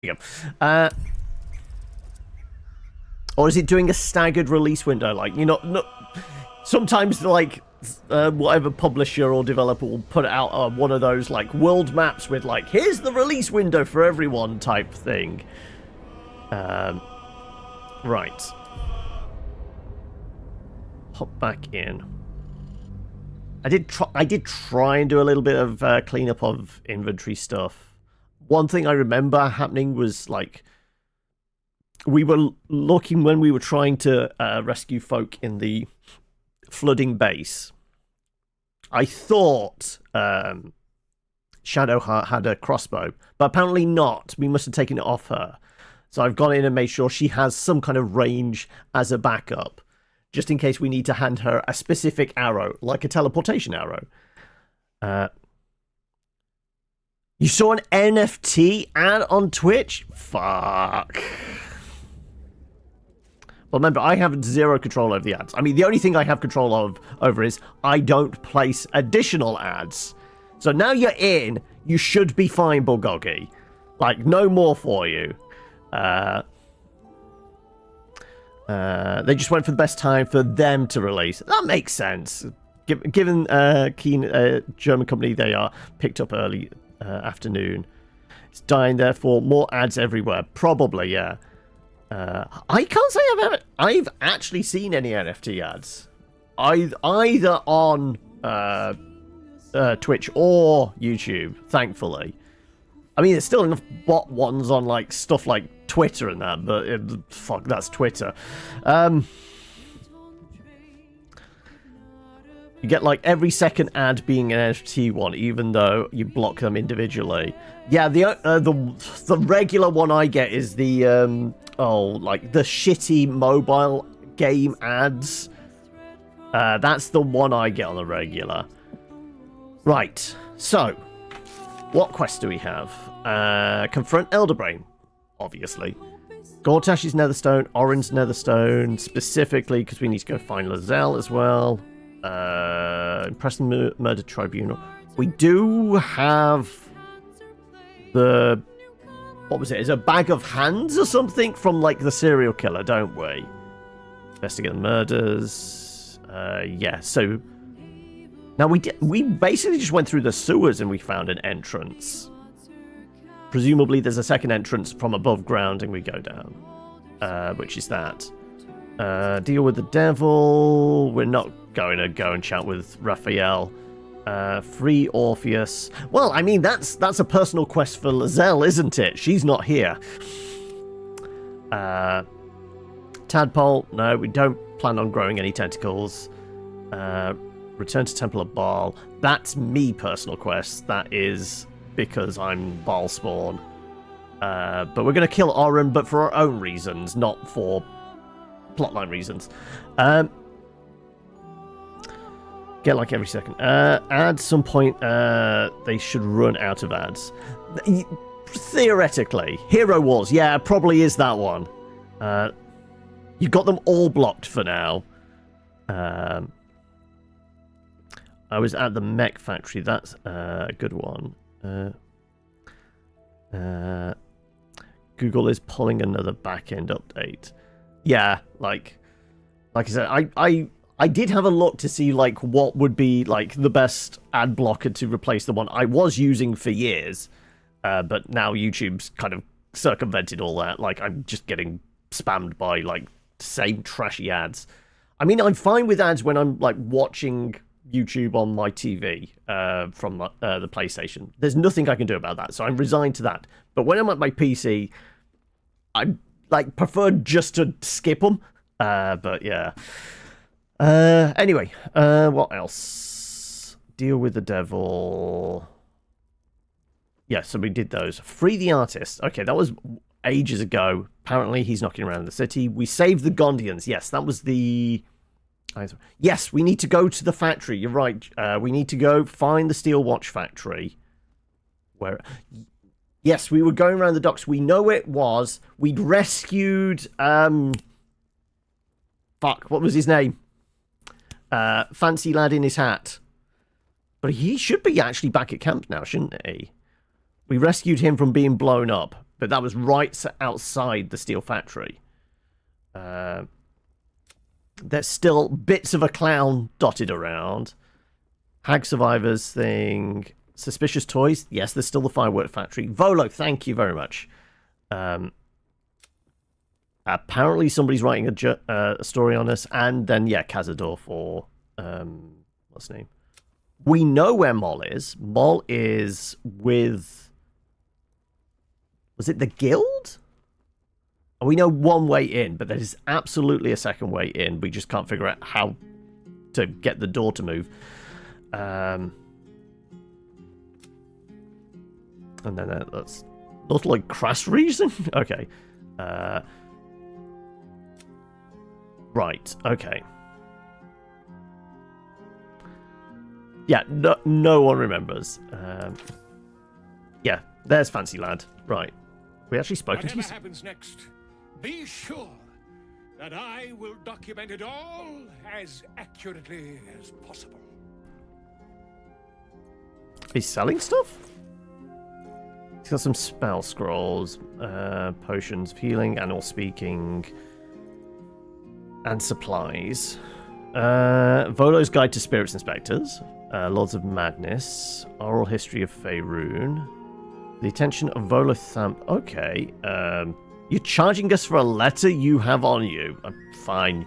There you go. Or is it doing a staggered release window? Like, you know, no, sometimes, like, whatever publisher or developer will put out one of those, like, world maps with, like, here's the release window for everyone type thing. Right. Hop back in. I did try and do a little bit of cleanup of inventory stuff. One thing I remember happening was, like, we were looking when we were trying to rescue folk in the flooding base. I thought Shadowheart had a crossbow, but apparently not. We must have taken it off her. So I've gone in and made sure she has some kind of range as a backup, just in case we need to hand her a specific arrow, like a teleportation arrow. You saw an NFT ad on Twitch? Fuck. Well, remember, I have zero control over the ads. I mean, the only thing I have control over is I don't place additional ads. So now you're in, you should be fine, Bulgogi. Like, no more for you. They just went for the best time for them to release. That makes sense. Given keen German company they are, picked up early afternoon. It's dying, therefore, more ads everywhere. Probably, yeah. I can't say I've actually seen any NFT ads, either on Twitch or YouTube. Thankfully, I mean, there's still enough bot ones on like stuff like Twitter and that, but fuck, that's Twitter. You get like every second ad being an NFT one, even though you block them individually. Yeah, the regular one I get is the like the shitty mobile game ads. That's the one I get on the regular. Right. So, what quest do we have? Confront Elderbrain, obviously. Gortash's Netherstone, Orin's Netherstone, specifically because we need to go find Lazelle as well. Impress the Murder Tribunal. We do have the... What was it? Is it a bag of hands or something from, like, the serial killer, don't we? Investigate the murders. Yeah, so... Now, we basically just went through the sewers and we found an entrance. Presumably there's a second entrance from above ground and we go down. Which is that. Deal with the devil. We're not going to go and chat with Raphael. Free Orpheus. Well, I mean, that's a personal quest for Lazelle, isn't it? She's not here. Tadpole. No, we don't plan on growing any tentacles. Return to Temple of Baal. That's me personal quest. That is because I'm Bhaalspawn. But we're going to kill Orin, but for our own reasons, not for plotline reasons. Get like every second. At some point, they should run out of ads. Theoretically. Hero Wars. Yeah, probably is that one. You got them all blocked for now. I was at the mech factory. That's a good one. Google is pulling another back-end update. Yeah, like I said, I did have a look to see like what would be like the best ad blocker to replace the one I was using for years, but now YouTube's kind of circumvented all that. Like I'm just getting spammed by like same trashy ads. I mean, I'm fine with ads when I'm like watching YouTube on my TV from the PlayStation. There's nothing I can do about that, so I'm resigned to that. But when I'm at my PC, I like prefer just to skip them. But yeah. Anyway, what else? Deal with the devil. Yeah, so we did those. Free the artist. Okay, that was ages ago. Apparently, he's knocking around the city. We saved the Gondians. Yes, that was the... Yes, we need to go to the factory. You're right. We need to go find the Steel Watch factory. Where? Yes, we were going around the docks. We know it was. We'd rescued... Fuck, what was his name? Fancy lad in his hat. But he should be actually back at camp now, shouldn't he? We rescued him from being blown up. but that was right outside the steel factory. There's still bits of a clown dotted around. Hag survivors thing. Suspicious toys. Yes, there's still the firework factory. Volo, thank you very much. Apparently somebody's writing a story on us. And then, yeah, Cazador for... what's his name? We know where Moll is. Moll is with... Was it the guild? We know one way in, but there's absolutely a second way in. We just can't figure out how to get the door to move. And then that's not like crass reason. Okay. Right. Okay. Yeah. No one remembers. Yeah. There's Fancy Lad. Right. We actually spoken to you. Whatever happens next, be sure that I will document it all as accurately as possible. He's selling stuff? He's got some spell scrolls, potions of healing, animal speaking, and supplies. Volo's Guide to Spirits Inspectors, Lords of Madness, Oral History of Faerun, The Attention of Volo Thamp. Okay, you're charging us for a letter you have on you. Fine.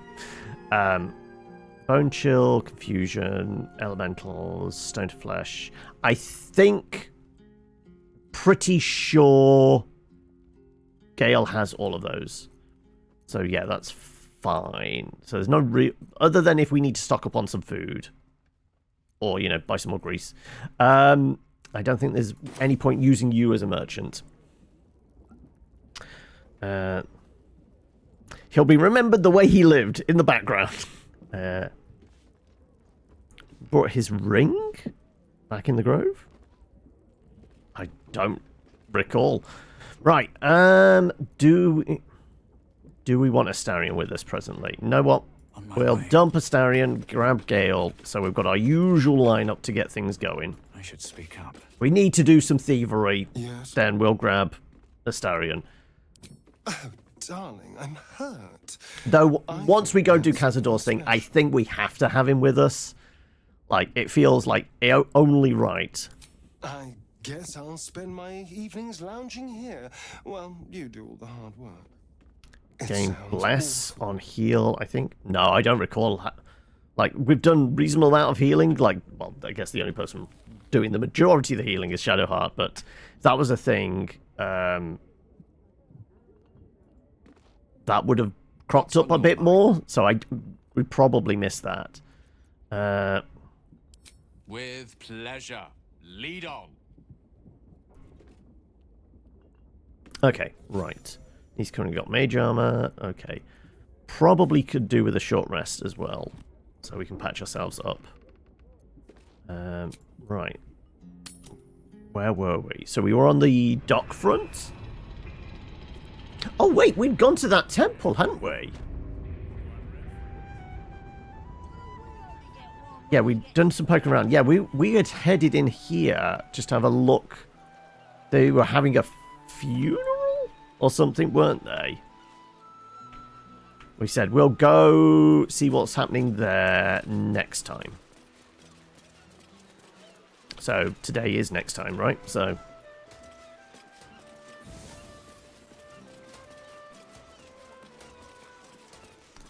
Bone Chill, Confusion, Elementals, Stone to Flesh. I think, pretty sure Gale has all of those. So yeah, that's fine. So there's no other than if we need to stock up on some food. Or, you know, buy some more grease. I don't think there's any point using you as a merchant. He'll be remembered the way he lived in the background. Brought his ring back in the grove? I don't recall. Right. Do we want Astarion with us presently? You know what? We'll dump Astarion, grab Gale, so we've got our usual lineup to get things going. I should speak up. We need to do some thievery. Yes. Then we'll grab Astarion. Oh, darling, I'm hurt. Though, once we go do Cazador's thing, I think we have to have him with us. Like, it feels like only right. I guess I'll spend my evenings lounging here. Well, you do all the hard work. It Gain sounds Bless awful. on heal, I think. No, I don't recall. Like, we've done reasonable amount of healing. Like, well, I guess the only person doing the majority of the healing is Shadowheart, but if that was a thing, that would have cropped up a bit more, so we probably missed that. With pleasure. Lead on. Okay, right. He's currently got mage armor. Okay. Probably could do with a short rest as well, so we can patch ourselves up. Right. Where were we? So we were on the dock front? Oh, wait, we'd gone to that temple, hadn't we? Yeah, we'd done some poking around. Yeah, we had headed in here just to have a look. They were having a funeral or something, weren't they? We said we'll go see what's happening there next time. So today is next time, right? So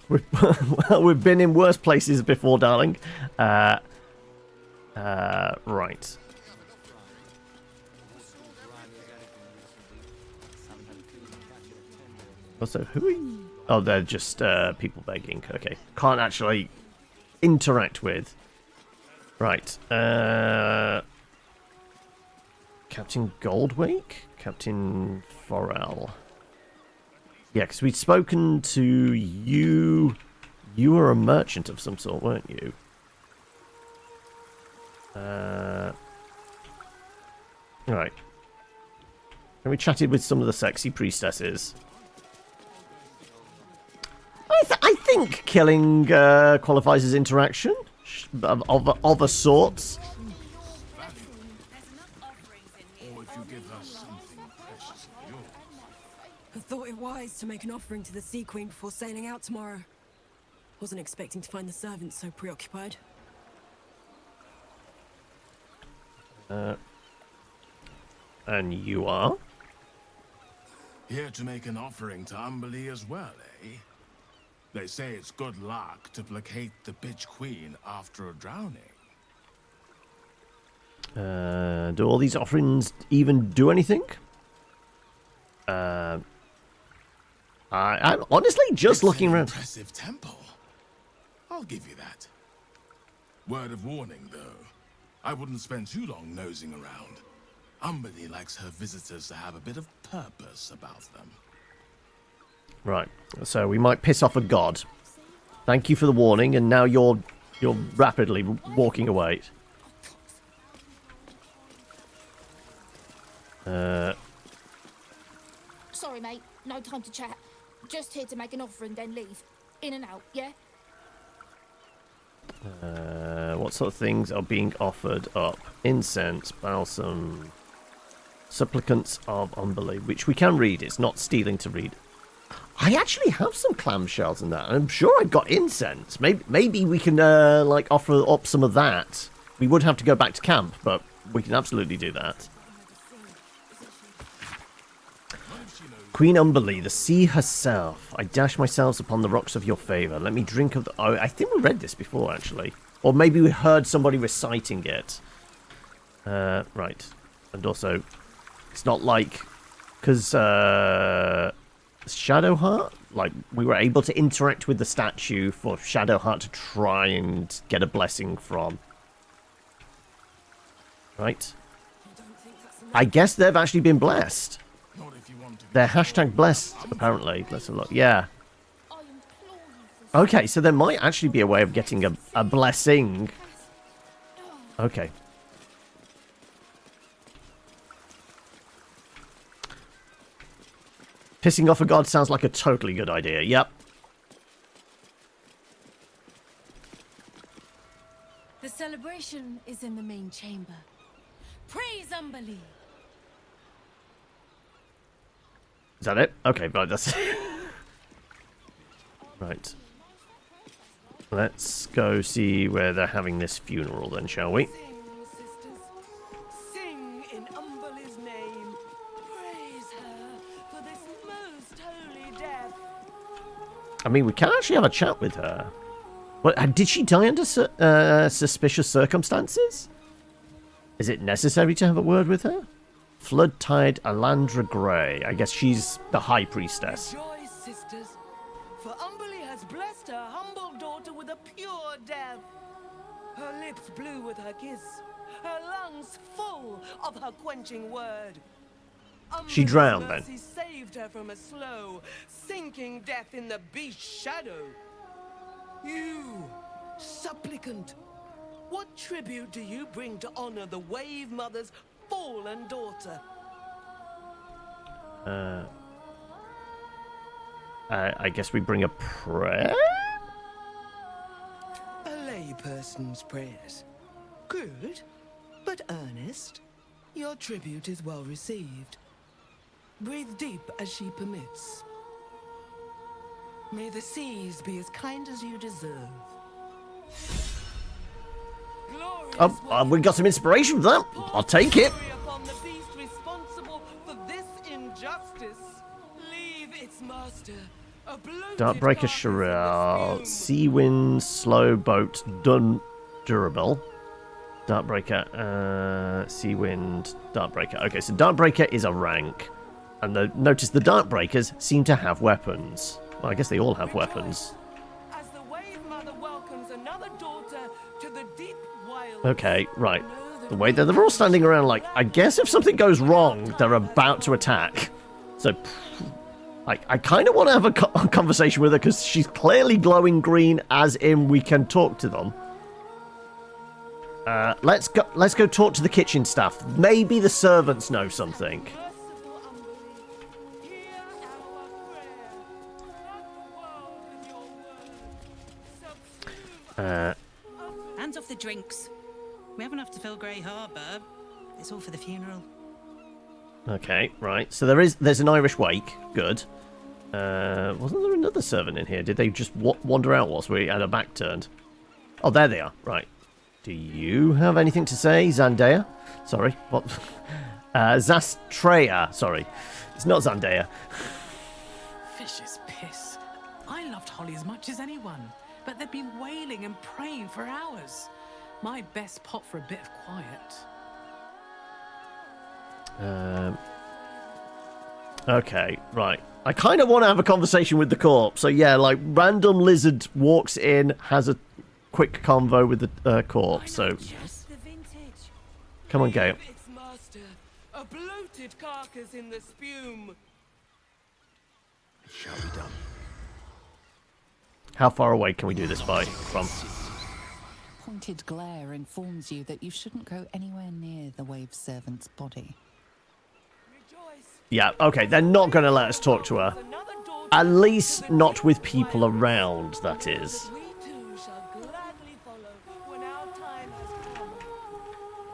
we've been in worse places before, darling. Right. Also, who are you? Oh, they're just people begging. Okay. Can't actually interact with. Right. Captain Goldwake? Captain Forel. Yeah, because we'd spoken to you. You were a merchant of some sort, weren't you? Right. And we chatted with some of the sexy priestesses. I think killing qualifies as interaction of a sort. I thought it wise to make an offering to the Sea Queen before sailing out tomorrow. Wasn't expecting to find the servants so preoccupied. And you are? Here to make an offering to Umberlee as well, eh? They say it's good luck to placate the bitch queen after a drowning. Do all these offerings even do anything? I'm honestly just It's looking an around. Impressive temple. I'll give you that. Word of warning, though. I wouldn't spend too long nosing around. Umberlee likes her visitors to have a bit of purpose about them. Right, so we might piss off a god. Thank you for the warning, and now you're rapidly walking away. Sorry, mate. No time to chat. Just here to make an offering, then leave. In and out, yeah? What sort of things are being offered up? Incense, balsam, supplicants of Umberlee, which we can read. It's not stealing to read. I actually have some clamshells in that. I'm sure I've got incense. Maybe we can like offer up some of that. We would have to go back to camp, but we can absolutely do that. Queen Umberlee, the sea herself. I dash myself upon the rocks of your favour. Let me drink of the... Oh, I think we read this before, actually. Or maybe we heard somebody reciting it. Right. And also, it's not like... Because, Shadowheart? Like, we were able to interact with the statue for Shadowheart to try and get a blessing from. Right. I guess they've actually been blessed. They're hashtag blessed, apparently. Let's have a look. Yeah. Okay, so there might actually be a way of getting a blessing. Okay. Pissing off a god sounds like a totally good idea. Yep. The celebration is in the main chamber. Praise Umberlee! Is that it? Okay, right, that's... Right. Let's go see where they're having this funeral then, shall we? Sing, sisters. Sing in Umberlee's name. Praise her for this most holy death. I mean, we can actually have a chat with her. But did she die under suspicious circumstances? Is it necessary to have a word with her? Flood-tide Alandra Grey. I guess she's the High Priestess. Rejoice, sisters, for Umberlee has blessed her humble daughter with a pure death. Her lips blue with her kiss, her lungs full of her quenching word. She drowned, then. Mercy saved her from a slow, sinking death in the beast's shadow. You, supplicant, what tribute do you bring to honor the Wave Mother's fallen daughter? I guess we bring a prayer? A layperson's prayers. Crude, but earnest. Your tribute is well received. Breathe deep as she permits. May the seas be as kind as you deserve. Oh, we got some inspiration for that. I'll take it. Upon the beast responsible for this injustice. Leave its master. A bloated Darkbreaker Shrill. Sea Wind, Slow Boat, Durable. Darkbreaker, Sea Wind, Darkbreaker. Okay, so Darkbreaker is a rank. And notice the Darkbreakers seem to have weapons. Well, I guess they all have weapons. As the Wave Mother welcomes another daughter to the deep wild. Okay, right. The way that they're all standing around, like, I guess if something goes wrong, they're about to attack. So, I kind of want to have a conversation with her because she's clearly glowing green, as in we can talk to them. Let's go talk to the kitchen staff. Maybe the servants know something. Hands off the drinks. We have enough to fill Grey Harbour. It's all for the funeral. Okay, right. So there's an Irish wake. Good. Wasn't there another servant in here? Did they just wander out whilst we had our back turned? Oh, there they are. Right. Do you have anything to say, Zandaya? Sorry. What? Zastreya. Sorry. It's not Zandaya. Fish's piss. I loved Holly as much as anyone, but they've been wailing and praying for hours. My best pot for a bit of quiet. Okay, right. I kind of want to have a conversation with the corpse. So yeah, like random lizard walks in, has a quick convo with the corpse. So come on, Gale. Its master, a bloated carcass in the spume. It shall be done. How far away can we do this by from? Pointed glare informs you that you shouldn't go anywhere near the wave servant's body. Yeah, okay, they're not going to let us talk to her. At least not with people around, that is.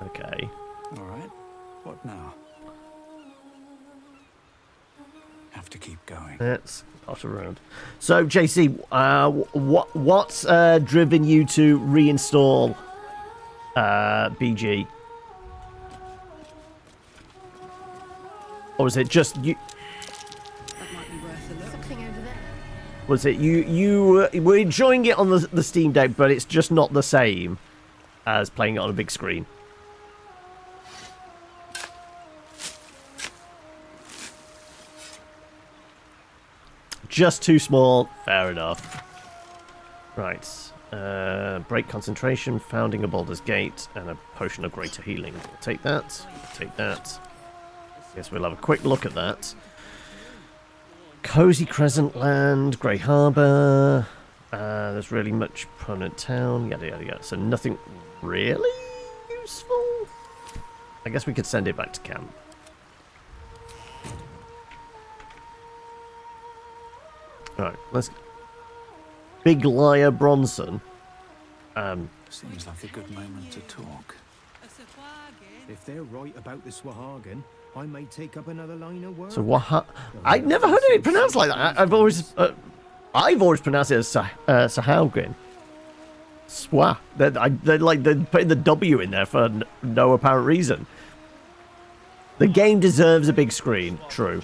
Okay. Alright, what now? Have to keep going. Let's pass around. So, JC, what's driven you to reinstall BG? Or was it just you? That might be worth a look. Something over there. Was it you were enjoying it on the Steam Deck, but it's just not the same as playing it on a big screen? Just too small. Fair enough. Right. Break concentration, founding a Baldur's Gate, and a potion of greater healing. We'll take that. Take that. Guess we'll have a quick look at that. Cozy Crescent Land, Grey Harbour. There's really much permanent town. Yada yada yada. So nothing really useful. I guess we could send it back to camp. Alright, let's... Big Liar Bronson. Seems like a good moment to talk. If they're right about the Swahagan, I may take up another line of work. So I've never heard it pronounced like that. I've always pronounced it as Sahaugen. Swa. They're putting the W in there for no apparent reason. The game deserves a big screen. True.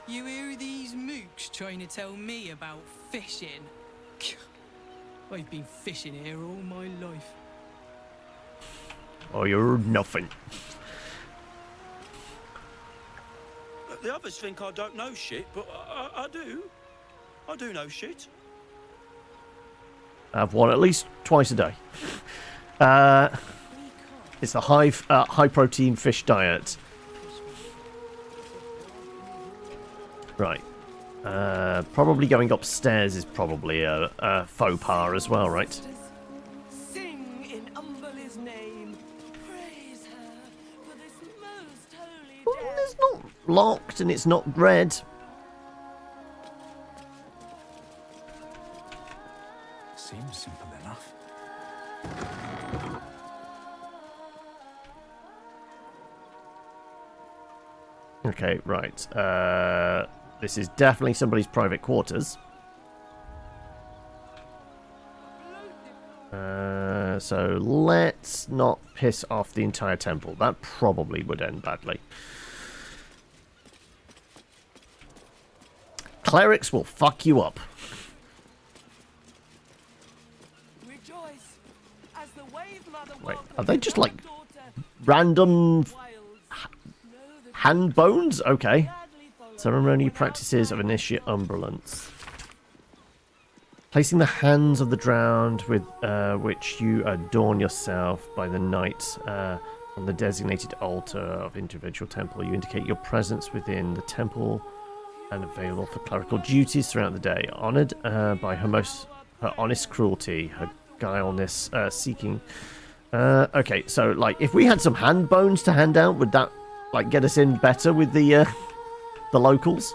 You hear these mooks trying to tell me about fishing? I've been fishing here all my life. Oh, you're nothing. The others think I don't know shit, but I do. I do know shit. I've won at least twice a day. It's the high protein fish diet. Right. Probably going upstairs is probably a faux pas as well, right? Sing in Umberly's name. Praise her for this most holy death. It's not locked and it's not red. Seems simple enough. Okay, right. This is definitely somebody's private quarters. So let's not piss off the entire temple. That probably would end badly. Clerics will fuck you up. Wait, are they just like random hand bones? Okay. Ceremony practices of initiate umbrance. Placing the hands of the drowned with which you adorn yourself by the night on the designated altar of individual temple. You indicate your presence within the temple and available for clerical duties throughout the day. Honoured by her honest cruelty, her guileless seeking. Okay, so like if we had some hand bones to hand out, would that like get us in better with the locals?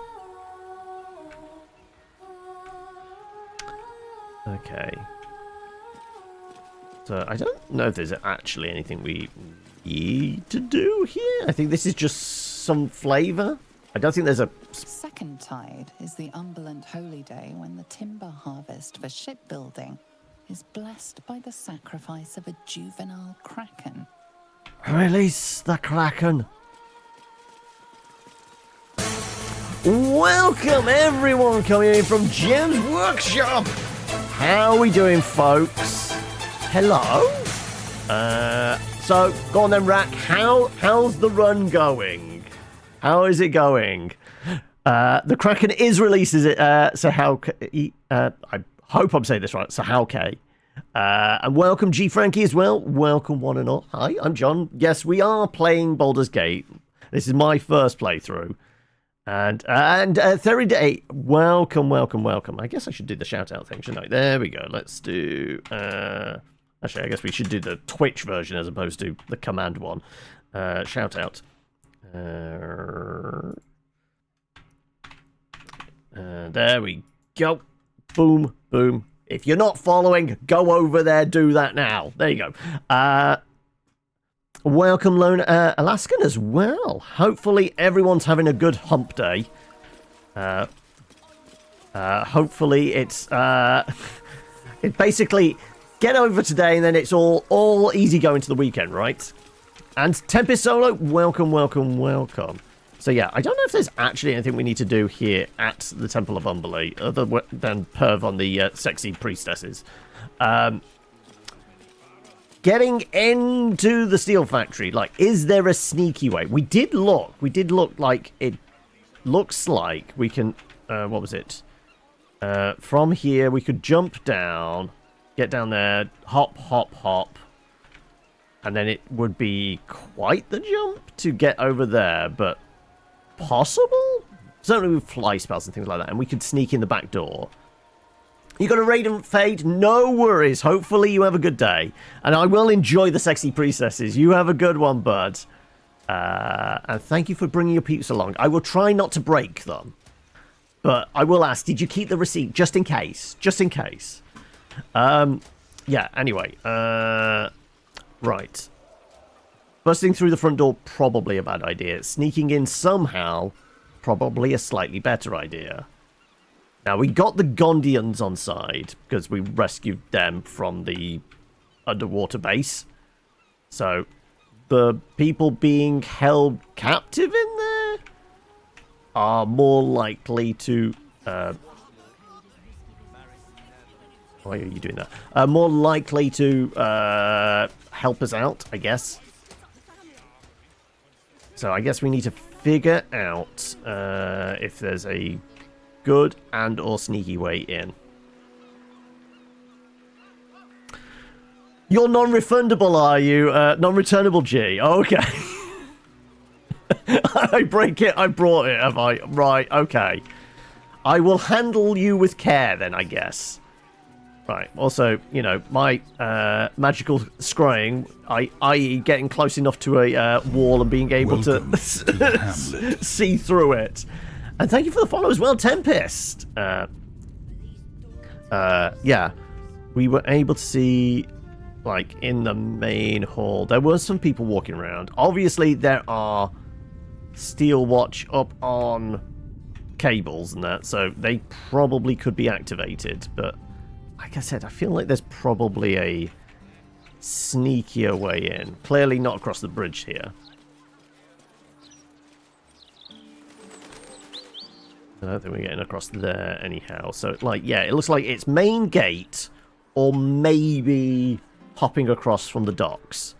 Okay. So I don't know if there's actually anything we need to do here. I think this is just some flavour. I don't think there's a... Second tide is the Umberland holy day when the timber harvest for shipbuilding is blessed by the sacrifice of a juvenile kraken. Release the kraken. Welcome everyone coming in from Jim's workshop. How are we doing, folks? Hello? So, go on then, Rack. How's the run going? How is it going? The Kraken is released, is it? I hope I'm saying this right. Sahauke. And welcome, G. Frankie, as well. Welcome, one and all. Hi, I'm John. Yes, we are playing Baldur's Gate. This is my first playthrough. And Theriday, welcome. I guess I should do the shout-out thing, shouldn't I? There we go. Let's do... Actually, I guess we should do the Twitch version as opposed to the command one. Shout-out. There we go. Boom, boom. If you're not following, go over there, do that now. There you go. Welcome, Lone Alaskan, as well. Hopefully everyone's having a good hump day. Hopefully it's... it basically... Get over today, and then it's all easy going to the weekend, right? And Tempest Solo, welcome. So yeah, I don't know if there's actually anything we need to do here at the Temple of Umberley, other than perv on the sexy priestesses. Getting into the steel factory, like, is there a sneaky way? We did look like it looks like we can, what was it? From here, we could jump down, get down there, hop, and then it would be quite the jump to get over there, but possible? Certainly with fly spells and things like that, and we could sneak in the back door. You got a Radiant Fade? No worries. Hopefully you have a good day. And I will enjoy the sexy priestesses. You have a good one, bud. And thank you for bringing your peeps along. I will try not to break them. But I will ask, did you keep the receipt? Just in case. Yeah, anyway. Right. Busting through the front door, probably a bad idea. Sneaking in somehow, probably a slightly better idea. Now, we got the Gondians on side, because we rescued them from the underwater base. So, the people being held captive in there are more likely to... why are you doing that? More likely to help us out, I guess. So, I guess we need to figure out if there's a good and or sneaky way in. You're non-refundable, are you? Non-returnable, G. Okay. I break it, I brought it, have I? Right, okay. I will handle you with care then, I guess. Right, also, you know, my magical scrying, i.e. getting close enough to a wall and being able to see through it. And thank you for the follow as well, Tempest. Yeah, we were able to see, like, in the main hall, there were some people walking around. Obviously, there are steel watch up on cables and that, so they probably could be activated. But, like I said, I feel like there's probably a sneakier way in. Clearly not across the bridge here. I don't think we're getting across there anyhow. So, like, yeah, it looks like it's main gate or maybe hopping across from the docks.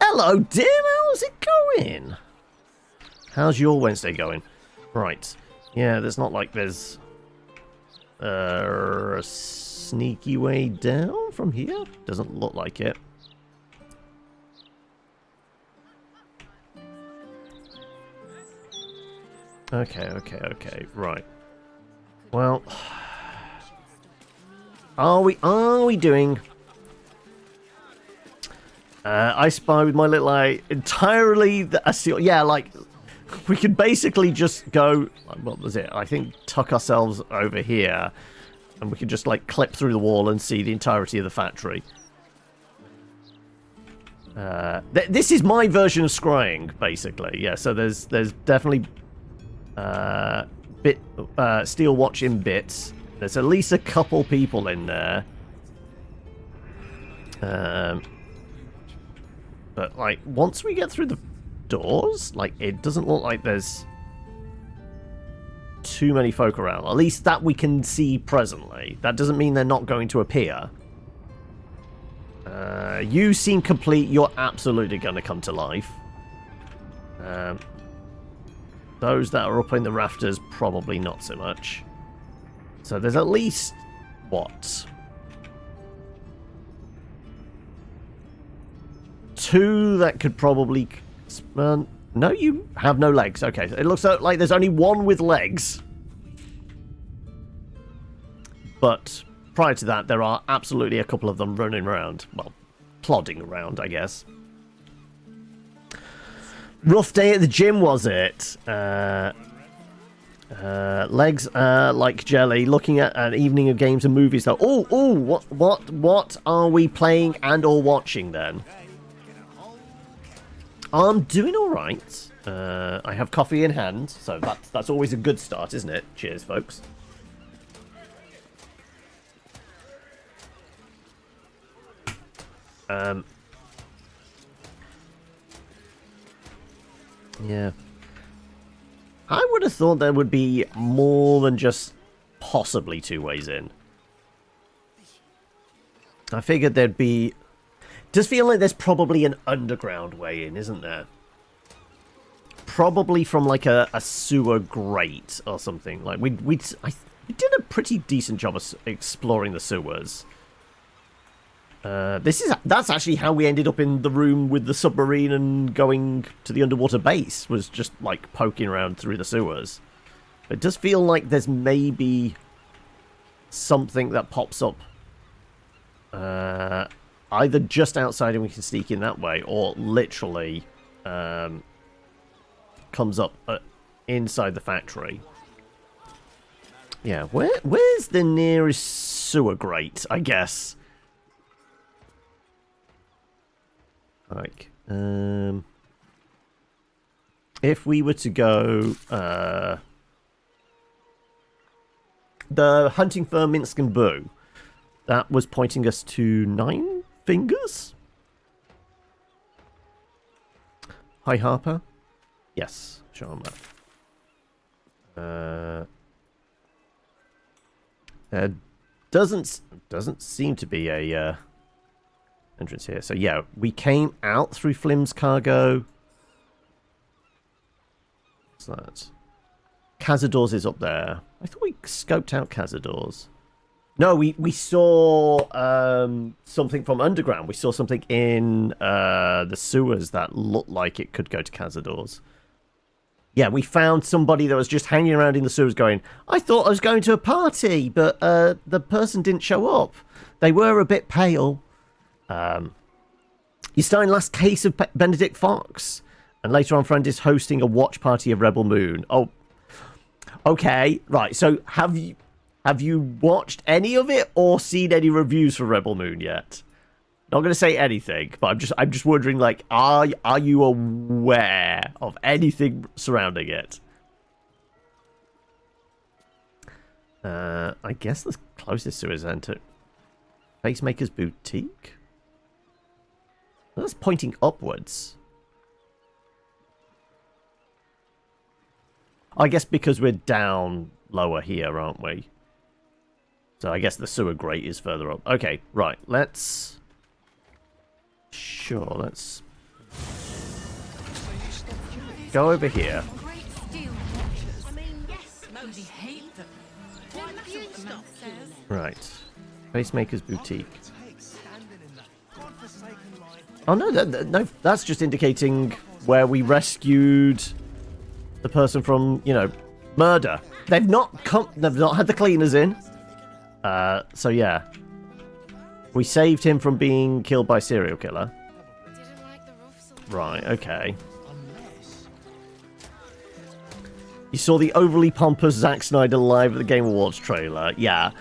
Hello, Dim. How's it going? How's your Wednesday going? Right. Yeah, there's not like there's a sneaky way down from here. Doesn't look like it. Okay, right. Well, are we doing? I spy with my little eye entirely. Yeah, like we could basically just go. What was it? I think tuck ourselves over here, and we could just like clip through the wall and see the entirety of the factory. This is my version of scrying, basically. Yeah, so there's definitely steel watch in bits. There's at least a couple people in there. But like once we get through the doors, like it doesn't look like there's too many folk around. At least that we can see presently. That doesn't mean they're not going to appear. You seem complete. You're absolutely going to come to life. Those that are up in the rafters, probably not so much. So there's at least, what? 2 that could probably... no, you have no legs. Okay, it looks like there's only 1 with legs. But prior to that, there are absolutely a couple of them running around. Well, plodding around, I guess. Rough day at the gym, was it? Legs like jelly. Looking at an evening of games and movies, though. Oh, what are we playing and or watching then? I'm doing all right. I have coffee in hand, so that's always a good start, isn't it? Cheers, folks. Yeah. I would have thought there would be more than just possibly 2 ways in. I figured there'd be... Does feel like there's probably an underground way in, isn't there? Probably from like a sewer grate or something. Like we did a pretty decent job of exploring the sewers. That's actually how we ended up in the room with the submarine and going to the underwater base, was just like poking around through the sewers. It does feel like there's maybe something that pops up either just outside and we can sneak in that way, or literally comes up inside the factory. Yeah, where's the nearest sewer grate, I guess? Like, if we were to go, the hunting for Minsk and Boo, that was pointing us to 9 fingers? Hi, Harper. Yes, sure, I'm up. There doesn't seem to be a entrance here. So yeah, we came out through Flim's cargo. What's that? Cazador's is up there. I thought we scoped out Cazador's. No, we saw something from underground. We saw something in the sewers that looked like it could go to Cazador's. Yeah, we found somebody that was just hanging around in the sewers going, I thought I was going to a party, but the person didn't show up. They were a bit pale. You're starting last case of Benedict Fox. And later on, friend is hosting a watch party of Rebel Moon. Oh, okay. Right, so have you watched any of it or seen any reviews for Rebel Moon yet? Not going to say anything, but I'm just wondering, like, are you aware of anything surrounding it? I guess the closest to is enter Facemaker's Boutique. That's pointing upwards. I guess because we're down lower here, aren't we? So I guess the sewer grate is further up. Okay, right. Let's go over here. Right. Facemaker's Boutique. Oh no, no, that's just indicating where we rescued the person from, you know, murder. They've not had the cleaners in. So yeah. We saved him from being killed by a serial killer. Right, okay. You saw the overly pompous Zack Snyder live at the Game Awards trailer. Yeah.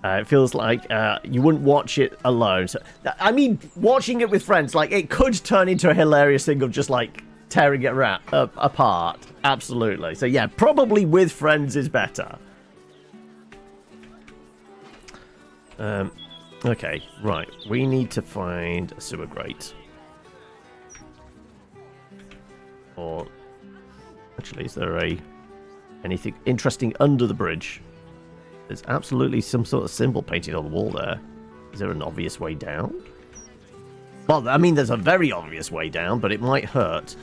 It feels like you wouldn't watch it alone. So, I mean, watching it with friends, like, it could turn into a hilarious thing of just, like, tearing it apart. Absolutely. So, yeah, probably with friends is better. Okay, right. We need to find a sewer grate. Or, actually, is there anything interesting under the bridge? There's absolutely some sort of symbol painted on the wall there. Is there an obvious way down? Well, I mean, there's a very obvious way down, but it might hurt.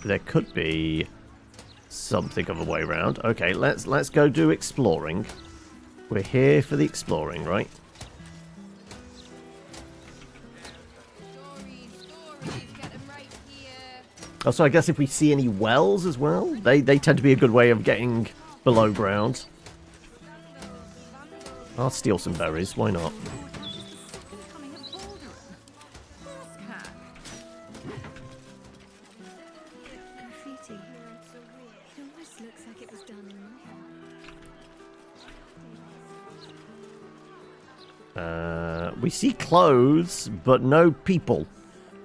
There could be something of a way around. Okay, let's go do exploring. We're here for the exploring, right? Also, I guess if we see any wells as well, they tend to be a good way of getting below ground. I'll steal some berries, why not? Graffiti. It almost looks like it was done in We see clothes, but no people.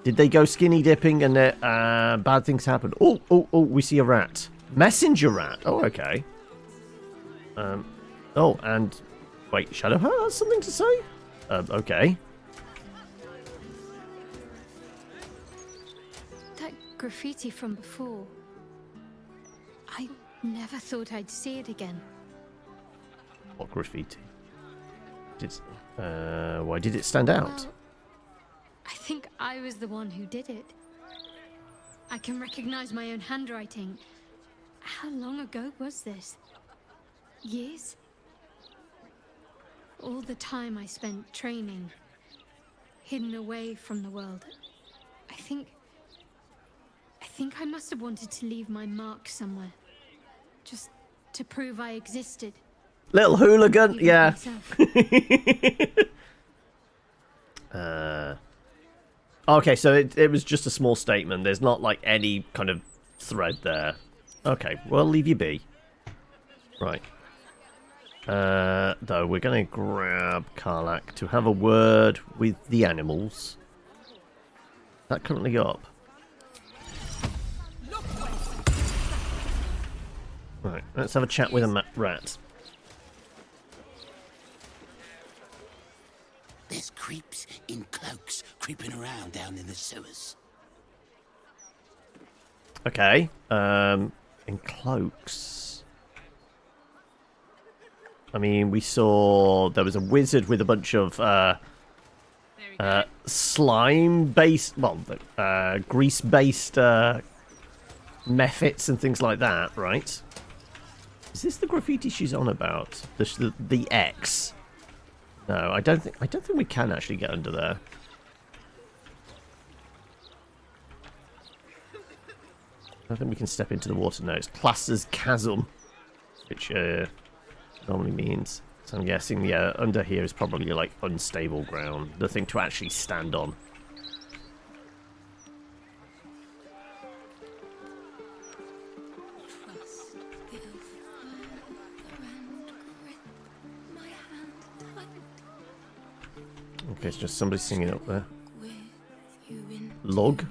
Did they go skinny dipping and bad things happened? Oh, we see a rat. Messenger rat. Oh, okay. Oh, and... Wait, Shadowheart has something to say? Okay. That graffiti from before. I never thought I'd see it again. What graffiti? Why did it stand out? Well, I think I was the one who did it. I can recognize my own handwriting. How long ago was this? Years? All the time I spent training, hidden away from the world. I think I must have wanted to leave my mark somewhere. Just to prove I existed. Little hooligan, Even yeah. Okay, so it was just a small statement. There's not, like, any kind of thread there. Okay, well, leave you be. Right. Though, we're going to grab Karlach to have a word with the animals. Is that currently up? Right, let's have a chat with a rat. There's creeps in cloaks creeping around down in the sewers. Okay, in cloaks. I mean, we saw there was a wizard with a bunch of slime-based, well, grease-based mephits and things like that, right? Is this the graffiti she's on about? The X? No, I don't think we can actually get under there. I don't think we can step into the water now. It's classed as chasm, which normally means. So I'm guessing, yeah, under here is probably like unstable ground, the thing to actually stand on. Okay, it's just somebody singing up there. Log.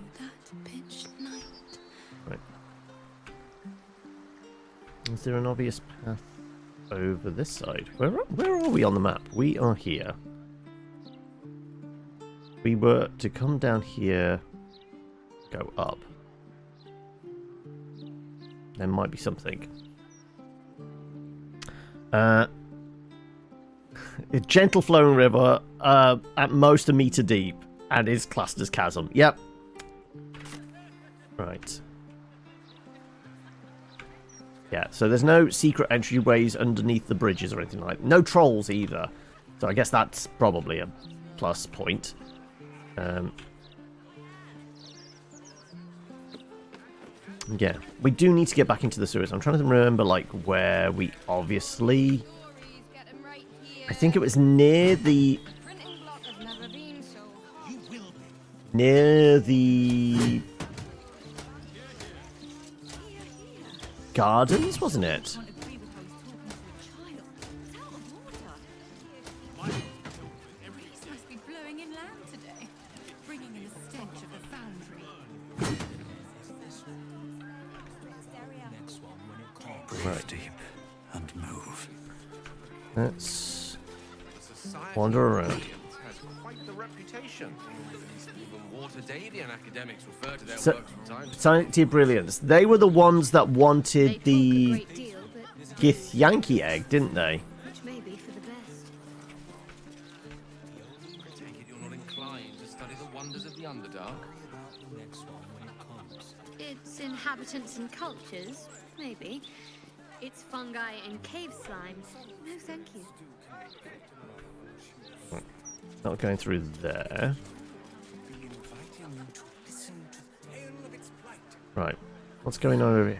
Right. Is there an obvious path over this side? Where are we on the map? We are here. We were to come down here, go up. There might be something. A gentle flowing river, at most a meter deep, and is classed as chasm. Yep. Right. Yeah, so there's no secret entryways underneath the bridges or anything like that. No trolls either. So I guess that's probably a plus point. Yeah, we do need to get back into the sewers. I'm trying to remember, like, where we obviously... I think it was near the... gardens, wasn't it? Must be blowing inland today, bringing in the stench of the foundry. Breathe deep and move. Let's wander around. Has quite the reputation. Even Waterdalian academics refer to their So, works from time to time. Society of Brilliance. They were the ones that wanted the Githyanki egg, didn't they? Which may be for the best. I take it you're not inclined to study the wonders of the Underdark? Its inhabitants and cultures, maybe. Its fungi and cave slimes. No, thank you. Not going through there. Right. What's going on over here?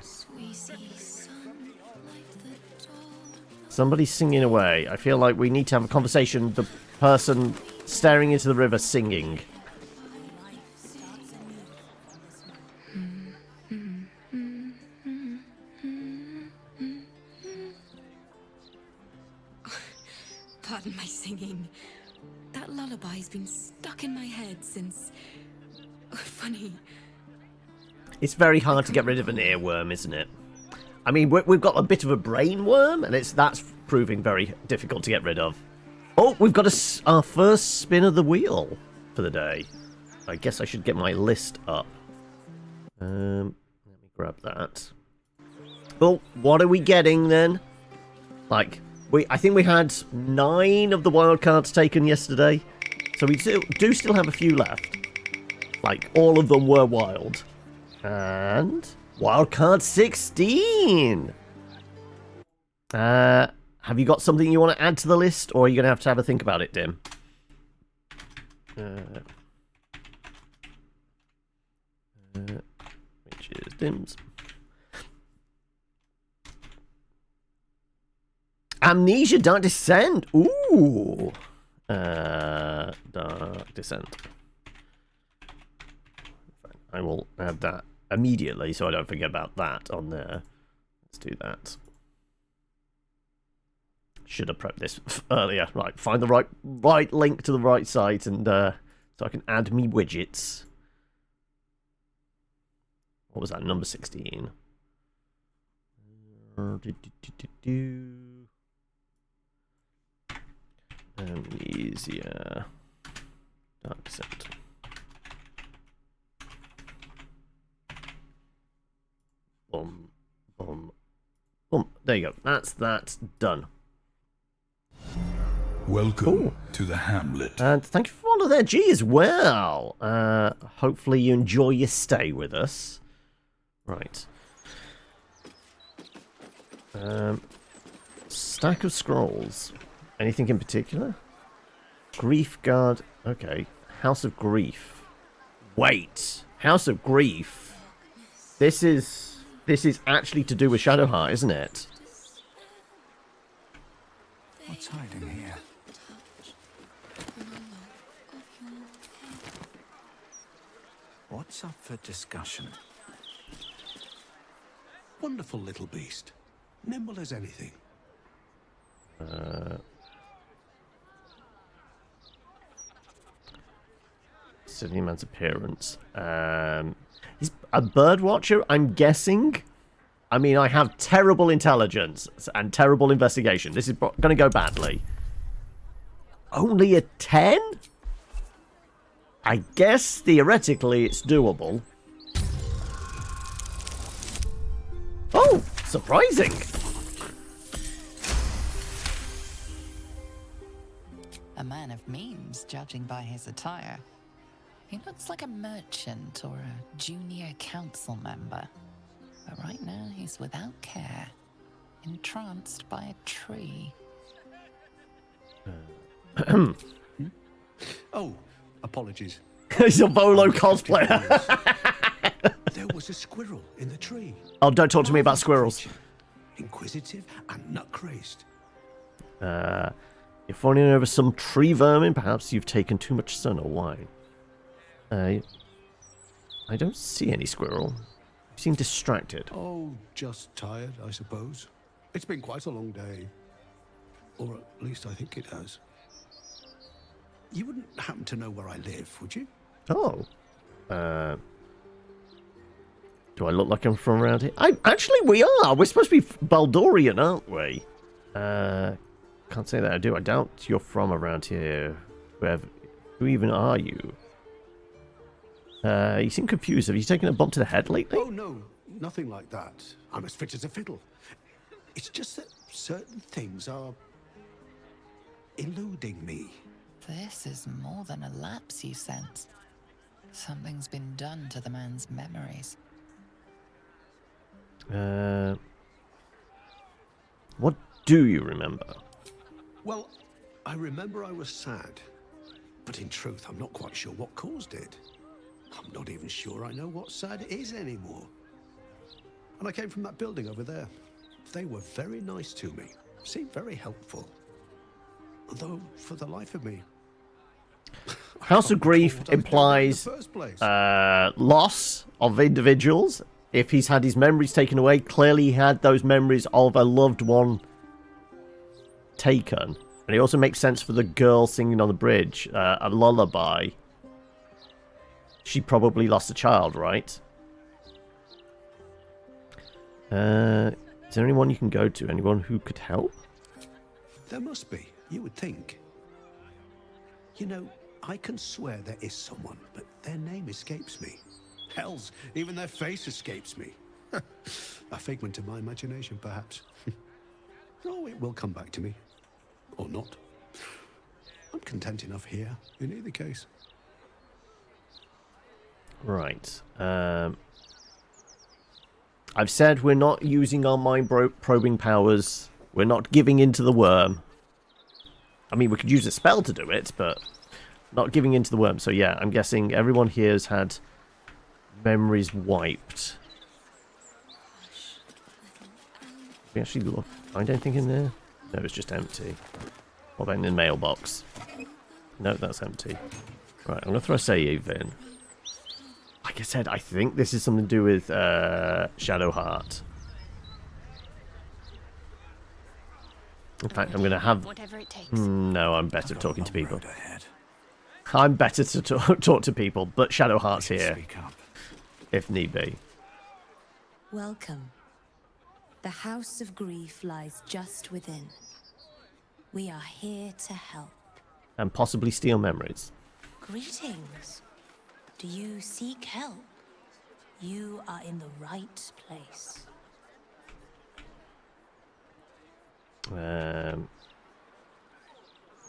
Somebody's singing away. I feel like we need to have a conversation. The person staring into the river singing. Pardon my singing. That lullaby's been stuck in my head since... Funny. It's very hard to get rid of an earworm, isn't it? I mean, we've got a bit of a brain worm, and that's proving very difficult to get rid of. Oh, we've got our first spin of the wheel for the day. I guess I should get my list up. Let me grab that. Well, what are we getting then? Like, I think we had 9 of the wild cards taken yesterday, so we do still have a few left. Like, all of them were wild. And wildcard 16. Have you got something you want to add to the list, or are you going to have a think about it, Dim? Which is Dim's. Amnesia Dark Descent. Ooh. Dark Descent. I will add that immediately so I don't forget about that on there. Let's do that. Should have prepped this earlier. Right, find the right link to the right site, and so I can add me widgets. What was that? Number 16. Amnesia. Dark Descent. Boom, boom, boom. There you go. That's done. Welcome to the hamlet. And thank you for following there, G, as well. Hopefully you enjoy your stay with us. Right. Stack of scrolls. Anything in particular? Grief Guard. Okay. House of Grief. Wait. House of Grief. This is actually to do with Shadowheart, isn't it? What's hiding here? What's up for discussion? Wonderful little beast. Nimble as anything. Sydney Man's appearance. He's a bird watcher, I'm guessing. I mean, I have terrible intelligence and terrible investigation. This is going to go badly. Only a 10? I guess theoretically it's doable. Oh, surprising. A man of means, judging by his attire. He looks like a merchant or a junior council member. But right now he's without care, entranced by a tree. Oh, apologies. He's a Volo cosplayer. There was a squirrel in the tree. Oh, don't talk to me about squirrels. Inquisitive and nut-crazed. You're falling over some tree vermin. Perhaps you've taken too much sun or wine. I don't see any squirrel. seem distracted. Oh, just tired, I suppose. It's been quite a long day. Or at least I think it has. You wouldn't happen to know where I live, would you? Oh. Do I look like I'm from around here? Actually, we are. We're supposed to be Baldurian, aren't we? Can't say that I do. I doubt you're from around here. Who even are you? You seem confused. Have you taken a bump to the head lately? Oh, no. Nothing like that. I'm as fit as a fiddle. It's just that certain things are eluding me. This is more than a lapse, you sense. Something's been done to the man's memories. What do you remember? Well, I remember I was sad. But in truth, I'm not quite sure what caused it. I'm not even sure I know what sad is anymore. And I came from that building over there. They were very nice to me. Seemed very helpful. Though, for the life of me... House of Grief implies loss of individuals. If he's had his memories taken away, clearly he had those memories of a loved one taken. And it also makes sense for the girl singing on the bridge, a lullaby. She probably lost a child, right? Is there anyone you can go to? Anyone who could help? There must be, you would think. You know, I can swear there is someone, but their name escapes me. Hells, even their face escapes me. A figment of my imagination, perhaps. Oh, it will come back to me. Or not. I'm content enough here, in either case. Right. I've said we're not using our mind probing powers. We're not giving into the worm. I mean, we could use a spell to do it, but not giving into the worm. So yeah, I'm guessing everyone here has had memories wiped. We actually find anything in there? No, it's just empty. What about in the mailbox? No, that's empty. Right, I'm going to throw a save in. Like I said, I think this is something to do with Shadowheart. In fact, I'm going to have... Whatever it takes. No, I'm better talking to people. I'm better to talk to people, but Shadowheart's here. If need be. Welcome. The House of Grief lies just within. We are here to help. And possibly steal memories. Greetings. Do you seek help? You are in the right place.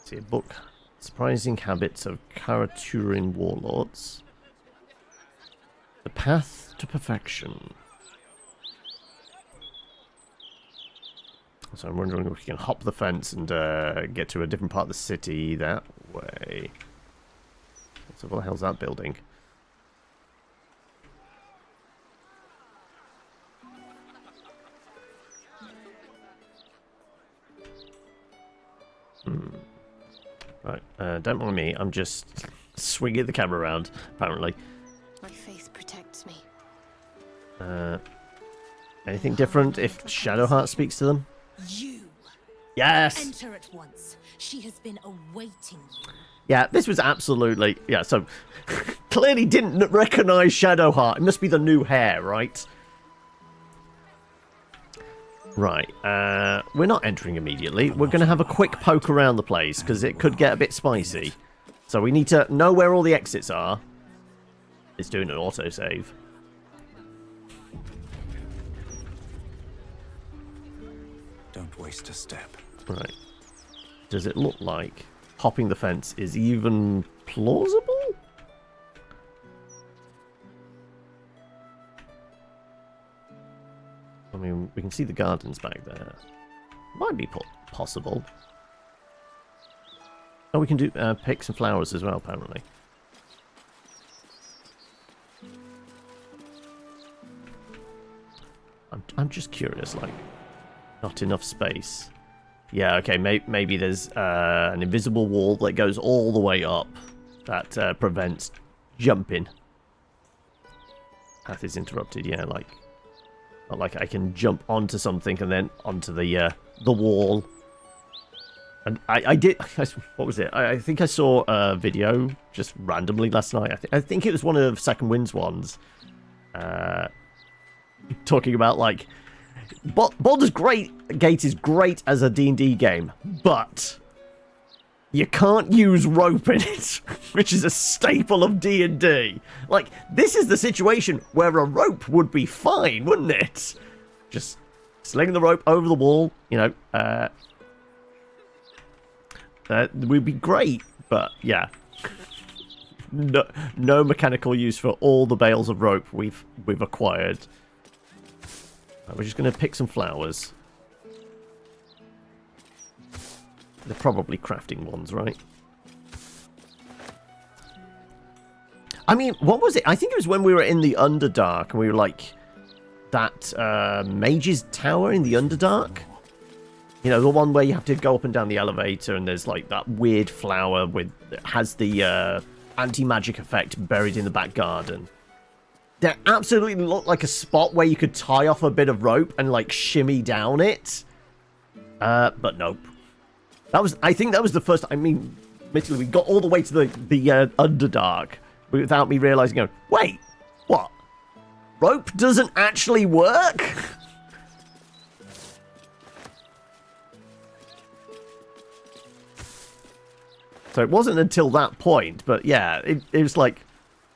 See a book. Surprising Habits of Karaturin Warlords. The Path to Perfection. So I'm wondering if we can hop the fence and get to a different part of the city that way. So what the hell's that building? Right, don't mind me. I'm just swinging the camera around, apparently. My faith protects me. Anything different if Shadowheart speaks to them? You. Yes! Enter at once. She has been awaiting you. Yeah, this was absolutely... Yeah, so... clearly didn't recognise Shadowheart. It must be the new hair, right? Right, we're not entering immediately. We're going to have a quick poke around the place, because it could get a bit spicy. So we need to know where all the exits are. It's doing an autosave. Don't waste a step. Right. Does it look like hopping the fence is even plausible? I mean, we can see the gardens back there. Might be possible. Oh, we can do pick some flowers as well, apparently. I'm just curious, like, not enough space. Yeah, okay, maybe there's an invisible wall that goes all the way up that prevents jumping. Path is interrupted, yeah, like Not like I can jump onto something and then onto the wall. And I did... What was it? I think I saw a video just randomly last night. I think it was one of Second Wind's ones. Talking about, like... Baldur's Gate is great as a D&D game, but... you can't use rope in it, which is a staple of D&D. Like, this is the situation where a rope would be fine, wouldn't it? Just sling the rope over the wall, you know, would be great, but yeah. No mechanical use for all the bales of rope we've acquired. We're just going to pick some flowers. They're probably crafting ones, right? I mean, what was it? I think it was when we were in the Underdark and we were like that mage's tower in the Underdark. You know, the one where you have to go up and down the elevator and there's like that weird flower with that has the anti-magic effect buried in the back garden. That absolutely looked like a spot where you could tie off a bit of rope and like shimmy down it. But nope. I think that was the first. I mean, admittedly, we got all the way to the Underdark without me realizing. Going, wait, what? Rope doesn't actually work? So it wasn't until that point, but yeah, it was like,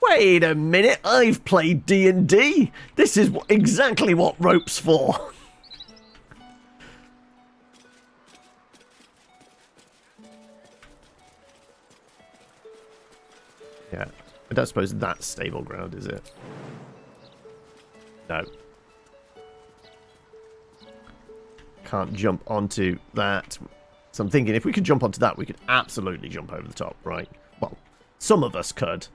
wait a minute, I've played D&D. This is exactly what rope's for. Yeah, I don't suppose that's stable ground, is it? No. Can't jump onto that. So I'm thinking if we could jump onto that, we could absolutely jump over the top, right? Well, some of us could.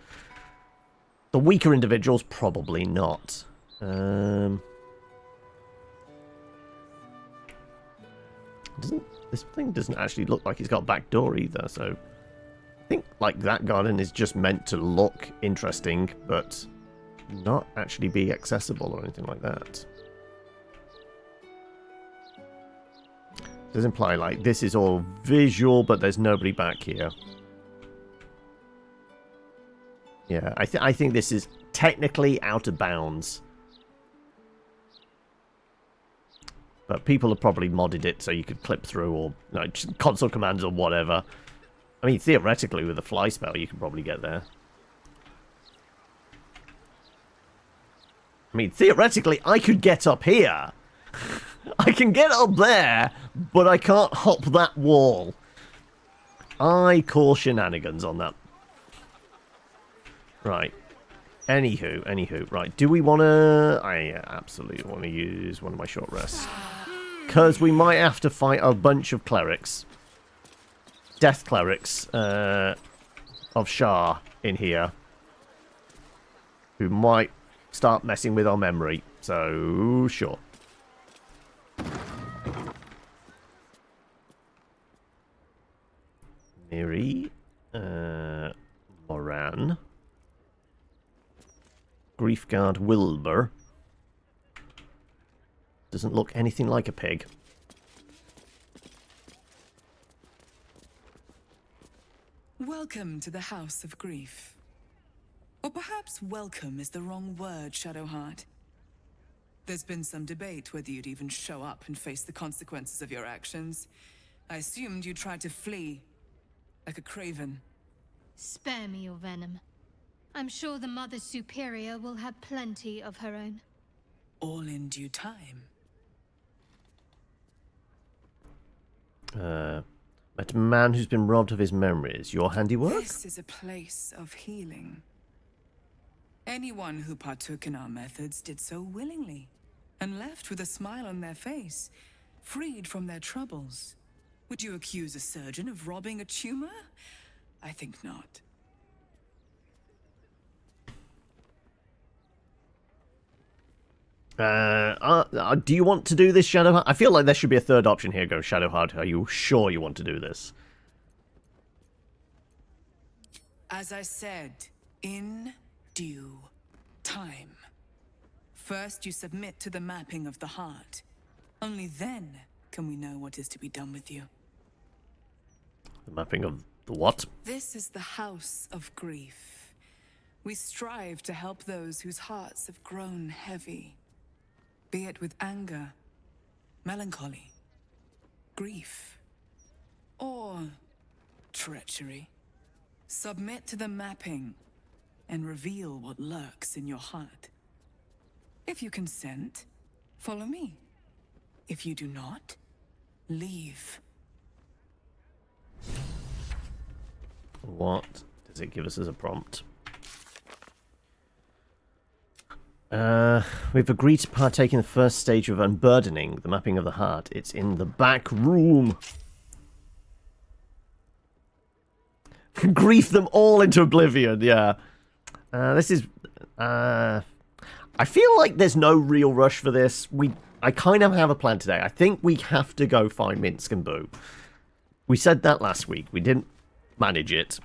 The weaker individuals, probably not. This thing doesn't actually look like it's got a back door either, so... I think, like, that garden is just meant to look interesting, but not actually be accessible or anything like that. It does imply, like, this is all visual, but there's nobody back here. Yeah, I think this is technically out of bounds. But people have probably modded it so you could clip through, or just console commands or whatever. I mean, theoretically, with a fly spell, you can probably get there. I mean, theoretically, I could get up here. I can get up there, but I can't hop that wall. I call shenanigans on that. Right. Anywho. Right, do we want to... I absolutely want to use one of my short rests. Because we might have to fight a bunch of clerics. Death clerics of Shah in here. Who might start messing with our memory. So, sure. Miri. Moran. Griefguard Wilbur. Doesn't look anything like a pig. Welcome to the House of Grief. Or perhaps welcome is the wrong word, Shadowheart. There's been some debate whether you'd even show up and face the consequences of your actions. I assumed you tried to flee, like a craven. Spare me your venom. I'm sure the Mother Superior will have plenty of her own. All in due time. Met a man who's been robbed of his memories. Your handiwork? This is a place of healing. Anyone who partook in our methods did so willingly, and left with a smile on their face, freed from their troubles. Would you accuse a surgeon of robbing a tumor? I think not. Do you want to do this, Shadowheart? I feel like there should be a third option here. Go, Shadowheart. Are you sure you want to do this? As I said, in due time. First, you submit to the mapping of the heart. Only then can we know what is to be done with you. The mapping of the what? This is the House of Grief. We strive to help those whose hearts have grown heavy, be it with anger, melancholy, grief, or treachery. Submit to the mapping and reveal what lurks in your heart. If you consent, follow me. If you do not, leave. What does it give us as a prompt? We've agreed to partake in the first stage of unburdening, the mapping of the heart. It's in the back room. Grief them all into oblivion, yeah. This is... I feel like there's no real rush for this. I kind of have a plan today. I think we have to go find Minsk and Boo. We said that last week. We didn't manage it.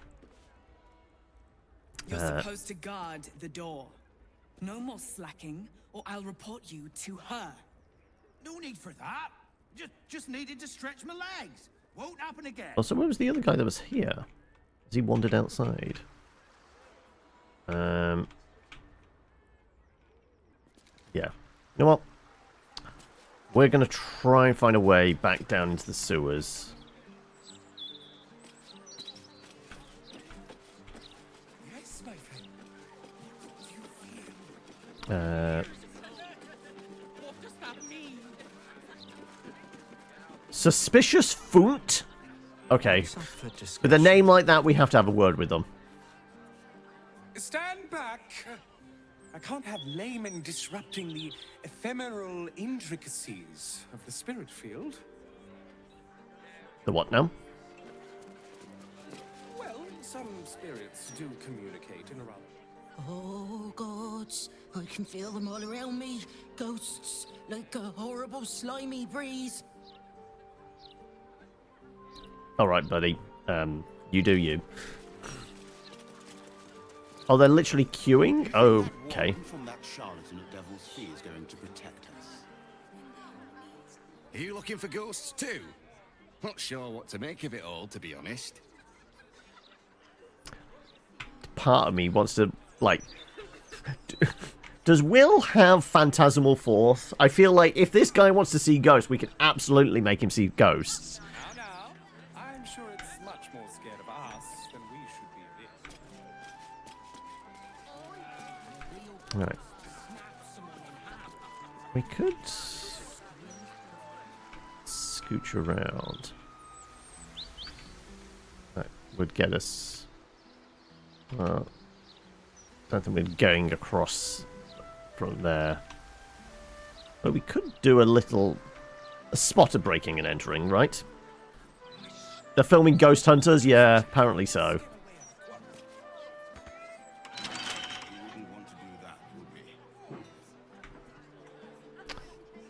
You're supposed to guard the door. No more slacking, or I'll report you to her. No need for that. Just needed to stretch my legs. Won't happen again. Oh, so where was the other guy that was here? Has he wandered outside? Yeah. You know what? We're going to try and find a way back down into the sewers. Yes, my friend. What does that mean? Suspicious Foont? Okay. With a name like that, we have to have a word with them. Stand back. I can't have laymen disrupting the ephemeral intricacies of the spirit field. The what now? Well, some spirits do communicate in a rather... Oh, gods. I can feel them all around me. Ghosts, like a horrible slimy breeze. Alright, buddy. You do you. Oh, they're literally queuing? Okay. From that charlatan at Devil's Fee is going to protect us. Are you looking for ghosts too? Not sure what to make of it all, to be honest. Part of me wants to, like... Does Will have Phantasmal Force? I feel like if this guy wants to see ghosts, we can absolutely make him see ghosts. Now, I'm sure it's much more scared of us than we should be of it. Right. We could scooch around. That would get us. Well, I don't think we're going across from there. But we could do a spotter breaking and entering, right? They're filming Ghost Hunters? Yeah, apparently so.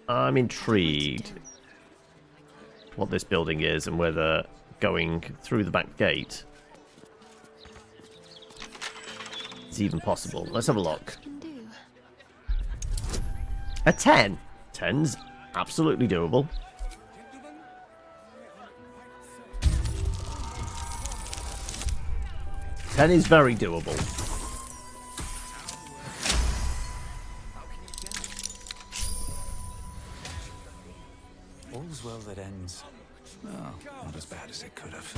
I'm intrigued what this building is and whether going through the back gate is even possible. Let's have a look. A 10. 10's absolutely doable. Ten is very doable. All's well that ends. Oh, not as bad as it could have.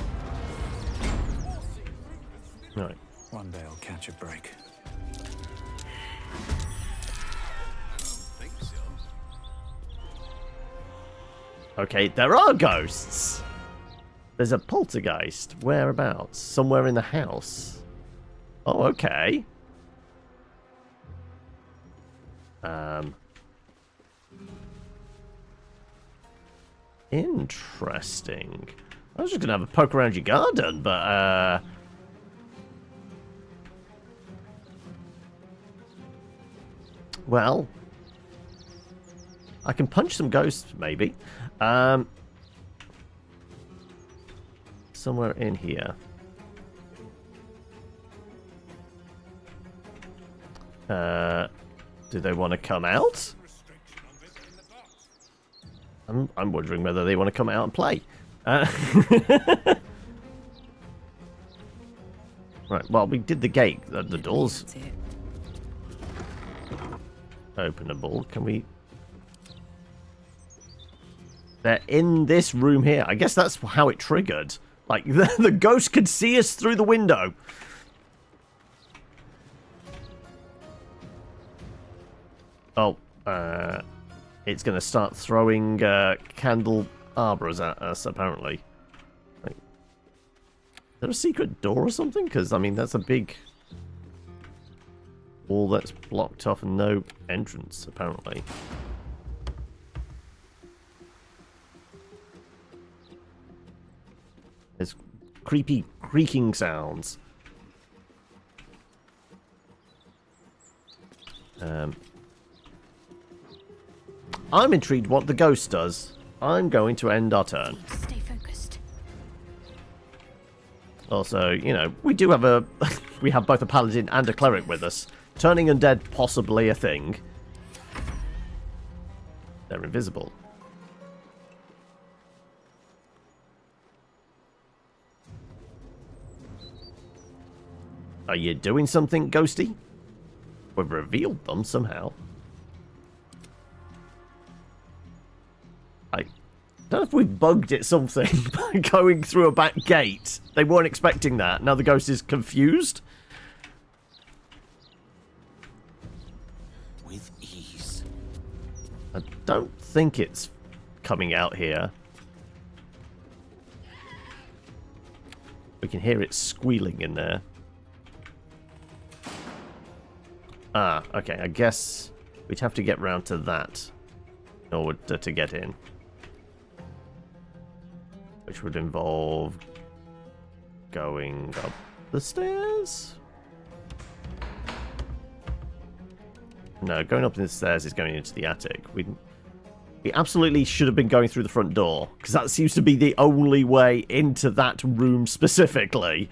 Right. One day I'll catch a break. Okay, there are ghosts. There's a poltergeist. Whereabouts? Somewhere in the house. Oh, okay. Interesting. I was just gonna have a poke around your garden, but well, I can punch some ghosts, maybe. Somewhere in here. Do they want to come out? I'm wondering whether they want to come out and play. Right, well, we did the gate. The doors openable. Can we... They're in this room here. I guess that's how it triggered. Like, the ghost could see us through the window. Oh, it's going to start throwing candelabras at us, apparently. Like, is there a secret door or something? Because, I mean, that's a big wall that's blocked off and no entrance, apparently. There's creepy creaking sounds. I'm intrigued what the ghost does. I'm going to end our turn. Stay focused. Also, you know, we do have a... we have both a paladin and a cleric with us. Turning undead possibly a thing. They're invisible. Are you doing something, Ghosty? We've revealed them somehow. I don't know if we've bugged it something by going through a back gate. They weren't expecting that. Now the ghost is confused. With ease. I don't think it's coming out here. We can hear it squealing in there. Ah, okay, I guess we'd have to get round to that in order to get in. Which would involve going up the stairs? No, going up the stairs is going into the attic. We absolutely should have been going through the front door, because that seems to be the only way into that room specifically.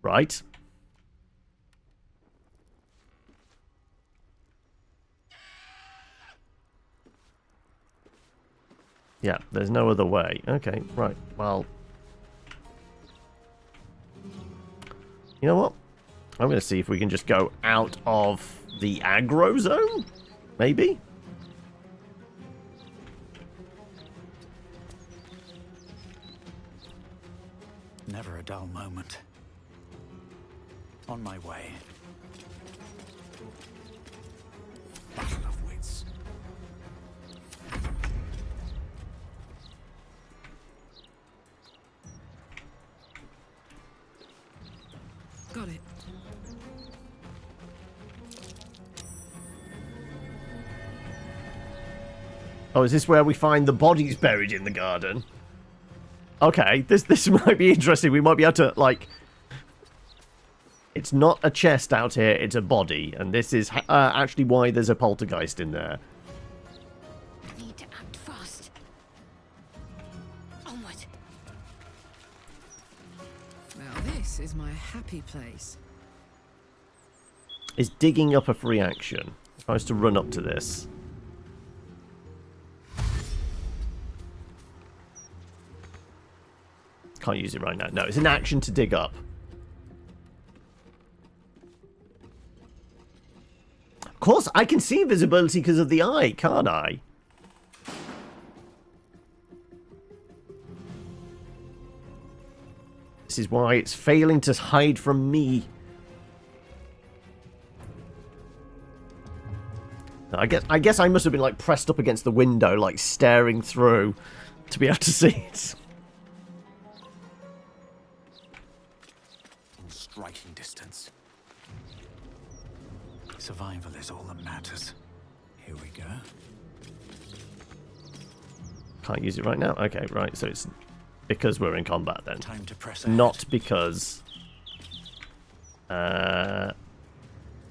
Right? Yeah, there's no other way. Okay, right. Well, you know what? I'm going to see if we can just go out of the aggro zone? Maybe? Never a dull moment. On my way. Battle of wits. Got it. Oh, is this where we find the bodies buried in the garden? Okay, this might be interesting. We might be able to, like... It's not a chest out here, it's a body. And this is actually why there's a poltergeist in there. Need to act fast. Onward. Now this is my happy place. Is digging up a free action? If I was to run up to this... Can't use it right now. No, it's an action to dig up. Of course, I can see invisibility because of the eye, can't I? This is why it's failing to hide from me. I guess I must have been like pressed up against the window, like staring through to be able to see it. Striking distance. Survival is all that matters. Here we go. Can't use it right now? Okay, right, so it's because we're in combat then. Time to press ahead. Not because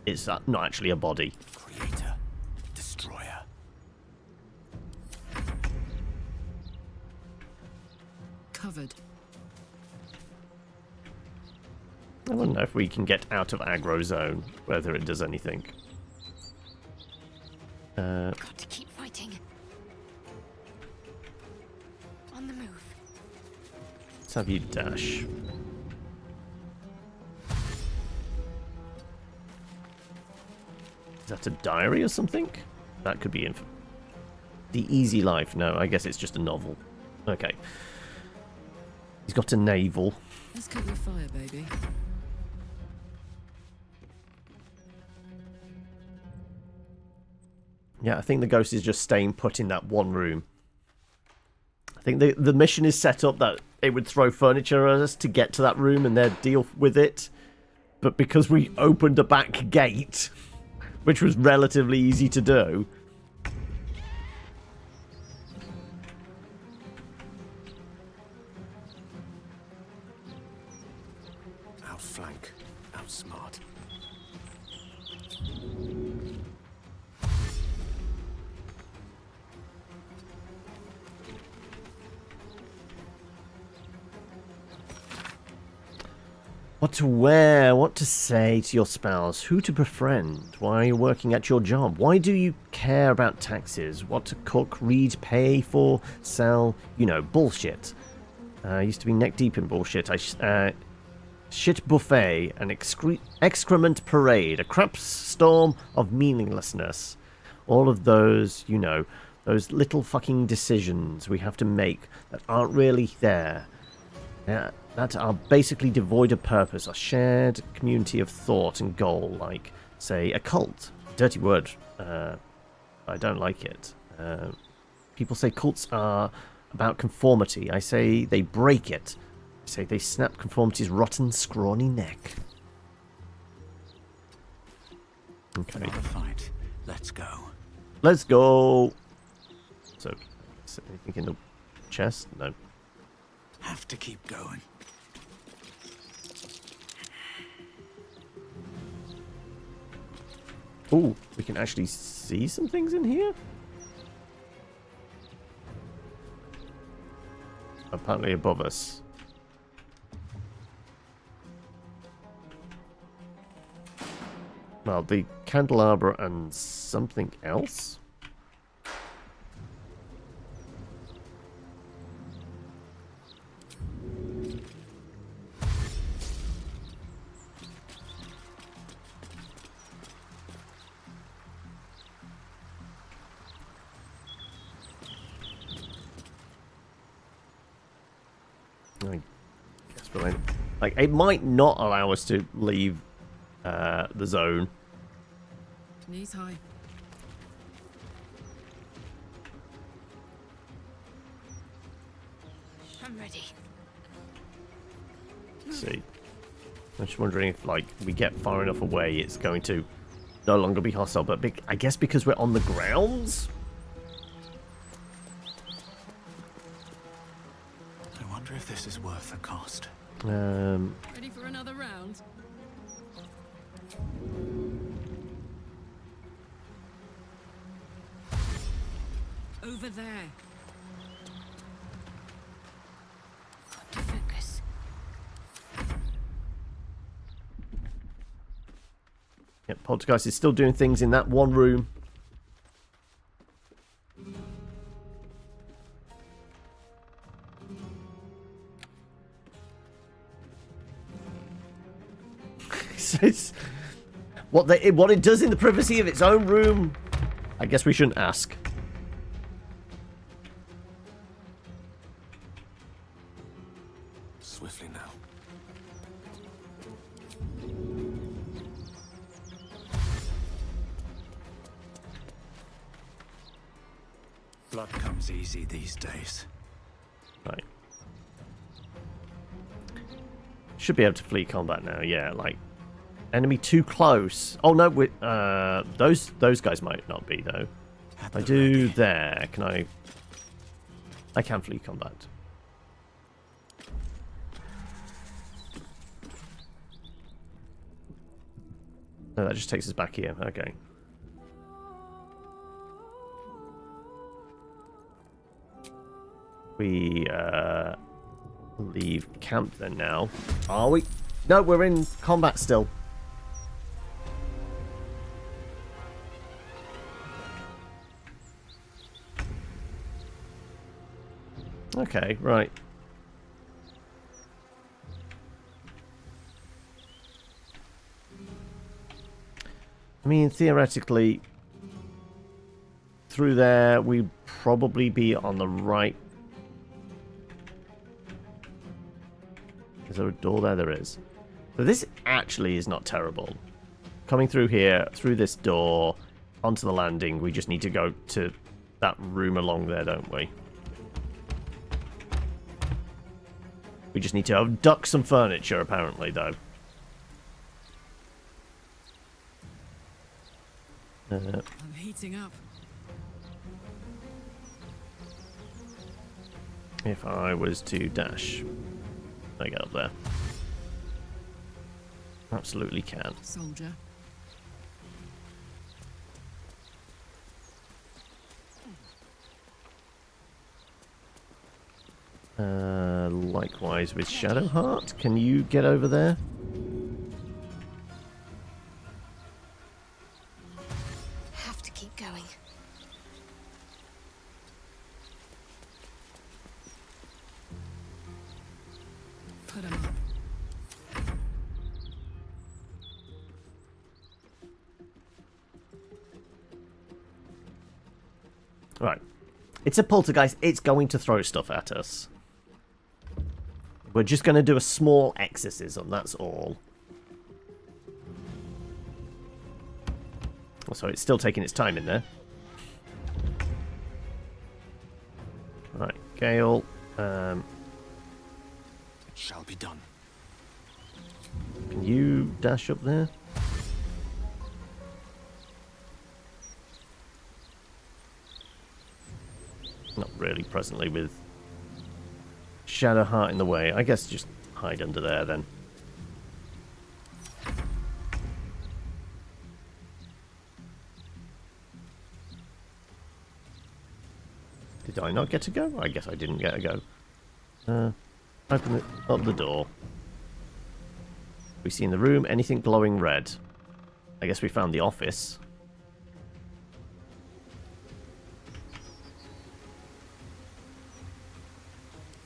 it's not actually a body. Creator, destroyer. Covered. I wonder if we can get out of aggro zone, whether it does anything. Got to keep fighting. On the move. Let's have you dash. Is that a diary or something? That could be The Easy Life. No, I guess it's just a novel. Okay. He's got a navel. Let's cut your fire, baby. Yeah, I think the ghost is just staying put in that one room. I think the mission is set up that it would throw furniture at us to get to that room and then deal with it. But because we opened a back gate, which was relatively easy to do... Outflank. Outsmart. What to wear, what to say to your spouse, who to befriend, why are you working at your job, why do you care about taxes, what to cook, read, pay for, sell, you know, bullshit. I used to be neck deep in bullshit. Shit buffet, an excrement parade, a crap storm of meaninglessness. All of those, you know, those little fucking decisions we have to make that aren't really there. That are basically devoid of purpose, a shared community of thought and goal, like, say, a cult. Dirty word. I don't like it. People say cults are about conformity. I say they break it. I say they snap conformity's rotten, scrawny neck. Okay. Another fight. Let's go. Let's go. So, is there anything in the chest? No. Have to keep going. Ooh, we can actually see some things in here? Apparently above us. Well, the candelabra and something else? I guess we'll like, it might not allow us to leave the zone. Knees high. I'm ready. Let's see. I'm just wondering if, like, we get far enough away, it's going to no longer be hostile. But I guess because we're on the grounds? I wonder if this is worth the cost. Ready for another round? Over there. To focus. Yep, Poltergeist is still doing things in that one room. It's what it does in the privacy of its own room. I guess we shouldn't ask. Swiftly now. Blood comes easy these days. Right. Should be able to flee combat now. Yeah, like enemy too close. Oh no, those guys might not be though. If I do there, can I? I can flee combat. No, that just takes us back here. Okay. We leave camp then now. Are we? No, we're in combat still. Okay, right. I mean, theoretically, through there, we'd probably be on the right. Is there a door there? There is. But this actually is not terrible. Coming through here, through this door, onto the landing, we just need to go to that room along there, don't we? We just need to abduct some furniture, apparently, though. I'm heating up. If I was to dash, I get up there. Absolutely can. Soldier. Likewise with Shadowheart. Can you get over there? Have to keep going. Put 'em up. Right. It's a poltergeist. It's going to throw stuff at us. We're just going to do a small exorcism, that's all. So it's still taking its time in there. Right, Gale. It shall be done. Can you dash up there? Not really presently with Shadowheart in the way. I guess just hide under there then. Did I not get to go? I guess I didn't get to go. Open up the door. We see in the room anything glowing red. I guess we found the office.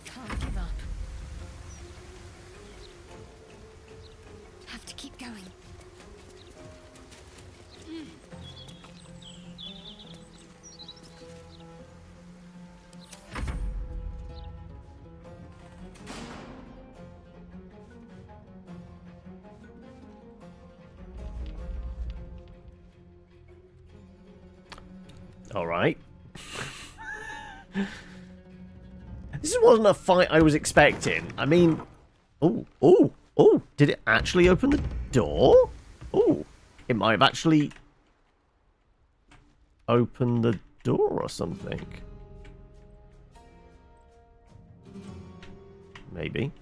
Can't give up. Have to keep going. Alright. This wasn't a fight I was expecting. I mean... Oh, did it actually open the door? Oh, it might have actually opened the door or something. Maybe.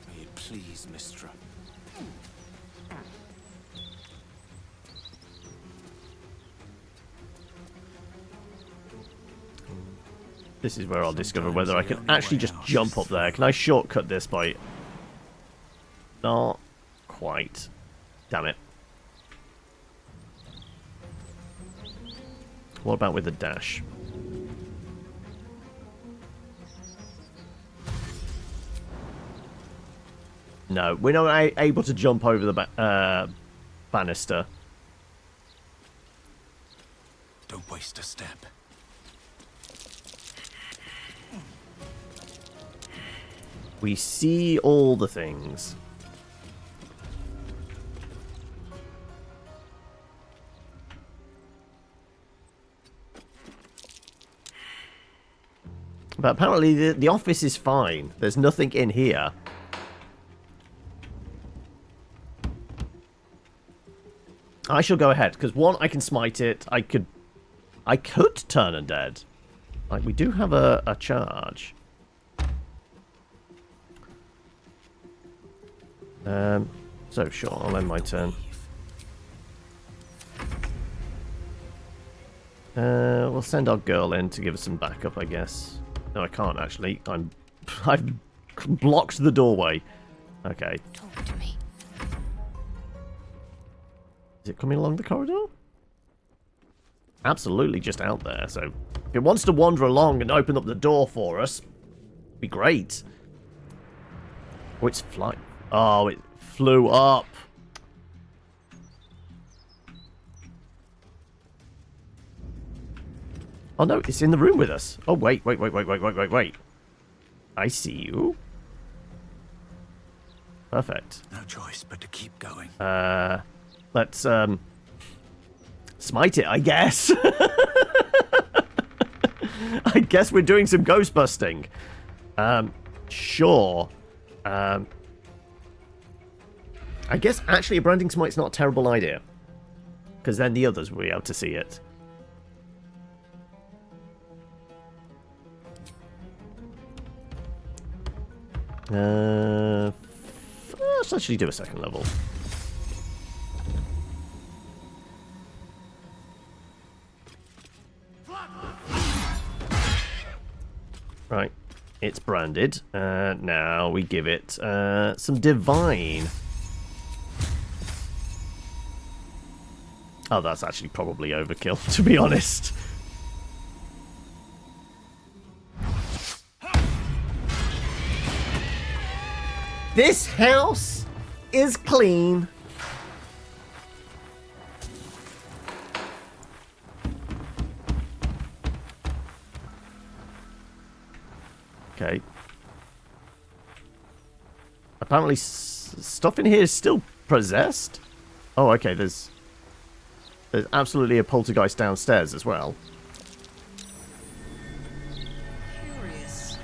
May it please, Mistra. This is where I'll discover whether I can actually just jump up there. Can I shortcut this by... Not quite. Damn it. What about with the dash? No, we're not able to jump over the banister. Don't waste a step. We see all the things. But apparently the office is fine. There's nothing in here. I shall go ahead, because one, I can smite it. I could turn undead. Like, we do have a charge. So sure, I'll end my turn. We'll send our girl in to give us some backup, I guess. No, I can't actually. I've blocked the doorway. Okay. Talk to me. Is it coming along the corridor? Absolutely just out there, so if it wants to wander along and open up the door for us, it'd be great. Oh, it's flying. Oh, it flew up. Oh no, it's in the room with us. Oh, wait. I see you. Perfect. No choice but to keep going. Let's, smite it, I guess. I guess we're doing some ghost busting. Sure. I guess actually a branding smite's not a terrible idea. Because then the others will be able to see it. Let's actually do a second level. Right, it's branded. Now we give it some divine. Oh, that's actually probably overkill, to be honest. This house is clean. Okay. Apparently stuff in here is still possessed. Oh, okay, there's absolutely a poltergeist downstairs as well. Curious.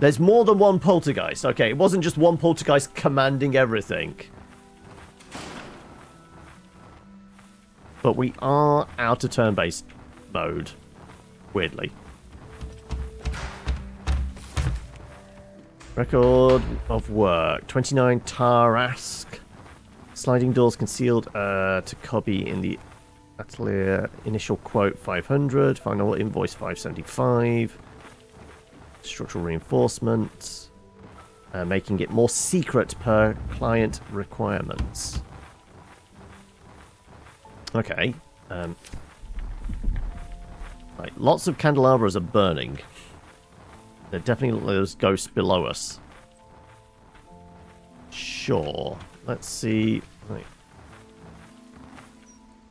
There's more than one poltergeist. Okay, it wasn't just one poltergeist commanding everything. But we are out of turn-based mode. Weirdly. Record of work. 29 Tarask. Sliding doors concealed to copy in the atelier. Initial quote 500. Final invoice 575. Structural reinforcement. Making it more secret per client requirements. Okay. Right, lots of candelabras are burning. There are definitely those ghosts below us. Sure. Let's see. Right.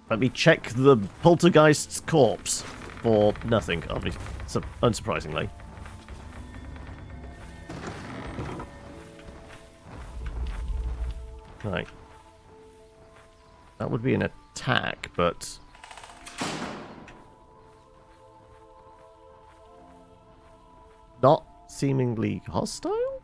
Let me check the poltergeist's corpse for nothing, obviously, unsurprisingly. Right. That would be an attack, but... not seemingly hostile?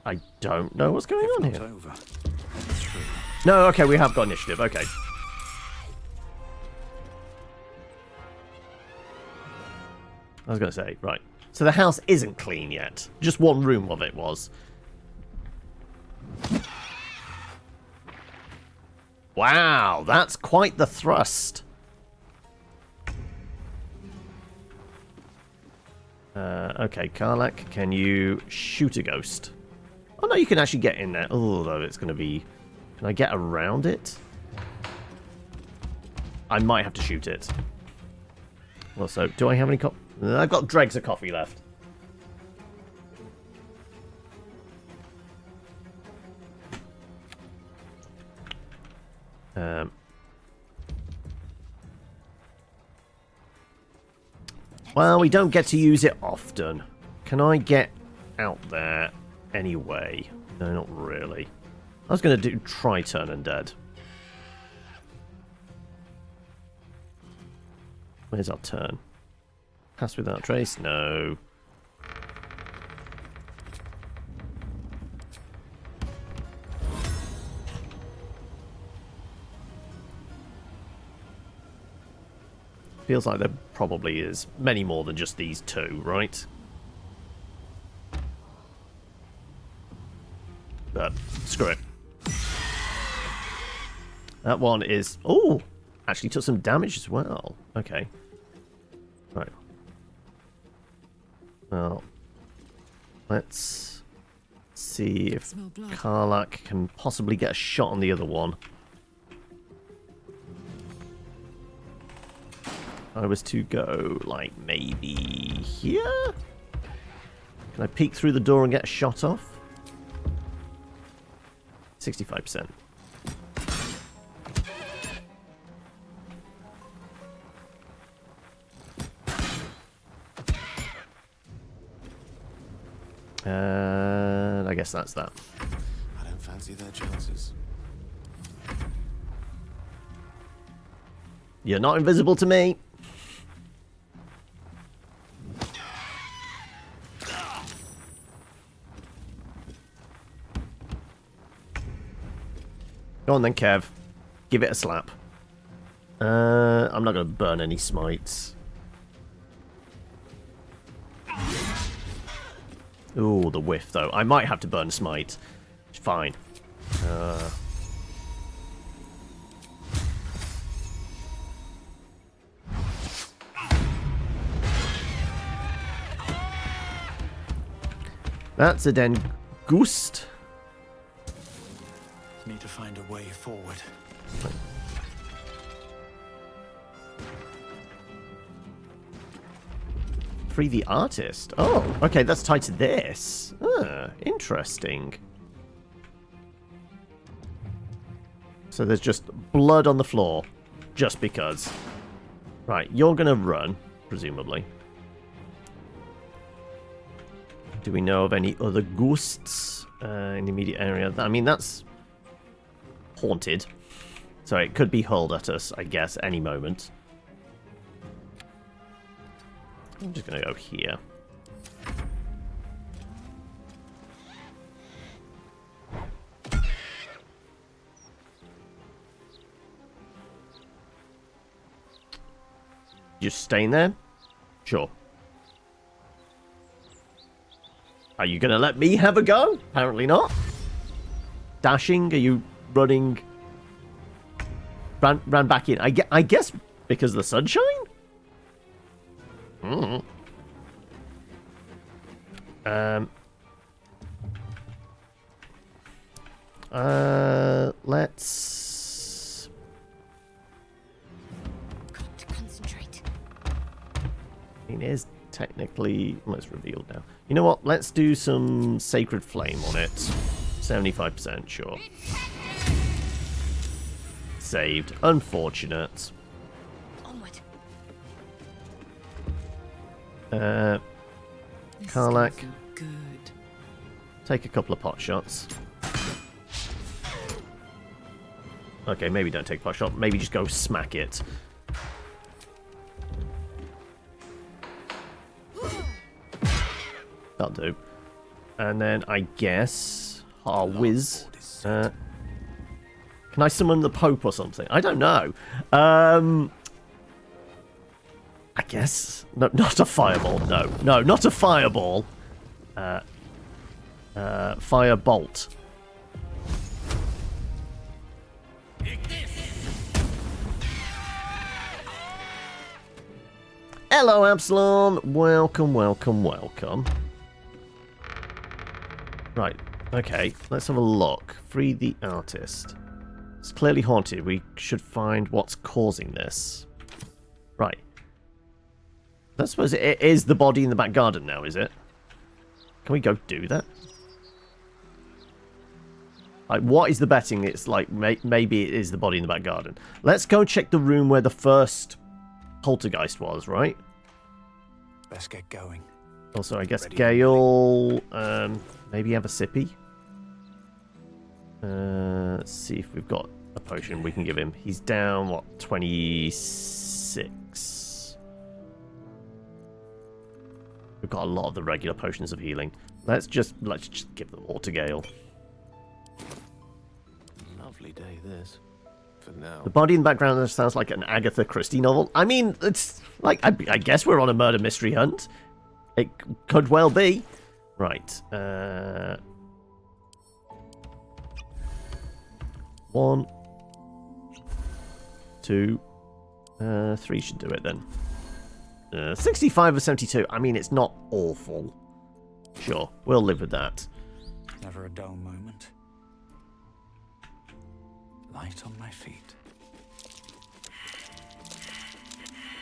I don't know what's going on here. Over. No, okay, we have got initiative, okay. I was going to say, right. So the house isn't clean yet. Just one room of it was. Wow, that's quite the thrust. Okay, Karlak, can you shoot a ghost? Oh no, you can actually get in there. Although it's going to be... Can I get around it? I might have to shoot it. Also, do I have any I've got dregs of coffee left. Well, we don't get to use it often. Can I get out there anyway? No, not really. I was going to try turn undead. Where's our turn? Pass without trace? No. Feels like there probably is many more than just these two, right? Screw it. That one is... Oh! Actually took some damage as well. Okay. Right. Well, let's see if Karlak can possibly get a shot on the other one. I was to go, like, maybe here? Can I peek through the door and get a shot off? 65%. And I guess that's that. I don't fancy their chances. You're not invisible to me. Go on then, Kev. Give it a slap. I'm not going to burn any smites. Ooh, the whiff, though. I might have to burn a smite. Fine. That's a den Gust. Need to find a way forward. Free the artist. Oh, okay, that's tied to this. Ah, interesting. So there's just blood on the floor, just because. Right, you're gonna run, presumably. Do we know of any other ghosts in the immediate area? I mean, that's haunted. So it could be hurled at us, I guess, any moment. I'm just going to go here. Just staying there? Sure. Are you going to let me have a go? Apparently not. Dashing? Are you running? Ran back in. I guess because of the sunshine? Let's... Got to concentrate. I mean, it is technically almost revealed now. You know what? Let's do some Sacred Flame on it. 75% sure. Saved. Unfortunate. Onward. Karlak. Good. Take a couple of pot shots. Okay, maybe don't take a pot shot. Maybe just go smack it. That'll do. And then I guess our whiz. Can I summon the Pope or something? I don't know. I guess. No, not a fireball. No, no, not a fireball. Fire bolt. Hello, Absalom. Welcome, welcome, welcome. Right. Okay. Let's have a look. Free the artist. It's clearly haunted. We should find what's causing this. Right. I suppose it is the body in the back garden now, is it? Can we go do that? Like, what is the betting? It's like, maybe it is the body in the back garden. Let's go check the room where the first poltergeist was, right? Let's get going. Also, I guess Gale, maybe have a sippy. Let's see if we've got a potion we can give him. He's down, what, 26? We've got a lot of the regular potions of healing. Let's just give them all to Gale. Lovely day, this. For now. The body in the background sounds like an Agatha Christie novel. I mean, it's like, I guess we're on a murder mystery hunt. It could well be. Right. 1, 2, 3 should do it then. 65 or 72. I mean, it's not awful. Sure, we'll live with that. Never a dull moment. Light on my feet.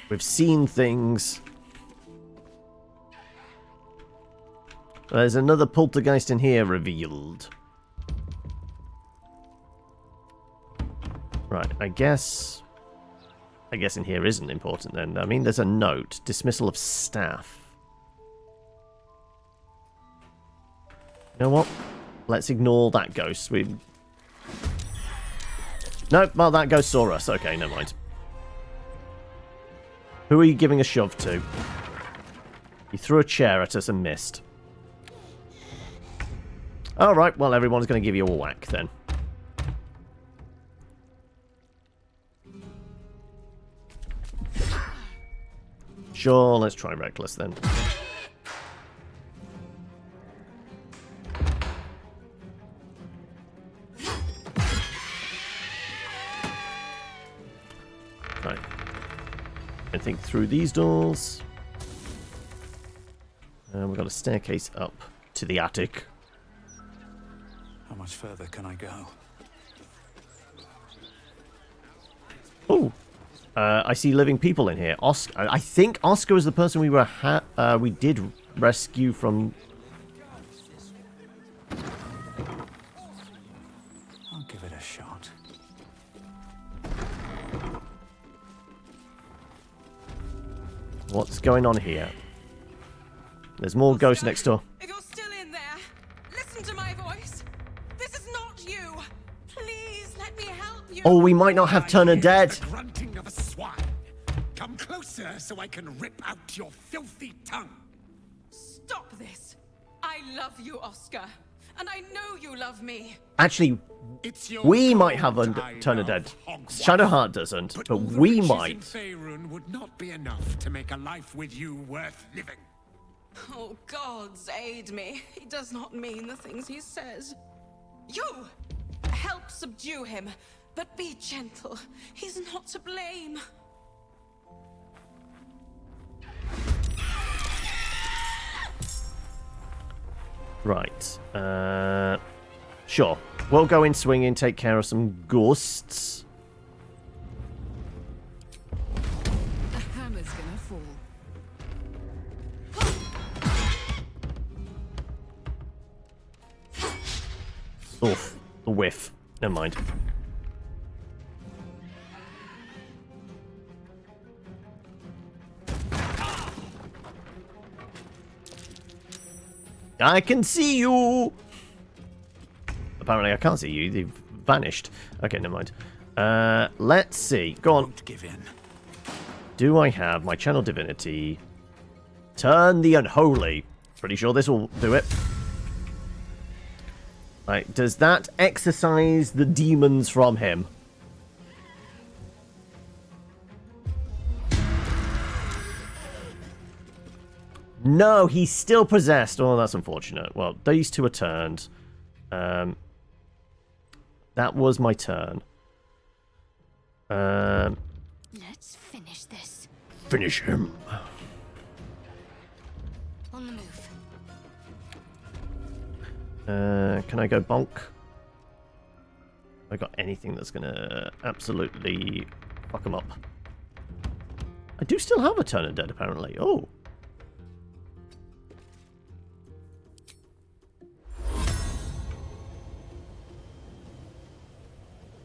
We've seen things. There's another poltergeist in here revealed. Right, I guess in here isn't important then. I mean, there's a note. Dismissal of staff. You know what? Let's ignore that ghost. Nope, well, that ghost saw us. Okay, never mind. Who are you giving a shove to? You threw a chair at us and missed. Alright, well, everyone's going to give you a whack then. Sure, let's try reckless then. Right. I think through these doors. And we've got a staircase up to the attic. How much further can I go? Oh, I see living people in here. Oscar, I think Oscar was the person we did rescue from. I'll give it a shot. What's going on here? There's more ghosts next door. If you're still in there, listen to my voice. This is not you. Please let me help you. Oh, we might not have Turner dead. The grunting of a swine. Come closer so I can rip out your filthy tongue. Stop this. I love you, Oscar. And I know you love me. Actually, we might have Turner dead. Shadowheart doesn't, but we might. Faerun would not be enough to make a life with you worth living. Oh, gods aid me. He does not mean the things he says. You! Help subdue him, but be gentle. He's not to blame. Right. Sure. We'll go in swinging, take care of some ghosts. The hammer's gonna fall. Oof. The whiff. Never mind. I can see you! Apparently I can't see you. They've vanished. Okay, never mind. Let's see. Go on. Don't give in. Do I have my channel divinity? Turn the unholy. Pretty sure this will do it. Right, does that exorcise the demons from him? No, he's still possessed. Oh, that's unfortunate. Well, these two are turned. That was my turn. Let's finish this. Finish him. On the move. Can I go bonk? Have I got anything that's gonna absolutely fuck him up? I do still have a turn of dead, apparently. Oh.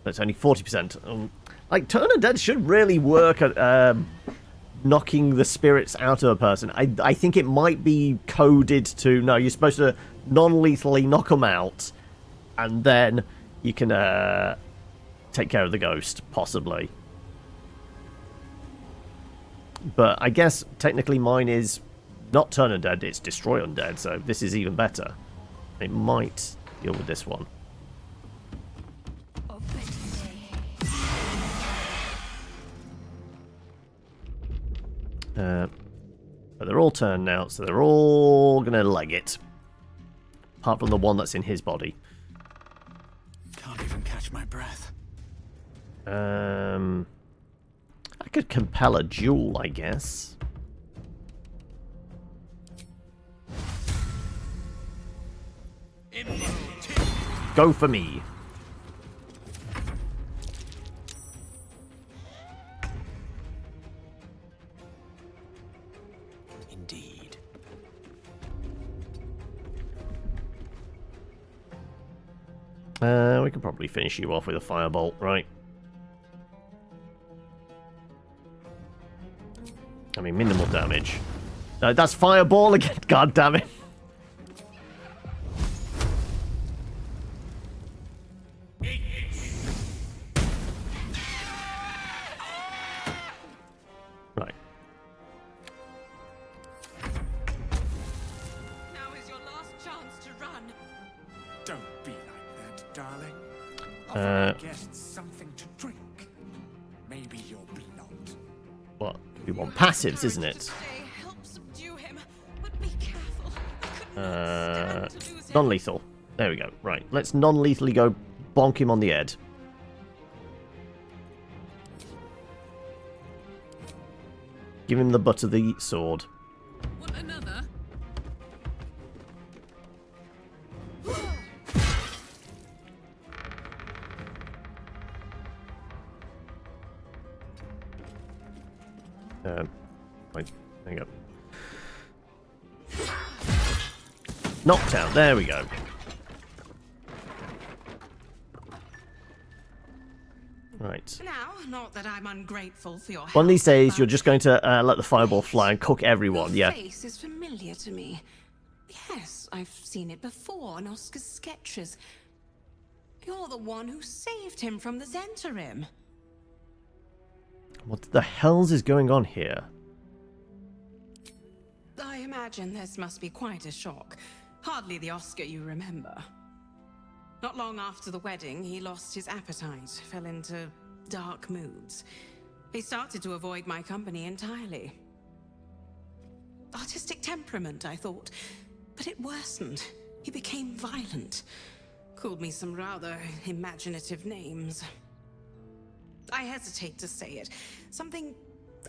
That's only 40%. Like, Turn Undead should really work at knocking the spirits out of a person. I think it might be coded to... No, you're supposed to non-lethally knock them out, and then you can take care of the ghost, possibly. But I guess, technically, mine is not Turn Undead, it's Destroy Undead, so this is even better. It might deal with this one. But they're all turned now, so they're all gonna leg it. Apart from the one that's in his body. Can't even catch my breath. I could compel a duel, I guess. Go for me. Indeed. We could probably finish you off with a firebolt, right? I mean, minimal damage. That's fireball again. God damn it. Right. Now is your last chance to run. Don't be like that, darling. Offer our guests something to drink. Maybe your blood. What? We want passives, isn't it? Help subdue him, but be careful. Non-lethal. There we go. Right. Let's non-lethally go bonk him on the head. Give him the butt of the sword. Want another? Right, there you go. Knocked out. There we go. Right. Now, not that I'm ungrateful for your help. One of these days, you're just going to let the fireball fly and cook everyone. Your Yeah. face is familiar to me. Yes, I've seen it before in Oscar's sketches. You're the one who saved him from the Zentarim. What the hell's is going on here? I imagine this must be quite a shock. Hardly the Oscar you remember. Not long after the wedding, he lost his appetite, fell into dark moods. He started to avoid my company entirely. Artistic temperament, I thought, but it worsened. He became violent. Called me some rather imaginative names. I hesitate to say it. Something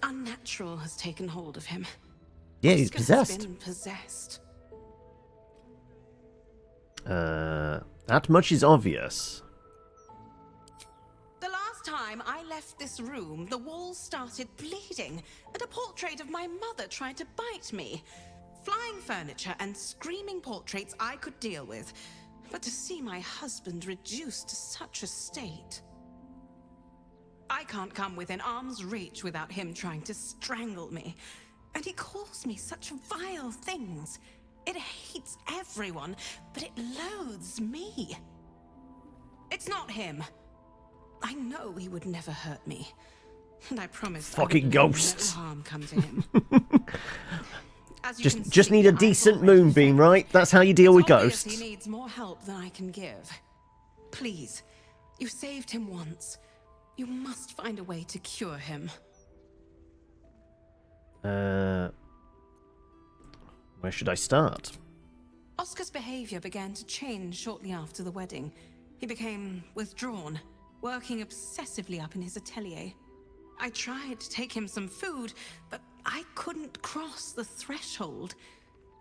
unnatural has taken hold of him. Yeah, he's Oscar possessed. has been possessed. That much is obvious. The last time I left this room, the walls started bleeding, and a portrait of my mother tried to bite me. Flying furniture and screaming portraits I could deal with, but to see my husband reduced to such a state... I can't come within arm's reach without him trying to strangle me. And he calls me such vile things. It hates everyone, but it loathes me. It's not him. I know he would never hurt me. And I promise Fucking I would ghosts. let no harm come to him. As you can Just see, need a I've decent already moonbeam, right? That's how you deal with obvious ghosts. He needs more help than I can give. Please, you saved him once. You must find a way to cure him. Where should I start? Oscar's behavior began to change shortly after the wedding. He became withdrawn, working obsessively up in his atelier. I tried to take him some food, but I couldn't cross the threshold.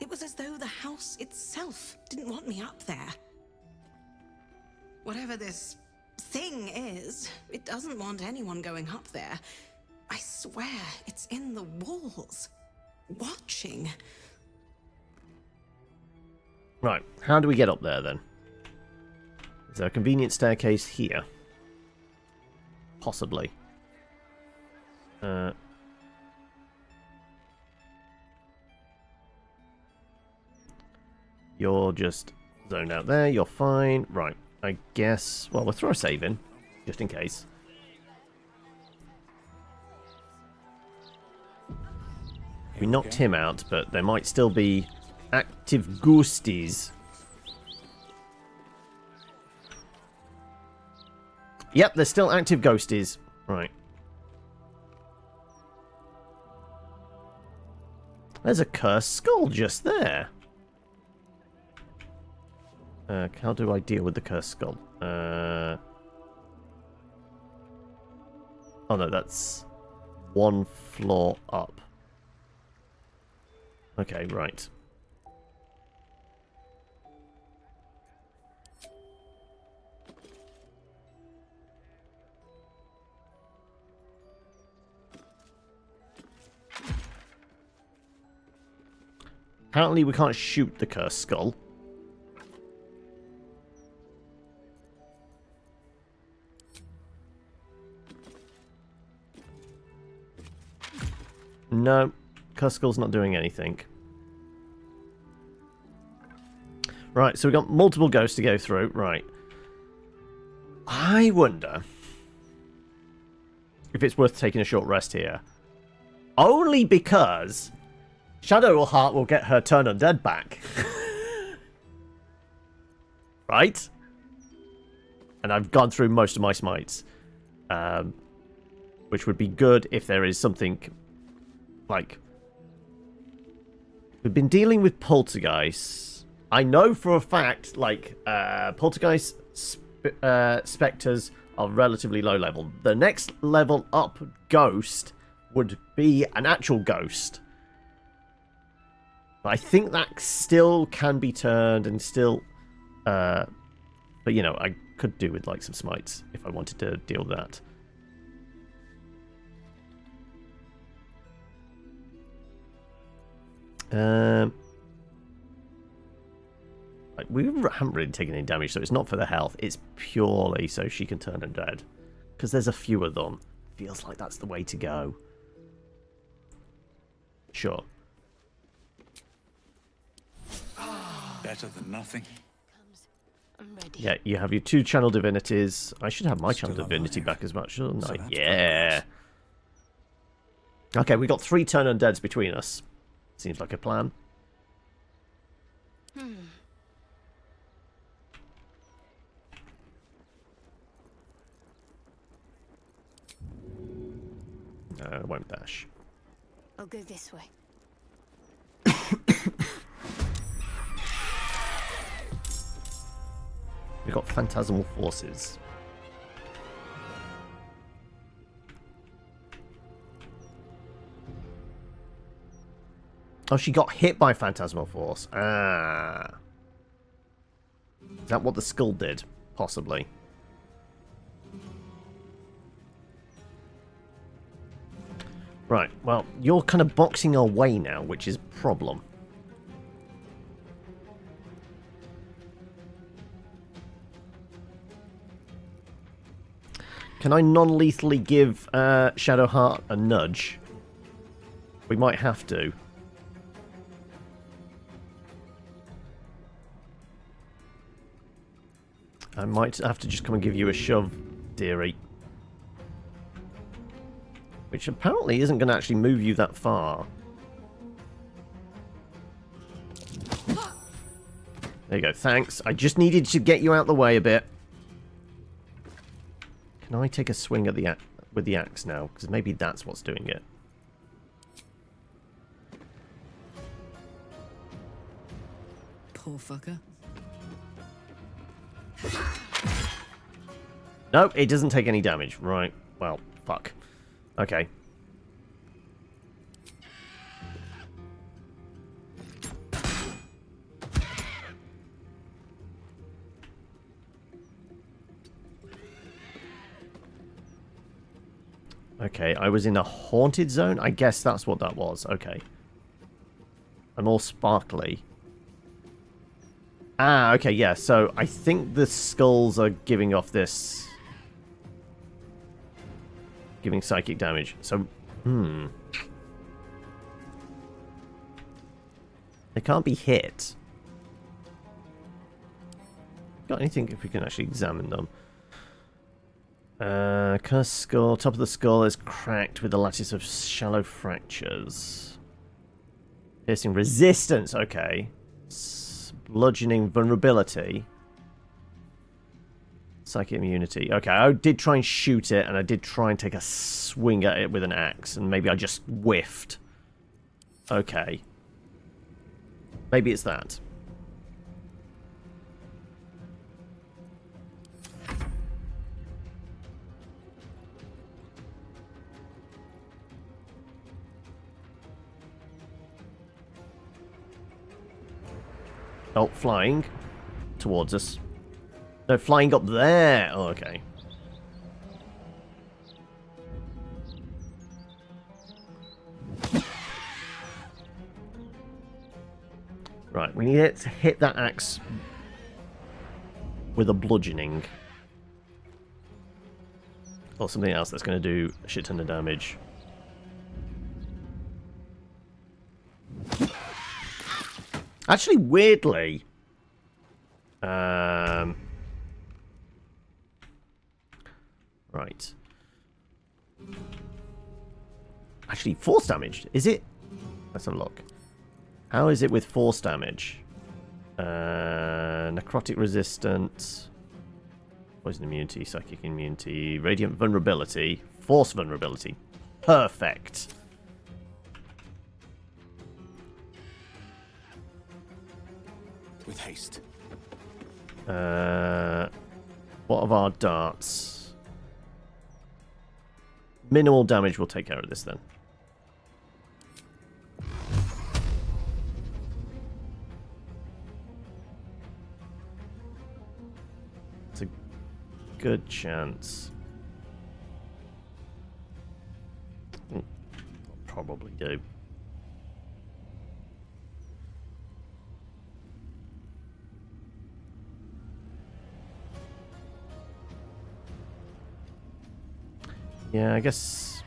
It was as though the house itself didn't want me up there. Whatever this thing is, it doesn't want anyone going up there. I swear it's in the walls, watching. Right, how do we get up there then? Is there a convenient staircase here? Possibly. You're just zoned out there, you're fine. Right, I guess... Well, we'll throw a save in, just in case. We knocked him out, but there might still be active ghosties. Yep, there's still active ghosties. Right. There's a cursed skull just there. How do I deal with the cursed skull? Oh no, that's one floor up. Okay, right. Apparently we can't shoot the cursed skull. No, cursed skull's not doing anything. Right, so we've got multiple ghosts to go through. Right. I wonder if it's worth taking a short rest here. Only because Shadowheart will get her turn undead back. Right? And I've gone through most of my smites. Which would be good if there is something like... We've been dealing with poltergeists. I know for a fact, like, poltergeist spectres are relatively low level. The next level up ghost would be an actual ghost. But I think that still can be turned and still... but, you know, I could do with, like, some smites if I wanted to deal with that. We haven't really taken any damage, so it's not for the health. It's purely so she can turn undead. Because there's a few of them. Feels like that's the way to go. Sure. Better than nothing. Yeah, you have your 2 channel divinities. I should have my channel divinity back as much, shouldn't I? Yeah. Okay, we got 3 turn undeads between us. Seems like a plan. No, I won't dash. I'll go this way. We've got phantasmal forces. Oh, she got hit by phantasmal force. Ah. Is that what the skull did? Possibly. Right, well, you're kind of boxing our way now, which is a problem. Can I non-lethally give Shadowheart a nudge? We might have to. I might have to just come and give you a shove, dearie. Which apparently isn't going to actually move you that far. There you go, thanks. I just needed to get you out the way a bit. Can I take a swing at the with the axe now? Because maybe that's what's doing it. Poor fucker. Nope, it doesn't take any damage. Right, well, fuck. Okay. Okay, I was in a haunted zone? I guess that's what that was. Okay. I'm all sparkly. Ah, okay, yeah. So I think the skulls are giving off this... Giving psychic damage. So, They can't be hit. Got anything if we can actually examine them? Cursed skull. Top of the skull is cracked with a lattice of shallow fractures. Piercing resistance. Okay. Bludgeoning vulnerability. Psychic immunity. Okay, I did try and shoot it, and I did try and take a swing at it with an axe, and maybe I just whiffed. Okay. Maybe it's that. Oh, flying towards us. No, flying up there. Oh, okay. Right, we need it to hit that axe with a bludgeoning. Or something else that's going to do a shit ton of damage. Actually, weirdly... Right. Actually, force damage. Is it? Let's have a look. How is it with force damage? Necrotic resistance. Poison immunity, psychic immunity, radiant vulnerability, force vulnerability. Perfect. With haste. What of our darts? Minimal damage will take care of this then. It's a good chance. I'll probably do. Yeah, I guess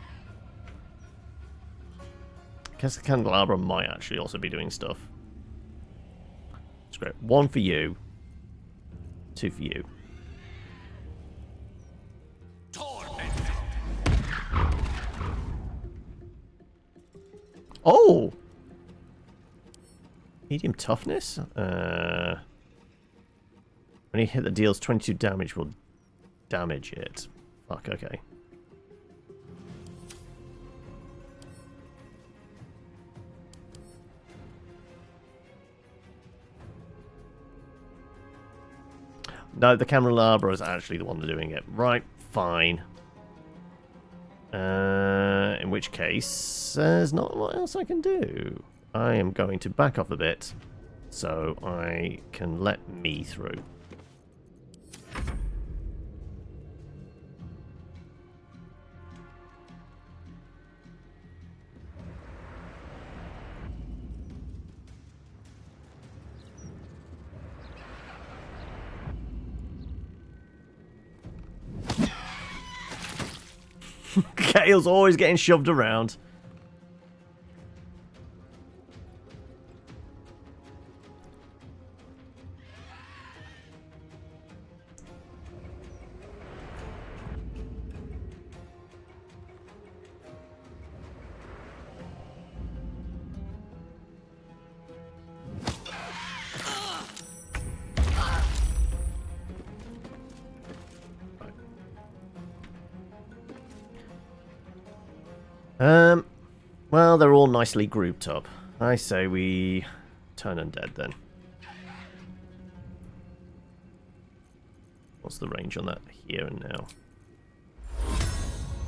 the candelabra might actually also be doing stuff. It's great. 1 for you. 2 for you. Oh! Medium toughness? When you hit that deals 22 damage, will damage it. Fuck, okay. No, the candelabra is actually the one doing it. Right, fine. In which case, there's not a lot else I can do. I am going to back off a bit so I can let me through. Kale's always getting shoved around. Well, they're all nicely grouped up. I say we turn undead then. What's the range on that? Here and now.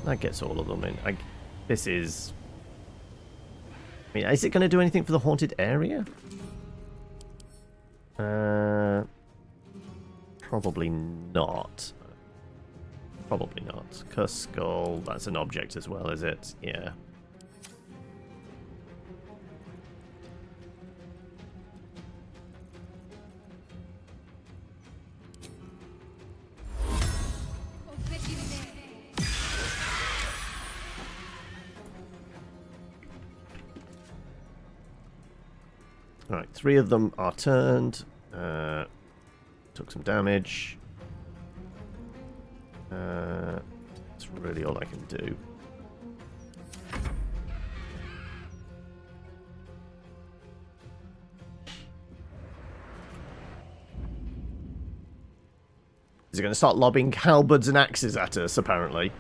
That gets all of them in. This is... I mean, is it going to do anything for the haunted area? Probably not. Probably not. Cursed Skull, that's an object as well, is it? Yeah. Alright, 3 of them are turned. Took some damage. That's really all I can do. Is it going to start lobbing halberds and axes at us, apparently?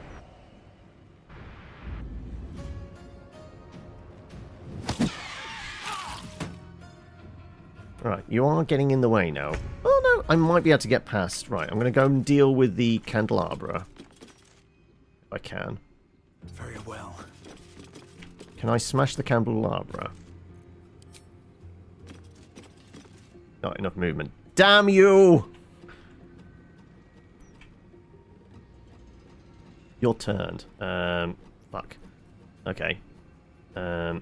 Right, you are getting in the way now. Oh no, I might be able to get past. Right, I'm going to go and deal with the candelabra. If I can. Very well. Can I smash the candelabra? Not enough movement. Damn you! You're turned. Fuck. Okay. Can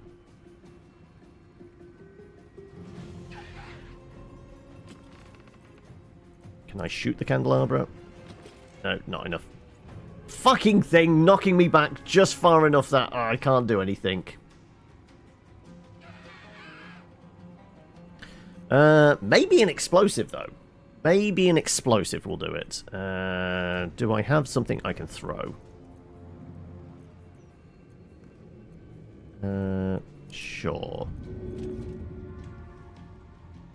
I shoot the candelabra? No, not enough. Fucking thing knocking me back just far enough that I can't do anything. Maybe an explosive, though. Maybe an explosive will do it. Do I have something I can throw? Sure.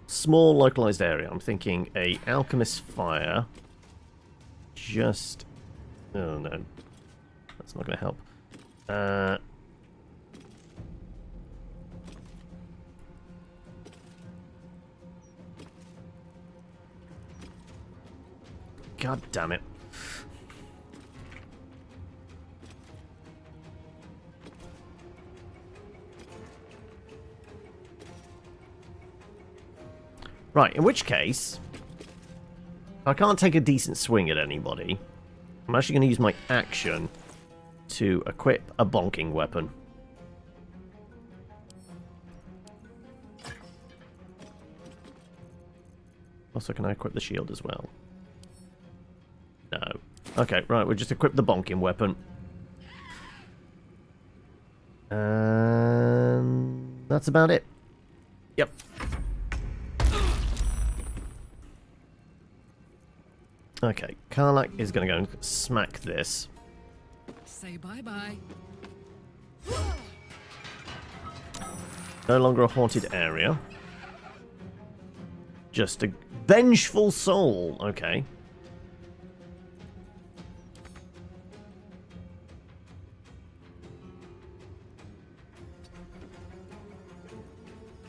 Small localized area. I'm thinking a alchemist fire. Just... Oh, no. That's not going to help. God damn it. Right, in which case, if I can't take a decent swing at anybody, I'm actually going to use my action to equip a bonking weapon. Also, can I equip the shield as well? No. Okay, right, we'll just equip the bonking weapon. And that's about it. Yep. Okay, Karlak is going to go and smack this. Say bye-bye. No longer a haunted area. Just a vengeful soul. Okay.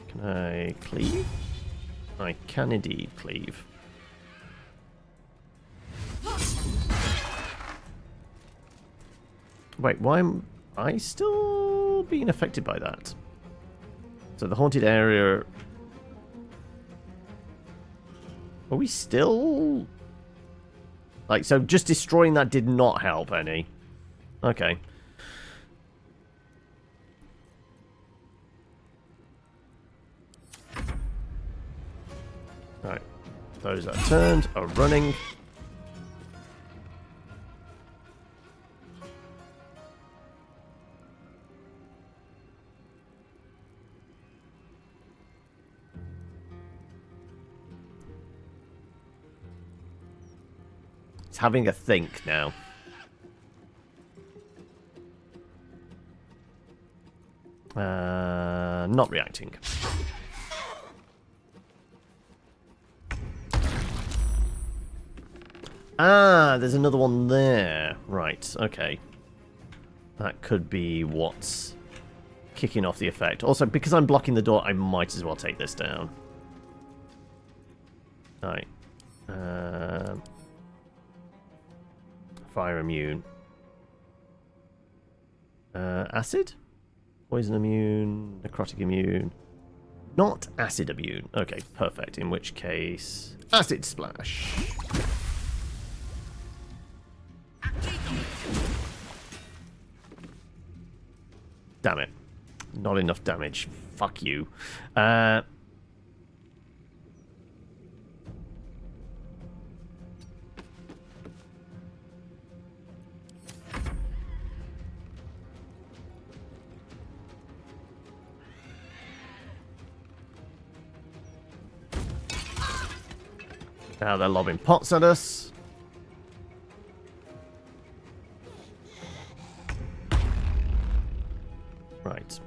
Can I cleave? I can indeed cleave. Wait, why am I still being affected by that? So the haunted area... Are we still... Like, so just destroying that did not help any. Okay. Right. Those that are turned are running. Having a think now. Not reacting. Ah, there's another one there. Right, okay. That could be what's kicking off the effect. Also, because I'm blocking the door, I might as well take this down. Alright. Fire immune. Acid? Poison immune. Necrotic immune. Not acid immune. Okay, perfect. In which case... Acid splash. Damn it. Not enough damage. Fuck you. Now they're lobbing pots at us. Right.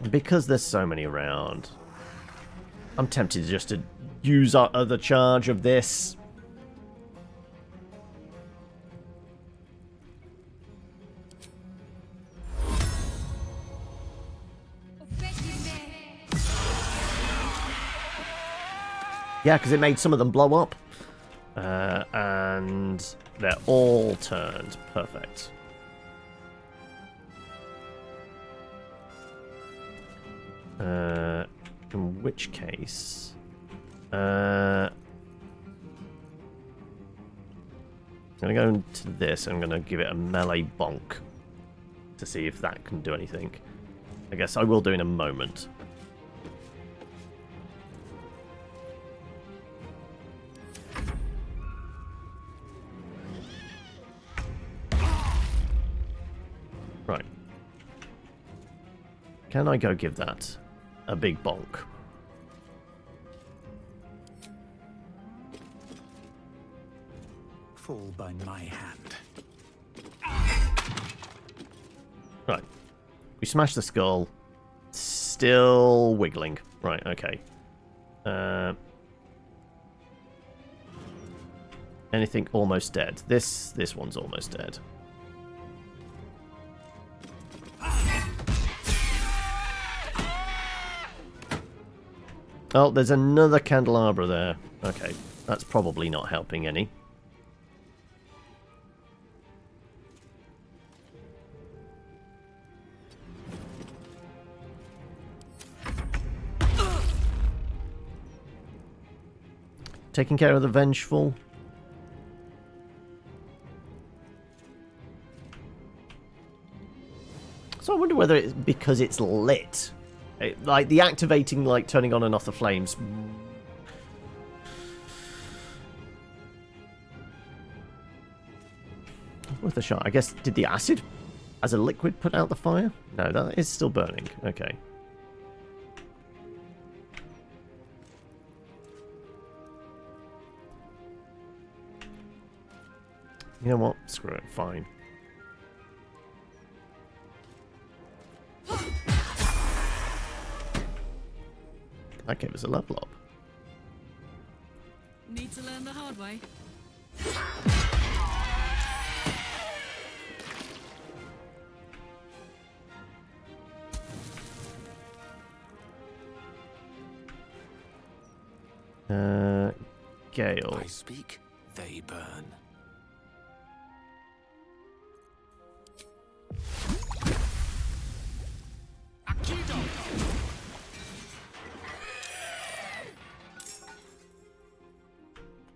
Because there's so many around, I'm tempted just to use our other charge of this. Yeah, because it made some of them blow up. And they're all turned. Perfect. In which case... I'm going to go into this. I'm going to give it a melee bonk to see if that can do anything. I guess I will do in a moment. Right. Can I go give that a big bonk? Fall by my hand. Right. We smashed the skull. Still wiggling. Right, okay. Anything almost dead? This one's almost dead. Oh, there's another candelabra there. Okay, that's probably not helping any. Taking care of the vengeful. So I wonder whether it's because it's lit. Like, the activating, like, turning on and off the flames. Worth a shot. I guess, did the acid as a liquid put out the fire? No, that is still burning. Okay. You know what? Screw it. Fine. That gave us a level up. Need to learn the hard way. Gale. I speak, they burn.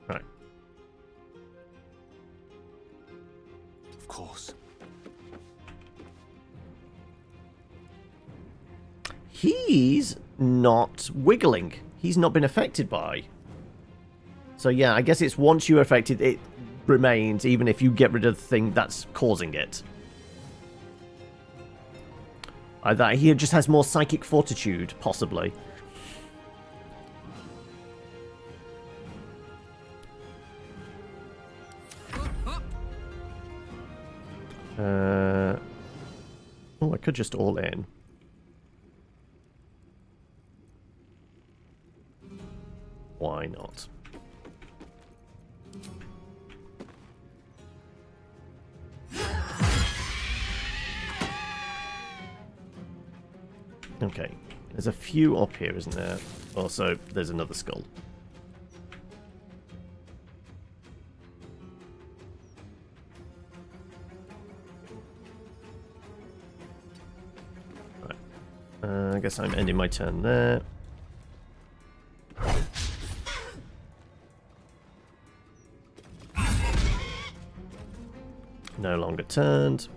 Right. Of course. He's not wiggling. He's not been affected by. So yeah, I guess it's once you're affected, it remains, even if you get rid of the thing that's causing it. Either he just has more psychic fortitude, possibly. Oh, I could just all in. Why not? Okay, there's a few up here, isn't there? Also, there's another skull. Right. I guess I'm ending my turn there. No longer turned.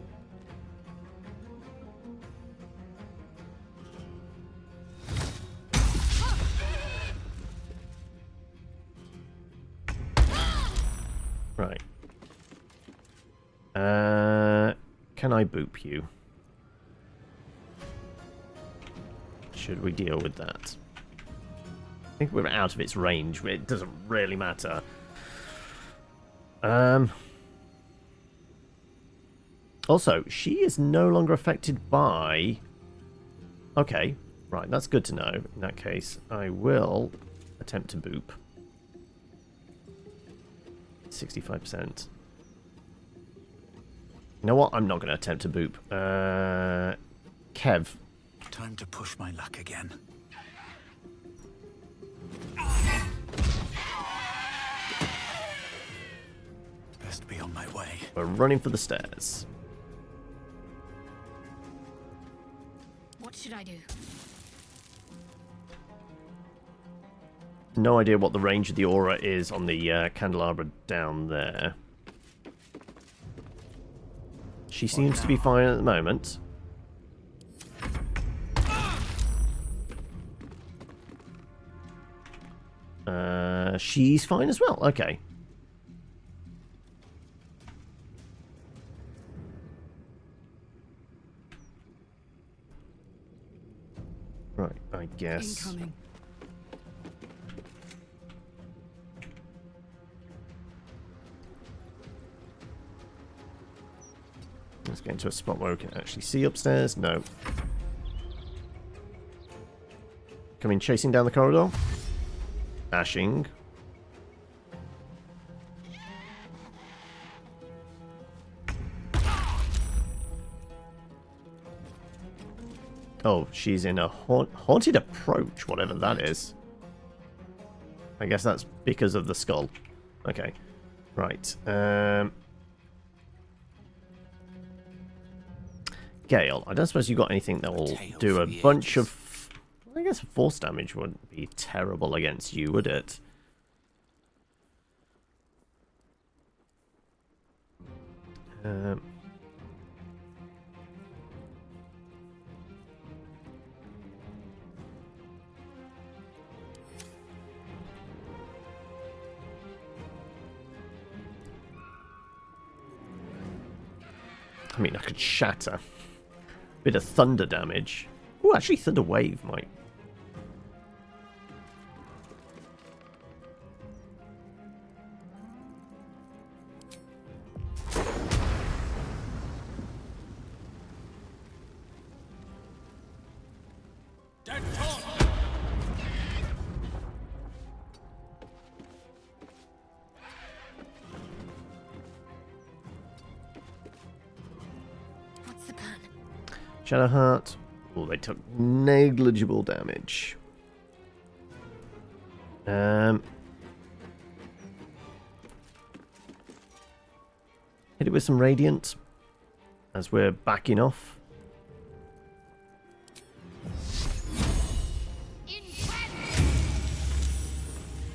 Right. Can I boop you? Should we deal with that? I think we're out of its range. It doesn't really matter. Also, she is no longer affected by... Okay, right, that's good to know. In that case, I will attempt to boop. 65%. You know what? I'm not going to attempt to boop. Kev. Time to push my luck again. Best be on my way. We're running for the stairs. What should I do? no idea what the range of the aura is on the candelabra down there. She seems to be fine at the moment. She's fine as well. Okay. Right, I guess. Incoming. Let's get into a spot where we can actually see upstairs. No. Coming chasing down the corridor. Dashing. Oh, she's in a haunted approach, whatever that is. I guess that's because of the skull. Okay. Right. Gale, I don't suppose you've got anything that will do a bunch of... I guess force damage wouldn't be terrible against you, would it? I mean, I could shatter. Bit of thunder damage. Oh, actually, thunder wave might. Shadowheart. Oh, they took negligible damage. Hit it with some radiant as we're backing off.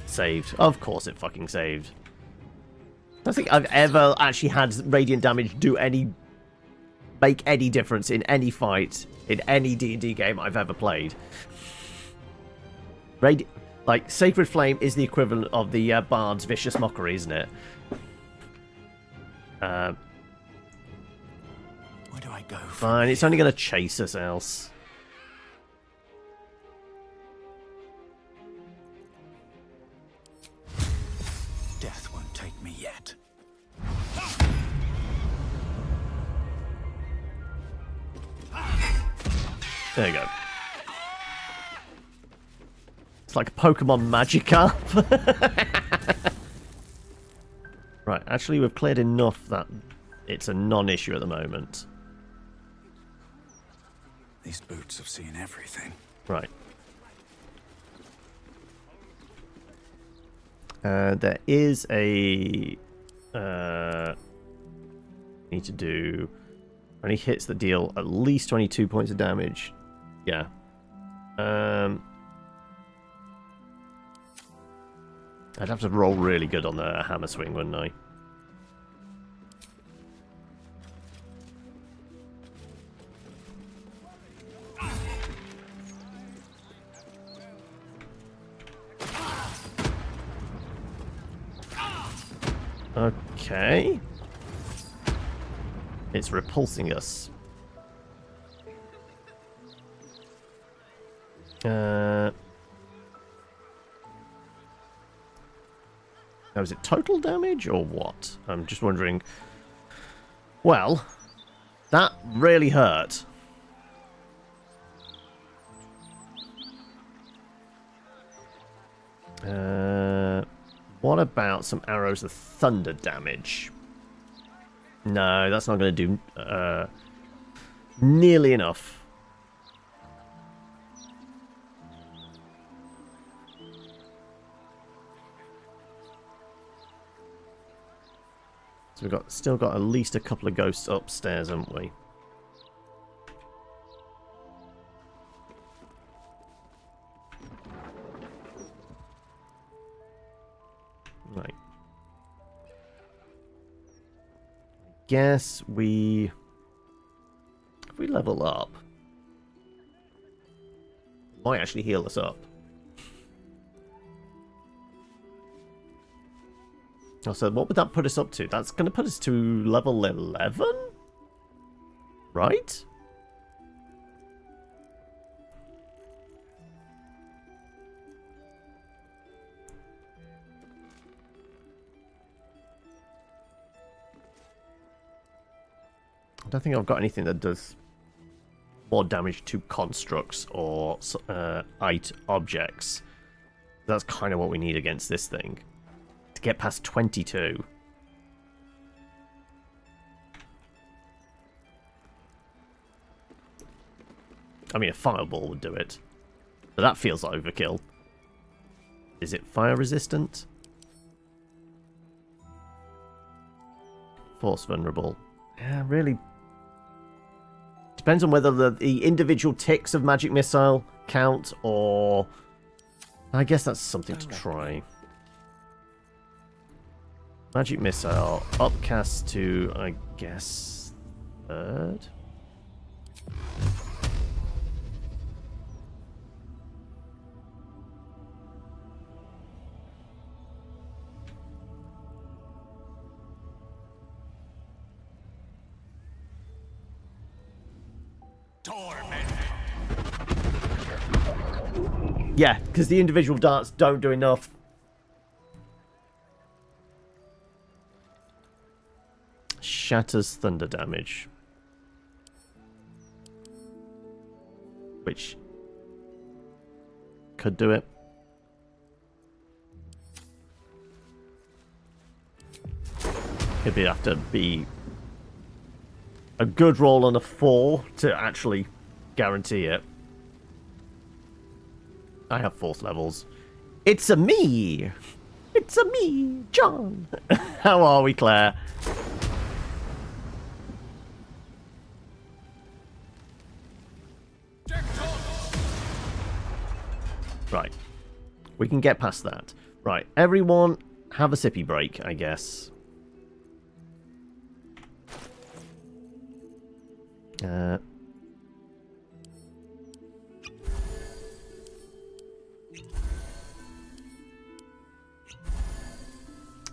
Saved. Of course it fucking saved. I don't think I've ever actually had radiant damage do make any difference in any fight in any D&D game I've ever played. Like, Sacred Flame is the equivalent of the Bard's Vicious Mockery, isn't it? Where do I go? Fine, it's only going to chase us else. Death won't take me yet. There you go. It's like a Pokemon Magikarp. Right, actually we've cleared enough that it's a non-issue at the moment. These boots have seen everything. Right. There is a... need to do... Only hits that deal at least 22 points of damage. Yeah. I'd have to roll really good on the hammer swing, wouldn't I? Okay. It's repulsing us. Now, is it total damage or what? I'm just wondering. Well, that really hurt. What about some arrows of thunder damage? No, that's not going to do nearly enough. So we've still got at least a couple of ghosts upstairs, haven't we? guess if we level up, it might actually heal us up. So what would that put us up to? That's going to put us to level 11? Right? I don't think I've got anything that does more damage to constructs or objects. That's kind of what we need against this thing. To get past 22. I mean, a fireball would do it. But that feels like overkill. Is it fire resistant? Force vulnerable. Yeah, really. Depends on whether the individual ticks of magic missile count, or I guess that's something to try. Magic missile upcast to, I guess, third. Yeah, because the individual darts don't do enough. Shatters thunder damage. Which could do it. It'd have to be a good roll on a 4 to actually guarantee it. I have 4th levels. It's a me! It's a me, John! How are we, Claire? Right. We can get past that. Right, everyone have a sippy break, I guess.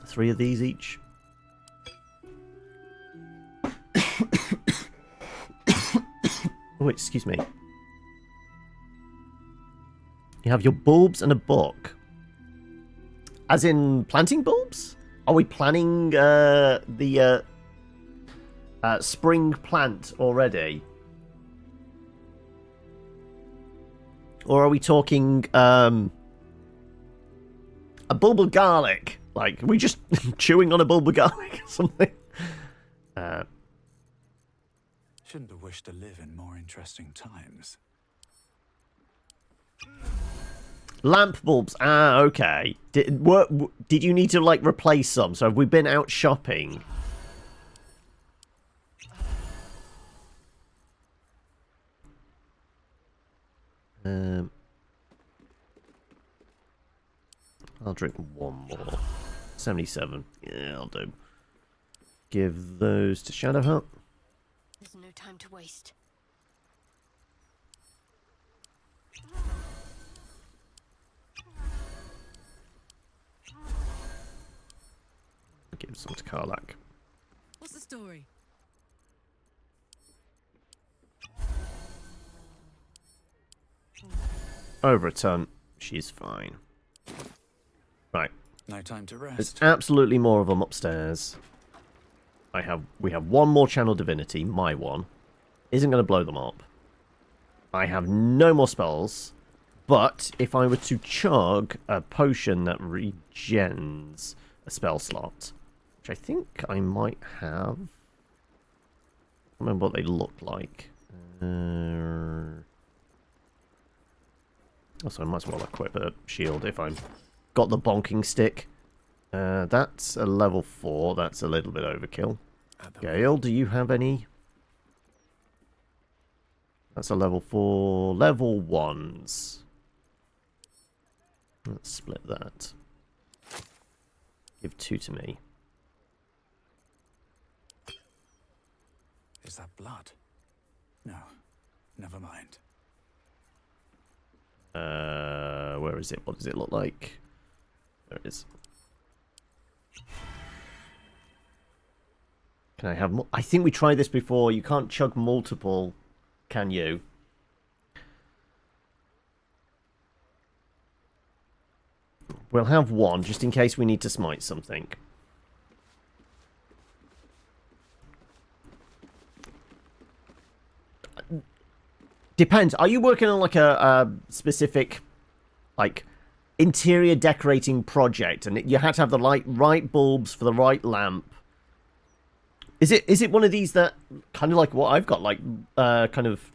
Three of these each. Oh, excuse me. You have your bulbs and a book. As in planting bulbs? Are we planning the spring plant already? Or are we talking a bulb of garlic? Like, are we just chewing on a bulb of garlic or something? Shouldn't have wished to live in more interesting times. Lamp bulbs. Ah, okay. Did you need to, like, replace some? So have we been out shopping? I'll drink one more. 77. Yeah, I'll do. Give those to Shadowheart. There's no time to waste. Give some to Karlak. What's the story? Over a ton. She's fine. Right. No time to rest. There's absolutely more of them upstairs. We have one more channel divinity, my one. Isn't going to blow them up. I have no more spells. But if I were to chug a potion that regens a spell slot, which I think I might have. I don't remember what they look like. Also, I might as well equip a shield if I'm got the bonking stick. That's a level 4. That's a little bit overkill. Gale, do you have any? That's a level 4. Level 1s. Let's split that. Give 2 to me. Is that blood? No, never mind. Where is it? What does it look like? There it is. Can I have more? I think we tried this before. You can't chug multiple, can you? We'll have one, just in case we need to smite something. Depends. Are you working on like a specific, like, interior decorating project, and you had to have the right bulbs for the right lamp? Is it one of these that kind of like what I've got, like kind of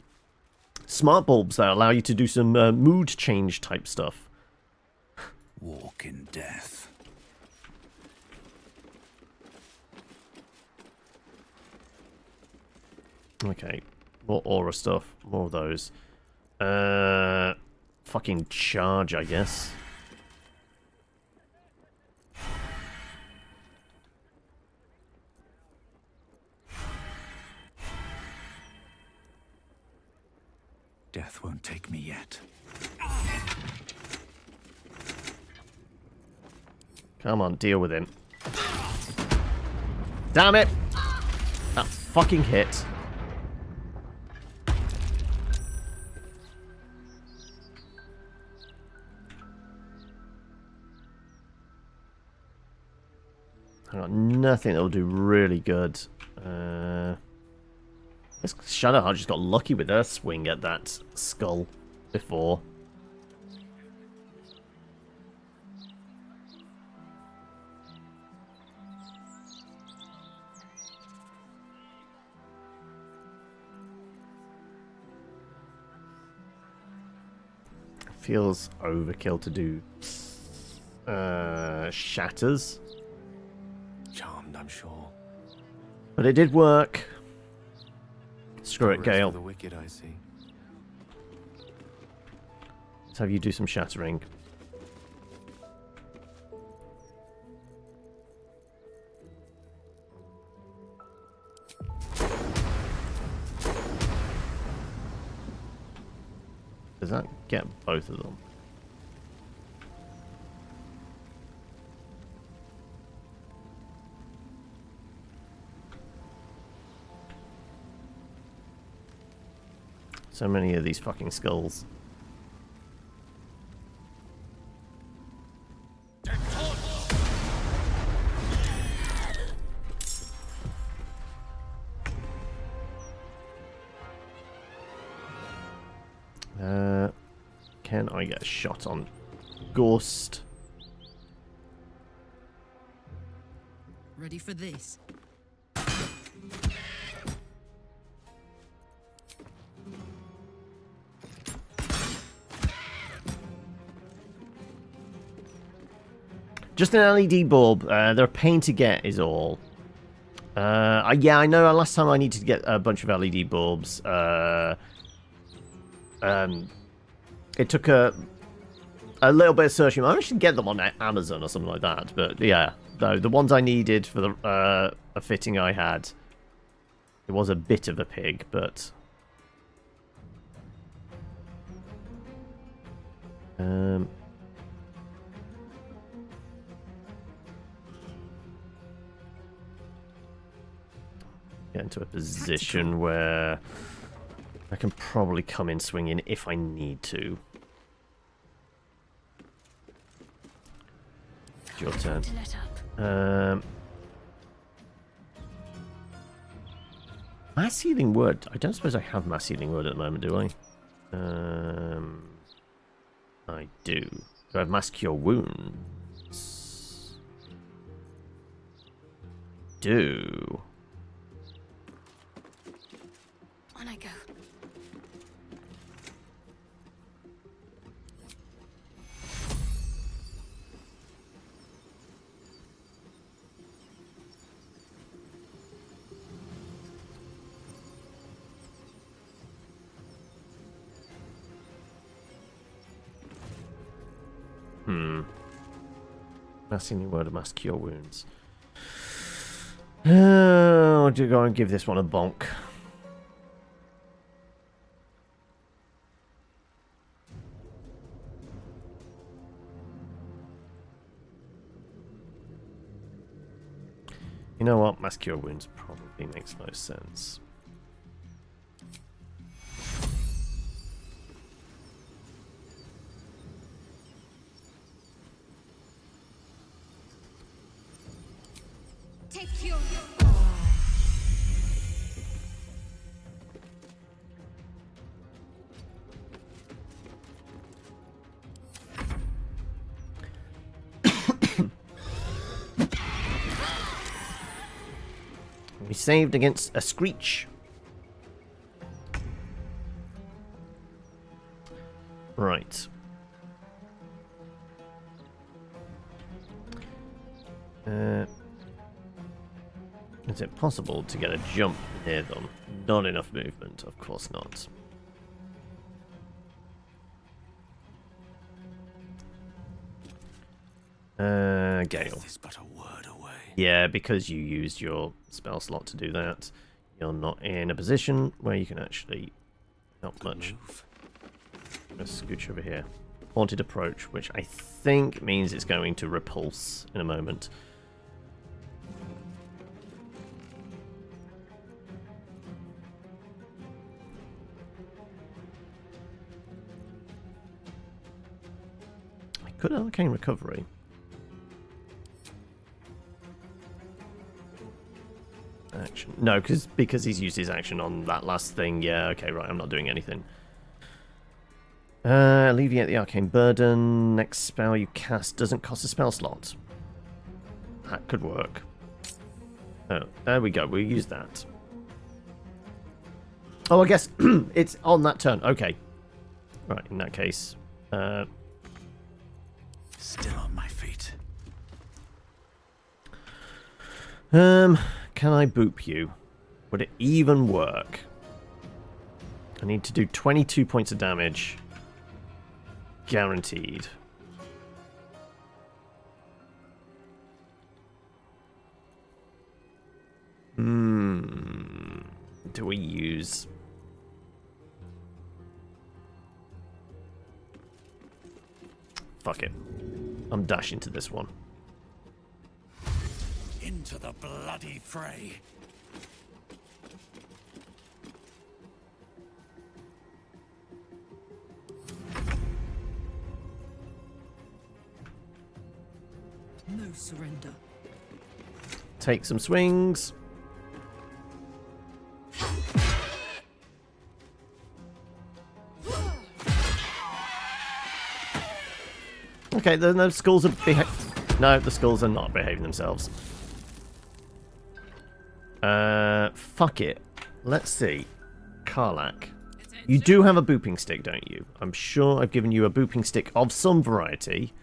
smart bulbs that allow you to do some mood change type stuff? Walk in death. Okay, more aura stuff, more of those. Fucking charge, I guess. Death won't take me yet. Come on, deal with him. Damn it! That fucking hit. I got nothing that'll do really good. This Shadowheart just got lucky with her swing at that skull before. Feels overkill to do shatters. Charmed, I'm sure. But it did work. Screw it, Gale. The wicked, I see. Let's have you do some shattering. Does that get both of them? So many of these fucking skulls. Can I get a shot on Ghost? Ready for this? Just an LED bulb. They're a pain to get, is all. Yeah, I know. Last time I needed to get a bunch of LED bulbs. It took a little bit of searching. I should get them on Amazon or something like that. But yeah, the ones I needed for the a fitting I had, it was a bit of a pig, but get into a position where I can probably come in swinging if I need to. It's your turn. Mass healing word. I don't suppose I have mass healing word at the moment, do I? I do. Do I have mass cure wounds? Do. On I go. Mass healing word of mass cure wounds. I'll go and give this one a bonk. You know what? Mass Cure Wounds probably makes most sense. Take your... We saved against a screech. Right. Is it possible to get a jump near them? Not enough movement, of course not. Gale. This is but a word away. Yeah, because you used your spell slot to do that, you're not in a position where you can actually help much. Let's scooch over here. Haunted approach, which I think means it's going to repulse in a moment. I could arcane recovery. Action. No, because he's used his action on that last thing. Yeah, okay, right, I'm not doing anything. Alleviate the arcane burden. Next spell you cast doesn't cost a spell slot. That could work. Oh, there we go. We'll use that. Oh, I guess it's on that turn. Okay. Right, in that case. Still on my feet. Can I boop you? Would it even work? I need to do 22 points of damage. Guaranteed. Do we use... Fuck it. I'm dashing to this one. Into the bloody fray. No surrender. Take some swings. Okay, the skulls are no, the skulls are not behaving themselves. Fuck it. Let's see. Karlach. You do have a booping stick, don't you? I'm sure I've given you a booping stick of some variety.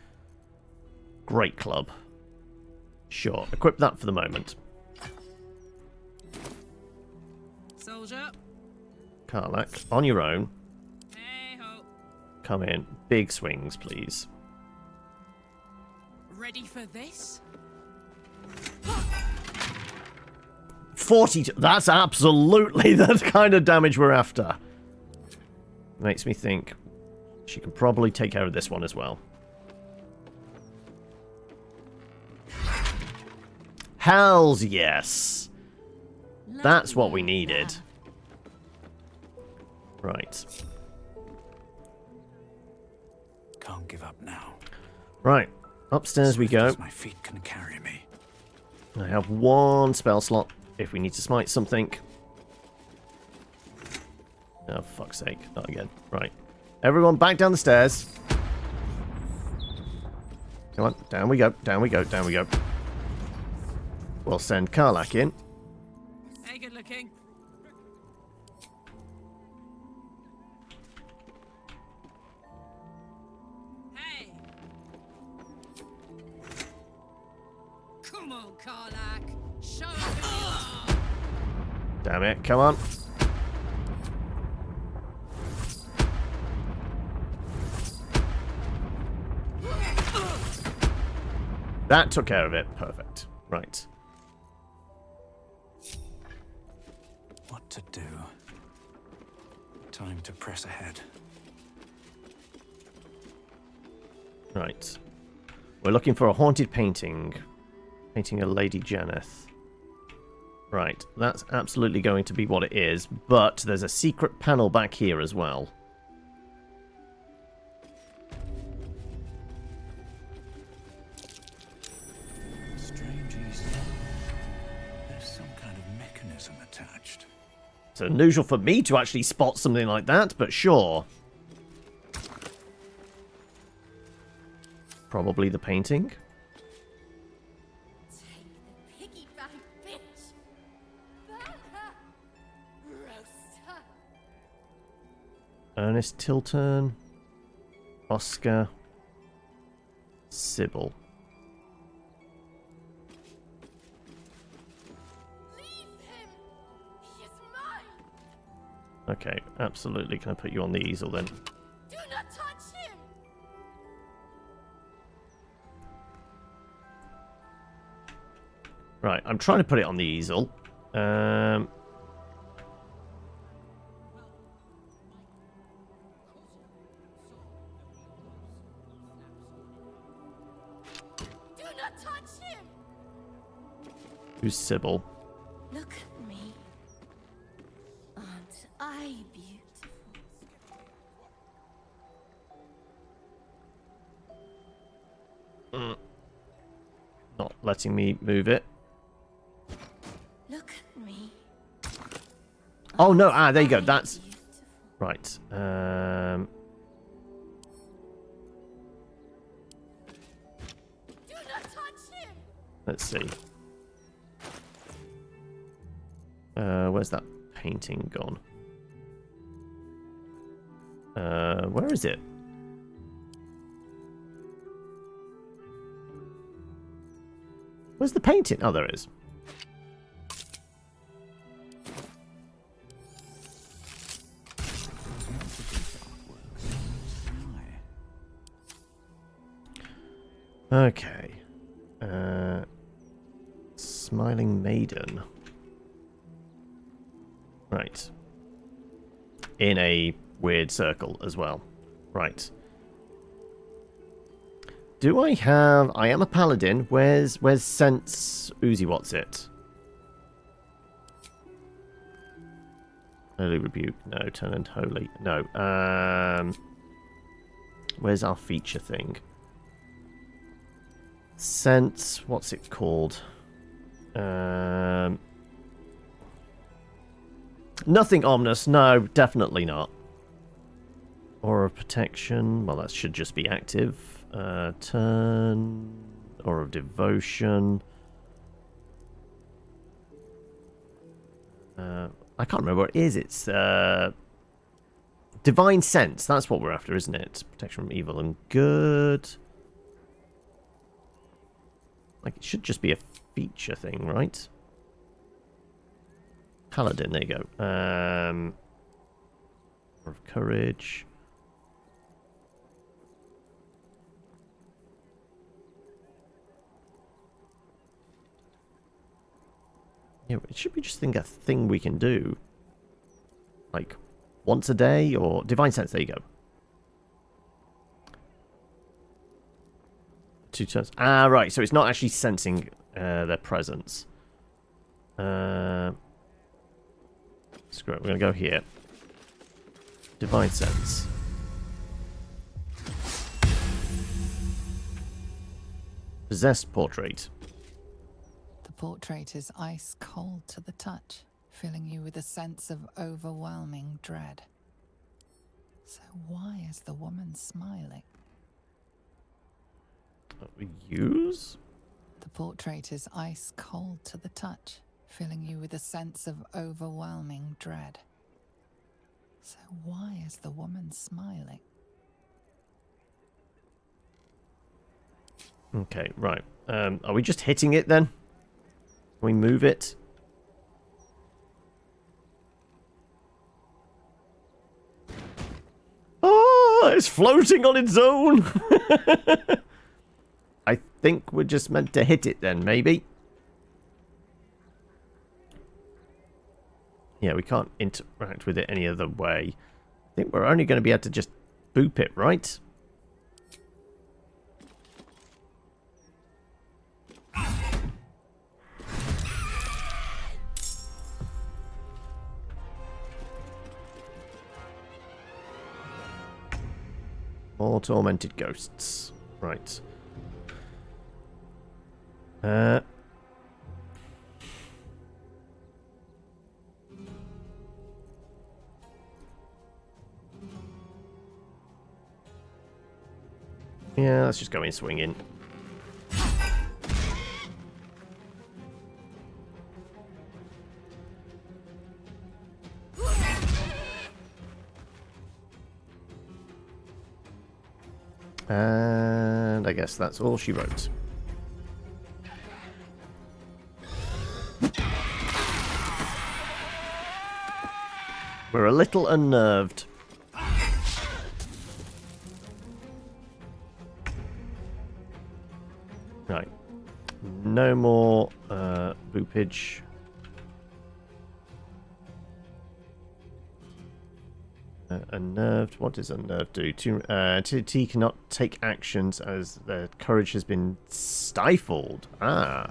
Great club. Sure, equip that for the moment. Soldier. Karlach, on your own. Hey-ho. Come in. Big swings, please. Ready for this? 42. That's absolutely the kind of damage we're after. Makes me think she can probably take care of this one as well. Hells yes. That's what we needed. Right. Can't give up now. Right. Upstairs we go. My feet can carry me. I have one spell slot if we need to smite something. Oh, fuck's sake. Not again. Right. Everyone back down the stairs. Come on. Down we go. Down we go. Down we go. We'll send Karlach in. Hey, good looking. Hey. Come on, Karlach. Show me who you are. Damn it. Come on. That took care of it. Perfect. Right. What to do? Time to press ahead. Right. We're looking for a haunted painting. Painting a Lady Janeth. Right, that's absolutely going to be what it is, but there's a secret panel back here as well. Strange is there's some kind of mechanism attached. It's unusual for me to actually spot something like that, but sure. Probably the painting. Ernest Tilturn, Oscar, Sybil. Okay, absolutely. Can I put you on the easel then? Do not touch him! Right, I'm trying to put it on the easel. Who's Sybil? Look at me. Aren't I beautiful? Not letting me move it. Look at me. Oh no! Ah, there you go. That's right. Do not touch him. Let's see. Where's that painting gone? Where is it? Where's the painting? Oh, there it is. Okay. Smiling Maiden. Right. In a weird circle as well. Right. Do I have... I am a paladin. Where's Sense Uzi? What's it? Early Rebuke. No. Turn and Holy. No. Where's our feature thing? Sense... What's it called? Nothing ominous. No, definitely not. Aura of Protection. Well, that should just be active. Turn. Aura of Devotion. I can't remember what it is. It's Divine Sense. That's what we're after, isn't it? Protection from evil and good. Like, it should just be a feature thing, right? Paladin, there you go. Aura of Courage. Yeah, it should be just a thing we can do. Like, once a day, or... Divine Sense, there you go. 2 turns. Ah, right, so it's not actually sensing their presence. Screw it, we're going to go here. Divine Sense. Possessed Portrait. The portrait is ice cold to the touch, filling you with a sense of overwhelming dread. So why is the woman smiling? Use? The portrait is ice cold to the touch, filling you with a sense of overwhelming dread. So why is the woman smiling? Okay, right. Are we just hitting it then? Can we move it? Oh, it's floating on its own! I think we're just meant to hit it then, maybe. Yeah, we can't interact with it any other way. I think we're only going to be able to just boop it, right? More tormented ghosts. Right. Yeah, let's just go in swinging. And I guess that's all she wrote. We're a little unnerved. Right. No more boopage. Unnerved. What does unnerved do? T cannot take actions as their courage has been stifled. Ah.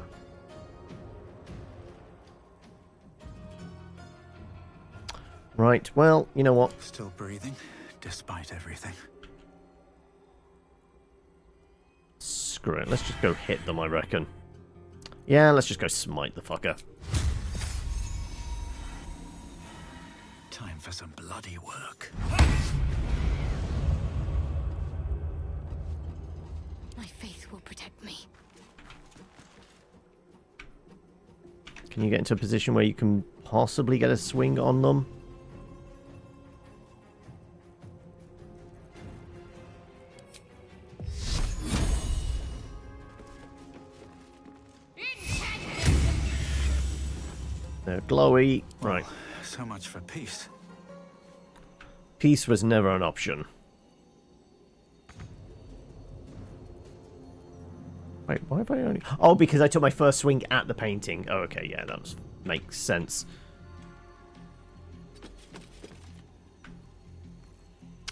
Right. Well, you know what? Still breathing, despite everything. Screw it. Let's just go hit them, I reckon. Yeah, let's just go smite the fucker. Time for some bloody work. My faith will protect me. Can you get into a position where you can possibly get a swing on them? They're glowy. Right. So much for peace. Peace was never an option. Wait, why have I only... Oh, because I took my first swing at the painting. Oh, okay, yeah, that makes sense.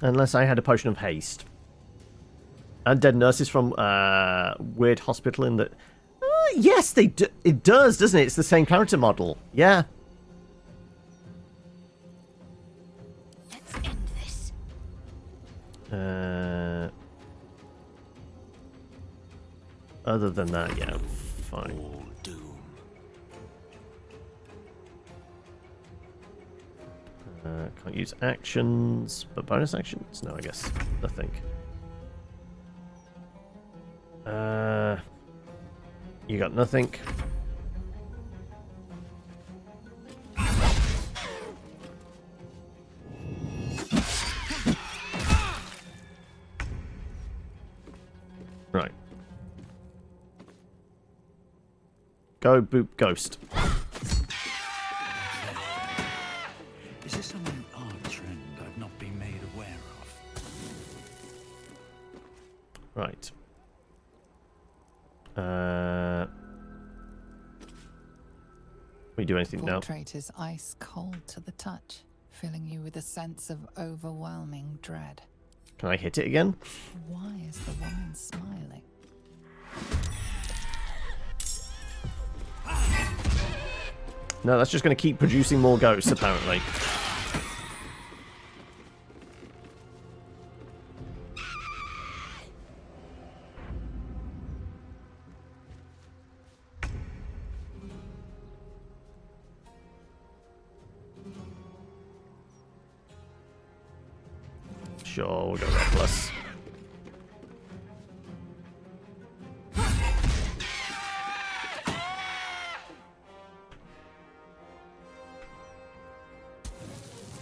Unless I had a potion of haste. Undead nurses from Weird Hospital in the... yes, they do. It does, doesn't it? It's the same character model. Yeah. Let's end this. Other than that, yeah, fine. Can't use actions, but bonus actions? No, I guess nothing. You got nothing. Right. Go boop ghost. Is this some new art trend I've not been made aware of? Right. We do anything now? Portrait is ice cold to the touch, filling you with a sense of overwhelming dread. Can I hit it again? Why is the woman smiling? No, that's just going to keep producing more ghosts, apparently. Sure, we'll go reckless.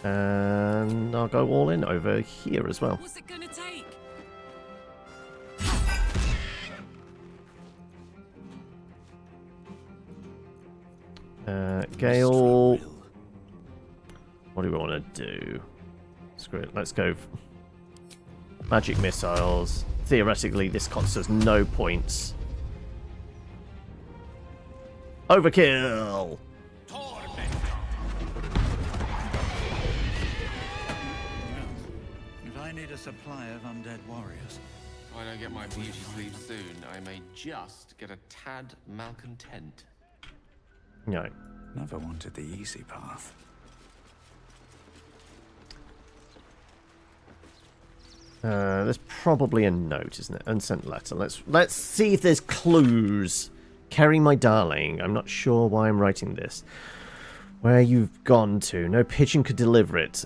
And I'll go all in over here as well. What's it gonna take? Gale. What do we want to do? Screw it. Let's go. Magic missiles. Theoretically, this costs us no points. Overkill! If I need a supply of undead warriors. If I don't get my beauty sleep soon, I may just get a tad malcontent. No. Never wanted the easy path. There's probably a note, isn't it? Unsent letter. Let's see if there's clues. Kerry, my darling, I'm not sure why I'm writing this. Where you've gone to. No pigeon could deliver it.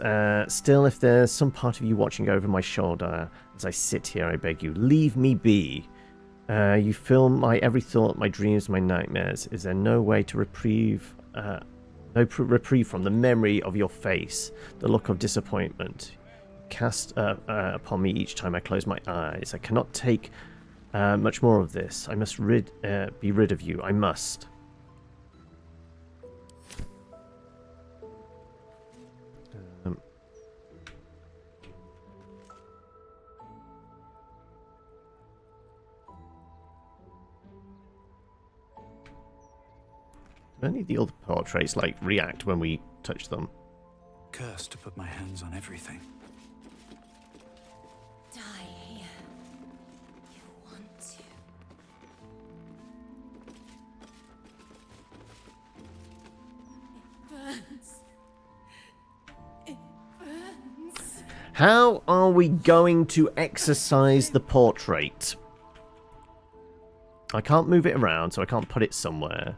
Still, if there's some part of you watching over my shoulder as I sit here, I beg you, leave me be. You fill my every thought, my dreams, my nightmares. Is there no way to reprieve... reprieve from the memory of your face, the look of disappointment cast upon me each time I close my eyes? I cannot take much more of this. I must be rid of you. I must. Do any of the other portraits like react when we touch them? Cursed to put my hands on everything. Die here. You want to. It burns. It burns. How are we going to exercise the portrait? I can't move it around, so I can't put it somewhere.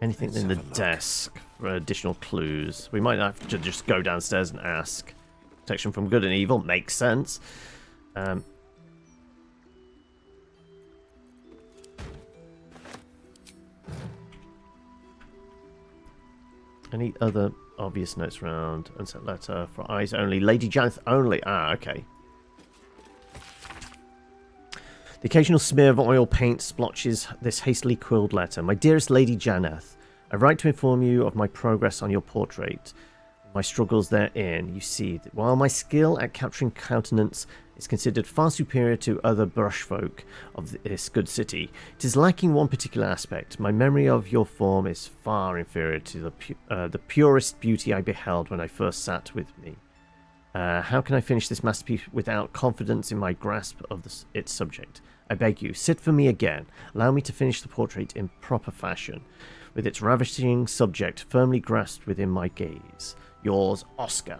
Anything in the desk for additional clues? We might have to just go downstairs and ask. Protection from good and evil makes sense. Any other obvious notes around? Unsent letter for eyes only. Lady Janeth only. Ah, okay. The occasional smear of oil paint splotches this hastily quilled letter. My dearest Lady Janeth, I write to inform you of my progress on your portrait, my struggles therein. You see, that while my skill at capturing countenance is considered far superior to other brushfolk of this good city, it is lacking one particular aspect. My memory of your form is far inferior to the purest beauty I beheld when I first sat with me. How can I finish this masterpiece without confidence in my grasp of its subject? I beg you, sit for me again. Allow me to finish the portrait in proper fashion, with its ravishing subject firmly grasped within my gaze. Yours, Oscar.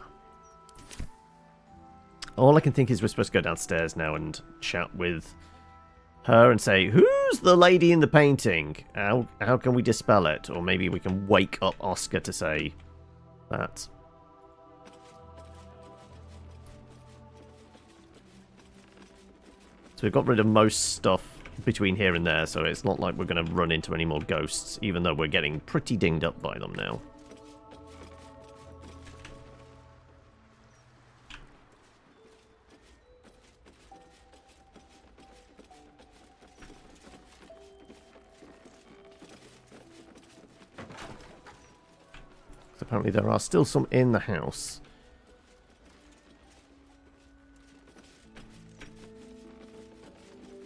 All I can think is we're supposed to go downstairs now and chat with her and say, who's the lady in the painting? How can we dispel it? Or maybe we can wake up Oscar to say that. So we've got rid of most stuff between here and there, so it's not like we're going to run into any more ghosts, even though we're getting pretty dinged up by them now. Apparently there are still some in the house.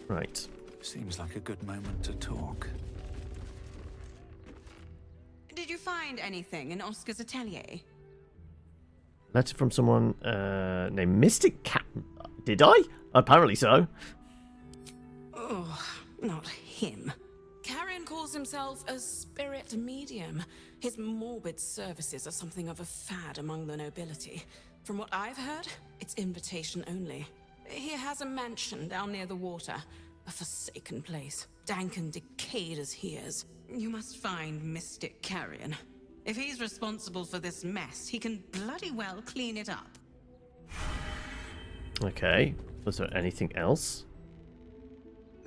Right. Seems like a good moment to talk. Did you find anything in Oscar's atelier? Letter from someone named Mystic Cat. Did I? Apparently so. Oh, not him. Carrion calls himself a spirit medium. His morbid services are something of a fad among the nobility. From what I've heard, it's invitation only. He has a mansion down near the water, a forsaken place, dank and decayed as he is. You must find Mystic Carrion. If he's responsible for this mess, he can bloody well clean it up. Okay. Was there anything else?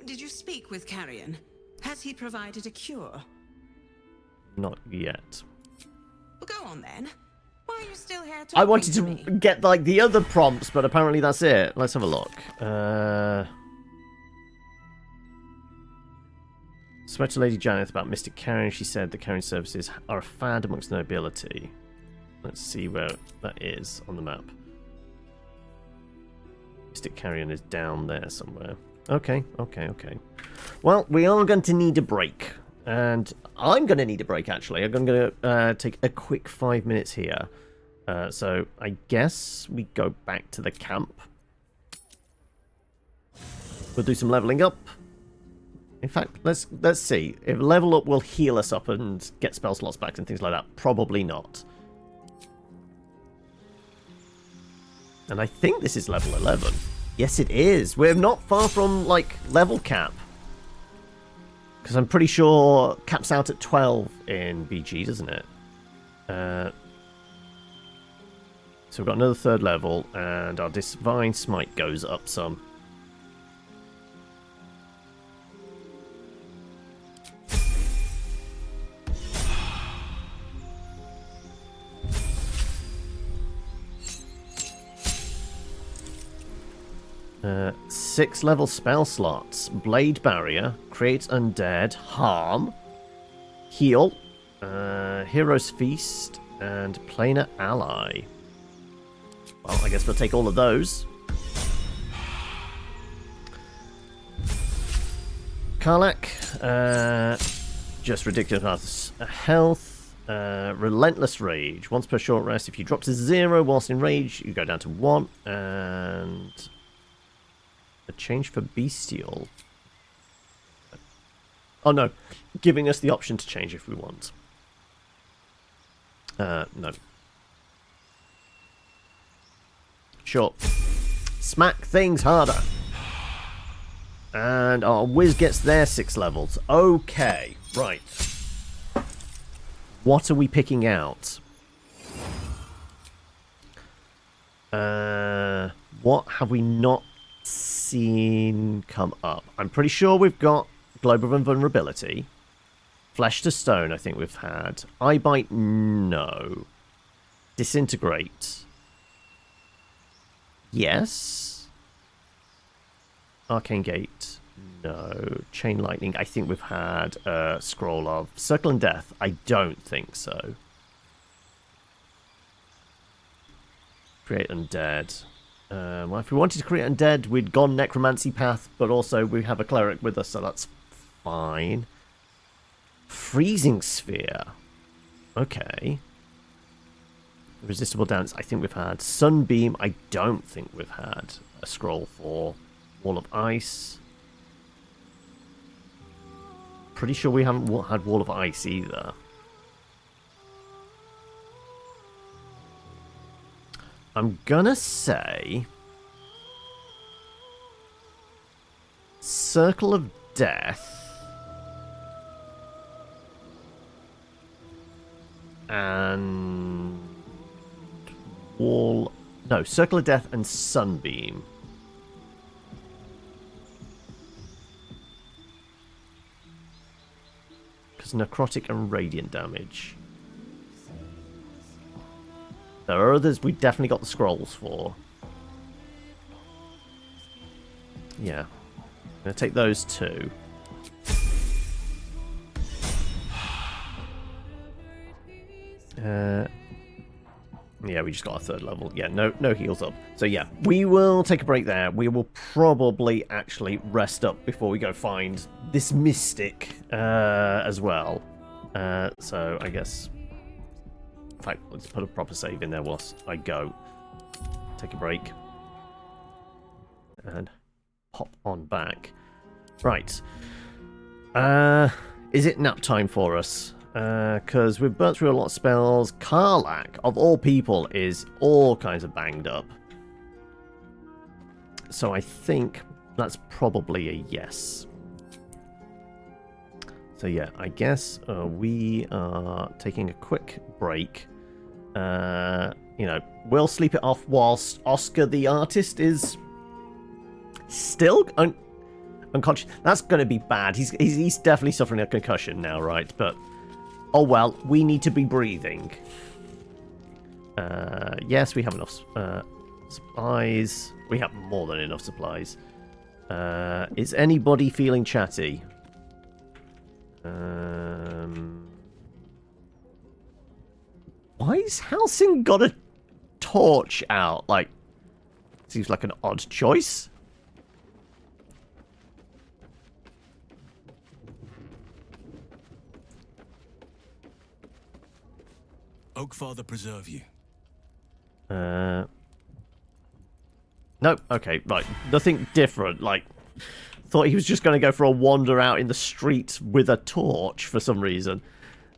Did you speak with Carrion? Has he provided a cure? Not yet. Well, go on then. Why are you still here talking I wanted to me? to get like the other prompts, but apparently that's it. Let's have a look. Spoke to Lady Janeth about Mystic Carrion. She said the carrion services are a fad amongst the nobility. Let's see where that is on the map. Mystic Carrion is down there somewhere. Okay. Well, we are going to need a break. And I'm going to need a break, actually. I'm going to take a quick 5 minutes here. So I guess we go back to the camp. We'll do some leveling up. In fact, let's see. If level up will heal us up and get spell slots back and things like that. Probably not. And I think this is level 11. Yes, it is. We're not far from, like, level cap. Because I'm pretty sure cap's out at 12 in BG, doesn't it? So we've got another third level, and our Divine Smite goes up some. Six level spell slots. Blade Barrier, Create Undead, Harm, Heal, Hero's Feast, and Planar Ally. Well, I guess we'll take all of those. Karlach, just ridiculous health. Relentless Rage. Once per short rest, if you drop to 0 whilst in rage, you go down to 1. And a change for Bestial. Oh no, giving us the option to change if we want. No. Sure. Smack things harder. And our Wiz gets their 6 levels. Okay, right. What are we picking out? What have we not seen come up? I'm pretty sure we've got Global Invulnerability. Flesh to Stone, I think we've had. Eye Bite, no. Disintegrate. Yes. Arcane Gate, no. Chain Lightning, I think we've had a Scroll of. Circle and Death, I don't think so. Create Undead. Well, if we wanted to create Undead, we'd gone Necromancy path, but also we have a Cleric with us, so that's fine. Freezing Sphere. Okay. Resistible Dance, I think we've had. Sunbeam, I don't think we've had a scroll for. Wall of Ice. Pretty sure we haven't had Wall of Ice either. I'm gonna say Circle of Death and Wall... No, Circle of Death and Sunbeam. Because necrotic and radiant damage. There are others we definitely got the scrolls for. Yeah. I'm going to take those two. Yeah, we just got our third level. Yeah, no heals up. So yeah, we will take a break there. We will probably actually rest up before we go find this mystic as well. So I guess... In fact, let's put a proper save in there whilst I go. Take a break. And hop on back. Right. Is it nap time for us? Because we've burnt through a lot of spells. Karlach, of all people, is all kinds of banged up. So I think that's probably a yes. So yeah, I guess we are taking a quick break. You know, we'll sleep it off whilst Oscar the artist is still unconscious. That's going to be bad. He's definitely suffering a concussion now, right? But oh well, we need to be breathing. Yes, we have enough supplies. We have more than enough supplies. Is anybody feeling chatty? Why has Halsing got a torch out? Like, seems like an odd choice. Oakfather preserve you. No, okay, right. Nothing different. Like, thought he was just going to go for a wander out in the streets with a torch for some reason.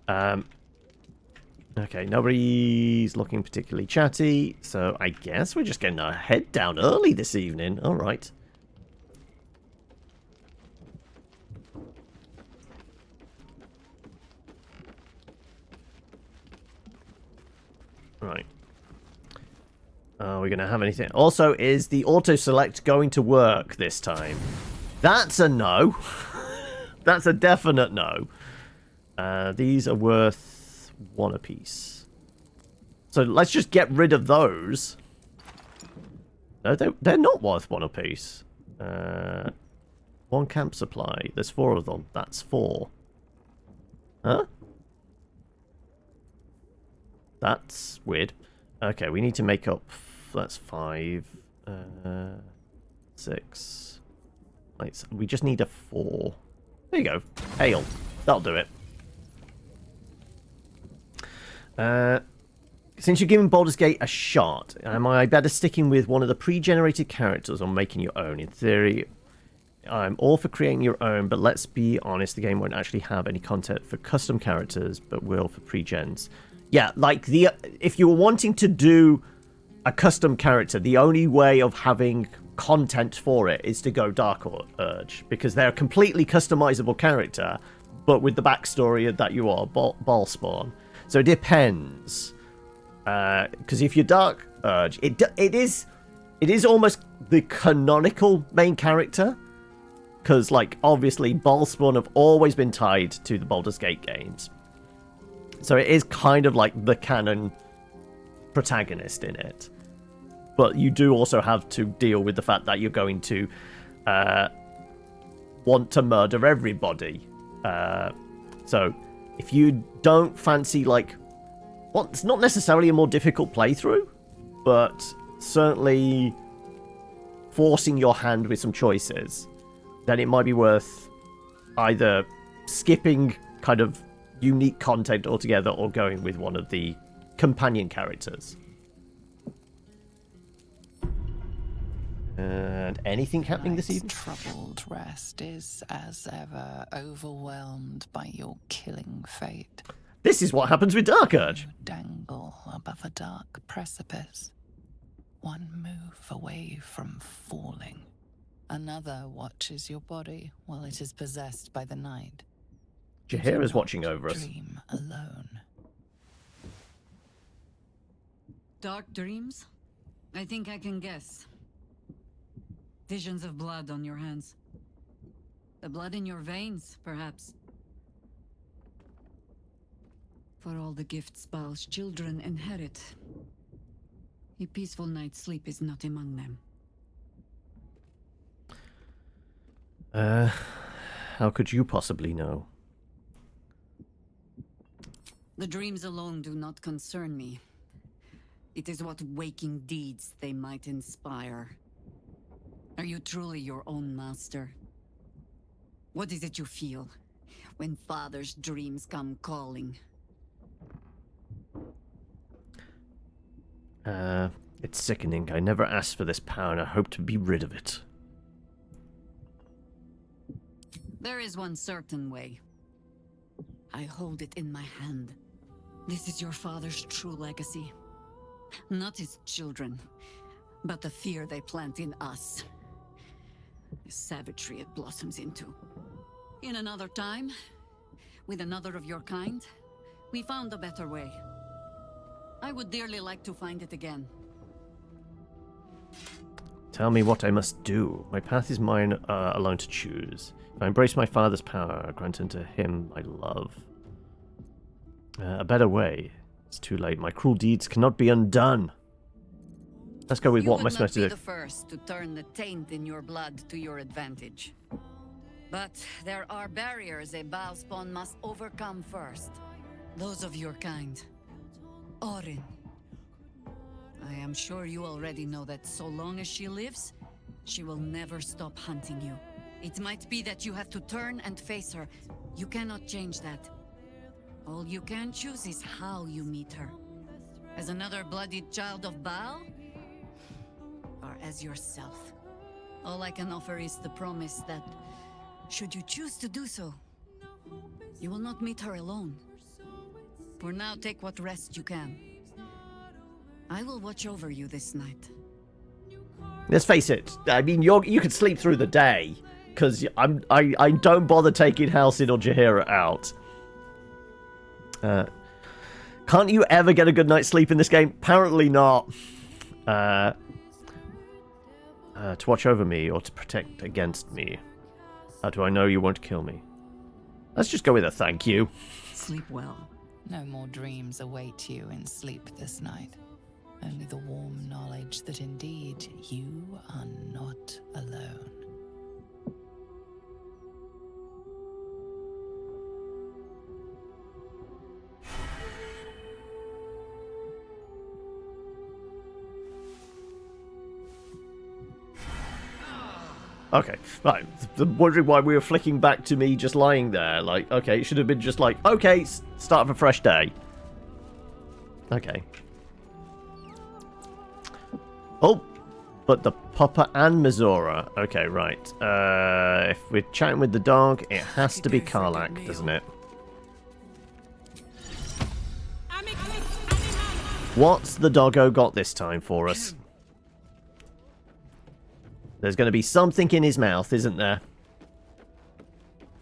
Okay, nobody's looking particularly chatty, so I guess we're just getting our head down early this evening. All right. Right. Are we going to have anything? Also, is the auto-select going to work this time? That's a no. That's a definite no. These are worth 1 apiece. So let's just get rid of those. No, they're not worth 1 apiece. 1 camp supply. There's 4 of them. That's 4. Huh? That's weird. Okay, we need to make up... That's 5. 6. Right, so we just need a 4. There you go. Ale. That'll do it. Since you're giving Baldur's Gate a shot, am I better sticking with one of the pre-generated characters or making your own? In theory, I'm all for creating your own, but let's be honest, the game won't actually have any content for custom characters, but will for pre-gens. Yeah, like, if you were wanting to do a custom character, the only way of having content for it is to go Dark Urge, because they're a completely customizable character, but with the backstory that you are Bhaalspawn. So it depends. Because if you're Dark Urge, it is almost the canonical main character. Because, like, obviously, Bhaalspawn have always been tied to the Baldur's Gate games. So it is kind of like the canon protagonist in it. But you do also have to deal with the fact that you're going to want to murder everybody. So if you don't fancy, like... Well, it's not necessarily a more difficult playthrough, but certainly forcing your hand with some choices, then it might be worth either skipping kind of unique content altogether or going with one of the companion characters. And anything happening this evening? Troubled rest is, as ever, overwhelmed by your killing fate. This is what happens with Dark Urge. You dangle above a dark precipice. One move away from falling. Another watches your body while it is possessed by the night. Jaheira's watching over us. Dream alone. Dark dreams? I think I can guess. Visions of blood on your hands. The blood in your veins, perhaps. For all the gifts Bhaal's children inherit, a peaceful night's sleep is not among them. How could you possibly know? The dreams alone do not concern me. It is what waking deeds they might inspire. Are you truly your own master? What is it you feel when Father's dreams come calling? It's sickening. I never asked for this power and I hope to be rid of it. There is one certain way. I hold it in my hand. This is your father's true legacy. Not his children, but the fear they plant in us. The savagery it blossoms into. In another time, with another of your kind, we found a better way. I would dearly like to find it again. Tell me what I must do. My path is mine alone to choose. If I embrace my father's power, grant unto him my love. A better way. It's too late. My cruel deeds cannot be undone. Let's go with what am I supposed to do? You would not be the first to turn the taint in your blood to your advantage. But there are barriers a Bhaalspawn must overcome first. Those of your kind. Orin. I am sure you already know that so long as she lives, she will never stop hunting you. It might be that you have to turn and face her. You cannot change that. All you can choose is how you meet her. As another bloodied child of Bhaal? Or as yourself? All I can offer is the promise that, should you choose to do so, you will not meet her alone. For now, take what rest you can. I will watch over you this night. Let's face it. I mean, you could sleep through the day, because I don't bother taking Halcyon or Jaheira out. Can't you ever get a good night's sleep in this game? Apparently not. To watch over me or to protect against me. How do I know you won't kill me? Let's just go with a thank you. Sleep well. No more dreams await you in sleep this night. Only the warm knowledge that indeed you are not alone. Okay, right. Wondering why we were flicking back to me just lying there. Like, okay, it should have been just like, okay, start of a fresh day. Okay. Oh, but the Papa and Mizora. Okay, right. If we're chatting with the dog, it has to be Karlach, doesn't it? What's the doggo got this time for us? There's going to be something in his mouth, isn't there?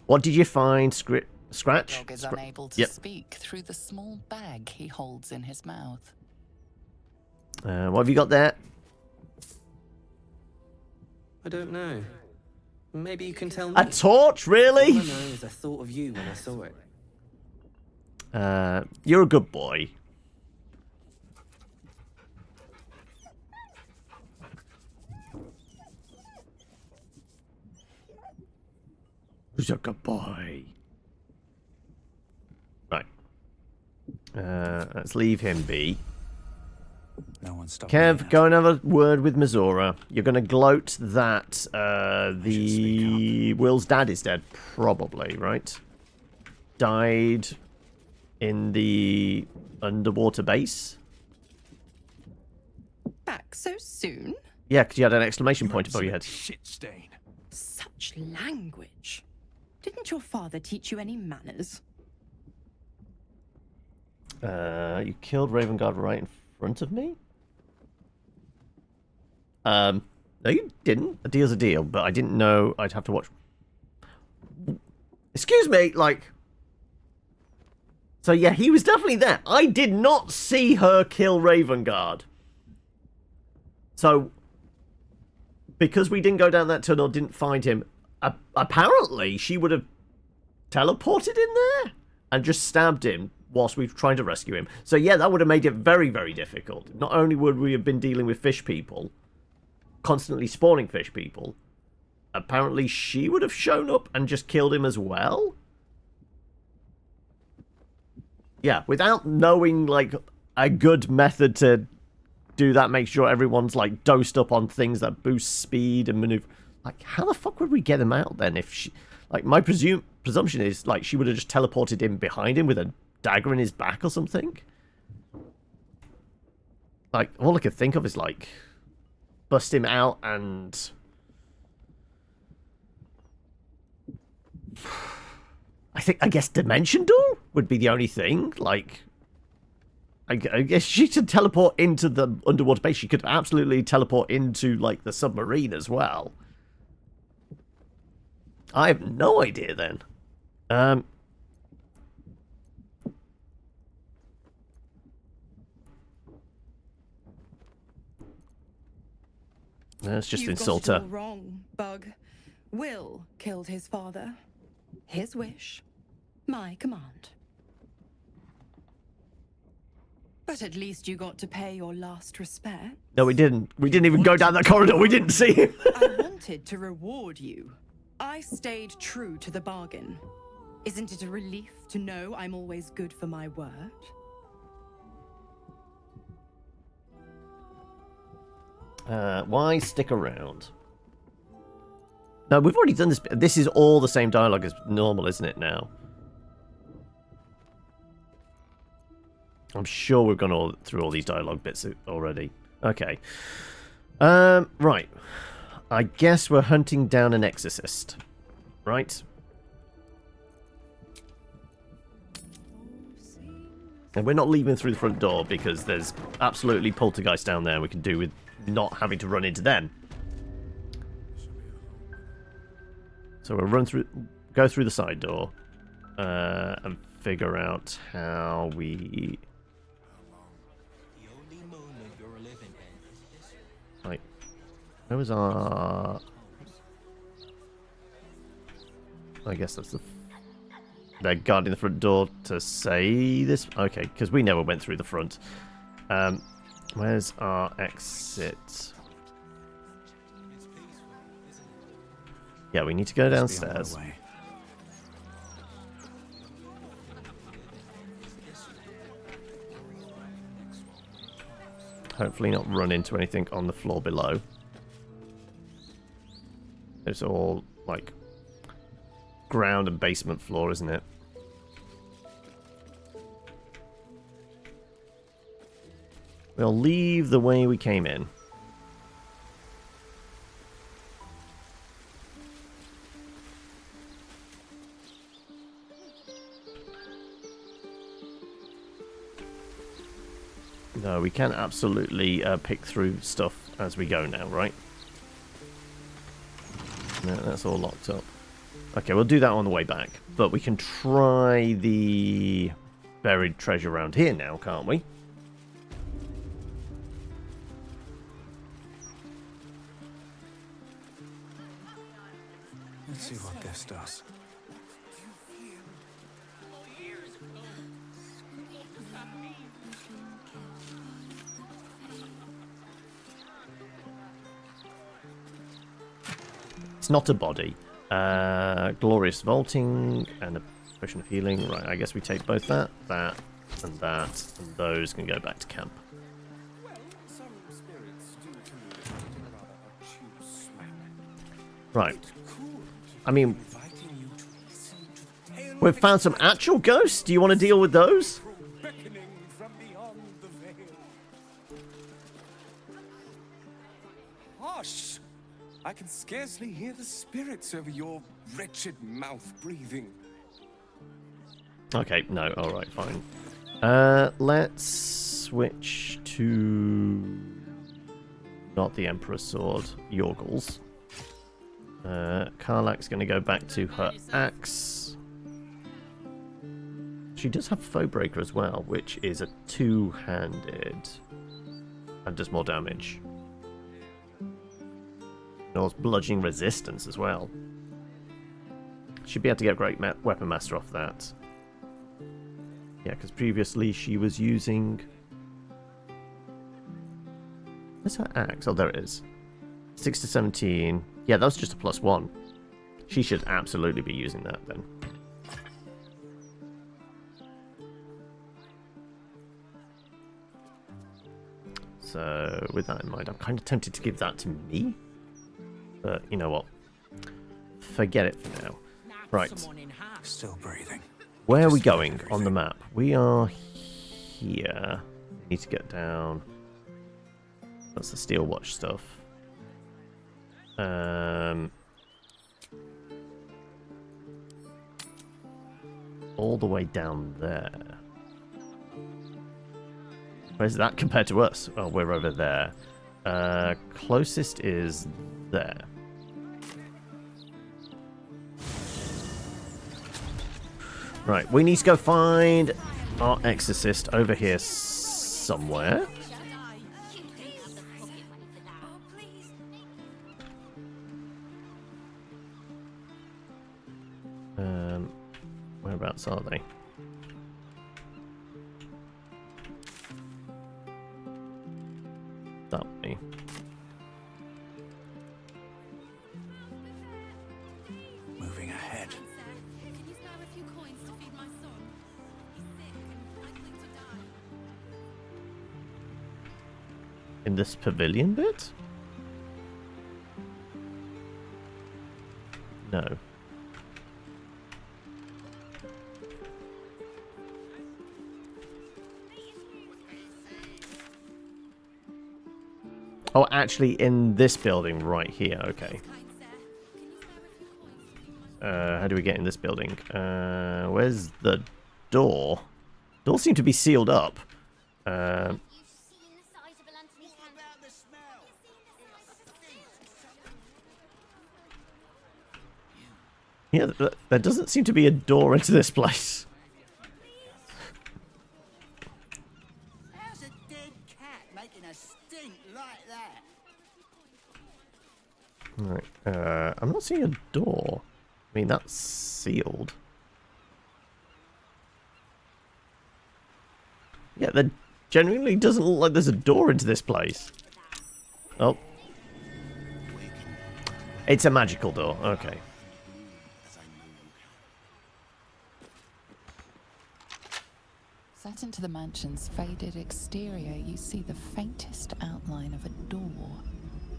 What did you find? Scratch? The dog is unable to speak through the small bag he holds in his mouth. What have you got there? I don't know. Maybe you can tell me. A torch, really? All I know is I thought of you when I saw it. You're a good boy. Who's a good boy? Right. Let's leave him be. No one stopped Kev, go and have a word with Mizora. You're going to gloat that Will's dad is dead, probably, right? Died in the underwater base. Back so soon? Yeah, because you had an exclamation point above your head. Shit stain. Such language. Didn't your father teach you any manners? You killed Ravengard right in front of me? No, you didn't. A deal's a deal, but I didn't know I'd have to watch. Excuse me, like. So yeah, he was definitely there. I did not see her kill Ravengard. So, because we didn't go down that tunnel, didn't find him, apparently she would have teleported in there and just stabbed him whilst we were trying to rescue him. So yeah, that would have made it very, very difficult. Not only would we have been dealing with fish people, constantly spawning fish people, apparently she would have shown up and just killed him as well. Yeah, without knowing, like, a good method to do that, make sure everyone's, like, dosed up on things that boost speed and maneuver. Like, how the fuck would we get him out then if she... Like, my presumption is, like, she would have just teleported in behind him with a dagger in his back or something. Like, all I could think of is, like, bust him out and... I guess Dimension Door would be the only thing. Like, I guess she could teleport into the underwater base. She could absolutely teleport into, like, the submarine as well. I have no idea then. Let's just insult her. You've got it all wrong, Bug. Will killed his father. His wish. My command. But at least you got to pay your last respect. No, we didn't. We didn't even go down that corridor. We didn't see him. I wanted to reward you. I stayed true to the bargain. Isn't it a relief to know I'm always good for my word? Why stick around? No, we've already done this. This is all the same dialogue as normal, isn't it, now? I'm sure we've gone through all these dialogue bits already. Okay. Right. I guess we're hunting down an exorcist, right? And we're not leaving through the front door because there's absolutely poltergeists down there we can do with not having to run into them. So we'll go through the side door and figure out how we... Right. Where was our... I guess that's the... They're guarding the front door to say this? Okay, because we never went through the front. Where's our exit? Yeah, we need to go downstairs. Hopefully not run into anything on the floor below. It's all, like, ground and basement floor, isn't it? We'll leave the way we came in. No, we can absolutely pick through stuff as we go now, right? No, that's all locked up. Okay, we'll do that on the way back. But we can try the buried treasure around here now, can't we? Let's see what this does. It's not a body. Glorious vaulting and a potion of healing. Right, I guess we take both that, and those can go back to camp. Right. I mean, we've found some actual ghosts. Do you want to deal with those? Hush! I can scarcely hear the spirits over your wretched mouth breathing. Okay, no, alright, fine. Let's switch to... not the Emperor's Sword, Yorgle's. Karlak's going to go back to her axe. She does have Foebreaker as well, which is a two-handed and does more damage. Knows bludgeoning resistance as well. Should be able to get Great Weapon Master off that. Yeah, because previously she was using... where's her axe? Oh, there it is. 6 to 17. Yeah, that was just a +1. She should absolutely be using that then. So, with that in mind, I'm kind of tempted to give that to me. But, you know what? Forget it for now. Right. Still breathing. Where are we going on the map? We are here. We need to get down. That's the Steel Watch stuff. All the way down there. Where's that compared to us? Oh, we're over there. Closest is there. Right, we need to go find our exorcist over here somewhere. Whereabouts are they? That way. Moving ahead. In this pavilion bit? No. Oh, actually, in this building right here. Okay. How do we get in this building? Where's the door? Doors seem to be sealed up. Yeah, there doesn't seem to be a door into this place. How's a dead cat making a stink like that? Right. I'm not seeing a door. I mean, that's sealed. Yeah, there genuinely doesn't look like there's a door into this place. Oh. It's a magical door. Okay. Set into the mansion's faded exterior, you see the faintest outline of a door.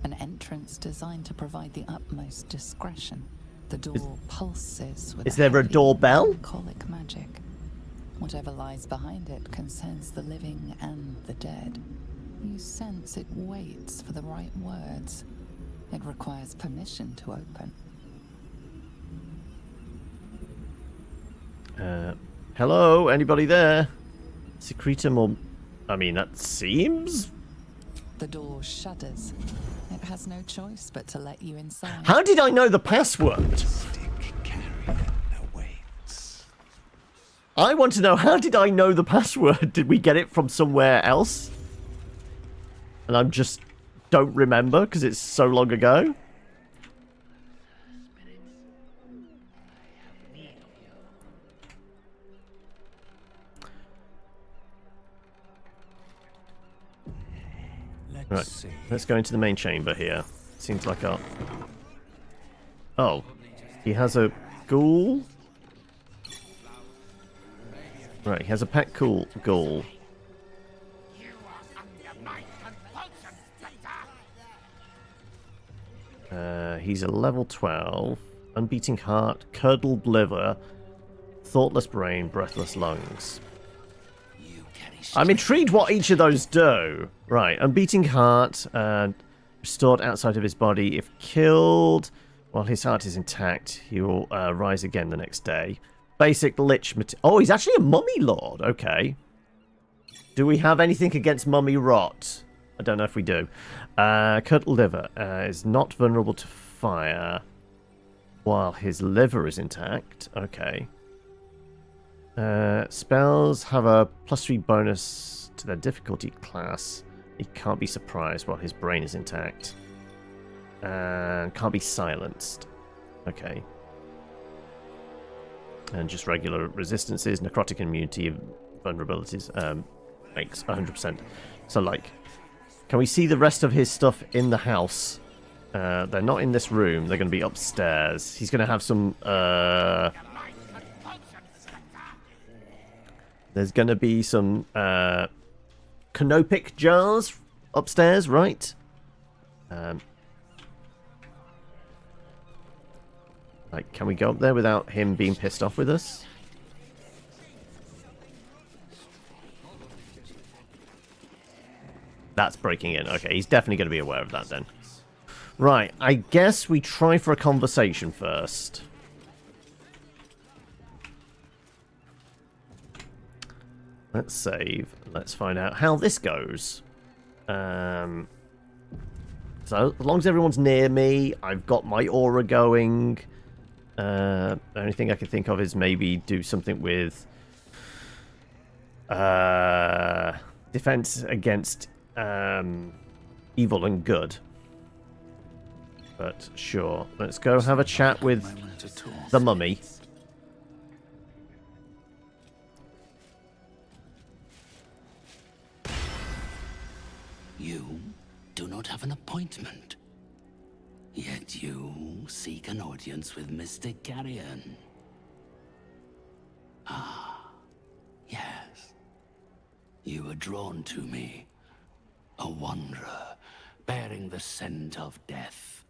An entrance designed to provide the utmost discretion. The door pulses with Is there a doorbell? melancholic magic. Whatever lies behind it concerns the living and the dead. You sense it waits for the right words. It requires permission to open. Hello? Anybody there? Secretum or... I mean, that seems... The door shudders. It has no choice but to let you inside. How did I know the password? I want to know, how did I know the password? Did we get it from somewhere else? And I just don't remember because it's so long ago. Right, let's go into the main chamber here. Seems like our... Oh, he has a ghoul? Right, he has a pet ghoul. He's a level 12. Unbeating heart, curdled liver, thoughtless brain, breathless lungs. I'm intrigued what each of those do. Right, unbeating heart, restored outside of his body. If killed while his heart is intact, he will rise again the next day. Basic lich oh, he's actually a mummy lord. Okay. Do we have anything against mummy rot? I don't know if we do. Curdled liver is not vulnerable to fire while his liver is intact. Okay. Spells have a +3 bonus to their difficulty class. He can't be surprised while his brain is intact. And can't be silenced. Okay. And just regular resistances, necrotic immunity, vulnerabilities, makes 100%. So, like, can we see the rest of his stuff in the house? They're not in this room. They're going to be upstairs. He's going to have some... There's going to be some canopic jars upstairs, right? Like, can we go up there without him being pissed off with us? That's breaking in. Okay, he's definitely going to be aware of that then. Right, I guess we try for a conversation first. Let's save. Let's find out how this goes. So, as long as everyone's near me, I've got my aura going. The only thing I can think of is maybe do something with defense against evil and good. But sure, let's go have a chat with the mummy. You do not have an appointment. Yet you seek an audience with Mr. Carrion. Ah, yes. You were drawn to me. A wanderer, bearing the scent of death.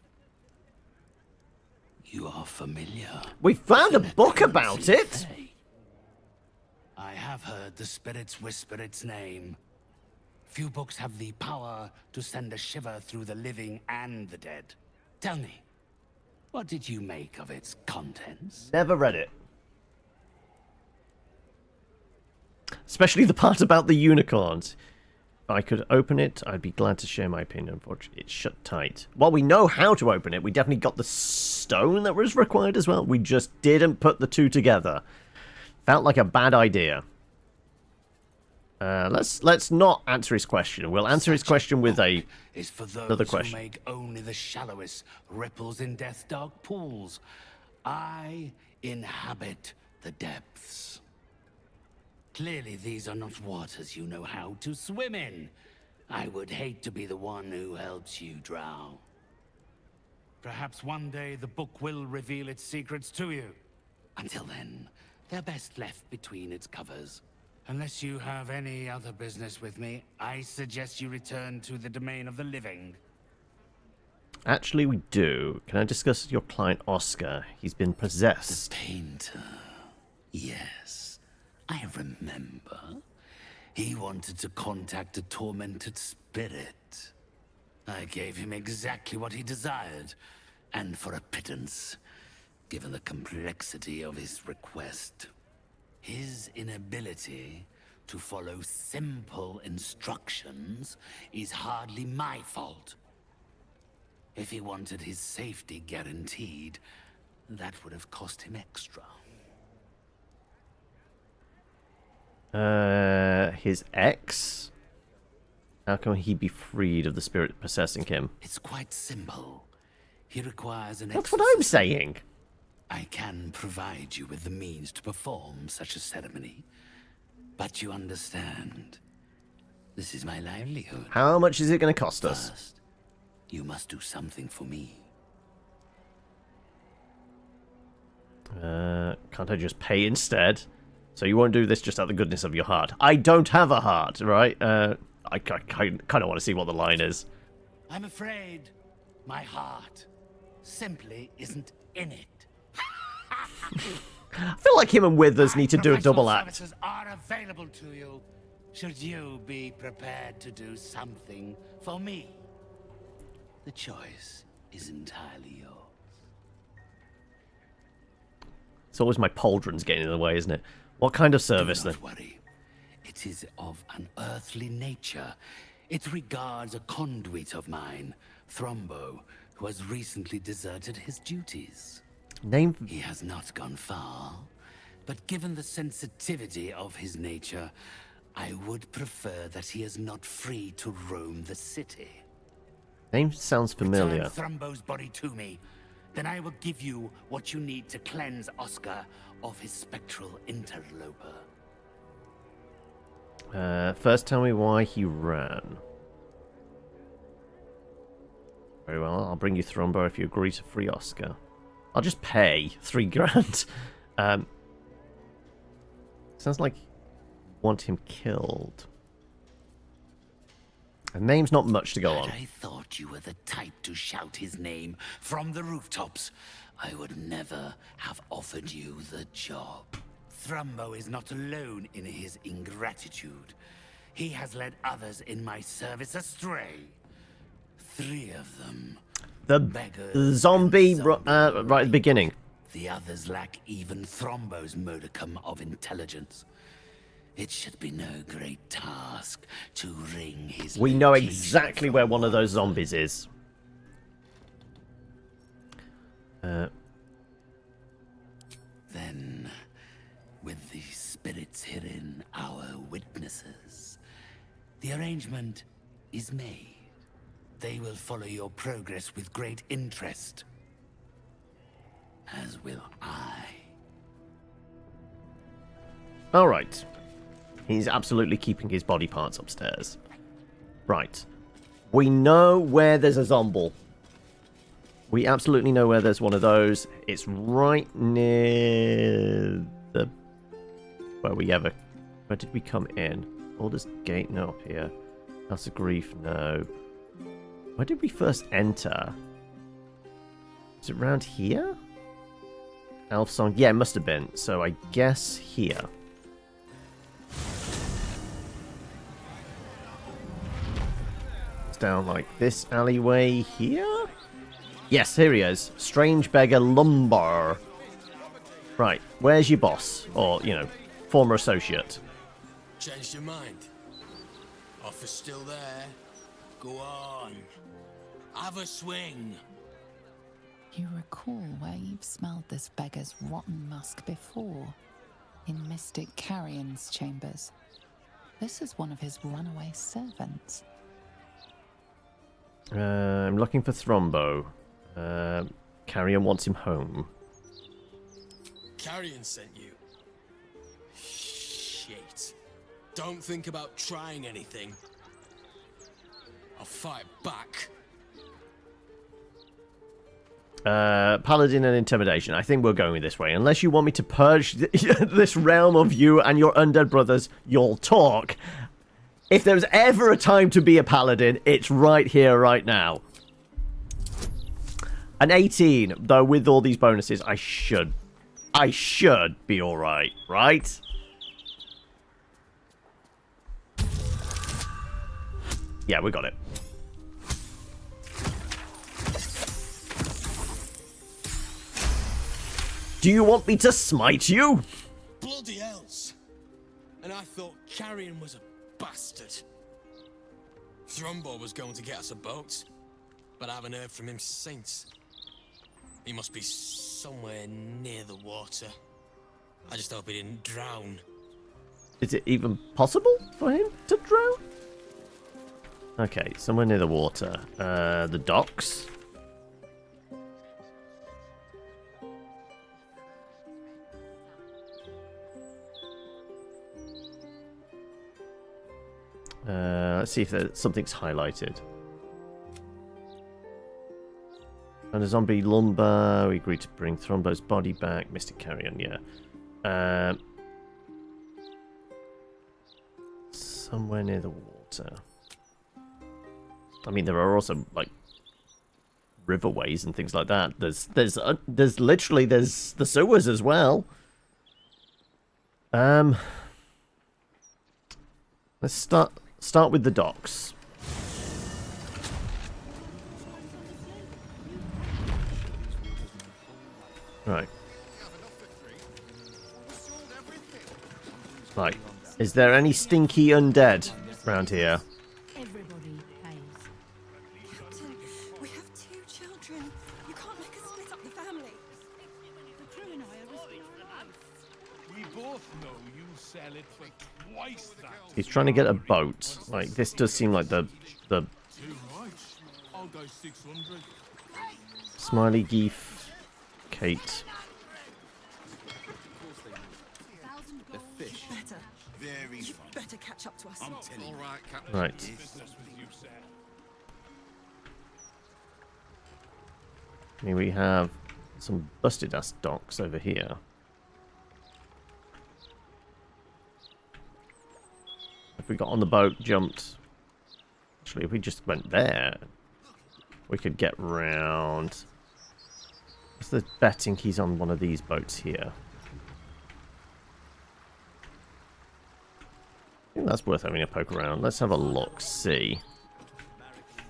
You are familiar. We found a book about it! I have heard the spirits whisper its name. Few books have the power to send a shiver through the living and the dead. Tell me, what did you make of its contents? Never read it. Especially the part about the unicorns. If I could open it, I'd be glad to share my opinion. Unfortunately, it's shut tight. Well, we know how to open it. We definitely got the stone that was required as well. We just didn't put the two together. Felt like a bad idea. Let's not answer his question. We'll answer his question with Is for those another question. Who make only the shallowest ripples in death's dark pools. I inhabit the depths. Clearly, these are not waters you know how to swim in. I would hate to be the one who helps you drown. Perhaps one day the book will reveal its secrets to you. Until then, they're best left between its covers. Unless you have any other business with me, I suggest you return to the domain of the living. Actually, we do. Can I discuss your client, Oscar? He's been possessed. The painter. Yes, I remember. He wanted to contact a tormented spirit. I gave him exactly what he desired, and for a pittance, given the complexity of his request. His inability to follow simple instructions is hardly my fault. If he wanted his safety guaranteed, that would have cost him extra. His ex? How can he be freed of the spirit possessing him? It's quite simple. He requires an That's what I'm saying. I can provide you with the means to perform such a ceremony. But you understand, this is my livelihood. How much is it going to cost us? First, you must do something for me. Can't I just pay instead? So you won't do this just out of the goodness of your heart. I don't have a heart, right? I kind of want to see what the line is. I'm afraid my heart simply isn't in it. I feel like him and Withers need to do a double act. Services are available to you, should you be prepared to do something for me. The choice is entirely yours. It's always my pauldrons getting in the way, isn't it? What kind of service, Do then? not worry. It is of an earthly nature. It regards a conduit of mine, Thrombo, who has recently deserted his duties. Name? He has not gone far, but given the sensitivity of his nature, I would prefer that he is not free to roam the city. Name sounds familiar. Return Thrombo's body to me, then I will give you what you need to cleanse Oscar of his spectral interloper. First tell me why he ran. Very well, I'll bring you Thrombo if you agree to free Oscar. I'll just pay 3 grand. Sounds like you want him killed. A name's not much to go on. I thought you were the type to shout his name from the rooftops. I would never have offered you the job. Thrombo is not alone in his ingratitude. He has led others in my service astray. 3 of them. The zombie right at the beginning. The others lack even Thrombo's modicum of intelligence. It should be no great task to wring his... We know exactly where one of those zombies is. Then, with the spirits herein our witnesses, the arrangement is made. They will follow your progress with great interest. As will I. Alright. He's absolutely keeping his body parts upstairs. Right. We know where there's a zombie. We absolutely know where there's one of those. It's right near the... Where did we come in? Baldur's Gate? No, up here. House of Grief? No. Where did we first enter? Is it around here? Elf Song? Yeah, it must have been. So I guess here. It's down like this alleyway here? Yes, here he is. Strange beggar Lumbar. Right, where's your boss? Or, you know, former associate. Changed your mind? Offer's still there. Go on. Have a swing. You recall where you've smelled this beggar's rotten musk before? In Mystic Carrion's chambers. This is one of his runaway servants. I'm looking for Thrombo. Carrion wants him home. Carrion sent you. Shit. Don't think about trying anything. I'll fight back. Paladin and Intimidation. I think we're going this way. Unless you want me to purge this realm of you and your undead brothers, you'll talk. If there's ever a time to be a Paladin, it's right here, right now. An 18, though with all these bonuses, I should be alright, right? Yeah, we got it. Do you want me to smite you? Bloody hells. And I thought Carrion was a bastard. Thrombo was going to get us a boat, but I haven't heard from him since. He must be somewhere near the water. I just hope he didn't drown. Is it even possible for him to drown? Okay, somewhere near the water. The docks. Let's see if something's highlighted. And a zombie Lumbar. We agreed to bring Thrombo's body back. Mystic Carrion, yeah. Somewhere near the water. I mean, there are also like riverways and things like that. There's literally the sewers as well. Let's start with the docks. Right. Right. Is there any stinky undead around here? Everybody pays. Captain, we have 2 children. You can't make us split up the family. The crew and I are risking our lives. We both know you sell it for twice that. He's trying to get a boat. Like, this does seem like the Too much. I'll go 600. Smiley Geef, Kate. The fish. Better. Very You better catch up to us. I'm telling you. All right, Captain. Right. I mean, we have some busted ass docks over here. If we got on the boat, jumped. Actually, if we just went there, we could get round. What's the betting he's on one of these boats here? I think that's worth having a poke around. Let's have a look, see.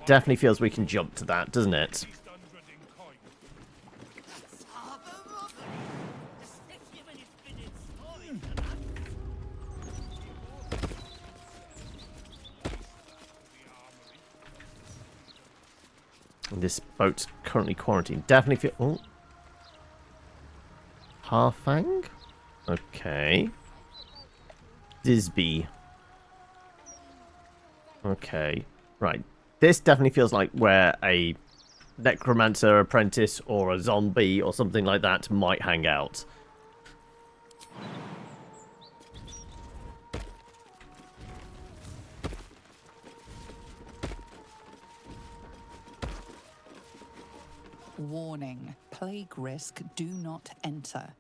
Definitely feels we can jump to that, doesn't it? This boat's currently quarantined. Definitely feel... Oh. Harfang? Okay. Disby. Okay. Right. This definitely feels like where a necromancer apprentice or a zombie or something like that might hang out. Warning. Plague risk, do not enter.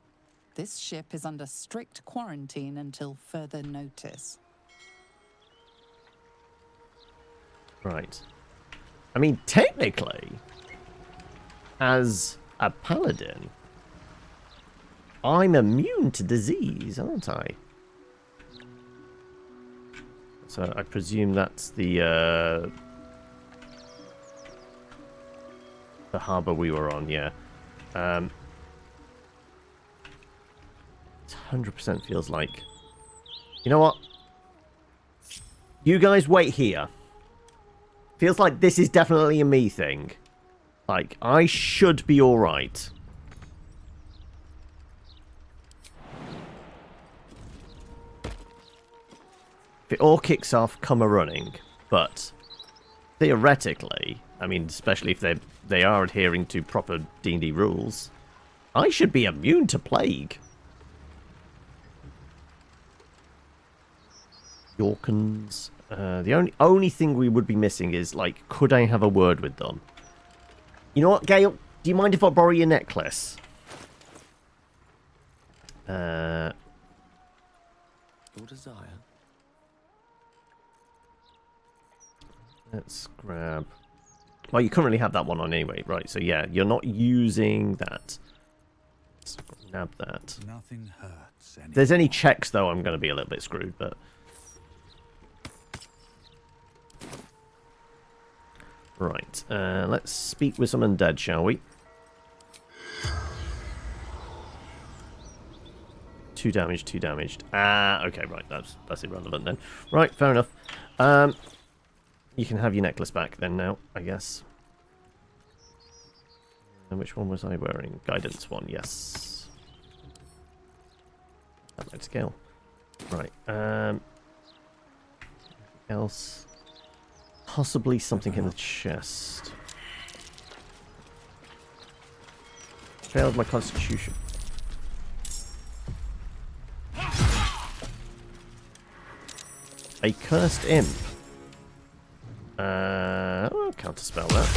This ship is under strict quarantine until further notice. Right. I mean, technically, as a paladin, I'm immune to disease, aren't I? So I presume that's the The harbour we were on, yeah. It 100% feels like... You know what? You guys wait here. Feels like this is definitely a me thing. Like, I should be alright. If it all kicks off, come a-running. But, theoretically, I mean, especially if they are adhering to proper D&D rules, I should be immune to plague. Yorkans. The only thing we would be missing is, like, could I have a word with them? You know what, Gale? Do you mind if I borrow your necklace? Your desire. Let's grab... Well, you currently have that one on anyway, right? So yeah, you're not using that. Let's grab that. Nothing hurts If there's any checks, though, I'm going to be a little bit screwed, but... Right, let's speak with some undead, shall we? 2 damage, 2 damaged. Okay, right, that's irrelevant then. Right, fair enough. You can have your necklace back then now, I guess. And which one was I wearing? Guidance one, yes. That might scale. Right, anything else? Possibly something in the chest. Failed my constitution. A cursed imp. I'll counterspell that.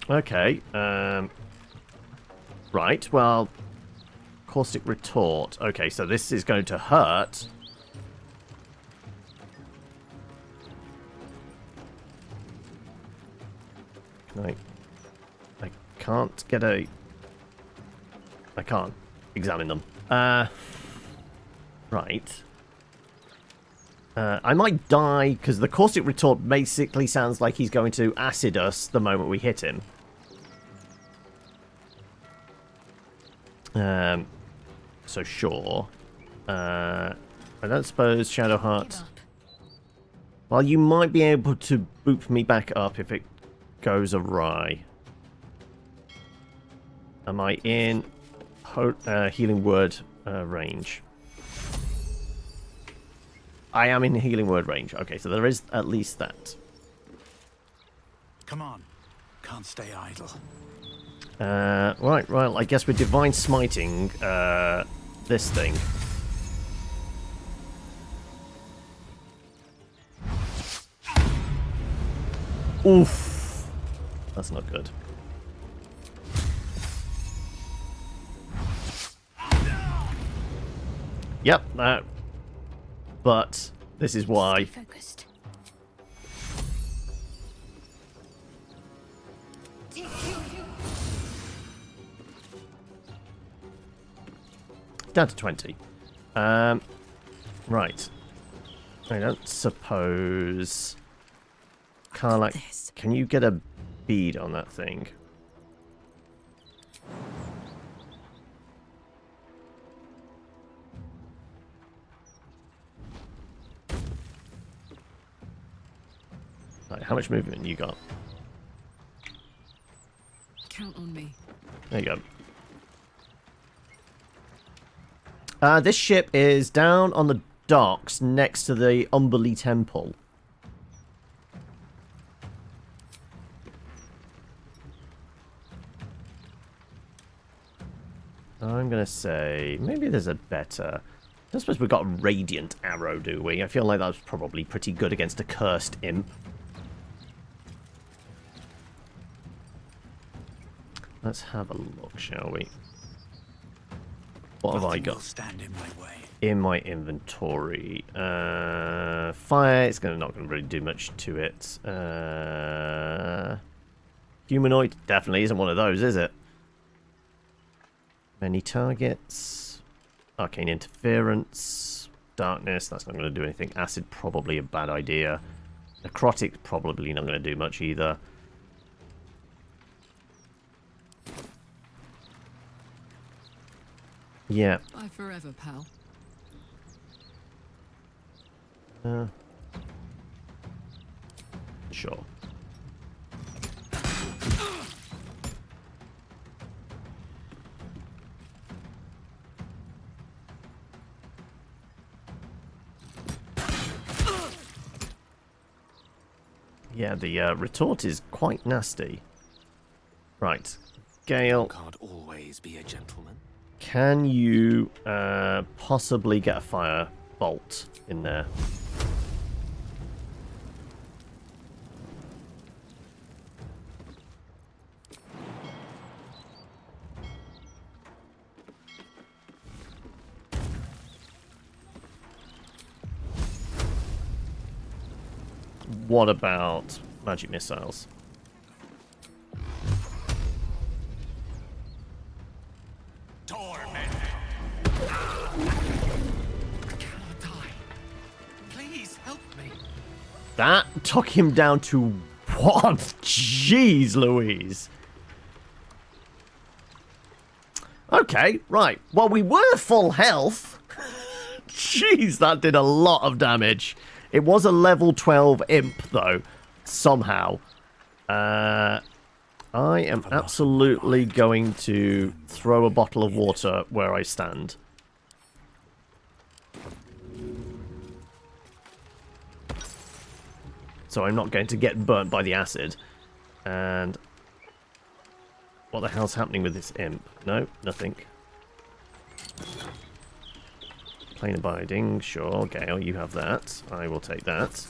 Okay. Right, well... Caustic retort. Okay, so this is going to hurt. Can I can't get a... I can't examine them. Right. I might die, because the caustic retort basically sounds like he's going to acid us the moment we hit him. So sure. I don't suppose Shadowheart... Well, you might be able to boop me back up if it goes awry. Am I in healing word range? I am in healing word range. Okay, so there is at least that. Come on. Can't stay idle. Right, well, I guess we're divine smiting this thing. Oof. That's not good. Yep, but this is why. Focused. Down to 20. Right. I don't suppose... Karlak, can you get a bead on that thing? Right, how much movement you got? Count on me. There you go. This ship is down on the docks next to the Umberly Temple. I'm going to say maybe there's a better... I don't suppose we've got a Radiant Arrow, do we? I feel like that's probably pretty good against a Cursed Imp. Let's have a look, shall we? What have I got? Stand in my way. In my inventory. Fire, it's not going to really do much to it. Humanoid, definitely isn't one of those, is it? Many targets. Arcane interference. Darkness, that's not going to do anything. Acid, probably a bad idea. Necrotic, probably not going to do much either. Yeah. Bye forever, pal. Sure. Yeah, the retort is quite nasty. Right. Gale. Can't always be a gentleman. Can you possibly get a fire bolt in there? What about magic missiles? Please help me. That took him down to 1. Jeez Louise. Okay, right. Well, we were full health. Jeez, that did a lot of damage. It was a level 12 imp, though, somehow. I am absolutely going to throw a bottle of water where I stand. So I'm not going to get burnt by the acid. And what the hell's happening with this imp? No, nothing. Plain abiding, sure. Gale, you have that. I will take that.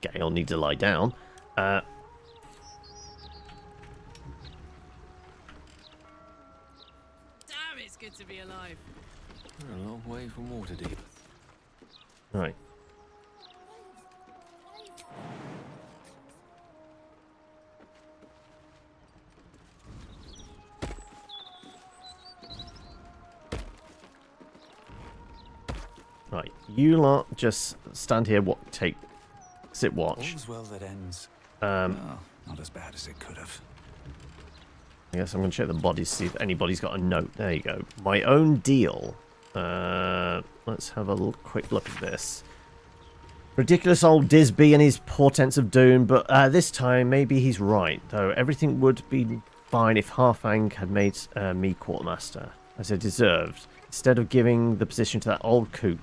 Gale needs to lie down. Damn, it's good to be alive. We're a long way from Waterdeep. Right. Right, you lot just stand here, sit watch. All's well that ends. Not as bad as it could have. I guess I'm going to check the bodies, see if anybody's got a note. There you go. My own deal. Let's have a quick look at this. Ridiculous old Disby and his portents of doom, but this time maybe he's right, though everything would be fine if Harfang had made me quartermaster, as I deserved. Instead of giving the position to that old coot,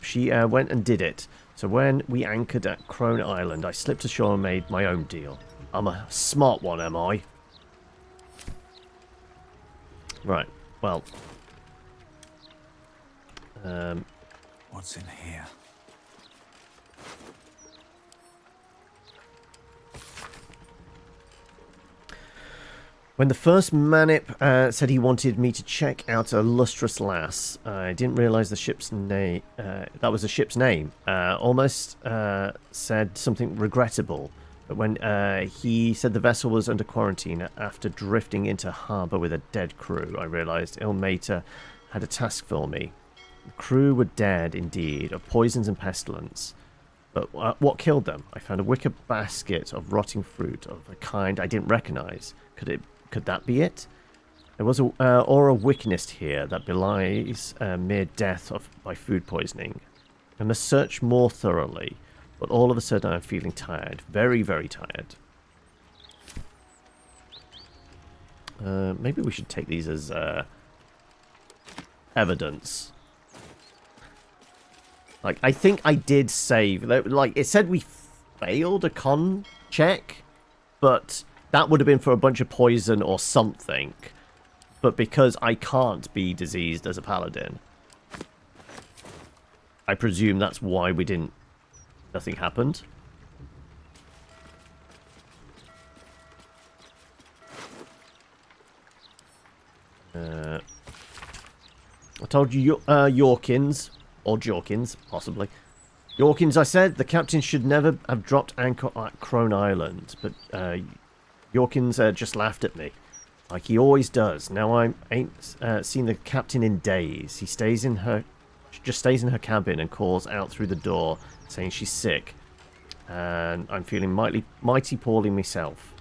she went and did it. So when we anchored at Crone Island, I slipped ashore and made my own deal. I'm a smart one, am I? Right, well. What's in here? When the first Manip said he wanted me to check out a lustrous lass, I didn't realise the ship's name. That was the ship's name. Almost said something regrettable. But when he said the vessel was under quarantine after drifting into harbour with a dead crew, I realised Ilmater had a task for me. The crew were dead, indeed, of poisons and pestilence. But what killed them? I found a wicker basket of rotting fruit of a kind I didn't recognise. Could that be it? There was an aura of wickedness here that belies mere death by food poisoning. I must search more thoroughly, but all of a sudden I'm feeling tired. Very, very tired. Maybe we should take these as evidence. Like, I think I did save. Like, it said we failed a con check, but that would have been for a bunch of poison or something. But because I can't be diseased as a paladin, I presume that's why we didn't... Nothing happened. I told you, Yorkins, or Jorkins, possibly. Yorkins, I said, the captain should never have dropped anchor at Crone Island, but Yorkins just laughed at me, like he always does. Now I ain't seen the captain in days. She just stays in her cabin and calls out through the door, saying she's sick. And I'm feeling mighty poorly myself.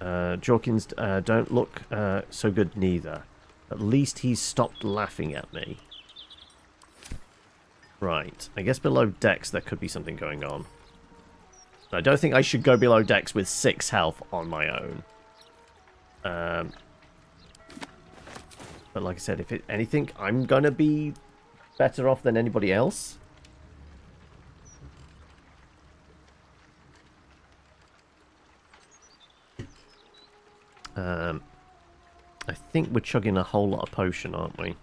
Jorkins don't look so good neither. At least he's stopped laughing at me. Right, I guess below decks there could be something going on. I don't think I should go below decks with 6 health on my own. But like I said, if it's anything, I'm gonna be better off than anybody else. I think we're chugging a whole lot of potion, aren't we?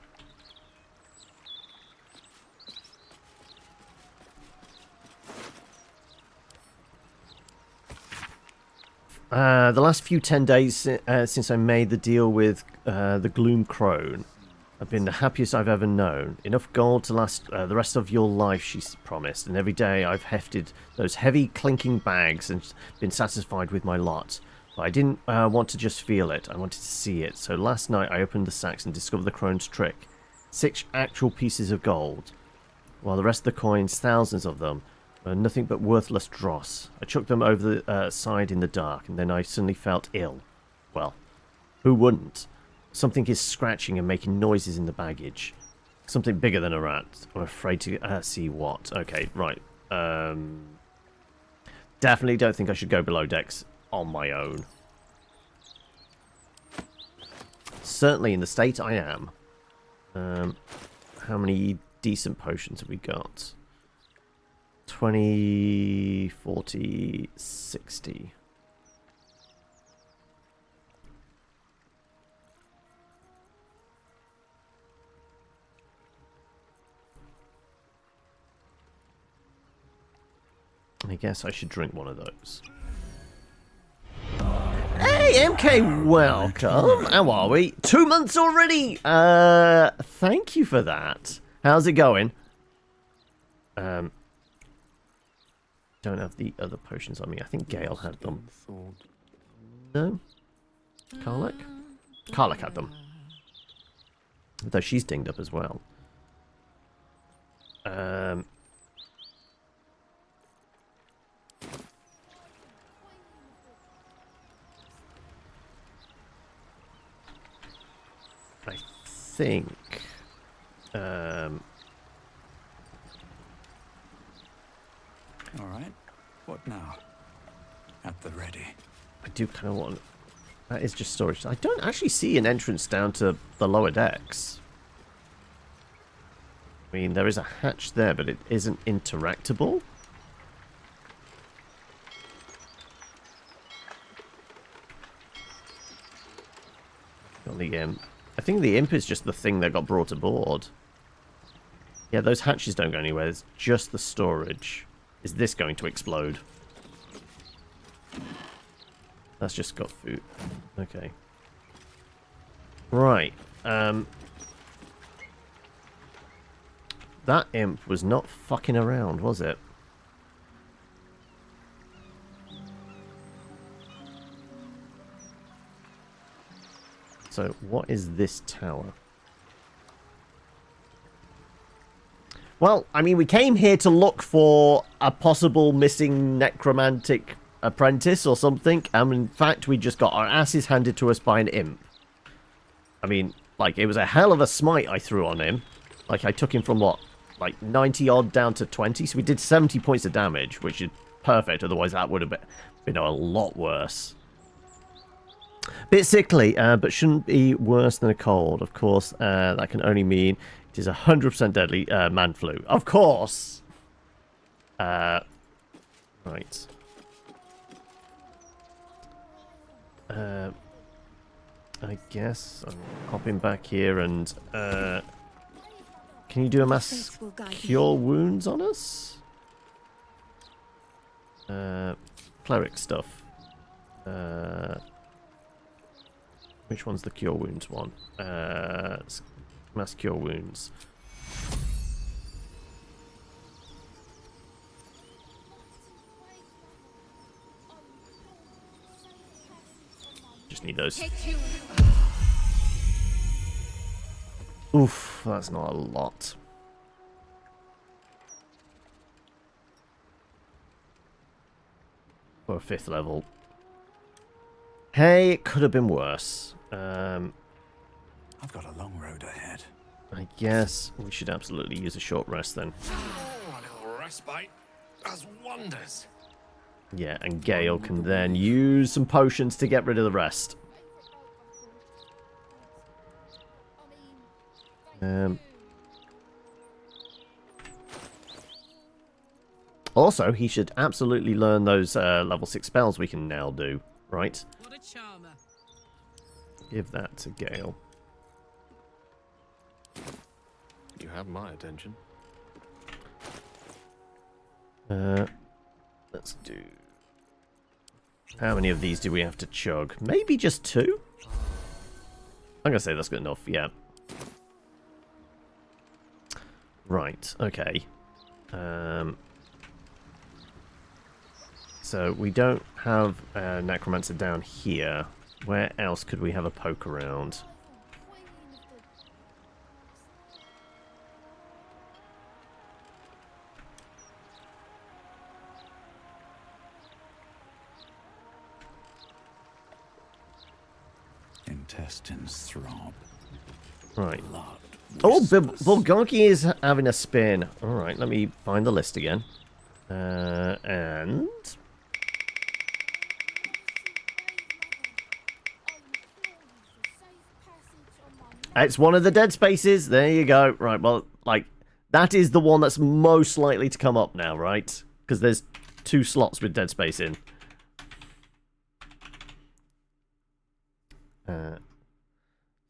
The last few 10 days since I made the deal with the Gloom Crone have been the happiest I've ever known. Enough gold to last the rest of your life, she's promised, and every day I've hefted those heavy clinking bags and been satisfied with my lot. But I didn't want to just feel it, I wanted to see it. So last night I opened the sacks and discovered the Crone's trick. 6 actual pieces of gold, while the rest of the coins, thousands of them, were nothing but worthless dross. I chucked them over the side in the dark, and then I suddenly felt ill. Well, who wouldn't? Something is scratching and making noises in the baggage. Something bigger than a rat. I'm afraid to see what. Okay, right. Definitely don't think I should go below decks on my own. Certainly in the state I am. How many decent potions have we got? 20, 40, 60. I guess I should drink one of those. Hey, MK, welcome. How are we? 2 months already. Thank you for that. How's it going? Don't have the other potions on me. I think Gale had them. No? Karlach? Karlach had them. Though she's dinged up as well. I think... All right. What now? At the ready. I do kind of want... That is just storage. I don't actually see an entrance down to the lower decks. I mean, there is a hatch there, but it isn't interactable. Got the imp. I think the imp is just the thing that got brought aboard. Yeah, those hatches don't go anywhere. It's just the storage. Is this going to explode? That's just got food. Okay. Right. That imp was not fucking around, was it? So, what is this tower? Well, I mean, we came here to look for a possible missing necromantic apprentice or something. And in fact, we just got our asses handed to us by an imp. I mean, like, it was a hell of a smite I threw on him. Like, I took him from, what, like 90 odd down to 20. So we did 70 points of damage, which is perfect. Otherwise, that would have been a lot worse. Bit sickly, but shouldn't be worse than a cold. Of course, that can only mean it is 100% deadly man flu. Of course! Right. I guess I'm hopping back here and... can you do a mass cure wounds on us? Cleric stuff. Which one's the cure wounds one? Mass cure wounds. just need those. Oof, that's not a lot. For a 5th level. Hey, it could have been worse. I've got a long road ahead. I guess we should absolutely use a short rest then. Oh, a little respite does wonders. Yeah, and Gale can then use some potions to get rid of the rest. Also, he should absolutely learn those level 6 spells we can now do, right? What a charmer. Give that to Gale. You have my attention. Let's do... How many of these do we have to chug? Maybe just 2? I'm gonna say that's good enough, yeah. Right, okay. So we don't have Necromancer down here. Where else could we have a poke around? Intestines throb. Right. Blood. Oh, Bulgogi is having a spin. Alright, let me find the list again. And... It's one of the dead spaces. There you go. Right, well, like, that is the one that's most likely to come up now, right? Because there's 2 slots with dead space in.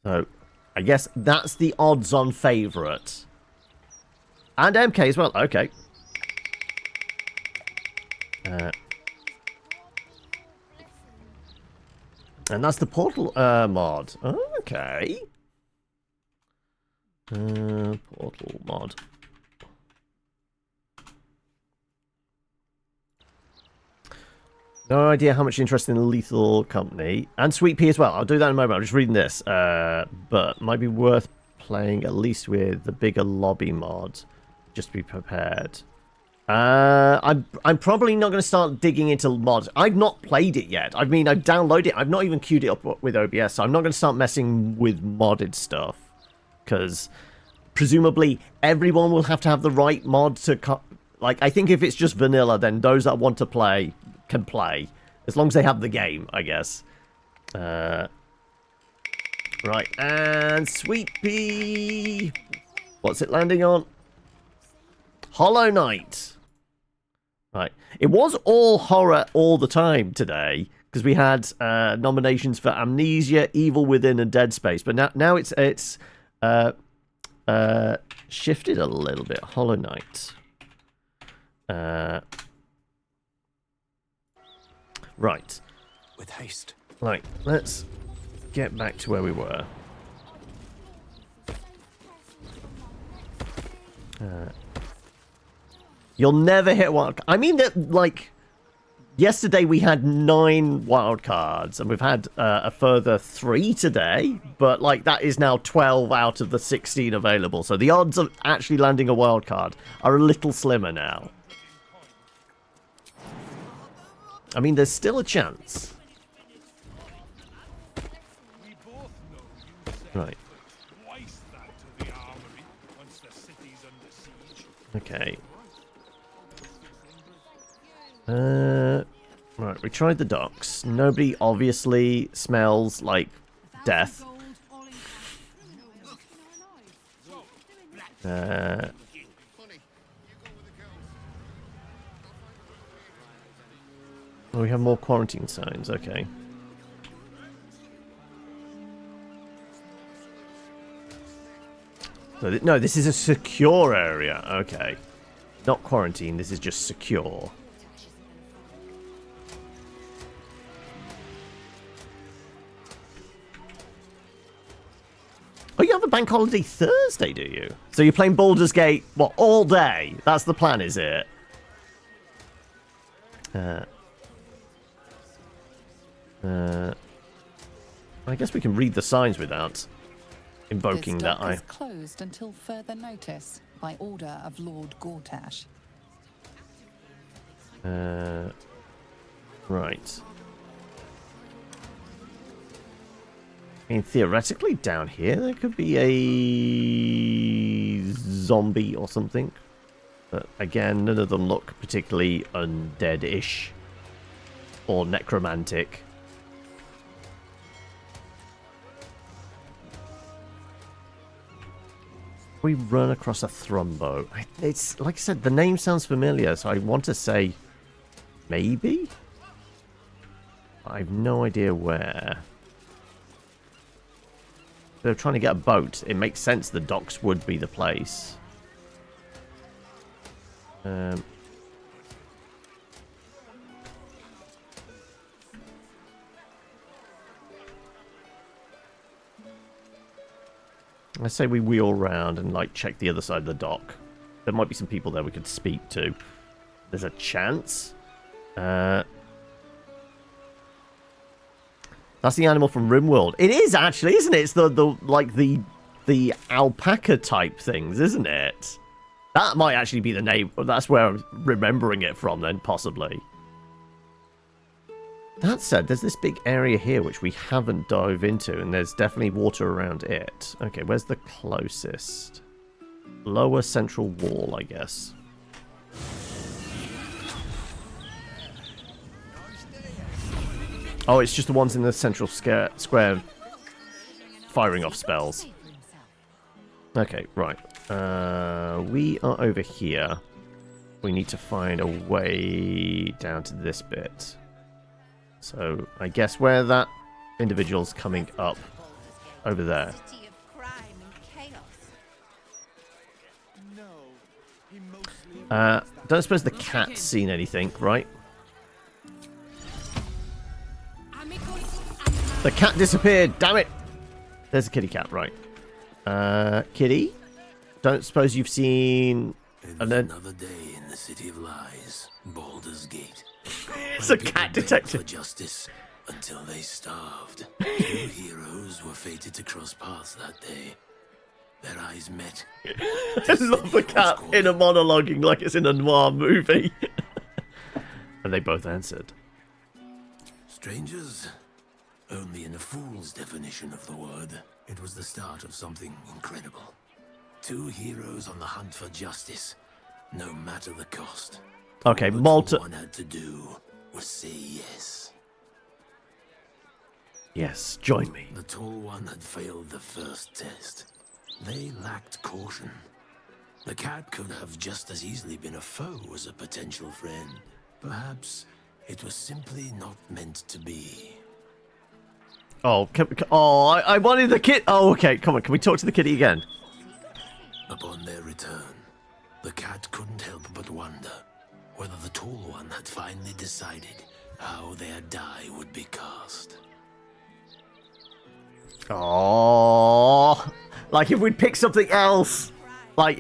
So, I guess that's the odds-on favourite. And MK as well. Okay. And that's the portal mod. Okay. Portal mod. No idea how much interest in Lethal Company. And Sweet Pea as well. I'll do that in a moment. I'm just reading this. But might be worth playing at least with the bigger lobby mod. Just to be prepared. I'm probably not going to start digging into mods. I've not played it yet. I mean, I've downloaded it. I've not even queued it up with OBS. So I'm not going to start messing with modded stuff. Because presumably everyone will have to have the right mod to... Like, I think if it's just vanilla, then those that want to play... can play, as long as they have the game, I guess. Right, and Sweet Pea. What's it landing on? Hollow Knight. Right, it was all horror all the time today because we had nominations for Amnesia, Evil Within, and Dead Space, but now it's shifted a little bit. Hollow Knight. Right. With haste. Right, let's get back to where we were. You'll never hit wild. I mean that, like, yesterday we had 9 wild cards, and we've had a further 3 today. But like that is now 12 out of the 16 available. So the odds of actually landing a wild card are a little slimmer now. I mean, there's still a chance. Right. Okay. Right, we tried the docks. Nobody obviously smells like death. Oh, we have more quarantine signs, okay. So no, this is a secure area, okay. Not quarantine, this is just secure. Oh, you have a bank holiday Thursday, do you? So you're playing Baldur's Gate, what, all day? That's the plan, is it? I guess we can read the signs without invoking this that dock eye. is closed until further notice by order of Lord Gortash. Right. I mean, theoretically, down here there could be a zombie or something. But again, none of them look particularly undead-ish or necromantic. We run across a Thrumbo. It's like I said, the name sounds familiar, so I want to say maybe? I have no idea where. They're trying to get a boat. It makes sense the docks would be the place. I say we wheel round and like check the other side of the dock. There might be some people there we could speak to. There's a chance. That's the animal from RimWorld. It is actually, isn't it? It's the alpaca type things, isn't it? That might actually be the name. That's where I'm remembering it from then, possibly. That said, there's this big area here which we haven't dove into, and there's definitely water around it. Okay, where's the closest? Lower central wall, I guess. Oh, it's just the ones in the central square firing off spells. Okay, right. We are over here. We need to find a way down to this bit. So, I guess where that individual's coming up over there. Don't suppose the cat's seen anything, right? The cat disappeared, damn it! There's a kitty cat, right. Kitty? Don't suppose you've seen... Another day in the City of Lies, Baldur's Gate. It's a cat detective. For justice until they starved. Two heroes were fated to cross paths that day. Their eyes met. I love the cat in a monologuing like it's in a noir movie. And they both answered. Strangers? Only in a fool's definition of the word. It was the start of something incredible. Two heroes on the hunt for justice, no matter the cost. Okay, Malta. All one had to do was say yes. Yes, join me. The tall one had failed the first test. They lacked caution. The cat could have just as easily been a foe as a potential friend. Perhaps it was simply not meant to be. Oh, I wanted the kid. Oh, okay, come on. Can we talk to the kitty again? Upon their return, the cat couldn't help but wonder whether the tall one had finally decided how their die would be cast. Oh, like if we'd picked something else, like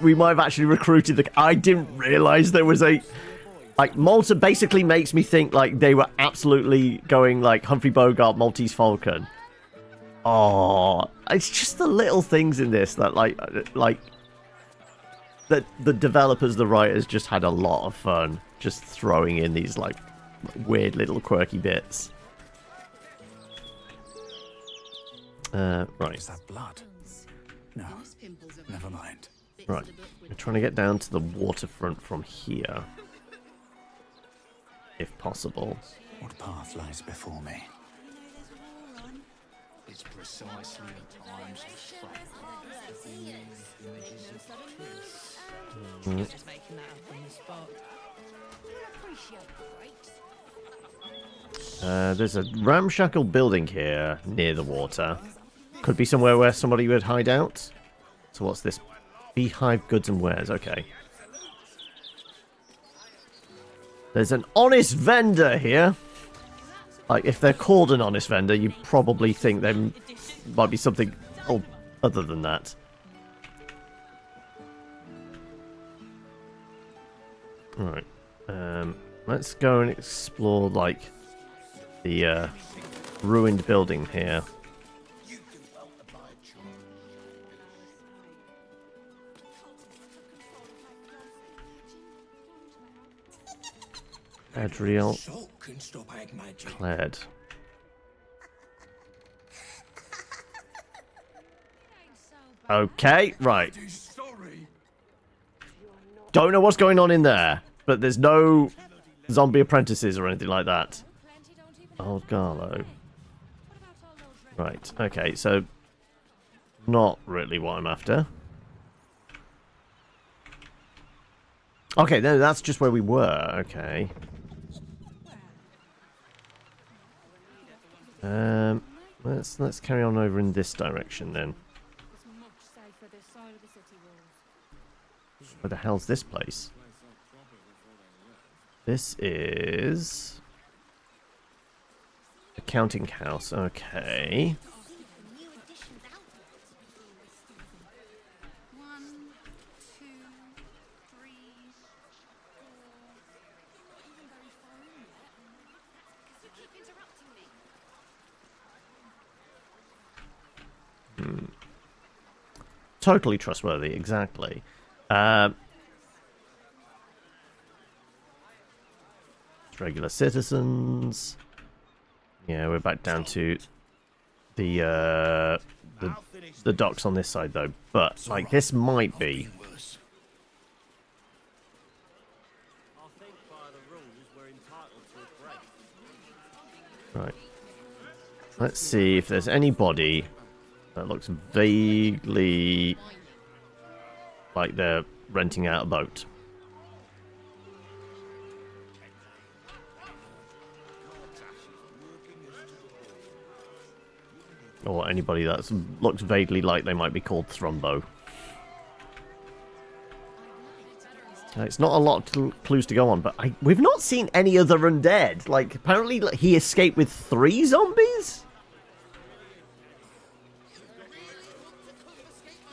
we might have actually recruited the. I didn't realize there was a. Like Malta basically makes me think like they were absolutely going like Humphrey Bogart, Maltese Falcon. Oh, it's just the little things in this that like that the developers, the writers just had a lot of fun just throwing in these like weird little quirky bits. Right. Is that blood? No. Never mind. Right. We're trying to get down to the waterfront from here. If possible. What path lies before me? It's precisely at times of Just making that up on the spot. There's a ramshackle building here near the water. Could be somewhere where somebody would hide out. So what's this? Beehive goods and wares. Okay. There's an honest vendor here. Like, if they're called an honest vendor, you probably think there might be something other than that. Alright. Let's go and explore, like, the ruined building here. Adriel. Cled. Okay, right. Don't know what's going on in there, but there's no zombie apprentices or anything like that. Old Garlow. Right, okay, so not really what I'm after. Okay, no, that's just where we were. Okay. Let's carry on over in this direction then. Where the hell's this place? This is a counting house. Okay. Totally trustworthy, exactly. Regular citizens. Yeah, we're back down to the docks on this side though. But like this might be. Right. Let's see if there's anybody that looks vaguely like they're renting out a boat. Or anybody that looks vaguely like they might be called Thrumbo. It's not a lot of clues to go on, but we've not seen any other undead. Like, apparently he escaped with 3 zombies?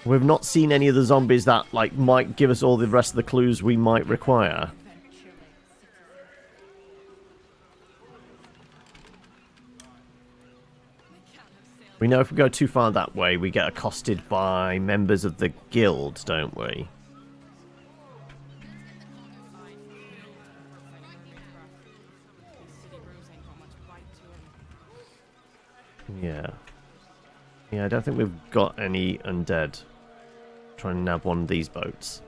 We've not seen any of the zombies that, like, might give us all the rest of the clues we might require. We know if we go too far that way, we get accosted by members of the guild, don't we? Yeah. Yeah, I don't think we've got any undead. Try and nab one of these boats.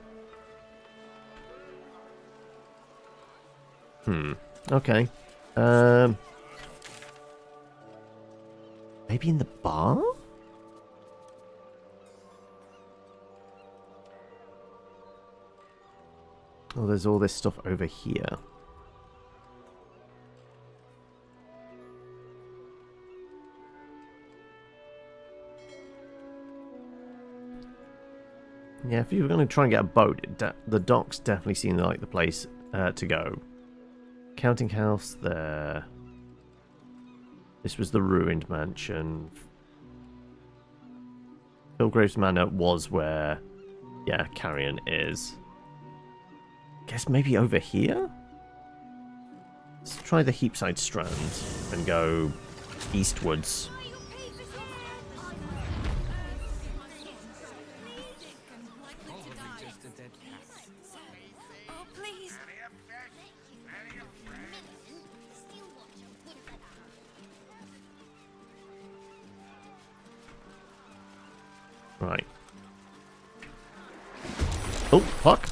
Okay. Maybe in the bar? Oh, there's all this stuff over here. Yeah, if you're going to try and get a boat, the docks definitely seem like the place to go. Counting house there. This was the ruined mansion. Hillgrave's Manor was where, yeah, Carrion is. Guess maybe over here? Let's try the Heapside Strand and go eastwards. Right. Oh, fuck.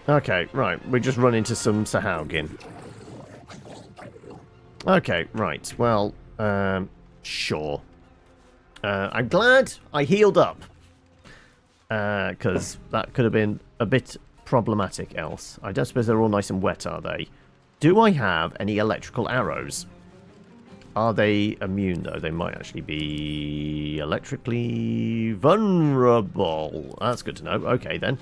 Okay, right. We just run into some Sahaugen. Okay, right. Well, sure. I'm glad I healed up. Because that could have been a bit problematic else. I don't suppose they're all nice and wet, are they? Do I have any electrical arrows? Are they immune, though? They might actually be electrically vulnerable. That's good to know. Okay, then.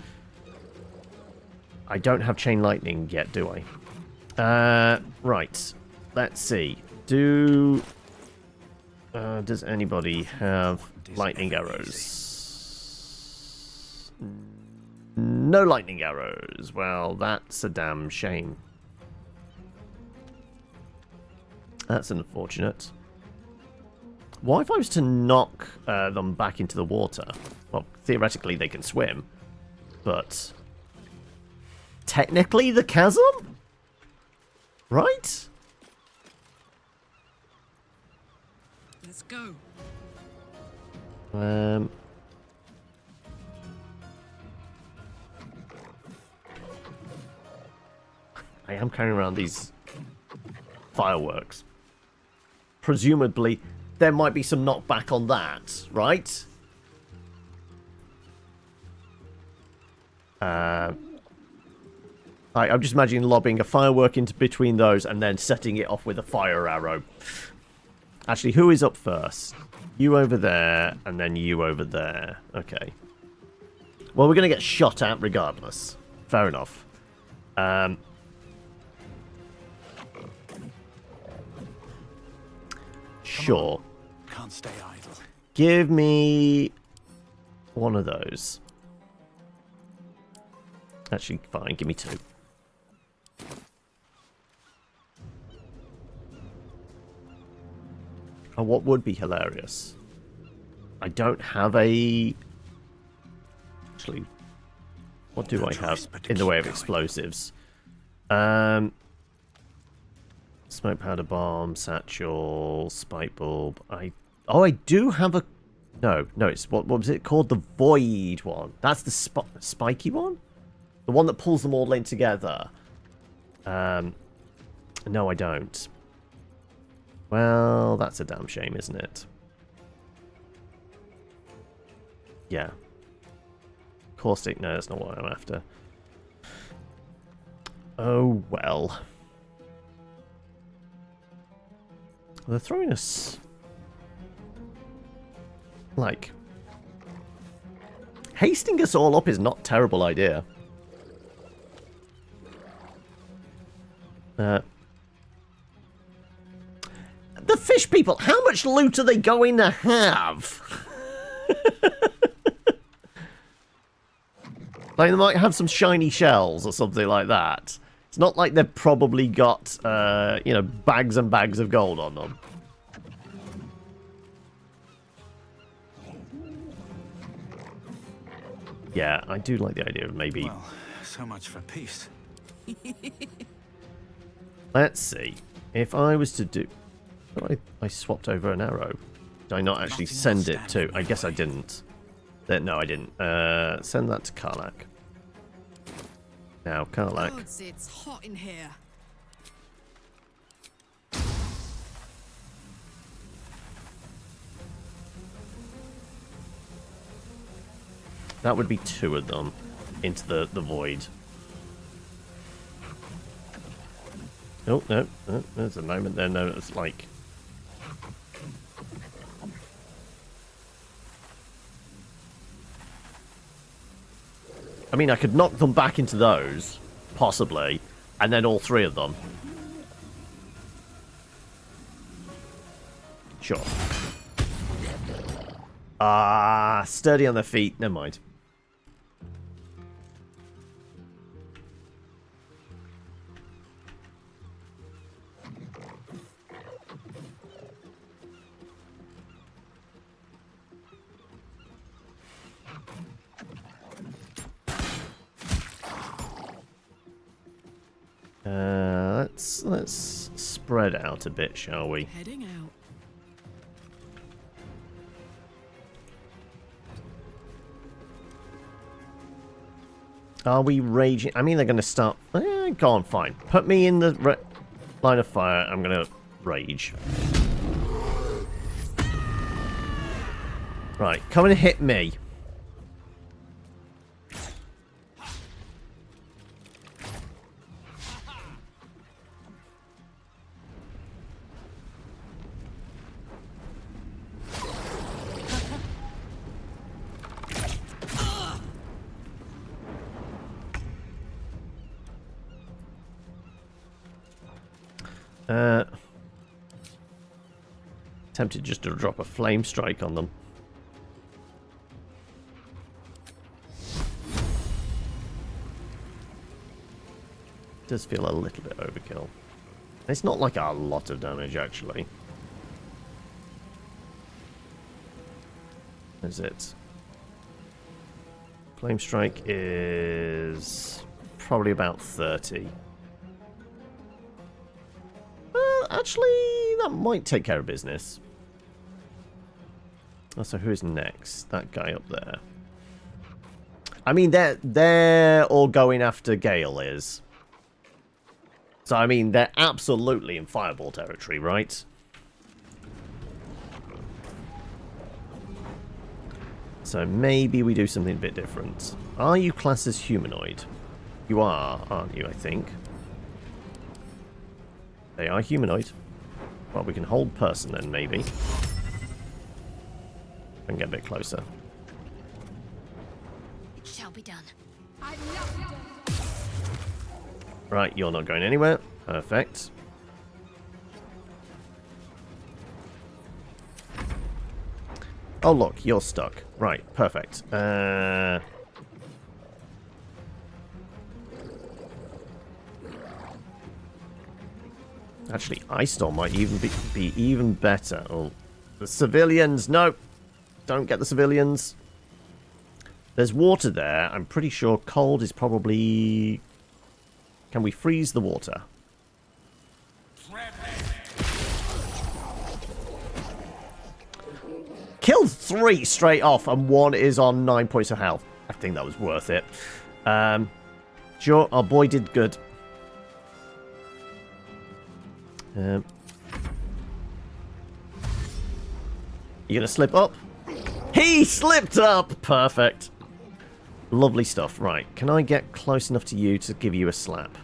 I don't have chain lightning yet, do I? Right. Let's see. Does anybody have lightning arrows? No lightning arrows. Well, that's a damn shame. That's unfortunate. What if I was to knock them back into the water? Well, theoretically they can swim, but technically the chasm? Right? Let's go. I am carrying around these fireworks. Presumably, there might be some knockback on that, right? I'm just imagining lobbing a firework into between those and then setting it off with a fire arrow. Actually, who is up first? You over there, and then you over there. Okay. Well, we're going to get shot at regardless. Fair enough. Sure. Can't stay idle. Give me one of those. Actually, fine. Give me two. Oh, what would be hilarious? I don't have a... Actually, what do I have in the way of explosives? Smoke powder bomb, satchel, spike bulb. I do have a... No, it's... What was it called? The void one. That's the spiky one? The one that pulls them all in together. No, I don't. Well, that's a damn shame, isn't it? Yeah. Caustic, no, that's not what I'm after. Oh, well. They're throwing us... Like... Hasting us all up is not a terrible idea. The fish people, how much loot are they going to have? Like, they might have some shiny shells or something like that. It's not like they've probably got, you know, bags and bags of gold on them. Yeah, I do like the idea of maybe... Well, so much for peace. Let's see. If I was to do... I swapped over an arrow. Did I not actually send it to... I guess I didn't. No, I didn't. Send that to Karlach. Now, Karlach. Gods, it's hot in here. That would be two of them into the void. Oh, no. There's a moment there. No, it's like... I mean, I could knock them back into those, possibly, and then all three of them. Sure. Sturdy on their feet. Never mind. Let's spread out a bit, shall we? Heading out. Are we raging? I mean, they're going to start... go on, fine. Put me in the line of fire. I'm going to rage. Right, come and hit me. Tempted just to drop a flame strike on them. Does feel a little bit overkill. It's not like a lot of damage, actually. Is it? Flame Strike is probably about 30. Actually, that might take care of business. Oh, so who's next? That guy up there. I mean, they're all going after Gale is. So, I mean, they're absolutely in fireball territory, right? So maybe we do something a bit different. Are you classed as humanoid? You are, aren't you, I think? They are humanoid. Well, we can hold person then, maybe. And get a bit closer. It shall be done. Right, you're not going anywhere. Perfect. Oh, look, you're stuck. Right, perfect. Actually, Ice Storm might even be even better. Oh, the civilians! No! Don't get the civilians. There's water there. I'm pretty sure cold is probably... Can we freeze the water? Killed 3 straight off, and 1 is on 9 points of health. I think that was worth it. Sure, our boy did good. You gonna slip up? He slipped up! Perfect. Lovely stuff. Right, can I get close enough to you to give you a slap?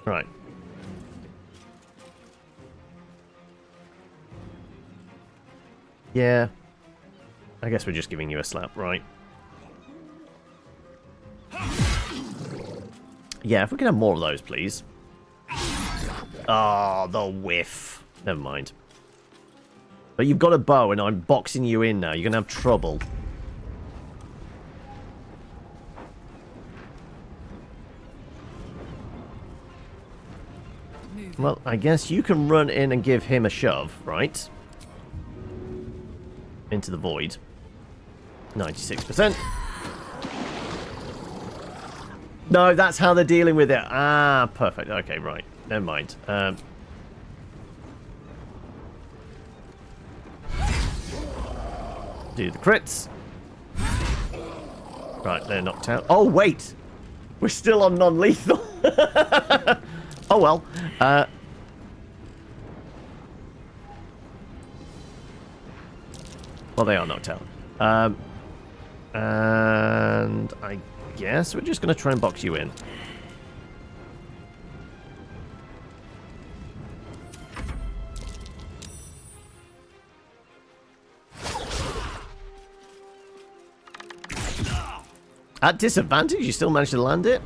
Right. Yeah. I guess we're just giving you a slap, right? Yeah, if we can have more of those, please. Oh, the whiff. Never mind. But you've got a bow and I'm boxing you in now. You're going to have trouble. Well, I guess you can run in and give him a shove, right? Into the void. 96%. No, that's how they're dealing with it. Ah, perfect. Okay, right. Never mind. Do the crits. Right, they're knocked out. Oh, wait! We're still on non-lethal. Oh, well. Well, they are knocked out. And I guess we're just going to try and box you in. At disadvantage, you still managed to land it?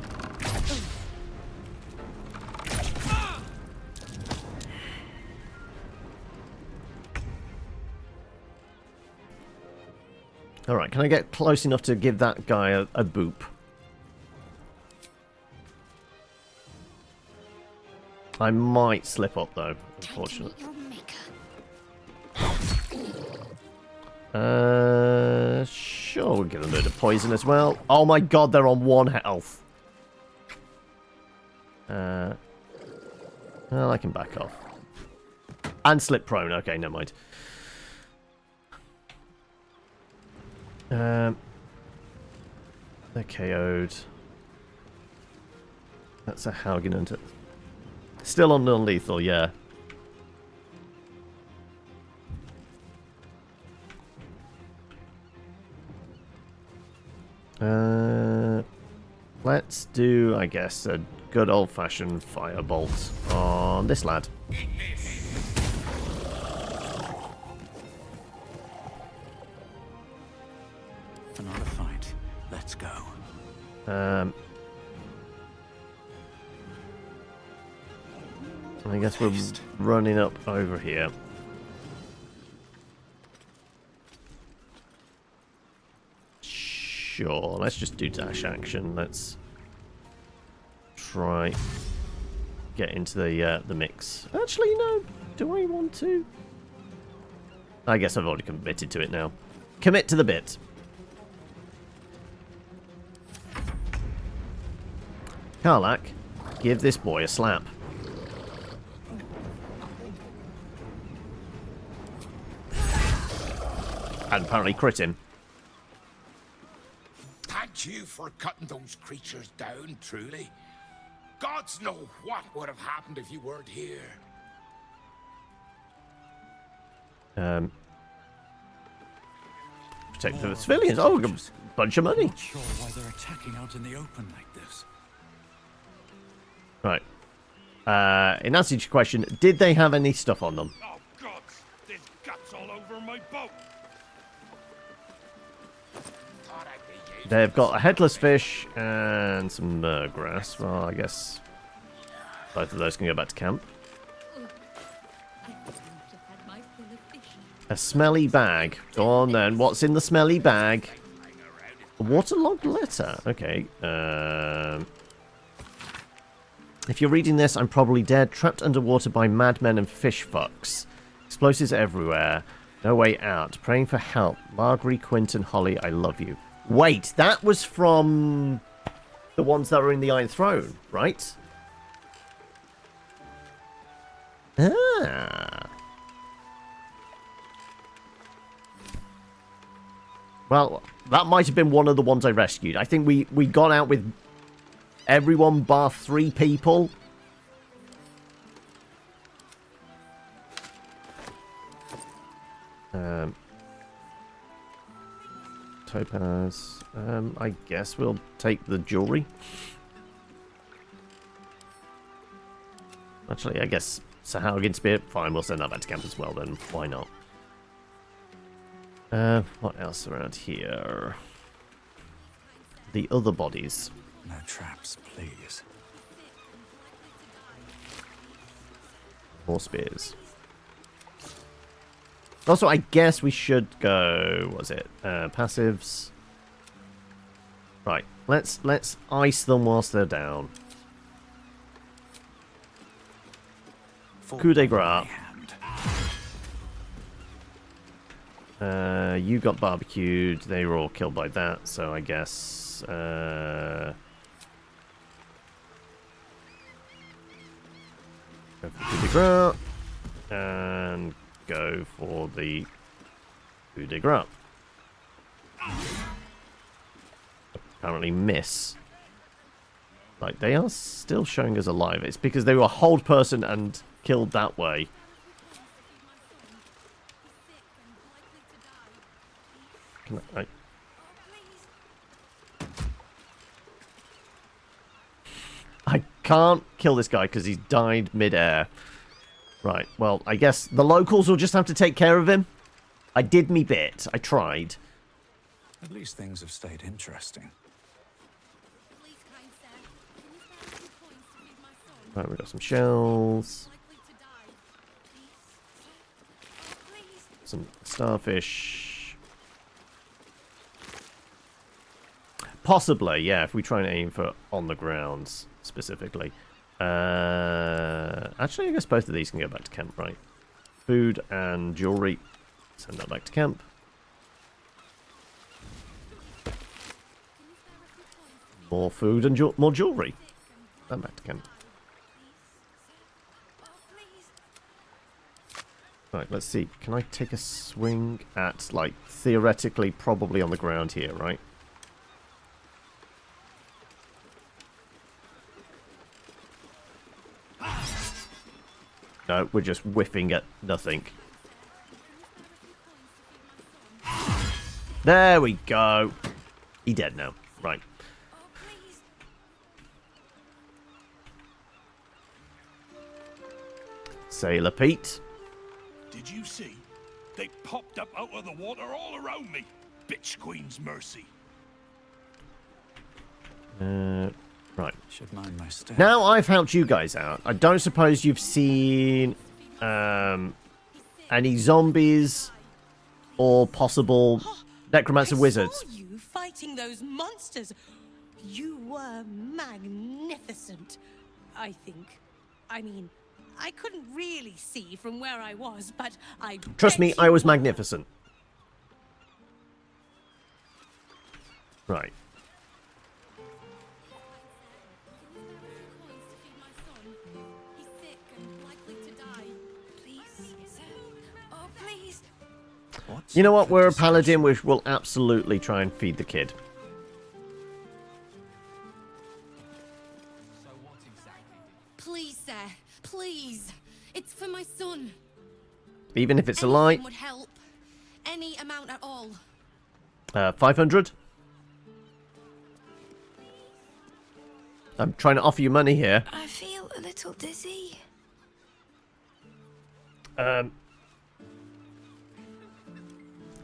Alright, can I get close enough to give that guy a boop? I might slip up, though, unfortunately. Sure, we'll give them a bit of poison as well. Oh my god, they're on 1 health. Well, I can back off. And slip prone. Okay, never mind. They're KO'd. That's a Haugen. Still on non-lethal, yeah. Let's do, I guess, a good old-fashioned firebolt on this lad. Another fight. Let's go. I guess we're running up over here. Sure, let's just do dash action. Let's try get into the mix. Actually, no. Do I want to? I guess I've already committed to it now. Commit to the bit. Karlach, give this boy a slap. And apparently crit him. Thank you for cutting those creatures down, truly. Gods know what would have happened if you weren't here. Protect the civilians. Oh, a bunch of money. Not sure why they're attacking out in the open like this. Right. In answer to your question, did they have any stuff on them? Oh, God! There's guts all over my boat! They've got a headless fish and some grass. Well, I guess both of those can go back to camp. A smelly bag. Go on then. What's in the smelly bag? A waterlogged letter. Okay. If you're reading this, I'm probably dead. Trapped underwater by madmen and fish fucks. Explosives everywhere. No way out. Praying for help. Marguerite, Quinton, Holly, I love you. Wait, that was from the ones that were in the Iron Throne, right? Ah. Well, that might have been one of the ones I rescued. I think we got out with everyone bar 3 people. Topaz. I guess we'll take the jewelry. Actually, I guess Sahagin Spear. Fine, we'll send that back to camp as well then. Why not? What else around here? The other bodies. No traps, please. More spears. Also, I guess we should go. What was it? Passives. Right. Let's ice them whilst they're down. Coup de grace. You got barbecued. They were all killed by that, so I guess. Go for coup de grace. And go for the coup de grace. Apparently miss. Like, they are still showing us alive. It's because they were a hold person and killed that way. Can I can't kill this guy because he's died mid-air. Right, well, I guess the locals will just have to take care of him. I did me bit. I tried. At least things have stayed interesting. Right, we've got some shells. Some starfish. Possibly, yeah, if we try and aim for on the grounds specifically. Actually, I guess both of these can go back to camp, right? Food and jewelry. Send that back to camp. More food and more jewelry. Send back to camp. Right, let's see. Can I take a swing at, like, theoretically, probably on the ground here, right? No, we're just whiffing at nothing. There we go. He dead now. Right. Sailor Pete. Did you see? They popped up out of the water all around me. Bitch Queen's mercy. Right. Should mind my step. Now I've helped you guys out. I don't suppose you've seen any zombies or possible necromancer wizards. You fighting those monsters. You were magnificent, I think. I mean, I couldn't really see from where I was, but I Trust bet me, you I was were. magnificent. Right. He's sick and likely to die. Please, sir. Oh, please. You know what? We're a paladin, which will absolutely try and feed the kid. Please, sir. Please. It's for my son. Even if it's a lie. Anything would help. Any amount at all. 500. I'm trying to offer you money here. I feel a little dizzy.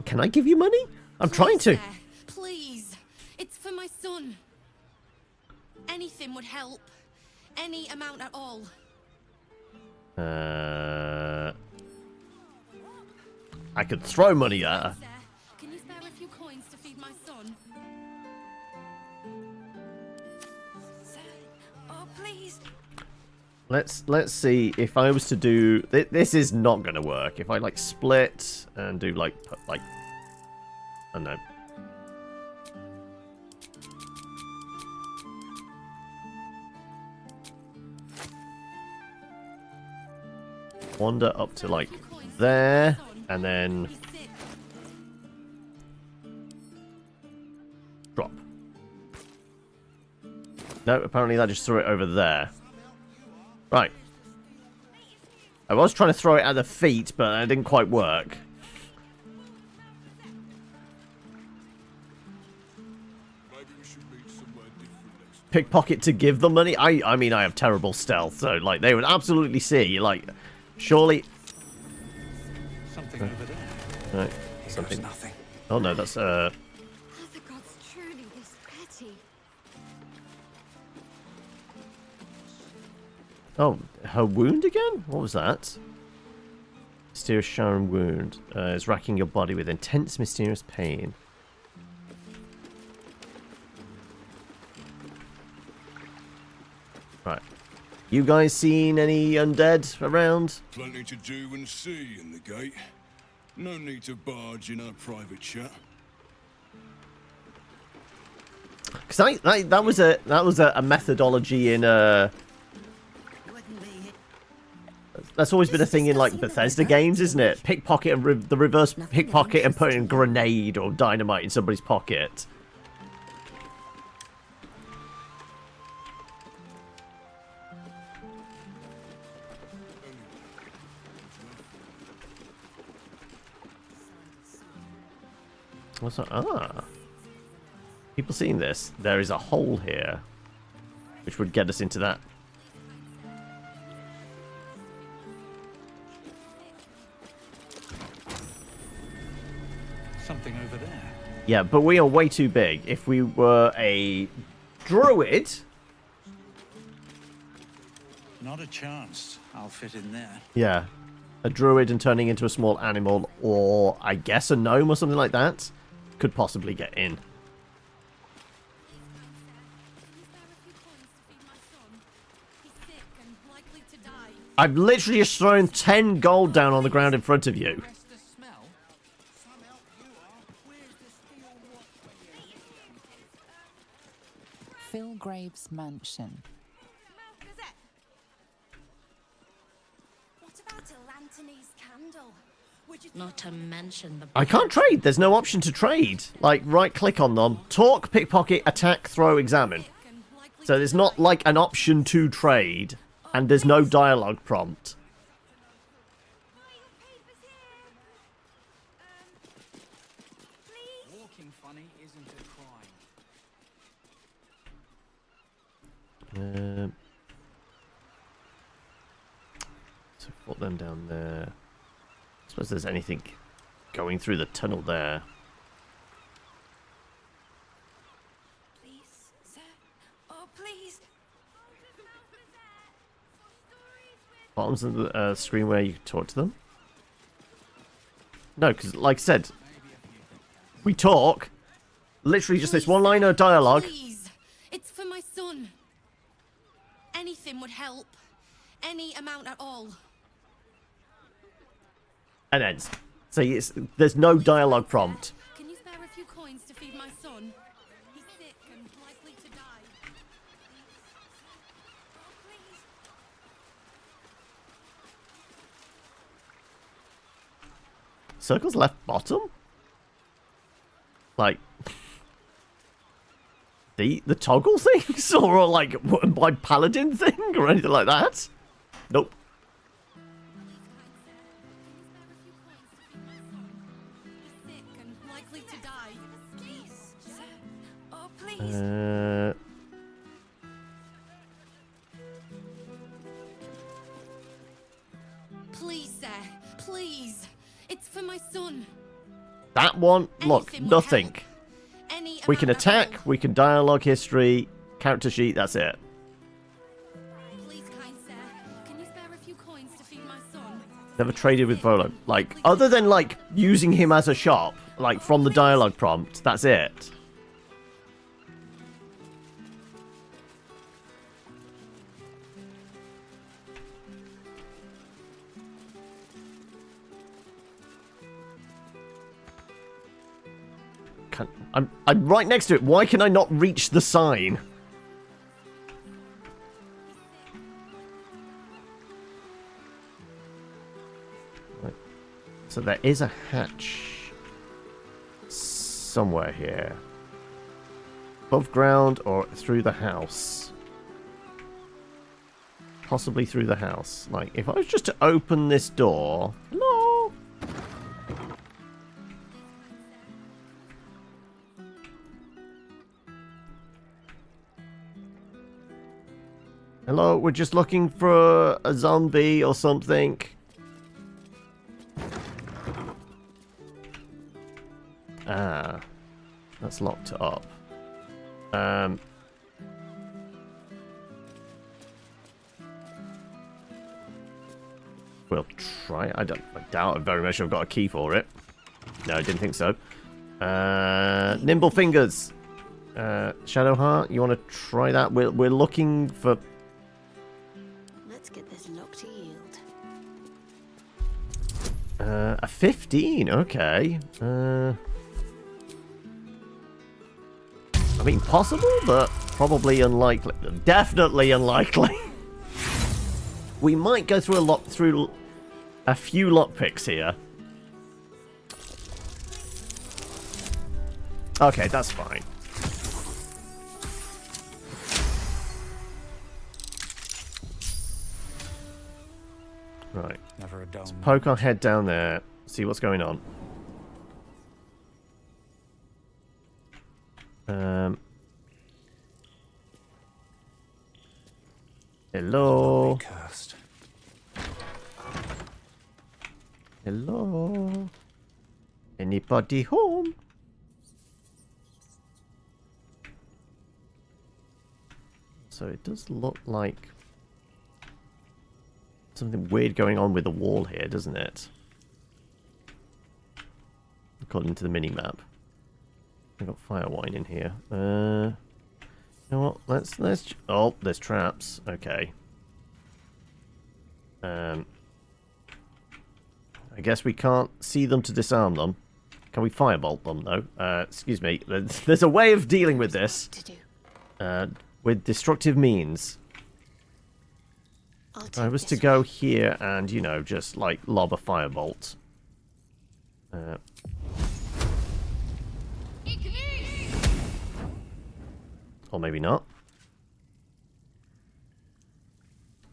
Can I give you money? I'm trying to. Sir, please. It's for my son. Anything would help. Any amount at all. I could throw money at her. Sir, can you spare a few coins to feed my son? Sir, oh please. Let's see if I was to do this is not gonna work. If I like split and do like I don't know. Wander up to like there and then drop. No, apparently that just threw it over there. Right. I was trying to throw it at the feet, but it didn't quite work. Pickpocket to give them money? I mean, I have terrible stealth, so, like, they would absolutely see, like, surely... Something over there. Right, something... Oh, no, that's, Are the gods truly this petty? Oh, her wound again? What was that? Mysterious Sharon wound. Is racking your body with intense, mysterious pain. Right. You guys seen any undead around? Plenty to do and see in the gate. No need to barge in our private chat. Because that was a methodology in that's always been a thing in like Bethesda games, isn't it? Pickpocket and the reverse pickpocket and putting a grenade or dynamite in somebody's pocket. What's that? Ah. People seeing this? There is a hole here, which would get us into that. Something over there. Yeah, but we are way too big. If we were a druid... Not a chance. I'll fit in there. Yeah. A druid and turning into a small animal, or I guess a gnome or something like that, could possibly get in. I've literally just thrown 10 gold down on the ground in front of you. Phil Graves' mansion. What about Elantony's candle? Not to mention the... I can't trade. There's no option to trade. Like, right-click on them. Talk, pickpocket, attack, throw, examine. So there's not, like, an option to trade. And there's no dialogue prompt. Walking funny isn't a crime. So put them down there. I suppose there's anything going through the tunnel there. Please, sir. Oh, please. Bottoms of the screen where you can talk to them. No, because like I said, we talk. literally just this one line of dialogue. Please, it's for my son. Anything would help. Any amount at all. And ends. So there's no dialogue prompt. Can you spare a few coins to feed my son? He's sick and likely to die. Circle's left bottom? Like the toggle things? Or like my paladin thing or anything like that? Nope. Likely to die. Please, sir. Oh, please. Please, sir. Please. It's for my son. That one, look, Anything would nothing. help. Any We can amount at attack, we can dialogue history, character sheet, that's it. Please, kind sir. Can you spare a few coins to feed my son? Never traded with Volo. Like, other than, like, using him as a shop, like, from the dialogue prompt, that's it. I'm right next to it. Why can I not reach the sign? Right. So there is a hatch somewhere here. Above ground or through the house. Possibly through the house. Like, if I was just to open this door... Hello? Hello, we're just looking for a zombie or something. Ah, that's locked up. We'll try. I doubt very much I've got a key for it. No, I didn't think so. Nimble fingers. Shadowheart, you want to try that? We're looking for. Let's get this lock to yield. A 15. Okay. I mean, possible, but probably unlikely. Definitely unlikely. We might go through a few lockpicks here. Okay, that's fine. Right. Never a Let's poke our head down there. See what's going on. Hello. Hello. Anybody home? So it does look like something weird going on with the wall here, doesn't it? According to the mini-map. I've got fire wine in here. You know what? Let's. Oh, there's traps. Okay. I guess we can't see them to disarm them. Can we firebolt them though? Excuse me. There's a way of dealing with this. With destructive means. If I was to go here and, you know, just like lob a firebolt. Or maybe not.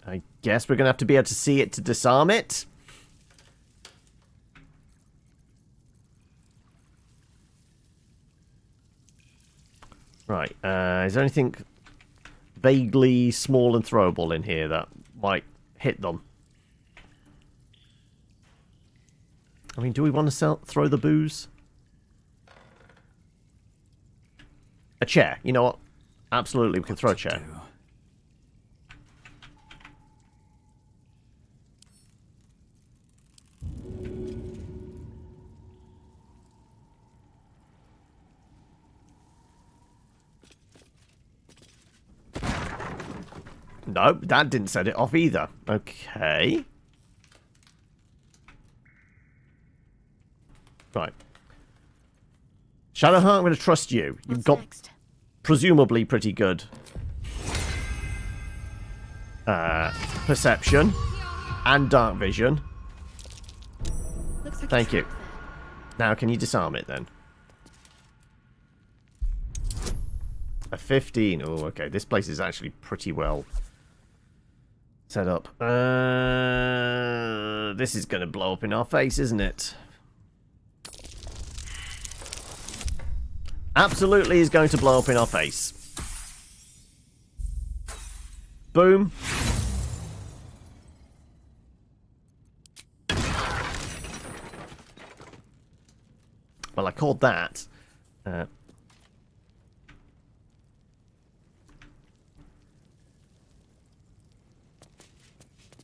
I guess we're going to have to be able to see it to disarm it. Right. Is there anything vaguely small and throwable in here that might hit them? I mean, do we want to throw the booze? A chair. You know what? Absolutely, we can throw a chair. No, that didn't set it off either. Okay. Right. Shadowheart, I'm going to trust you. You've got presumably pretty good perception and dark vision. Thank you. Now, can you disarm it then? A 15. Oh, okay. This place is actually pretty well set up. This is going to blow up in our face, isn't it? Absolutely is going to blow up in our face. Boom. Well, I called that. You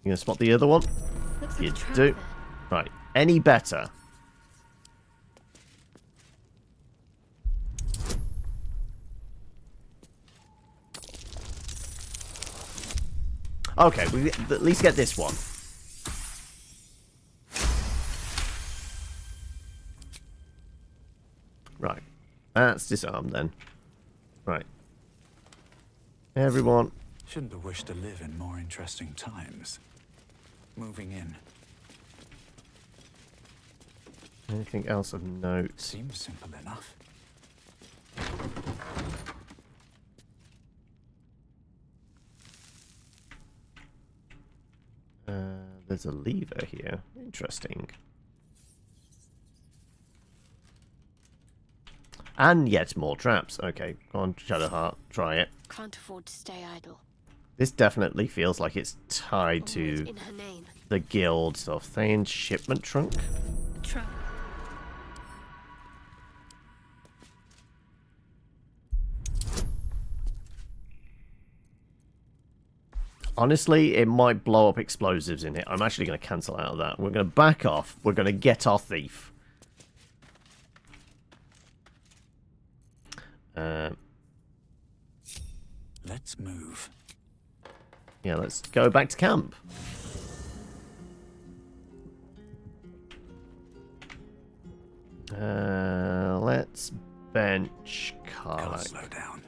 gonna spot the other one? Looks like You a trap do. there. Right. Any better? Okay, we at least get this one. Right. That's disarmed then. Right. Everyone. Shouldn't have wished to live in more interesting times. Moving in. Anything else of note? Seems simple enough. There's a lever here. Interesting. And yet more traps. Okay, go on, Shadowheart. Try it. Can't afford to stay idle. This definitely feels like it's tied Always to in her name. the guild stuff. Thane's shipment trunk? Trap. Honestly, it might blow up explosives in it. I'm actually going to cancel out of that. We're going to back off. We're going to get our thief. Let's move. Yeah, let's go back to camp. Let's bench Carl. Slow down.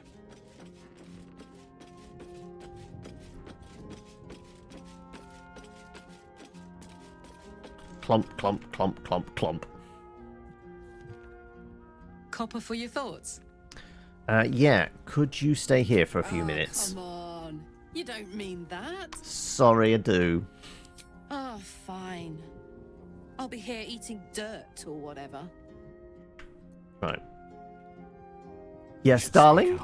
Clump, clump, clump, clump, clump. Copper for your thoughts? Yeah, could you stay here for a few minutes? Come on. You don't mean that. Sorry, I do. Oh, fine. I'll be here eating dirt or whatever. Right. Yes, darling?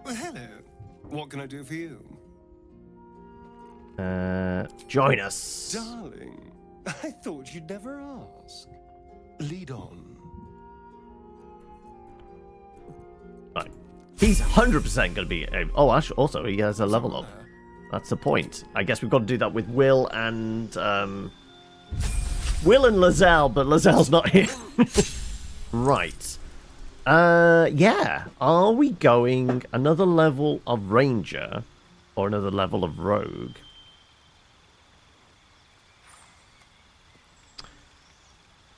Well, hello. What can I do for you? Join us. Darling, I thought you'd never ask. Lead on. Right. He's 100% going to be... Oh, actually, also, he has a level up. That's the point. I guess we've got to do that with Will and... Will and Lazelle, but Lazelle's not here. Right. Yeah. Are we going another level of Ranger or another level of Rogue?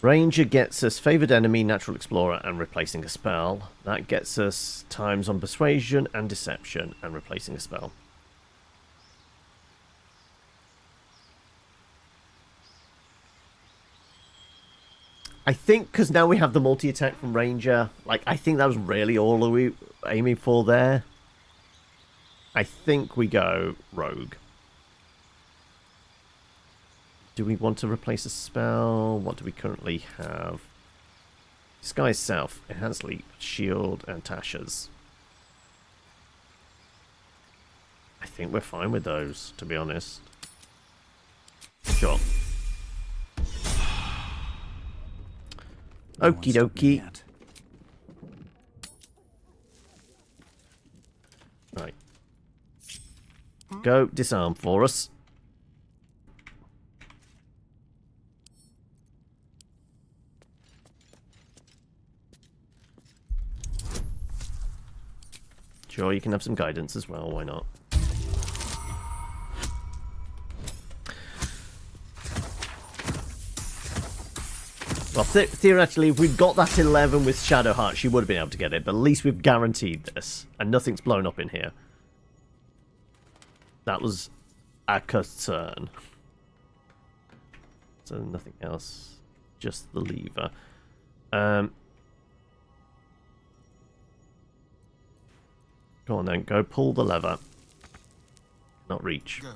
Ranger gets us Favoured Enemy, Natural Explorer, and Replacing a Spell. That gets us times on Persuasion and Deception and Replacing a Spell. I think because now we have the multi-attack from Ranger, like, I think that was really all we were aiming for there. I think we go Rogue. Do we want to replace a spell? What do we currently have? Disguise Self, Enhanced Leap, Shield, and Tasha's. I think we're fine with those, to be honest. Sure. Okie dokie. Right. Go disarm for us. Sure, you can have some guidance as well, why not? Well, theoretically, if we'd got that 11 with Shadowheart, she would have been able to get it, but at least we've guaranteed this, and nothing's blown up in here. That was a concern. So nothing else, just the lever. Go on then, go pull the lever. Not reach. Go.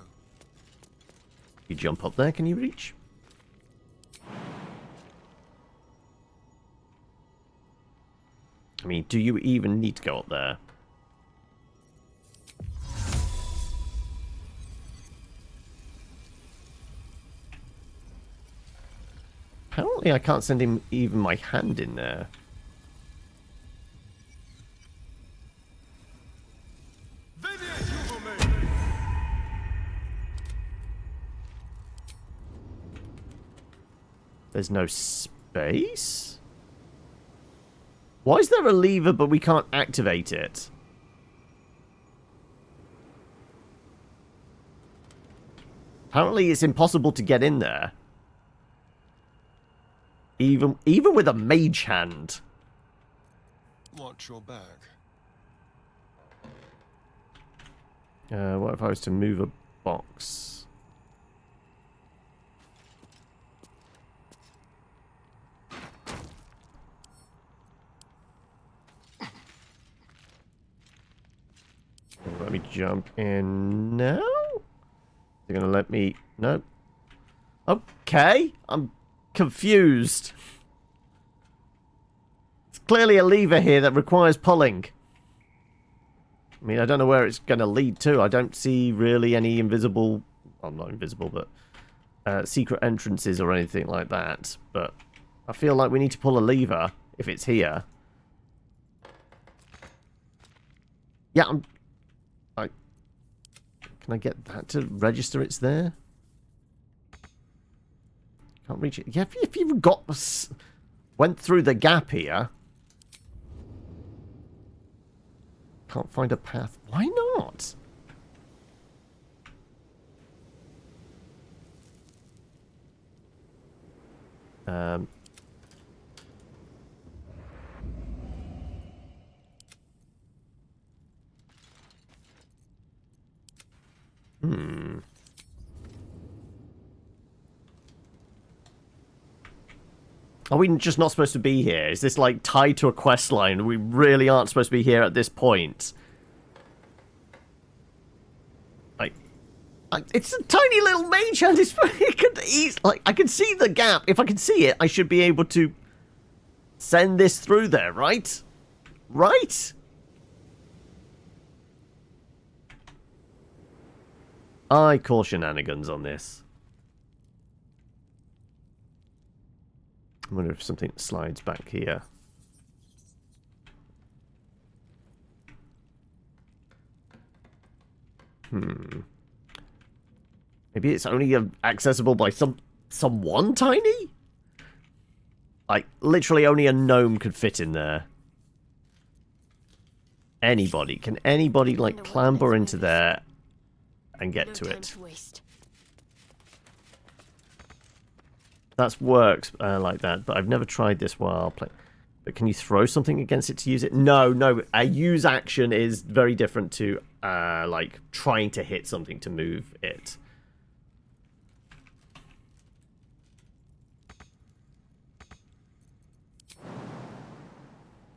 You jump up there, can you reach? I mean, do you even need to go up there? Apparently I can't send him even my hand in there. There's no space? Why is there a lever but we can't activate it? Apparently it's impossible to get in there. Even with a mage hand. Watch your back. What if I was to move a box? Let me jump in now? They're gonna let me... No. Okay, I'm confused. It's clearly a lever here that requires pulling. I mean, I don't know where it's gonna lead to. I don't see really any invisible... Well, not invisible, but... secret entrances or anything like that. But I feel like we need to pull a lever if it's here. Yeah, Can I get that to register it's there? Can't reach it. Yeah, if you've got... Went through the gap here. Can't find a path. Why not? Are we just not supposed to be here? Is this like tied to a quest line? We really aren't supposed to be here at this point. Like, it's a tiny little mage hand. I can see the gap. If I can see it, I should be able to send this through there, right? Right? I call shenanigans on this. I wonder if something slides back here. Maybe it's only accessible by someone tiny? Like, literally only a gnome could fit in there. Anybody. Can anybody, like, clamber into there and get to it? That works like that, but I've never tried this while I'll play. But can you throw something against it to use it? No. A use action is very different to, like, trying to hit something to move it.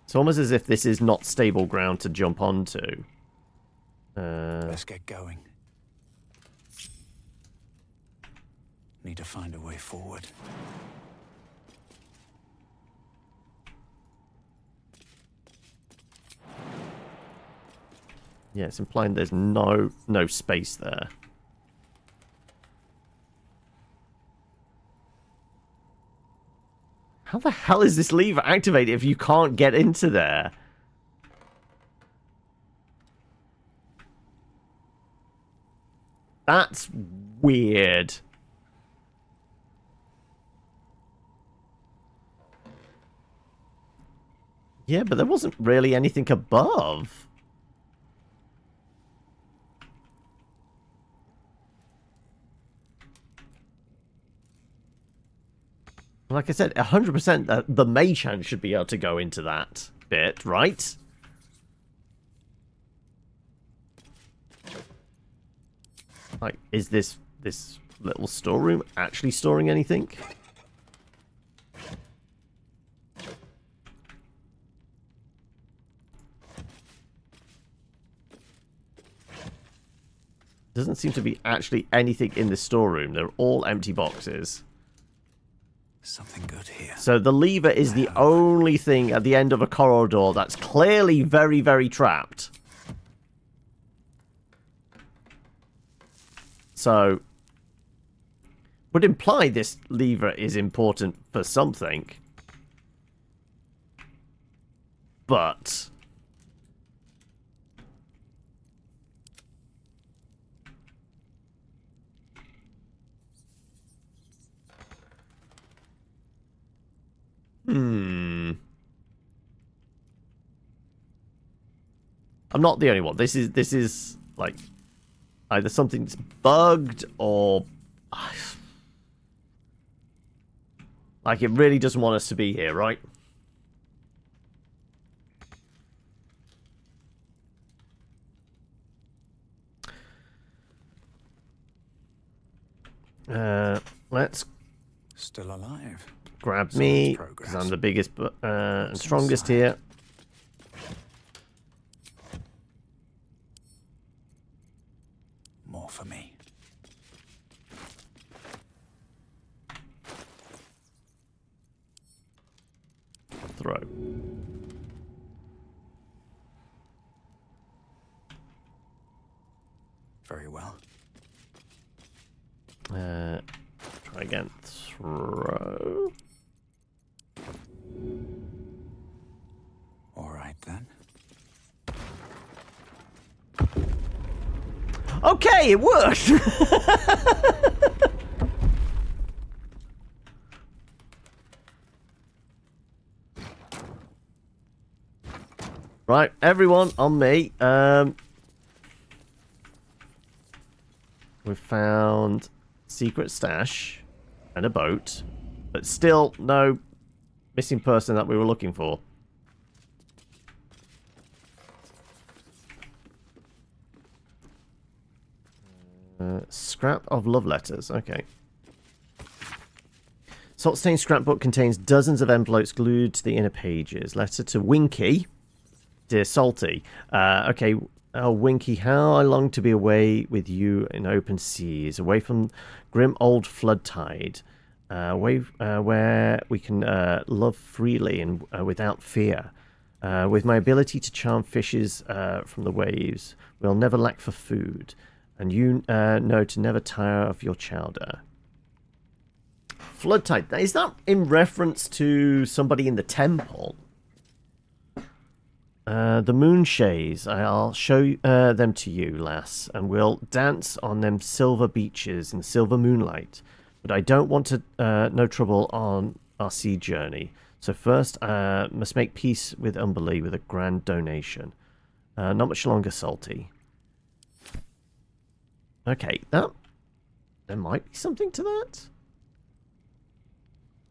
It's almost as if this is not stable ground to jump onto. Let's get going. Need to find a way forward. Yeah, it's implying there's no space there. How the hell is this lever activated if you can't get into there? That's weird. Yeah, but there wasn't really anything above. Like I said, 100% the mage hand should be able to go into that bit, right? Like, is this little storeroom actually storing anything? Doesn't seem to be actually anything in the storeroom. They're all empty boxes. Something good here. So the lever is the only thing at the end of a corridor that's clearly very, very trapped. So would imply this lever is important for something. But I'm not the only one. This is like either something's bugged or like it really doesn't want us to be here, right? Let's still alive. Grab me, because I'm the biggest and strongest here. More for me. Throw. Very well. Try again. Throw. All right then. Okay, it worked. Right, everyone on me. We found secret stash and a boat, but still no missing person that we were looking for. Scrap of love letters. Okay. Salt-stained scrapbook contains dozens of envelopes glued to the inner pages. Letter to Winky. Dear Salty. Okay. Oh, Winky, how I long to be away with you in open seas, away from grim old flood tide, away where we can love freely and without fear. With my ability to charm fishes from the waves, we'll never lack for food, and you know to never tire of your chowder. Flood tide. Is that in reference to somebody in the temple? The moonshades, I'll show them to you, lass, and we'll dance on them silver beaches in silver moonlight. But I don't want to no trouble on our sea journey. So first, must make peace with Umberlee with a grand donation. Not much longer, Salty. Okay, there might be something to that.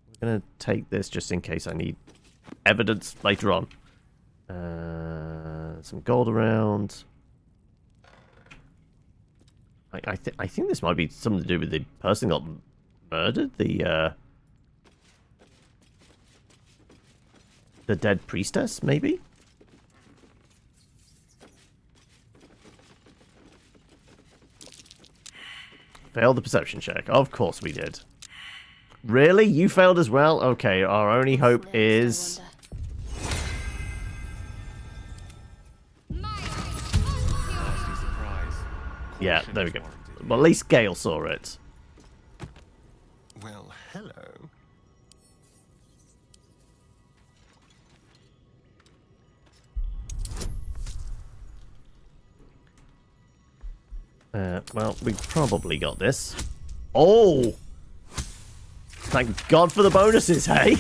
We're gonna take this just in case I need evidence later on. Some gold around. I think this might be something to do with the person got murdered. The dead priestess, maybe. Failed the perception check. Of course we did. Really? You failed as well? Okay, our only hope is... Yeah, there we go. Well, at least Gale saw it. Well, hello. Well, we probably got this. Oh! Thank God for the bonuses, hey?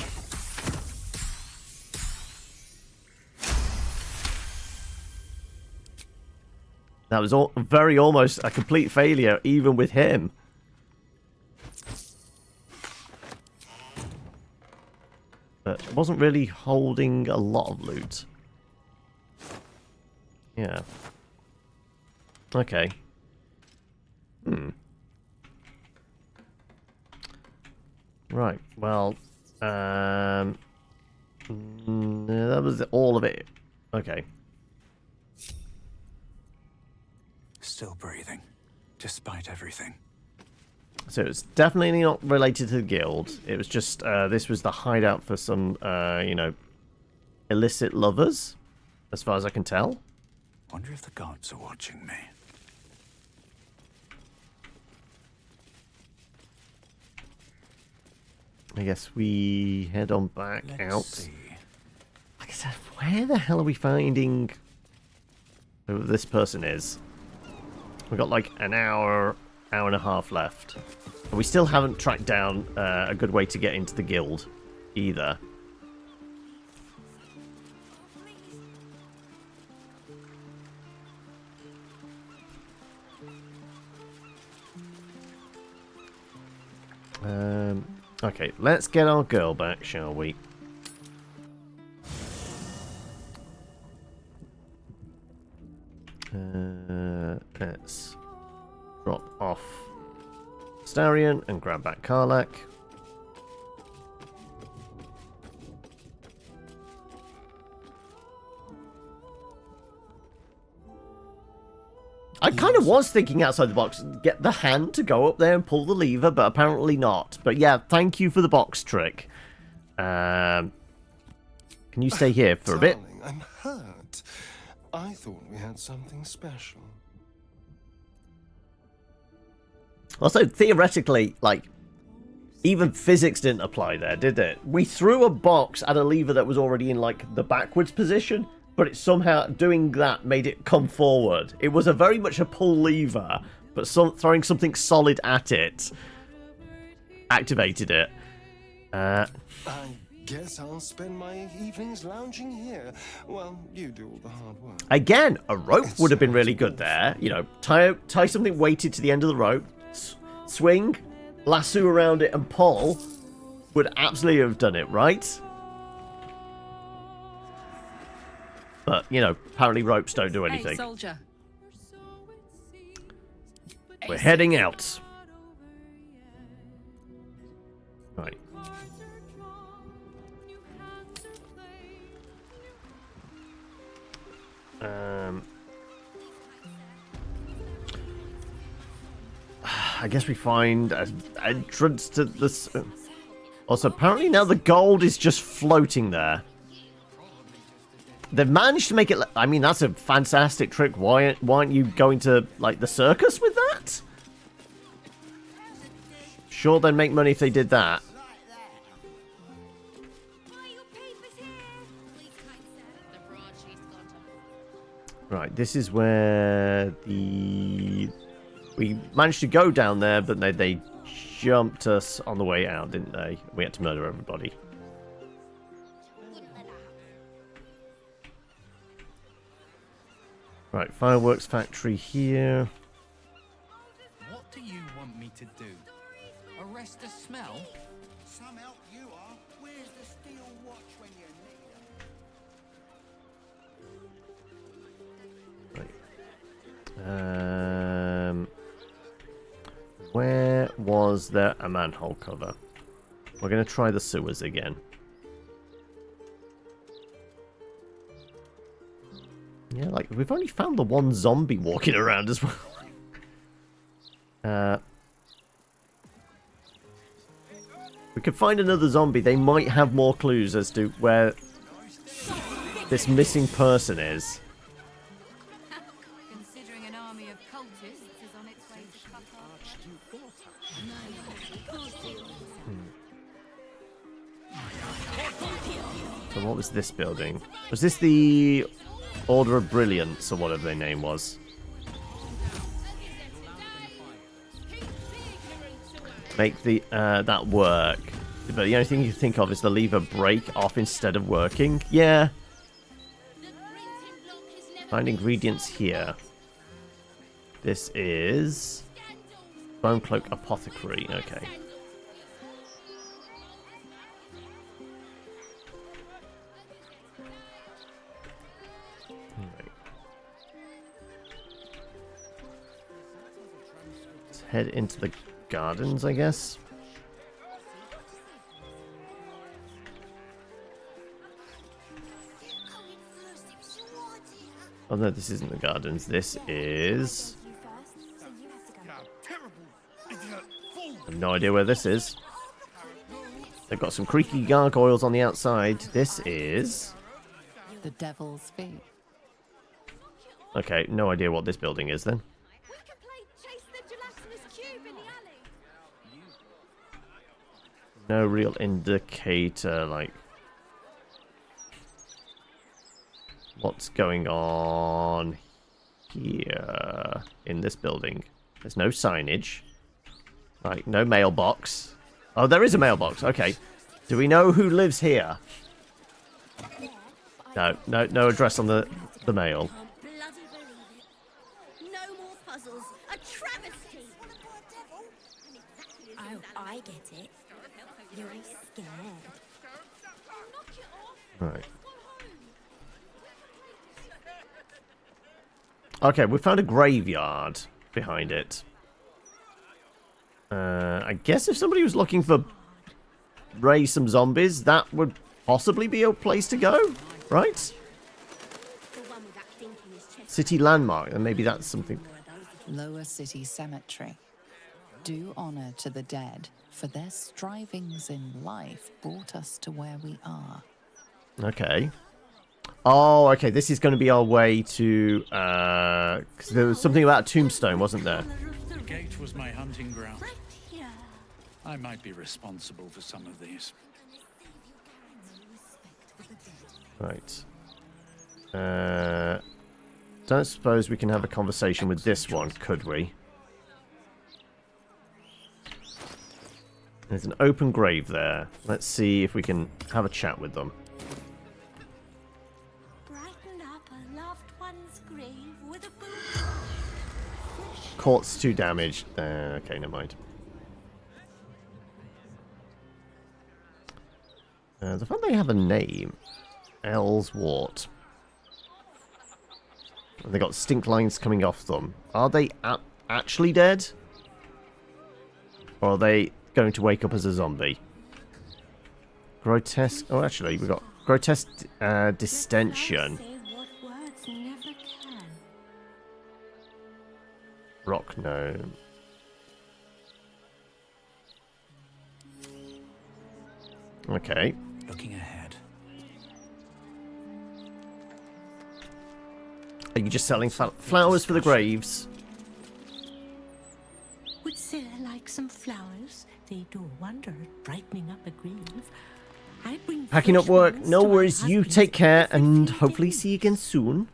That was very almost a complete failure, even with him. But it wasn't really holding a lot of loot. Yeah. Okay. Right, well, that was all of it. Okay. Still breathing, despite everything. So it's definitely not related to the guild. It was just, this was the hideout for some, you know, illicit lovers, as far as I can tell. Wonder if the gods are watching me. I guess we head on back out. See. Like I said, where the hell are we finding who this person is? We've got like an hour and a half left. And we still haven't tracked down a good way to get into the guild either. Okay, let's get our girl back, shall we? Let's drop off Starion and grab back Karlach. I kind of was thinking outside the box, get the hand to go up there and pull the lever, but apparently not. But yeah, thank you for the box trick. Can you stay here for a bit? Darling, I'm hurt. I thought we had something special. Also, theoretically, like, even physics didn't apply there, did it? We threw a box at a lever that was already in, like, the backwards position, but it somehow, doing that, made it come forward. It was very much a pull lever, but throwing something solid at it activated it. I guess I'll spend my evenings lounging here. Well, you do all the hard work. Again, a rope would have been really good there. You know, tie something weighted to the end of the rope, swing, lasso around it, and pull. Would absolutely have done it, right? But, you know, apparently ropes don't do anything. Hey, soldier. We're heading out. Right. I guess we find an entrance to this. Also, apparently now the gold is just floating there. They've managed to make it. I mean, that's a fantastic trick. Why aren't you going to like the circus with that? Sure, they'd make money if they did that. Right, this is where we managed to go down there, but they jumped us on the way out, didn't they? We had to murder everybody. Right, fireworks factory here. What do you want me to do? Arrest the smell? Some help you are. Where's the steel watch when you need Right. Where was there a manhole cover? We're going to try the sewers again. Yeah, like, we've only found the one zombie walking around as well. We could find another zombie. They might have more clues as to where this missing person is. Considering an army of cultists is on its way to cut off. So what was this building? Was this the Order of Brilliance or whatever their name was? Make the that work. But the only thing you can think of is the lever break off instead of working. Yeah. Find ingredients here. This is Bone Cloak Apothecary. Okay. head into the gardens, I guess. Oh no, this isn't the gardens. This is... I have no idea where this is. They've got some creaky gargoyles on the outside. This is... The Devil's Feet. Okay, no idea what this building is then. No real indicator, like... what's going on here in this building? There's no signage. Like, no mailbox. Oh, there is a mailbox. Okay. Do we know who lives here? No address on the mail. No more puzzles. A travesty. Oh, I get it. You're scared. Right. Okay, we found a graveyard behind it. I guess if somebody was looking for raise some zombies, that would possibly be a place to go, right? City landmark, and maybe that's something. Lower City Cemetery. Do honor to the dead, for their strivings in life brought us to where we are. Okay. Oh, okay, this is going to be our way to... 'cause there was something about a tombstone, wasn't there? The gate was my hunting ground. I might be responsible for some of these. Right. Don't suppose we can have a conversation with this one, could we? There's an open grave there. Let's see if we can have a chat with them. Brighten up a loved one's grave with a boom. Court's too damaged. Okay, never mind. The fact they have a name. Ellswort. And they got stink lines coming off them. Are they actually dead? Or are they going to wake up as a zombie? Grotesque... Oh, actually, we've got grotesque distension. Rock gnome. Okay. Looking ahead. Are you just selling flowers for the graves? Would Sarah like some flowers? They do wonder at brightening up a grave. I'd bring Packing up fresh work. ones No to my worries. You husband's take care every and few hopefully days. see you again soon.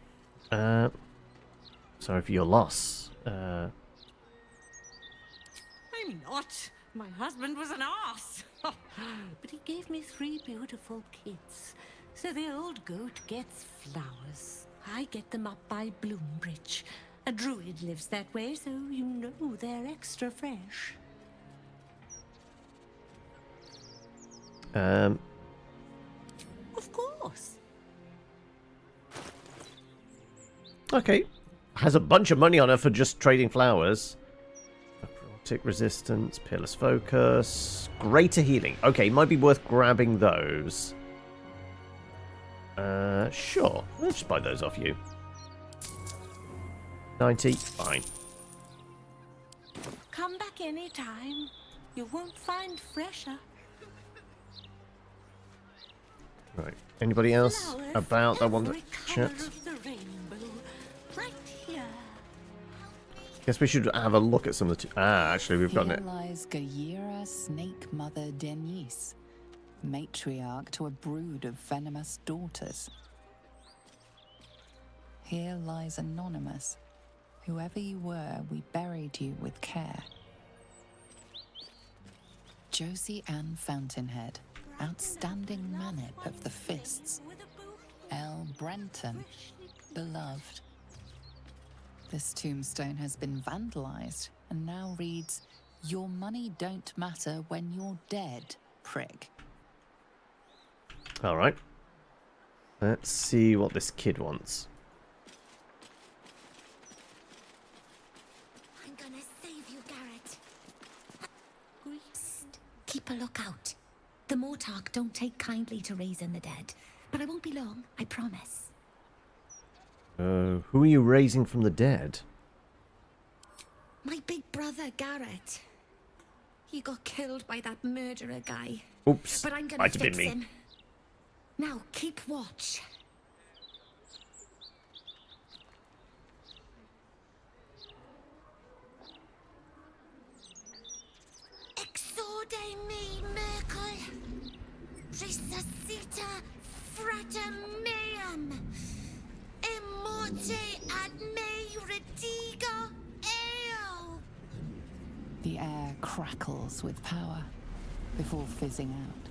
Sorry for your loss. I'm not. My husband was an arse. But he gave me 3 beautiful kids. So the old goat gets flowers. I get them up by Bloombridge. A druid lives that way, so you know they're extra fresh. Of course. Okay. Has a bunch of money on her for just trading flowers. Tick resistance, peerless focus, greater healing. Okay, might be worth grabbing those. Sure. Let's just buy those off you. 90, fine. Come back anytime. You won't find fresher. Right. Anybody else Flowers about that one to every chat? colour of the rainbow. Right here. Guess we should have a look at some of the... actually, we've got Here it. lies Gaira Snake Mother Denise, matriarch to a brood of venomous daughters. Here lies Anonymous. Whoever you were, we buried you with care. Josie Ann Fountainhead, outstanding manip of the fists. L. Brenton, beloved. This tombstone has been vandalized and now reads, "Your money don't matter when you're dead, prig." Alright. Let's see what this kid wants. I'm gonna save you, Garrett. Look out. The Mortark don't take kindly to raising the dead. But I won't be long, I promise. Who are you raising from the dead? My big brother, Garrett. He got killed by that murderer guy. Oops. But I'm gonna Might have been fix me. him. Now, keep watch. Exorde me, Merkel. Resuscita frater meum. Immorte ad me redigo eo. The air crackles with power before fizzing out.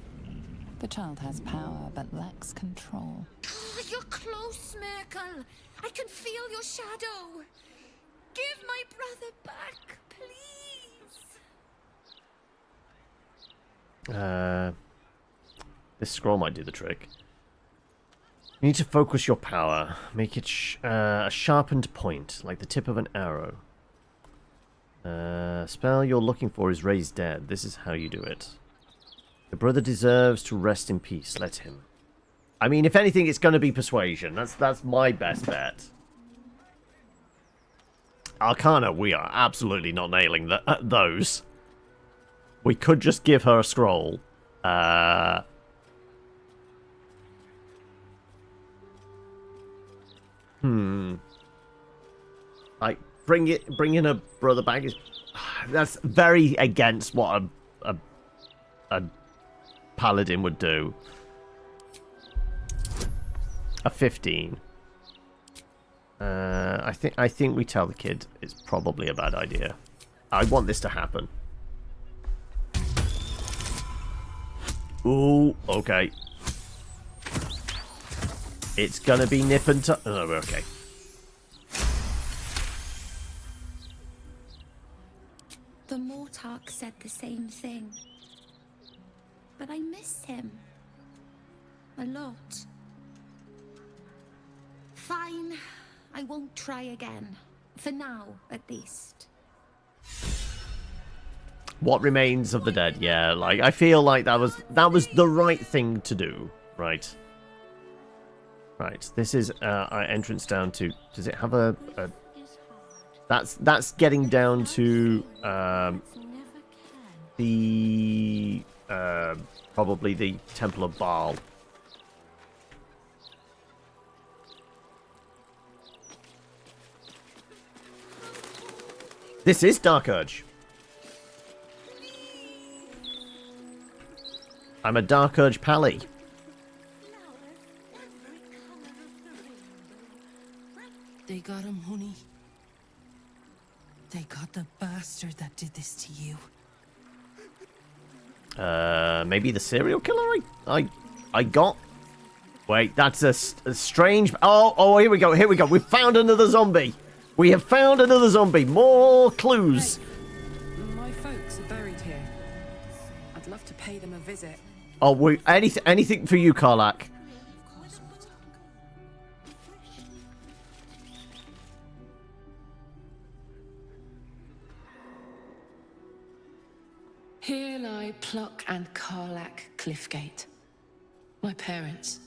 The child has power but lacks control. Oh, you're close, Merkel. I can feel your shadow. Give my brother back, please. This scroll might do the trick. You need to focus your power. Make it a sharpened point, like the tip of an arrow. Spell you're looking for is Raise Dead. This is how you do it. Your brother deserves to rest in peace. Let him. I mean, if anything, it's going to be persuasion. That's my best bet. Arcana, we are absolutely not nailing those. We could just give her a scroll. Like bringing her brother back is that's very against what a paladin would do. A 15. I think we tell the kid it's probably a bad idea. I want this to happen. Ooh, okay. It's gonna be nip and tuck. Oh, okay. The Mortark said the same thing. But I miss him. A lot. Fine. I won't try again. For now, at least. What remains of the dead? Yeah, like I feel like that was the right thing to do, right? Right. This is our entrance down to. Does it have a? That's getting down to the probably the Temple of Baal. This is Dark Urge. I'm a Dark Urge pally. They got him, honey. They got the bastard that did this to you. Maybe the serial killer I got? Wait, that's a strange... Oh, here we go, here we go. We've found another zombie. We have found another zombie. More clues. Hey, my folks are buried here. I'd love to pay them a visit. Oh, anything for you, Karlak. Here lie Pluck and Karlak Cliffgate. My parents.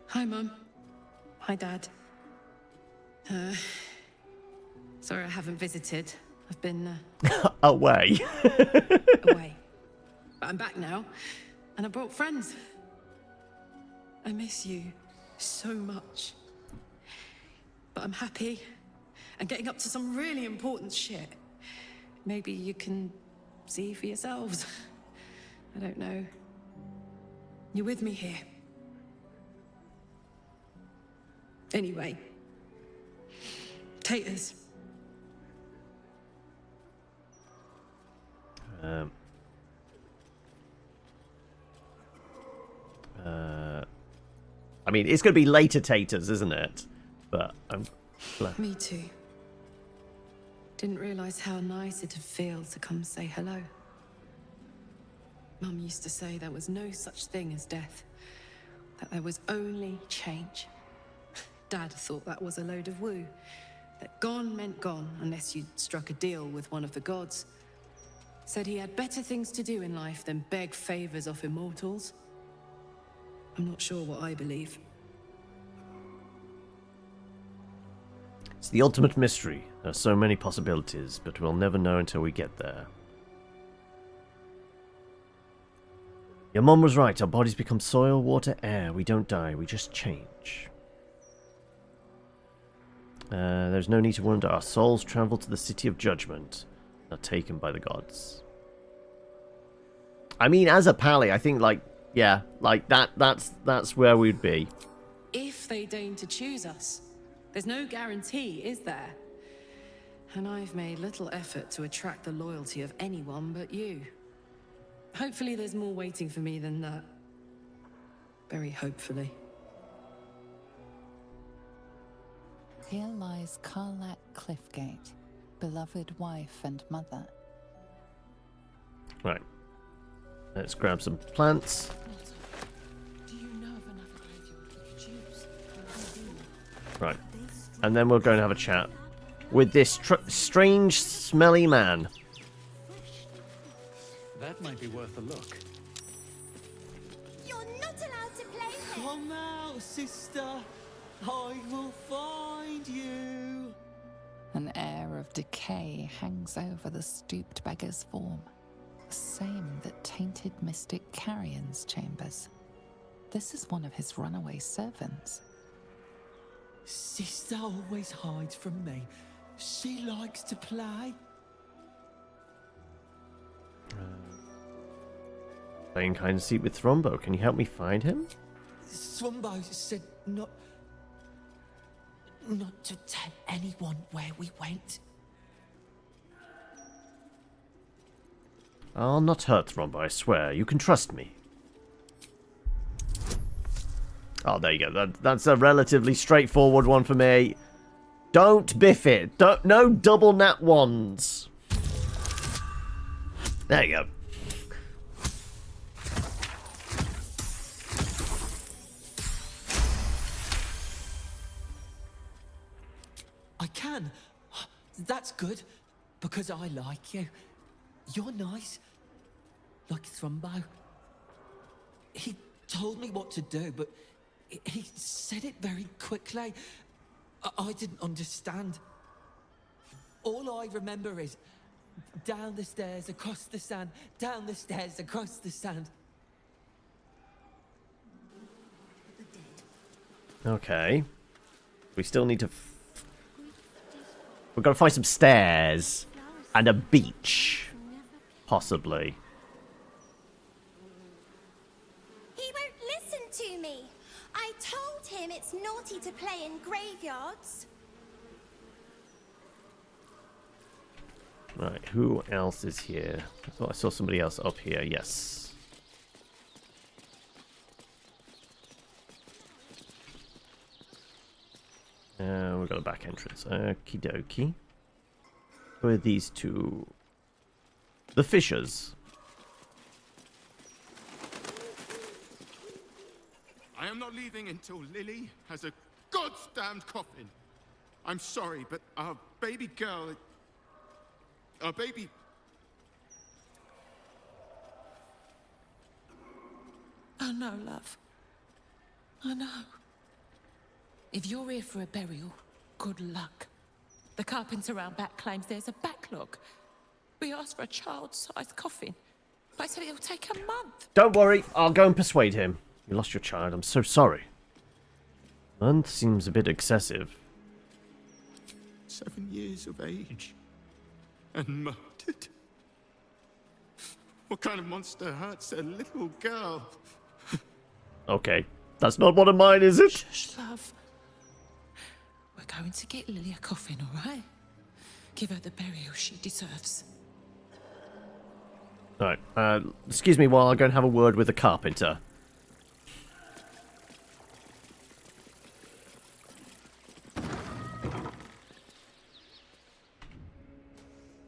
Hi, Mum. Hi, Dad. Sorry I haven't visited. I've been... Away. away. But I'm back now, and I brought friends. I miss you so much. But I'm happy, and getting up to some really important shit. Maybe you can see for yourselves. I don't know. You're with me here. Anyway. Taters. I mean, it's going to be later taters, isn't it? But I'm... Me too. Didn't realize how nice it'd feel to come say hello. Mum used to say there was no such thing as death. That there was only change. Dad thought that was a load of woo. That gone meant gone unless you'd struck a deal with one of the gods. Said he had better things to do in life than beg favors off immortals. I'm not sure what I believe. It's the ultimate mystery. There are so many possibilities, but we'll never know until we get there. Your mom was right. Our bodies become soil, water, air. We don't die. We just change. There's no need to wonder. Our souls travel to the city of judgment. Are taken by the gods. I mean, as a pally, I think, like, yeah, like that's where we'd be. If they deign to choose us, there's no guarantee, is there? And I've made little effort to attract the loyalty of anyone but you. Hopefully there's more waiting for me than that. Very hopefully. Here lies Karlak Cliffgate, beloved wife and mother. Right. Let's grab some plants. Do you know of another graveyard we could use? Right. And then we're going to have a chat with this strange, smelly man. That might be worth a look. You're not allowed to play here. Come out, sister. I will find you. An air of decay hangs over the stooped beggar's form, the same that tainted mystic Carrion's chambers. This is one of his runaway servants. Sister always hides from me. She likes to play. Playing hide and seek with Thrombo. Can you help me find him? Swumbo said not to tell anyone where we went. I'll not hurt Thrombo, I swear. You can trust me. Oh, there you go. That's a relatively straightforward one for me. Don't biff it. No double nat ones. There you go. I can. That's good, because I like you. You're nice, like Thrombo. He told me what to do, but he said it very quickly. I didn't understand. All I remember is down the stairs, across the sand, down the stairs, across the sand. Okay. We still need to... We've got to find some stairs and a beach. Possibly. He won't listen to me. I told him it's naughty to play in graveyards. Right, who else is here? I thought I saw somebody else up here. Yes. We've got a back entrance. Okie dokie. Who are these two? The fishers. I am not leaving until Lily has a goddamned coffin. I'm sorry, but our baby girl... Our baby... Oh no, love. I know. If you're here for a burial, good luck. The carpenter around back claims there's a backlog. We asked for a child-sized coffin, but I said it'll take a month. Don't worry, I'll go and persuade him. You lost your child, I'm so sorry. Month seems a bit excessive. 7 years of age. And murdered. What kind of monster hurts a little girl? Okay, that's not one of mine, is it? Shush, love. We're going to get Lily a coffin, all right? Give her the burial she deserves. Right, excuse me while I go and have a word with the carpenter.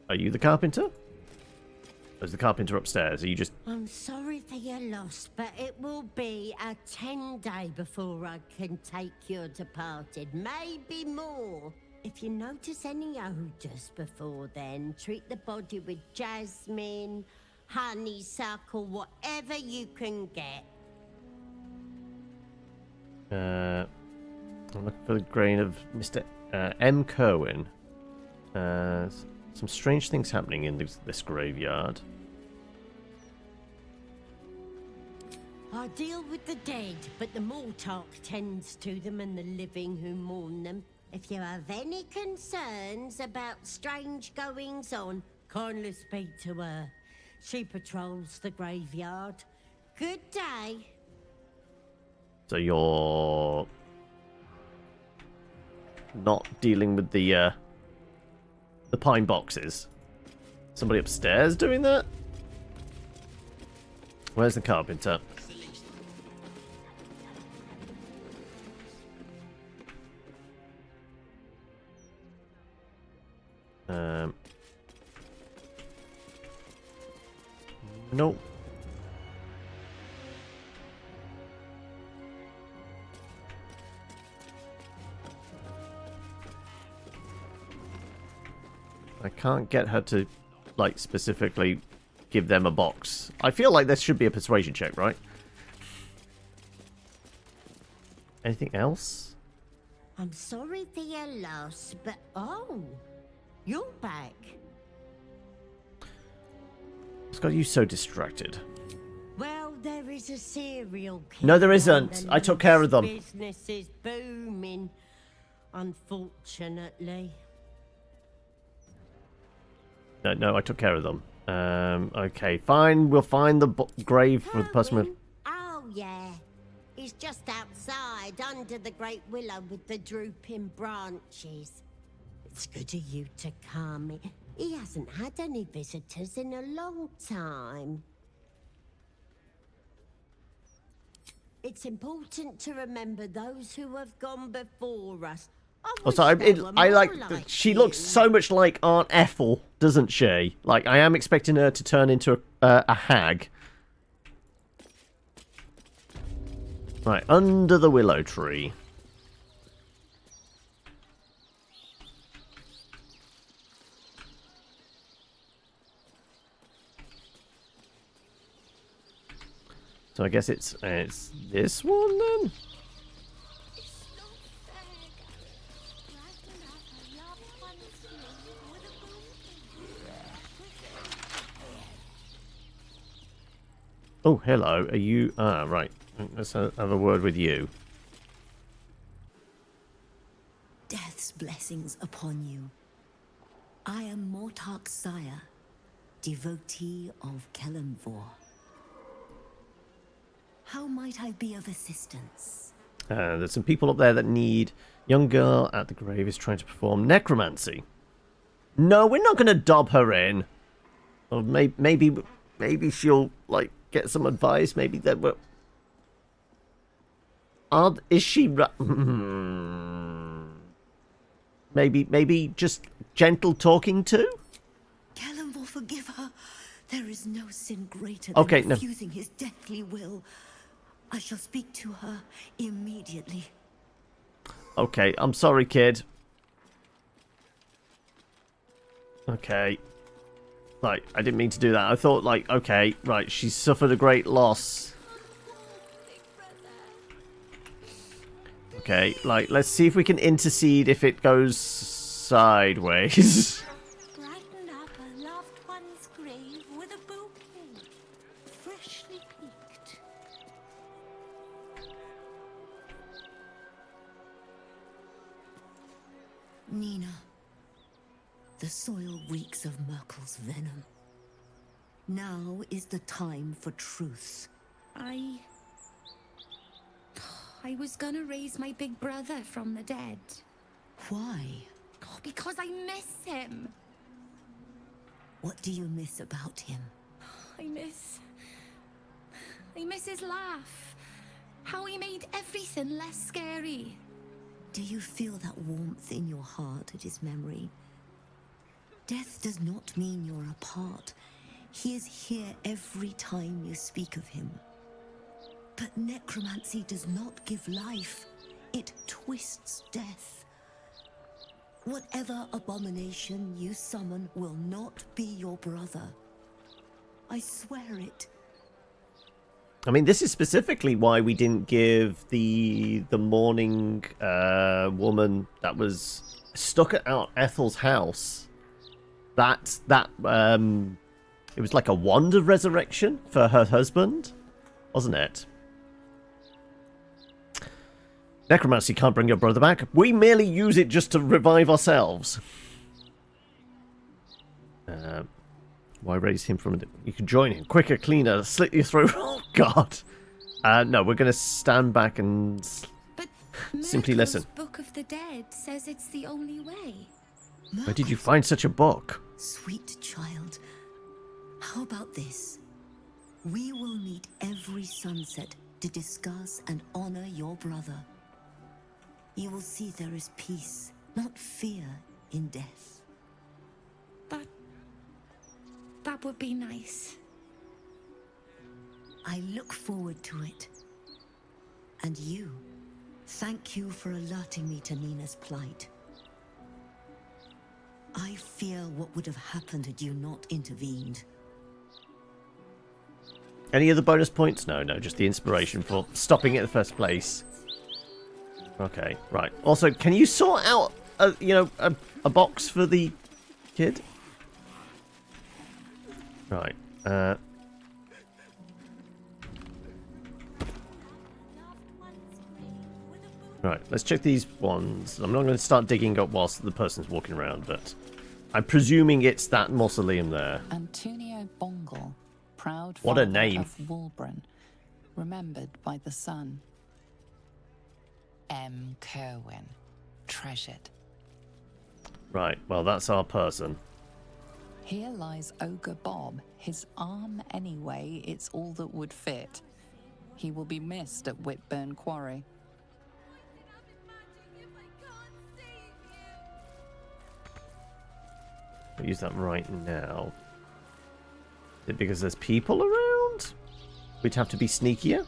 Are you the carpenter? Or is the carpenter upstairs? Are you just... I'm sorry for your loss, but it will be a 10-day before I can take your departed. Maybe more, If you notice any odors before then, treat the body with jasmine, honeysuckle, whatever you can get. I'm looking for the grain of Mr. M. Kerwin. Some strange things happening in this graveyard. I deal with the dead, but the Mortark tends to them and the living who mourn them. If you have any concerns about strange goings-on, kindly speak to her. She patrols the graveyard. Good day. So you're not dealing with the pine boxes. Somebody upstairs doing that? Where's the carpenter? Nope. I can't get her to, like, specifically give them a box. I feel like there should be a persuasion check, right? Anything else? I'm sorry for your loss, but oh, you're back. What's got you so distracted? Well, there is a serial killer. No, there isn't. I took care of them. Business is booming, unfortunately. No, I took care of them. Okay, fine. We'll find the grave for the person with... Oh, yeah. He's just outside, under the great willow with the drooping branches. It's good of you to come. He hasn't had any visitors in a long time. It's important to remember those who have gone before us. Also, I like she looks so much like Aunt Ethel, doesn't she? Like, I am expecting her to turn into a hag. Right, under the willow tree. So I guess it's this one then? Oh, hello. Are you... Ah, right. Let's have a word with you. Death's blessings upon you. I am Mortark's sire, devotee of Kelemvor. How might I be of assistance? There's some people up there that need... Young girl at the grave is trying to perform necromancy. No, we're not going to dob her in. Or maybe she'll, like, get some advice. Maybe that will... Is she... Maybe just gentle talking to? Kelemvor, forgive her. There is no sin greater than refusing his deathly will. I shall speak to her immediately. Okay, I'm sorry, kid. Okay. Like, I didn't mean to do that. I thought, like, okay, right, she's suffered a great loss. Okay, like, let's see if we can intercede if it goes sideways. Brighten up a loved one's grave with a bouquet, freshly picked. Nina, the soil reeks of Merkel's venom. Now is the time for truth. I was gonna raise my big brother from the dead. Why? Oh, because I miss him. What do you miss about him? I miss his laugh. How he made everything less scary. Do you feel that warmth in your heart at his memory? Death does not mean you're apart. He is here every time you speak of him. But necromancy does not give life. It twists death. Whatever abomination you summon will not be your brother. I swear it. I mean, this is specifically why we didn't give the mourning woman that was stuck at Aunt Ethel's house. It was like a wand of resurrection for her husband, wasn't it? Necromancy can't bring your brother back. We merely use it just to revive ourselves. Why raise him from... You can join him. Quicker, cleaner, slit your throat. Oh, God. No, we're going to stand back and simply listen. Book of the Dead says it's the only way. Where did you find such a book? Sweet child. How about this? We will meet every sunset to discuss and honor your brother. You will see there is peace, not fear, in death. That would be nice. I look forward to it. And you, thank you for alerting me to Nina's plight. I fear what would have happened had you not intervened. Any other bonus points? No, just the inspiration for stopping it in the first place. Okay, right. Also, can you sort out, a box for the kid? Right. Right, let's check these ones. I'm not going to start digging up whilst the person's walking around, but I'm presuming it's that mausoleum there. Antonio Bongal, proud What a father name. of Walbran, remembered by the sun. M. Kerwin, treasured. Right, well, that's our person. Here lies Ogre Bob, his arm anyway, it's all that would fit. He will be missed at Whitburn Quarry. I'll use that right now. Is it because there's people around? We'd have to be sneakier?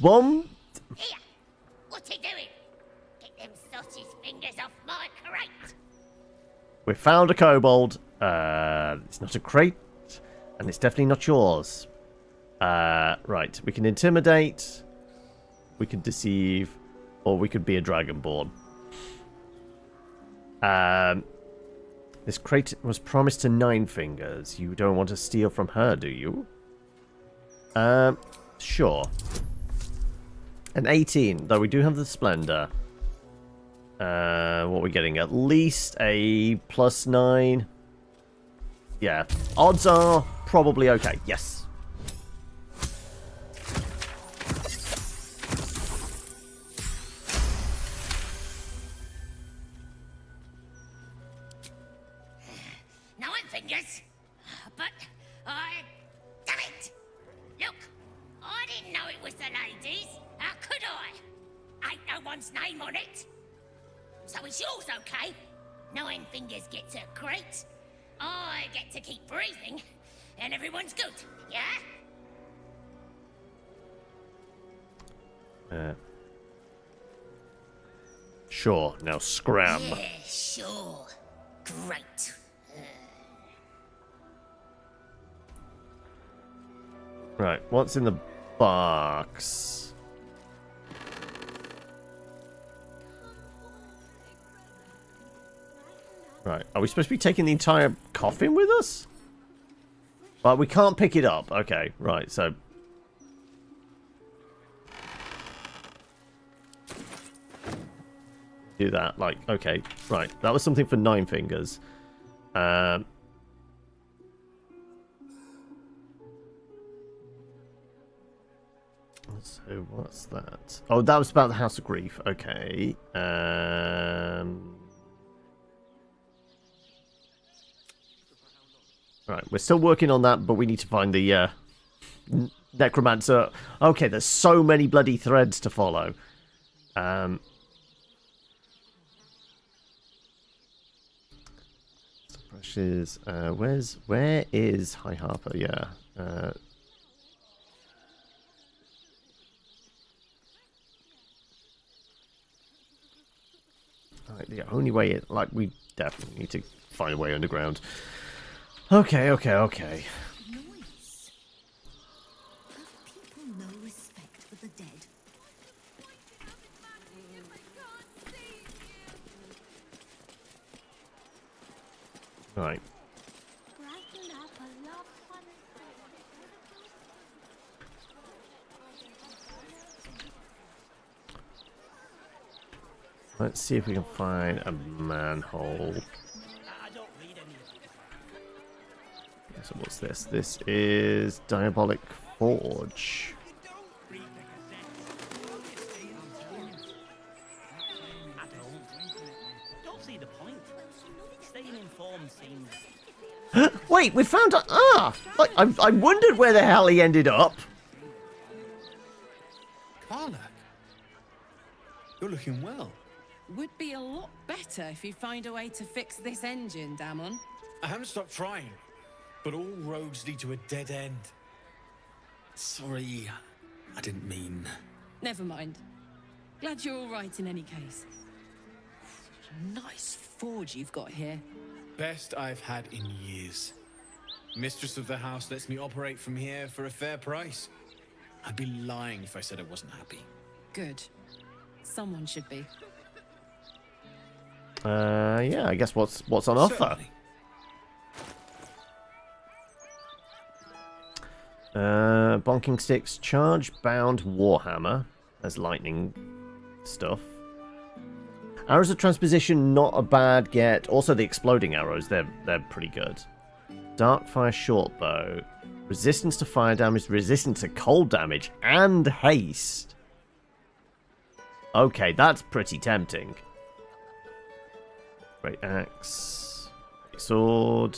Bomb? Here! What's he doing? Get them sausage fingers off my crate! We found a kobold. It's not a crate, and it's definitely not yours. Right, we can intimidate, we can deceive, or we could be a dragonborn. This crate was promised to Nine Fingers. You don't want to steal from her, do you? Sure. An 18, though we do have the Splendor. What are we getting? At least a +9. Yeah. Odds are probably okay. Yes. Nine Fingers? But damn it! Look, I didn't know it was the ladies. How could I? Ain't no one's name on it. So is yours okay? Nine Fingers gets a crate. I get to keep breathing. And everyone's good, yeah? Sure. Now scram. Yeah, sure. Great. Right. What's in the box? Right. Are we supposed to be taking the entire coffin with us? But we can't pick it up. Okay. Right. So. Do that. Like, okay. Right. That was something for Nine Fingers. So what's that? Oh, that was about the House of Grief. Okay. Right, we're still working on that, but we need to find the Necromancer. Okay, there's so many bloody threads to follow. Ashes. Where is High Harper? Yeah. Right, the only way like we definitely need to find a way underground. Okay. Noise. Have people no respect for the dead? Right. Let's see if we can find a manhole. So what's this? This is Diabolic Forge. Don't see the point. Staying informed seems. Wait, we found a... Like, I wondered where the hell he ended up. Karnak, you're looking well. Would be a lot better if you find a way to fix this engine, Damon. I haven't stopped trying, but all roads lead to a dead end. Sorry, I didn't mean... Never mind. Glad you're all right in any case. Nice forge you've got here. Best I've had in years. Mistress of the house lets me operate from here for a fair price. I'd be lying if I said I wasn't happy. Good. Someone should be. Yeah, I guess what's on offer? Bonking Sticks, Charge Bound Warhammer as lightning stuff. Arrows of Transposition, not a bad get. Also the exploding arrows, they're pretty good. Darkfire Shortbow, resistance to fire damage, resistance to cold damage, and haste. Okay, that's pretty tempting. Great Axe, Great Sword,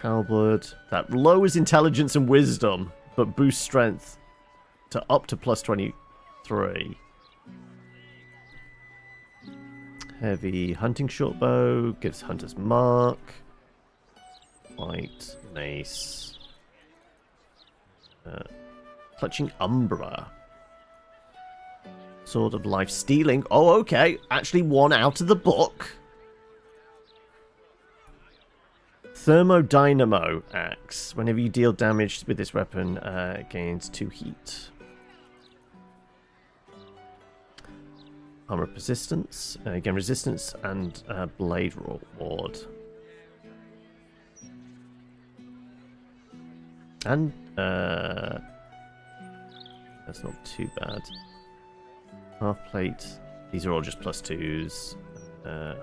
Halberd. That lowers intelligence and wisdom, but boosts strength to up to plus 23. Heavy Hunting Shortbow gives Hunter's Mark. White Mace. Clutching Umbra. Sword of Life Stealing. Oh, okay. Actually one out of the book. Thermodynamo Axe. Whenever you deal damage with this weapon, it gains 2 heat. Armor Persistence. Again, Resistance and Blade Ward. And, that's not too bad. Half Plate. These are all just +2s.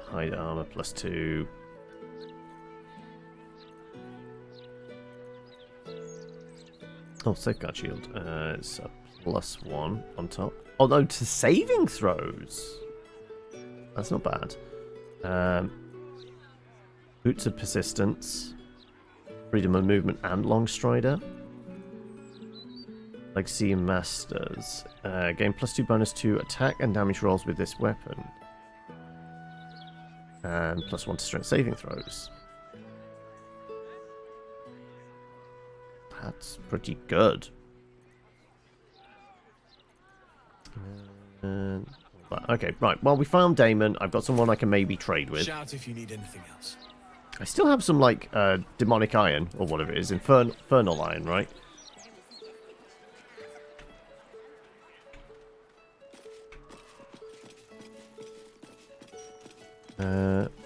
Hide Armor +2. Oh, Safeguard Shield. It's a +1 on top. Although to saving throws. That's not bad. Boots of Persistence. Freedom of Movement and Long Strider. Legacy Masters. Gain +2 bonus to attack and damage rolls with this weapon. And +1 to strength saving throws. That's pretty good. Okay, right. Well, we found Damon. I've got someone I can maybe trade with. Shout if you need anything else. I still have some, like, demonic iron, or whatever it is. Infernal iron, right?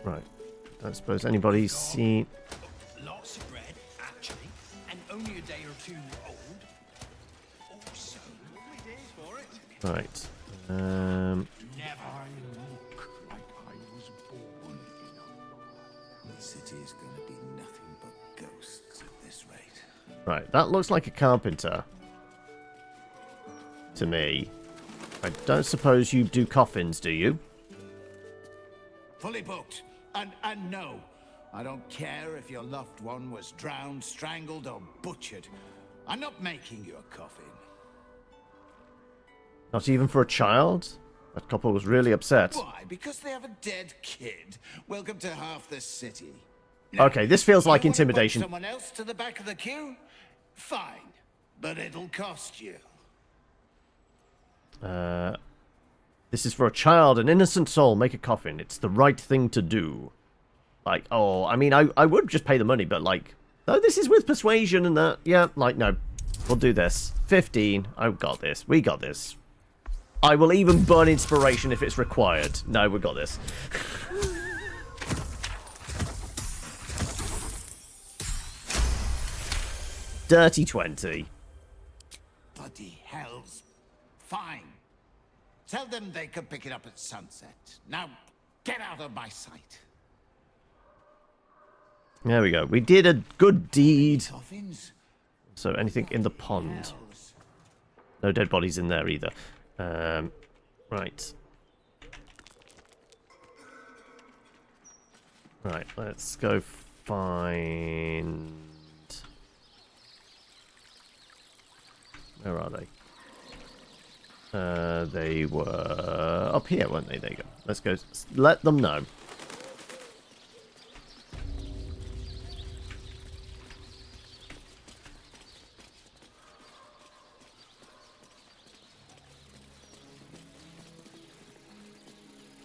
Right. Don't suppose anybody's seen... Lots of bread, actually, and only a day or two old. Also, lovely days for it. Right. Never look like I was born in a The city is going to be nothing but ghosts at this rate. Right, that looks like a carpenter. To me. I don't suppose you do coffins, do you? Fully booked. And no, I don't care if your loved one was drowned, strangled, or butchered. I'm not making you a coffin. Not even for a child? That couple was really upset. Why? Because they have a dead kid. Welcome to half the city. Okay, this feels like You wanna put intimidation. someone else to the back of the queue? Fine, but it'll cost you. This is for a child, an innocent soul. Make a coffin. It's the right thing to do. Like, oh, I mean, I would just pay the money, but like, no, this is with persuasion and that. Yeah, like, no, we'll do this. 15. I've got this. We got this. I will even burn inspiration if it's required. No, we got this. Dirty 20. Bloody hells. Fine. Tell them they can pick it up at sunset. Now, get out of my sight. There we go. We did a good deed. Coffins? So anything in the pond? No dead bodies in there either. Right. Right, let's go find... Where are they? They were up here, weren't they? There you go. Let's go. Let them know.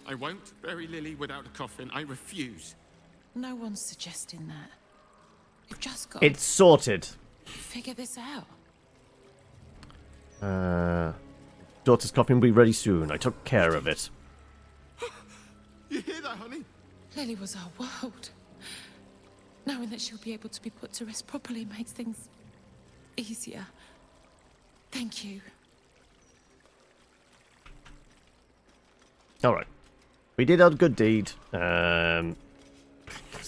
I won't bury Lily without a coffin. I refuse. No one's suggesting that. You've just got It's sorted. to figure this out. Daughter's coffin will be ready soon. I took care of it. You hear that, honey? Lily was our world. Knowing that she'll be able to be put to rest properly makes things easier. Thank you. Alright. We did a good deed. Let's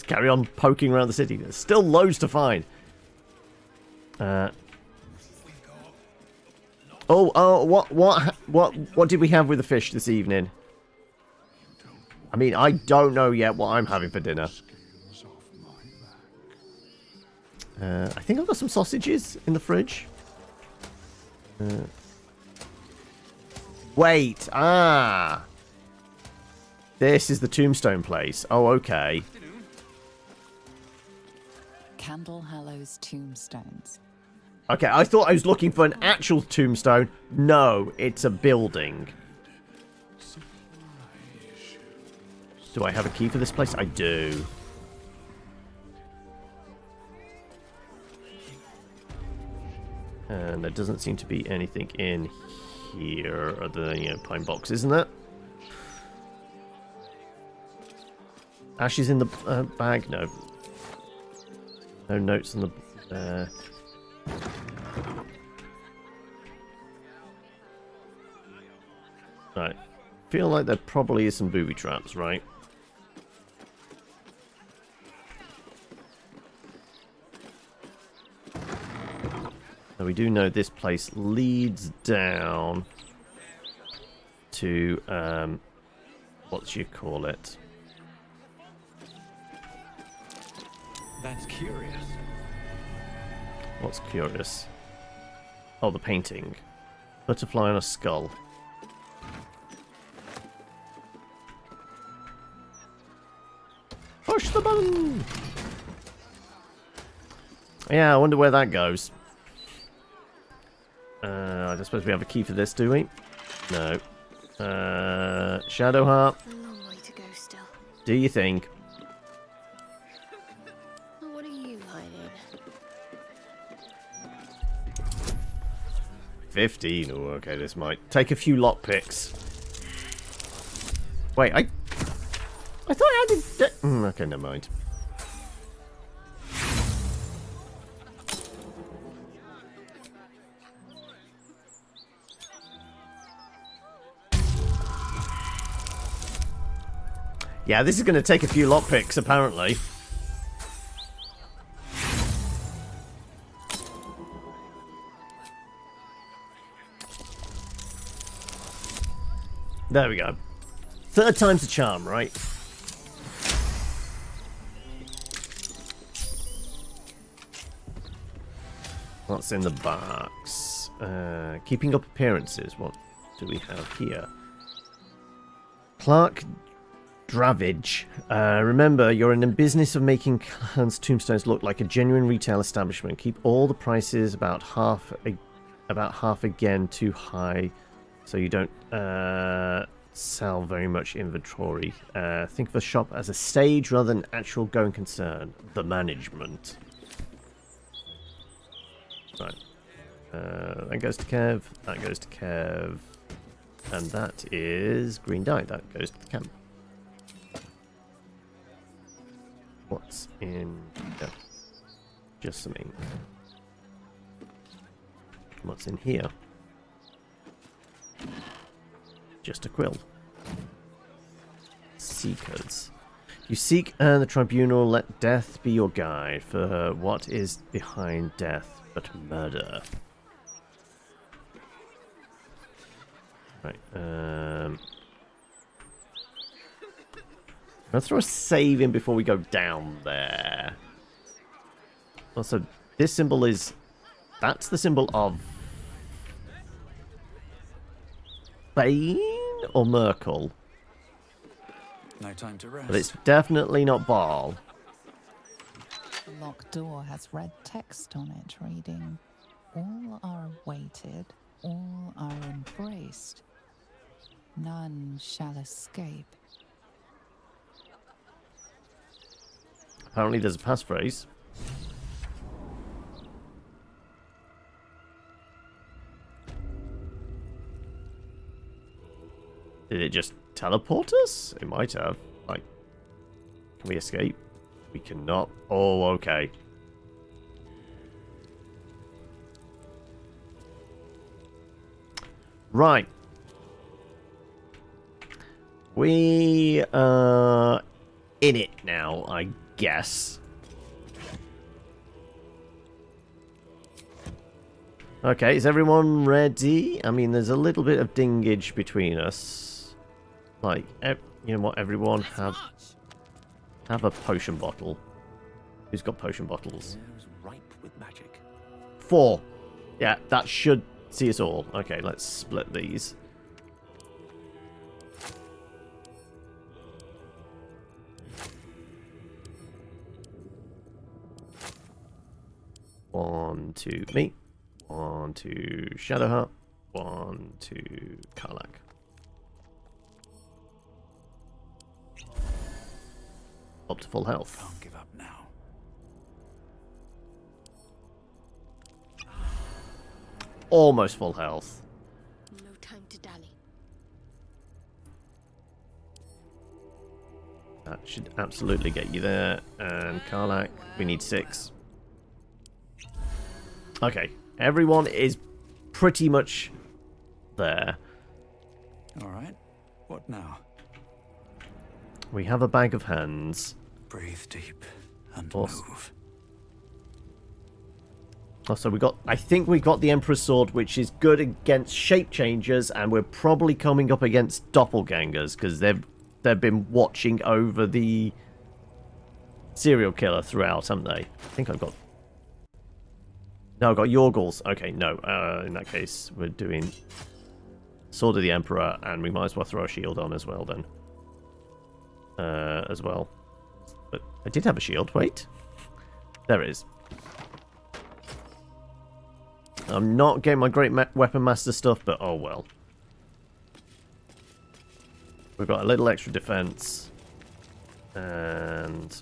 carry on poking around the city. There's still loads to find. What did we have with the fish this evening? I mean, I don't know yet what I'm having for dinner. I think I've got some sausages in the fridge. Wait, this is the tombstone place. Oh, okay. Candle Hallows tombstones. Okay, I thought I was looking for an actual tombstone. No, it's a building. Do I have a key for this place? I do. And there doesn't seem to be anything in here other than, pine box, isn't there? Ashes in the bag? No. No notes on the... Right. Feel like there probably is some booby traps, right? So we do know this place leads down to, what you call it? That's curious. What's curious? Oh, the painting. Butterfly on a skull. Push the button! Yeah, I wonder where that goes. I don't suppose we have a key for this, do we? No. Shadowheart. A long way to go still. Do you think? What are you hiding? 15. Oh, okay, this might take a few lockpicks. Wait, I thought I had it. Okay, never mind. Yeah, this is going to take a few lockpicks, apparently. There we go. Third time's a charm, right? What's in the box? Keeping up appearances. What do we have here? Clark Dravage. Remember, you're in the business of making Clan's tombstones look like a genuine retail establishment. Keep all the prices about half again too high, so you don't sell very much inventory. Think of the shop as a stage rather than actual going concern. The management. Right. That goes to Kev. That goes to Kev. And that is green dye. That goes to the camp. What's in here? Just some ink. What's in here? Just a quill. Seekers. You seek and the tribunal, let death be your guide for what is behind death but murder. Right, I'll throw a save in before we go down there. Also, this symbol is... That's the symbol of... Bane or Merkel? No time to rest. But it's definitely not Baal. The locked door has red text on it reading, "All are awaited, all are embraced. None shall escape." Apparently there's a passphrase. Did it just teleport us? It might have. Like, can we escape? We cannot. Oh, okay. Right. We are in it now, I guess. Okay, is everyone ready? I mean, there's a little bit of dingage between us. Like, you know what, everyone have a potion bottle. Who's got potion bottles? Ripe with magic. 4. Yeah, that should see us all. Okay, let's split these. One to me. 1 to Shadowheart. 1 to Karlak. Up to full health. Can't give up now. Almost full health. No time to dally. That should absolutely get you there. And Karlak, we need 6. Okay, everyone is pretty much there. All right. What now? We have a bag of hands. Breathe deep and Awesome. move. Also, I think we got the Emperor's Sword, which is good against shape changers, and we're probably coming up against doppelgangers because they've been watching over the serial killer throughout, haven't they? I think I've got. No, I've got Yorgles. Okay, no. In that case, we're doing Sword of the Emperor, and we might as well throw a shield on as well then. As well. But I did have a shield. Wait. There it is. I'm not getting my great weapon master stuff, but oh well. We've got a little extra defense. And...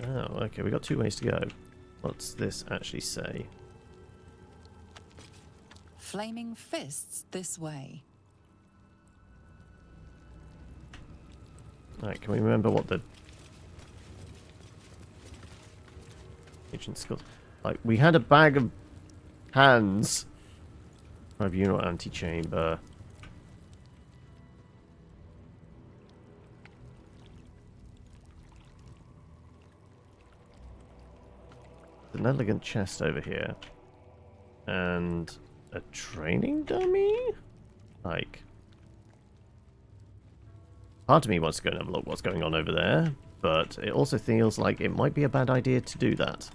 oh, okay. We got 2 ways to go. What's this actually say? Flaming fists this way. Alright, can we remember what the ancient skills? Like, we had a bag of hands. Tribunal antechamber. An elegant chest over here. And a training dummy? Like, part of me wants to go and have a look what's going on over there, but it also feels like it might be a bad idea to do that.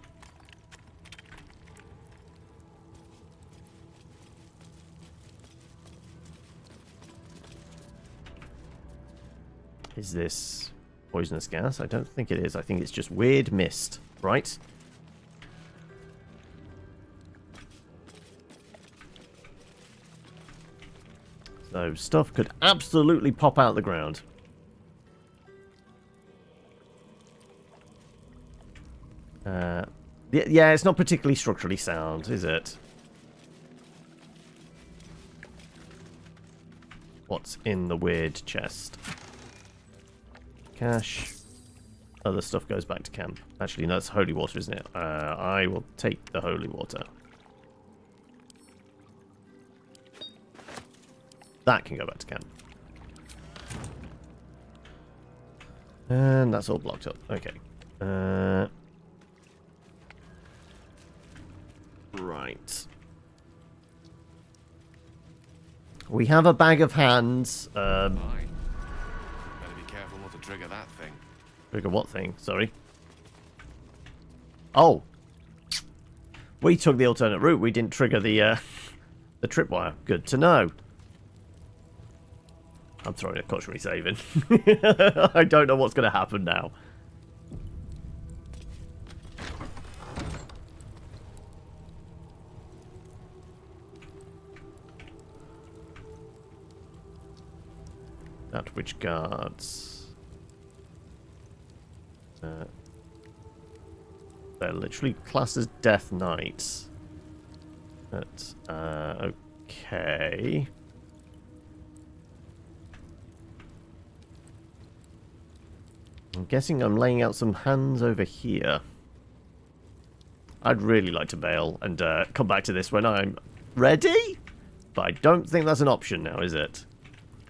Is this poisonous gas? I don't think it is. I think it's just weird mist, right? So stuff could absolutely pop out the ground. Yeah, it's not particularly structurally sound, is it? What's in the weird chest? Cash. Other stuff goes back to camp. Actually, no, that's holy water, isn't it? I will take the holy water. That can go back to camp. And that's all blocked up. Okay. Right. We have a bag of hands. Better be careful not to trigger that thing. Trigger what thing? Sorry. Oh. We took the alternate route. We didn't trigger the tripwire. Good to know. I'm throwing a cautionary save in. I don't know what's going to happen now. That which guards. They're literally classed as Death Knights. But, okay. I'm guessing I'm laying out some hands over here. I'd really like to bail and come back to this when I'm ready, but I don't think that's an option now, is it?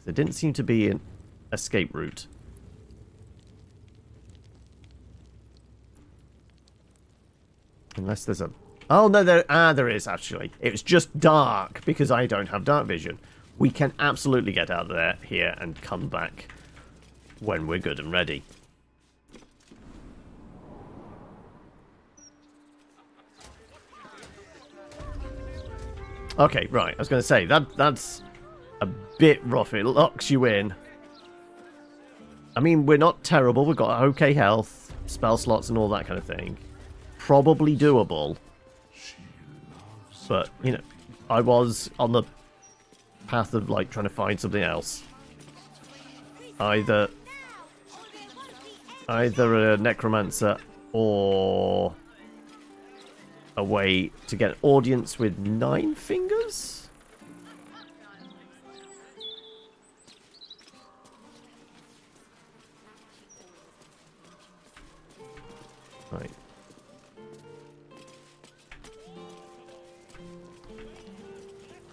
There didn't seem to be an escape route. Unless there's a... Oh, no, there is, actually. It was just dark, because I don't have dark vision. We can absolutely get out of there here and come back when we're good and ready. Okay, right. I was going to say, that's a bit rough. It locks you in. I mean, we're not terrible. We've got okay health, spell slots and all that kind of thing. Probably doable. But, you know, I was on the path of, like, trying to find something else. Either a necromancer or a way to get an audience with 9 fingers? Right.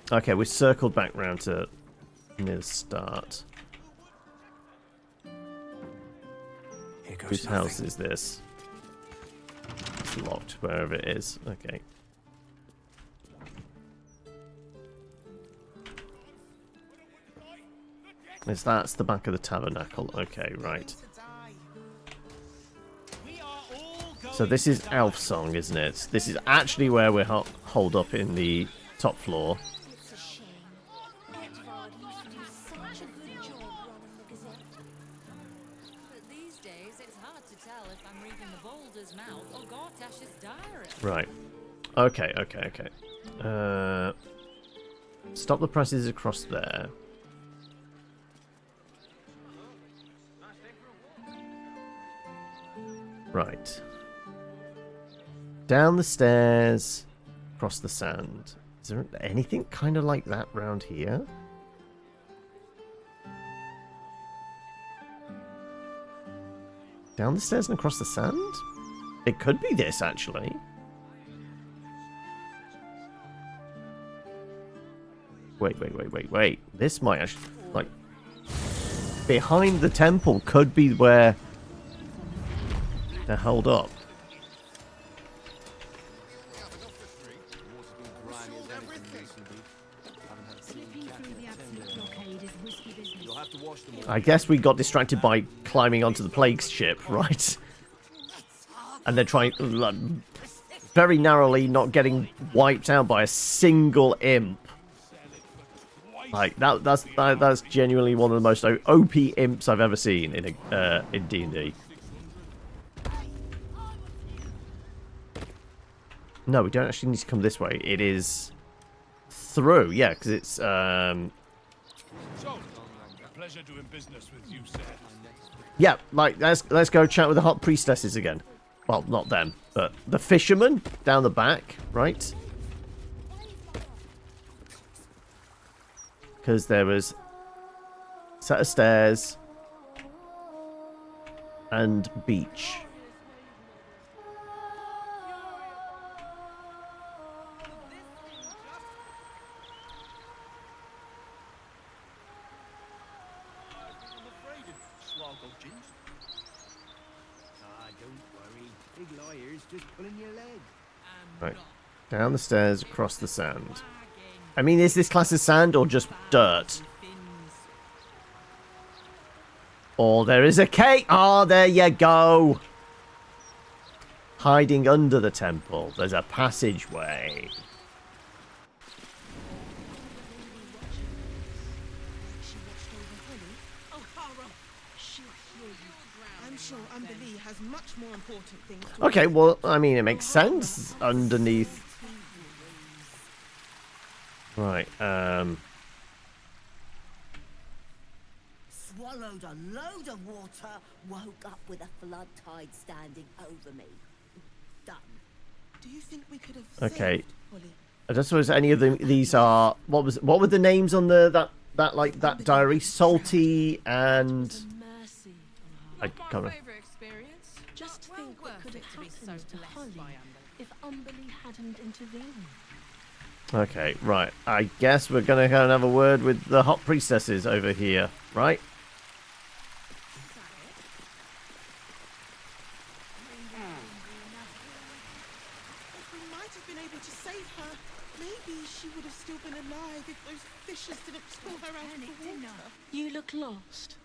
Okay, we circled back round to near the start. Whose house is this? It's locked, wherever it is. Okay. That's the back of the tabernacle. Okay, right. So this is Alfsong, isn't it? This is actually where we're holed up in the top floor. Right. Okay. Stop the presses across there. Right. Down the stairs, across the sand. Is there anything kind of like that round here? Down the stairs and across the sand? It could be this, actually. Wait. This might actually... Like... Behind the temple could be where... they're held up. I guess we got distracted by climbing onto the plague ship, right? And they're trying... very narrowly not getting wiped out by a single imp. Like that's genuinely one of the most OP imps I've ever seen in D&D. No, we don't actually need to come this way. It is through, yeah, because it's So, a pleasure doing business with you, sir. yeah, like let's go chat with the hot priestesses again. Well, not them, but the fisherman down the back, right? Because there was a set of stairs and beach. Right, down the stairs, across the sand. I mean, is this class as sand or just dirt? Or there is a cave. Oh, there you go. Hiding under the temple. There's a passageway. I'm sure Umberlee has much more important things to Okay, well, I mean, it makes sense underneath. Right, Swallowed a load of water, woke up with a flood tide standing over me. Done. Do you think we could have okay. saved Holly? I don't suppose any of them. These are what were the names on that diary? Salty and I can't remember. Just think what could have happened to Holly if Umberlee hadn't intervened. Okay, right. I guess we're gonna go and have a word with the hot priestesses over here, right? If we might have been able to save her, maybe she would have still been alive if those fishes didn't pull her out of the water. You look lost.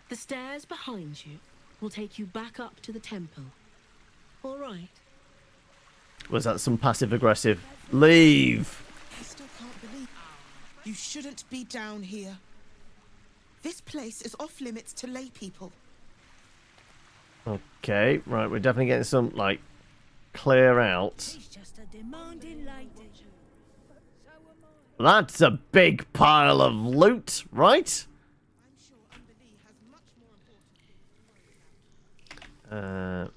The stairs behind you will take you back up to the temple. All right. Was that some passive-aggressive? Leave! I still can't believe you shouldn't be down here. This place is off limits to lay people. Okay, right, we're definitely getting some, like, clear out. She's just a demanding lady. That's a big pile of loot, right? I'm sure Umberlee has much more important things to worry about.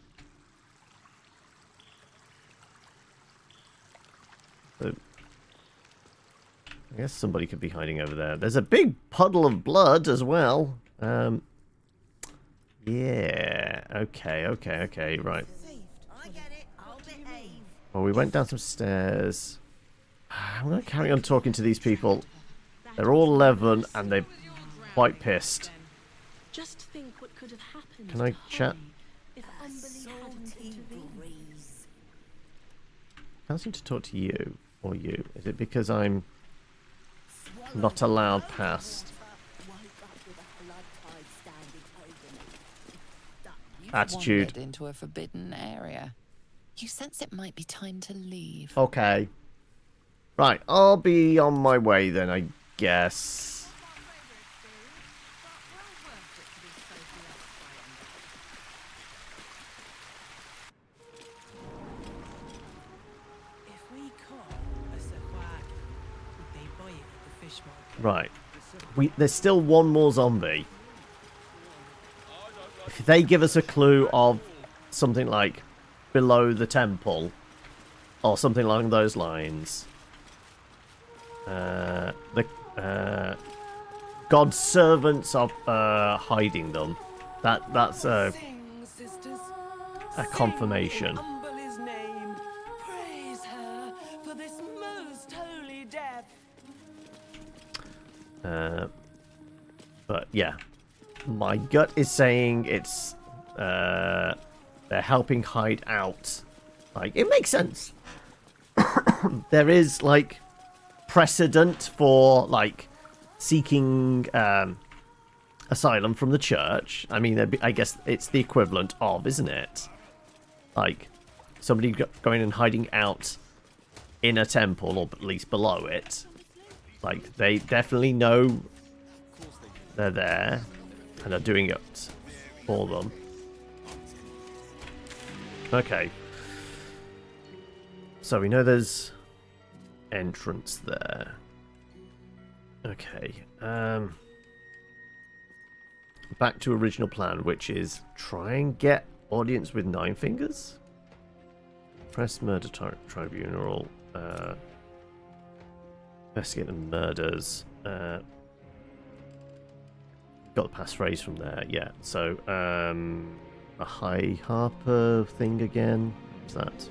I guess somebody could be hiding over there. There's a big puddle of blood as well. Yeah. Okay. Right. I get it. I'll behave. Well, we went down some stairs. I'm going to carry on talking to these people. They're all 11 and they're quite pissed. Just think what could have happened. Can I to chat? Holly if Umberlee hadn't intervened. Can't seem to talk to you or you. Is it because I'm not allowed past? You've Attitude. wandered into a forbidden area. You sense it might be time to leave. Okay. Right, I'll be on my way then, I guess. If we caught a Safwag, would they buy it at the fish market? Right. There's still one more zombie. If they give us a clue of something like below the temple or something along those lines, the God's servants are hiding them. That's a confirmation. Umberlee's name. Praise her for this most holy death. But yeah, my gut is saying it's they're helping hide out. Like, it makes sense. There is like precedent for like seeking asylum from the church. I mean, I guess it's the equivalent of, isn't it? Like somebody going and hiding out in a temple, or at least below it. Like, they definitely know they're there and are doing it for them. Okay. So we know there's entrance there. Okay. Back to original plan, which is try and get audience with 9 fingers. Press murder tribunal. Investigate the murders. Got the passphrase from there, yeah. So, a High Harper thing again. What's that?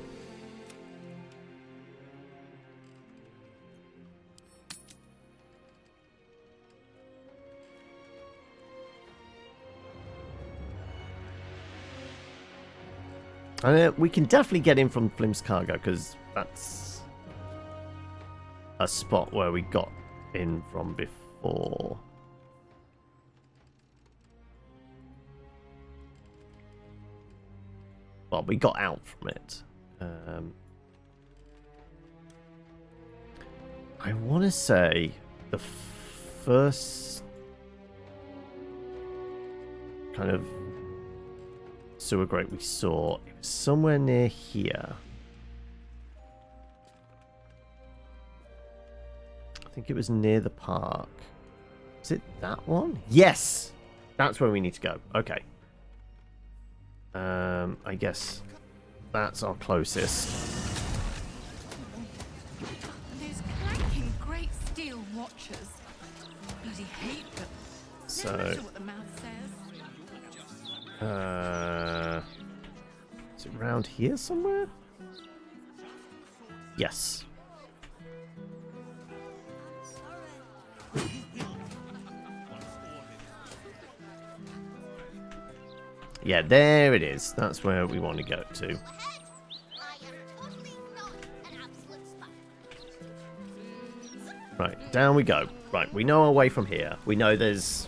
We can definitely get in from Flim's cargo, because that's a spot where we got in from before. Well, we got out from it. I want to say the first kind of sewer grate we saw, it was somewhere near here. I think it was near the park. Is it that one? Yes! That's where we need to go. Okay. I guess that's our closest. Those clanking great steel watchers. Bloody hate them. So, Never sure what the mouth says. is it around here somewhere? Yes. Yeah, there it is. That's where we want to go to. Right, down we go. Right, we know our way from here. We know there's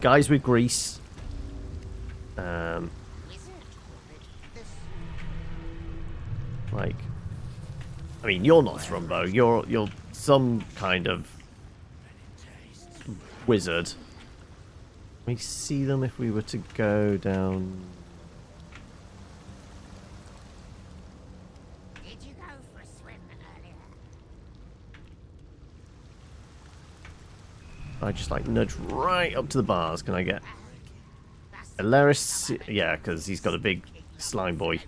guys with grease. Like, I mean, you're not Thrumbo. You're some kind of wizard. We see them if we were to go down. Did you go for a swim earlier? I just like nudge right up to the bars. Can I get Alaris? Yeah, because he's got a big slime boy.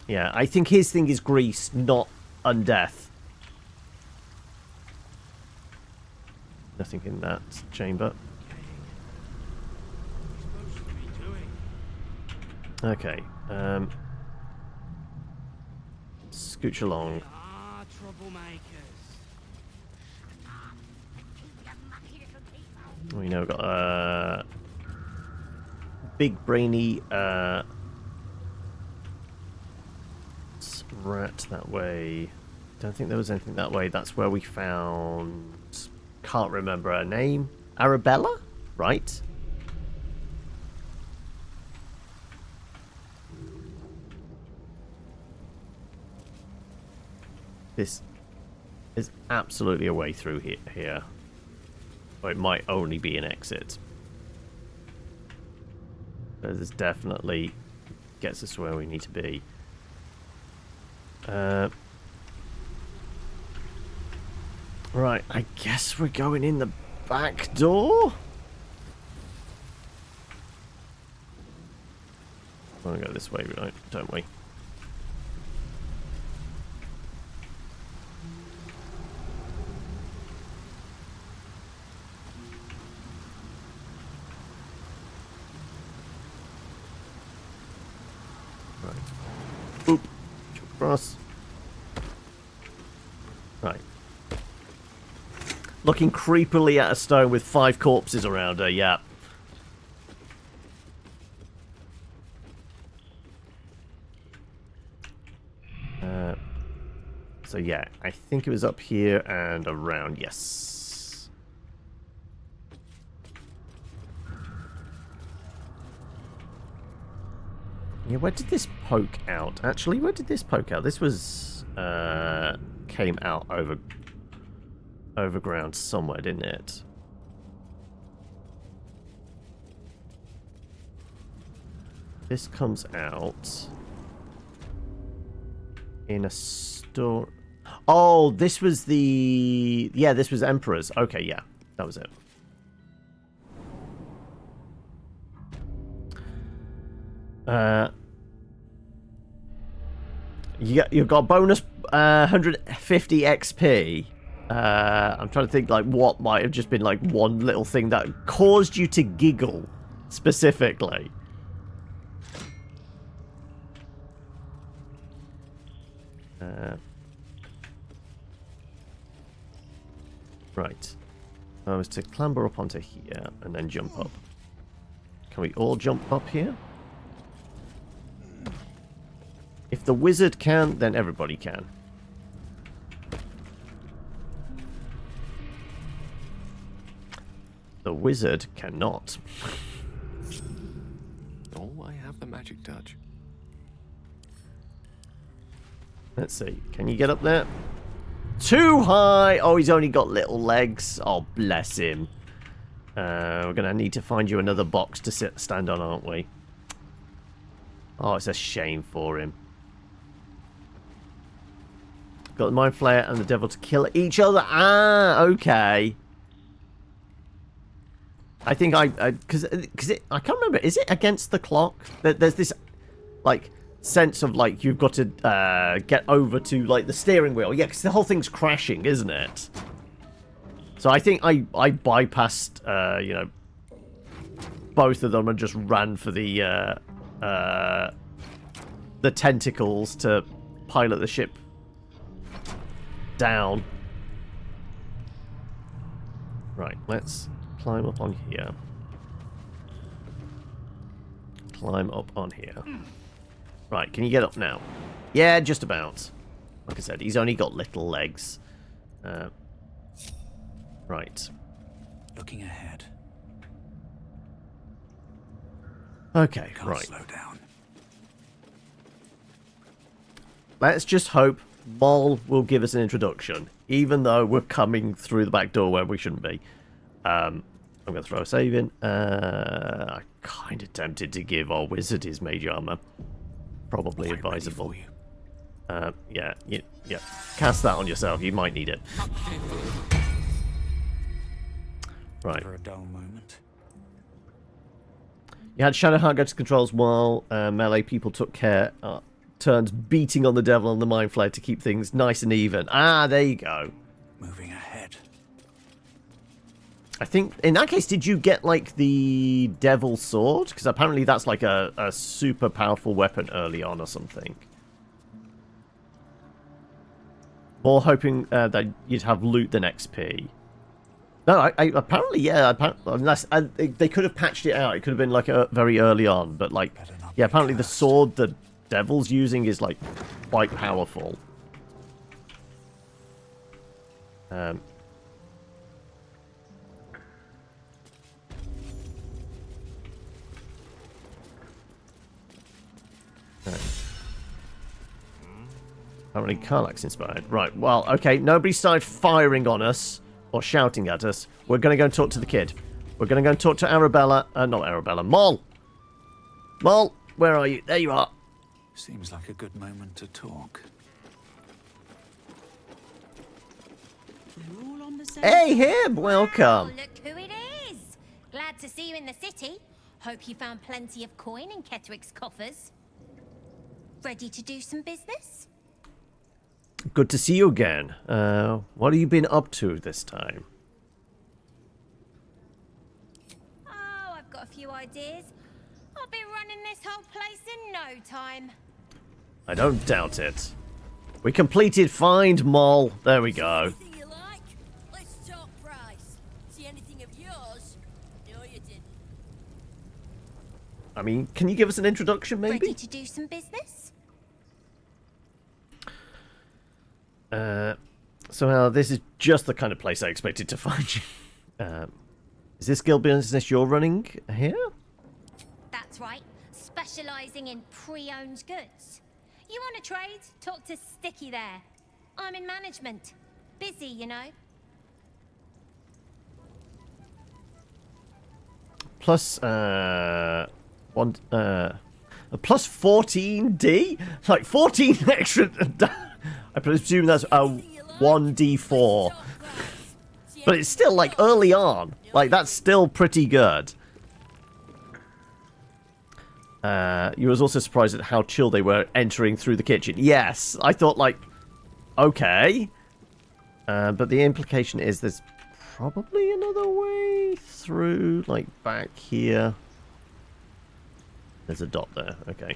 Yeah, I think his thing is grease, not undeath. Nothing in that chamber. Okay, scooch along. We know we've got a big brainy rat that way. Don't think there was anything that way. That's where we found, can't remember her name, Arabella, right? This is absolutely a way through here. Or it might only be an exit. But this definitely gets us where we need to be. Right, I guess we're going in the back door? We're gonna go this way, don't we? Oop. Jump across. Right. Looking creepily at a stone with 5 corpses around her, yeah. So yeah, I think it was up here and around, yes. Yeah, where did this poke out? Actually, where did this poke out? This was, came out over overground somewhere, didn't it? This comes out in a store. Oh, this was the... Yeah, this was Emperor's. Okay, yeah. That was it. You've got bonus 150 XP. I'm trying to think like what might have just been like one little thing that caused you to giggle specifically. Right. I was to clamber up onto here and then jump up. Can we all jump up here? If the wizard can, then everybody can. The wizard cannot. Oh, I have the magic touch. Let's see. Can you get up there? Too high! Oh, he's only got little legs. Oh, bless him. We're going to need to find you another box to stand on, aren't we? Oh, it's a shame for him. Got the Mind Flayer and the Devil to kill each other. Ah, okay. I think because I can't remember. Is it against the clock? There's this, like, sense of, like, you've got to get over to, like, the steering wheel. Yeah, because the whole thing's crashing, isn't it? So I think I bypassed, you know, both of them and just ran for the tentacles to pilot the ship down. Right, let's climb up on here. Climb up on here. Right, can you get up now? Yeah, just about. Like I said, he's only got little legs. Right. Looking ahead. Okay, Can't right. slow down. Let's just hope Mol will give us an introduction, even though we're coming through the back door where we shouldn't be. I'm going to throw a save in. I'm kind of tempted to give our wizard his mage armor. Probably advisable. Yeah. Cast that on yourself. You might need it. Right. For a dull moment. You had Shadowheart go to controls while melee people took turns beating on the devil and the Mind Flayer to keep things nice and even. Ah, there you go. Moving ahead. I think, in that case, did you get, like, the devil sword? Because apparently that's, like, a super powerful weapon early on or something. More hoping that you'd have loot than XP. No, apparently, yeah. Unless they could have patched it out. It could have been, like, very early on. But, like, yeah, apparently the sword the devil's using is, like, quite powerful. Apparently Karlak's inspired. Right, well, okay, nobody started firing on us or shouting at us. We're going to go and talk to the kid. We're going to go and talk to Arabella. Not Arabella, Mol! Mol, where are you? There you are. Seems like a good moment to talk. We're all on the same Hey, Hib, welcome. Wow, look who it is. Glad to see you in the city. Hope you found plenty of coin in Ketherick's coffers. Ready to do some business? Good to see you again. What have you been up to this time? Oh, I've got a few ideas. I'll be running this whole place in no time. I don't doubt it. We completed Find Mol. There we go. Anything you like? Let's talk price. See anything of yours? No, you didn't. I mean, can you give us an introduction, maybe? Ready to do some business? So this is just the kind of place I expected to find you. Is this guild business you're running here? That's right. Specialising in pre-owned goods. You want to trade? Talk to Sticky there. I'm in management. Busy, you know. plus one a plus 14d, like 14 extra. I presume that's a 1d4, but it's still like early on. Like that's still pretty good. You was also surprised at how chill they were entering through the kitchen. Yes, I thought like, okay, but the implication is there's probably another way through, like back here. There's a dot there. Okay.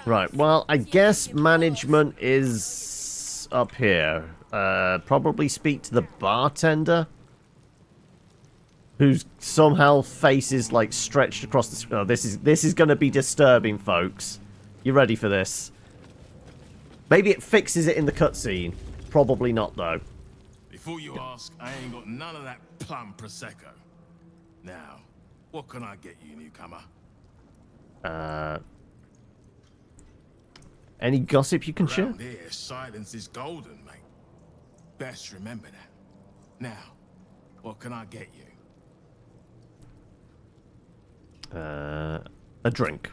Right. Well, I guess management is up here. Probably speak to the bartender, whose somehow face is like stretched across the screen. Oh, this is going to be disturbing, folks. You ready for this? Maybe it fixes it in the cutscene. Probably not, though. Before you ask, I ain't got none of that plum prosecco. Now, what can I get you, newcomer? Any gossip you can share? Around here, silence is golden, mate. Best remember that. Now, what can I get you? A drink.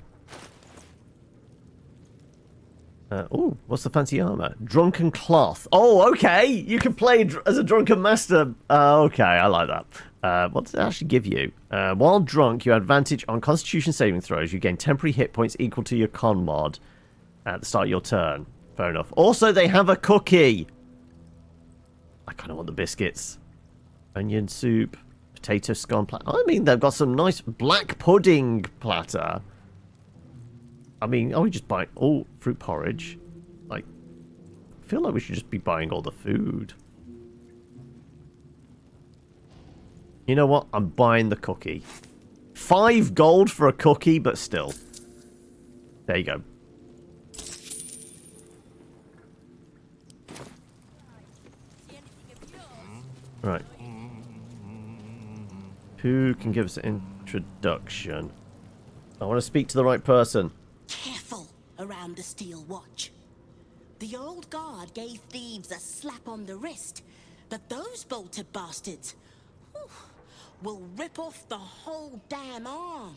Oh, what's the fancy armor? Drunken cloth. Oh, okay. You can play as a drunken master. Okay, I like that. What does it actually give you? While drunk, you have advantage on Constitution saving throws. You gain temporary hit points equal to your con mod at the start of your turn. Fair enough. Also, they have a cookie. I kind of want the biscuits. Onion soup, potato scone platter. I mean, they've got some nice black pudding platter. I mean, we just buy all fruit porridge. Like, I feel like we should just be buying all the food. You know what? I'm buying the cookie. 5 gold for a cookie, but still. There you go. Right. Who can give us an introduction? I want to speak to the right person. Careful around the steel watch. The old guard gave thieves a slap on the wrist, but those bolted bastards will rip off the whole damn arm.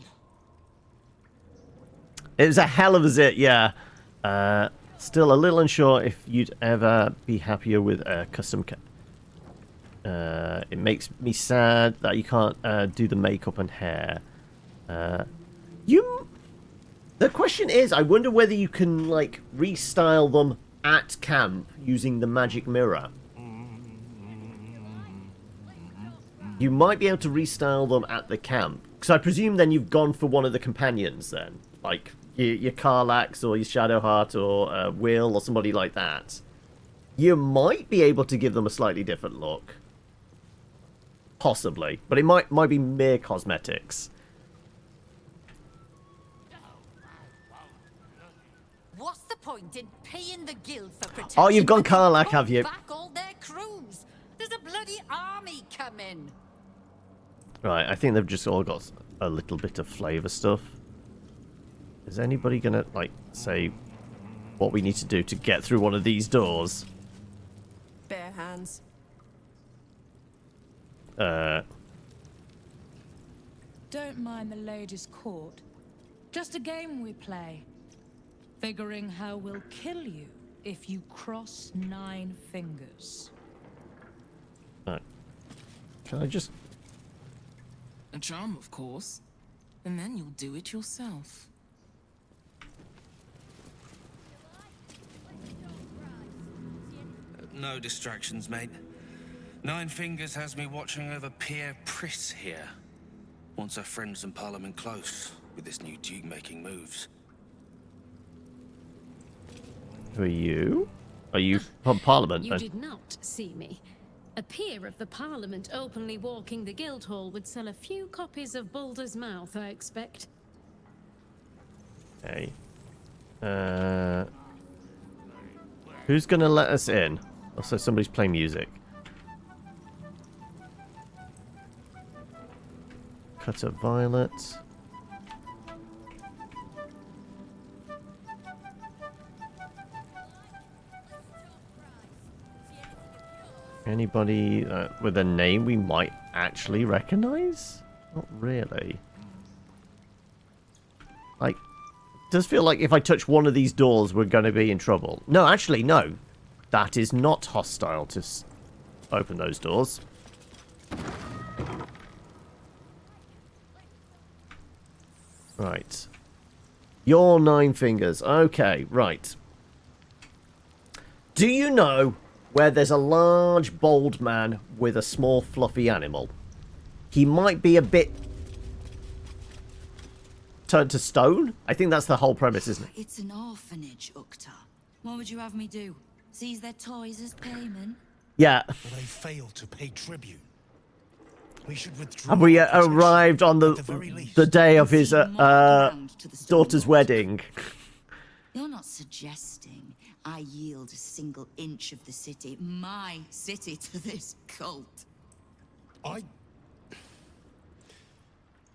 It was a hell of a zit, yeah. Still a little unsure if you'd ever be happier with a custom it makes me sad that you can't do the makeup and hair. The question is, I wonder whether you can, like, restyle them at camp using the magic mirror. You might be able to restyle them at the camp. Because I presume then you've gone for one of the companions then. Like, your Karlax or your Shadowheart or Will or somebody like that. You might be able to give them a slightly different look. Possibly. But it might be mere cosmetics. What's the point in paying the guild for protection? Oh, you've gone when they Karlak, hold have you? Back all their crews. There's a bloody army coming. Right, I think they've just all got a little bit of flavour stuff. Is anybody gonna, like, say what we need to do to get through one of these doors? Bare hands. Don't mind the ladies' court. Just a game we play. Figuring how we'll kill you if you cross 9 fingers. Right. Can I just... A charm, of course. And then you'll do it yourself. No distractions, mate. 9 Fingers has me watching over Pierre Priss here. Wants her friends in Parliament close with this new Duke making moves. Who are you? Are you from Parliament? You did not see me. A peer of the Parliament openly walking the Guildhall would sell a few copies of Baldur's Mouth, I expect. Okay. Who's gonna let us in? Also, somebody's playing music. Cut of violet. Anybody with a name we might actually recognize? Not really. Like, it does feel like if I touch one of these doors, we're going to be in trouble. No, actually, no. That is not hostile to open those doors. Right. Your 9 fingers. Okay, right. Do you know where there's a large, bold man with a small, fluffy animal? He might be a bit turned to stone? I think that's the whole premise, isn't it? It's an orphanage, Ukta. What would you have me do? Seize their toys as payment? Yeah. Well, they failed to pay tribute. We should withdraw. And we arrived on the day of his daughter's wedding. You're not suggesting I yield a single inch of the city, my city, to this cult?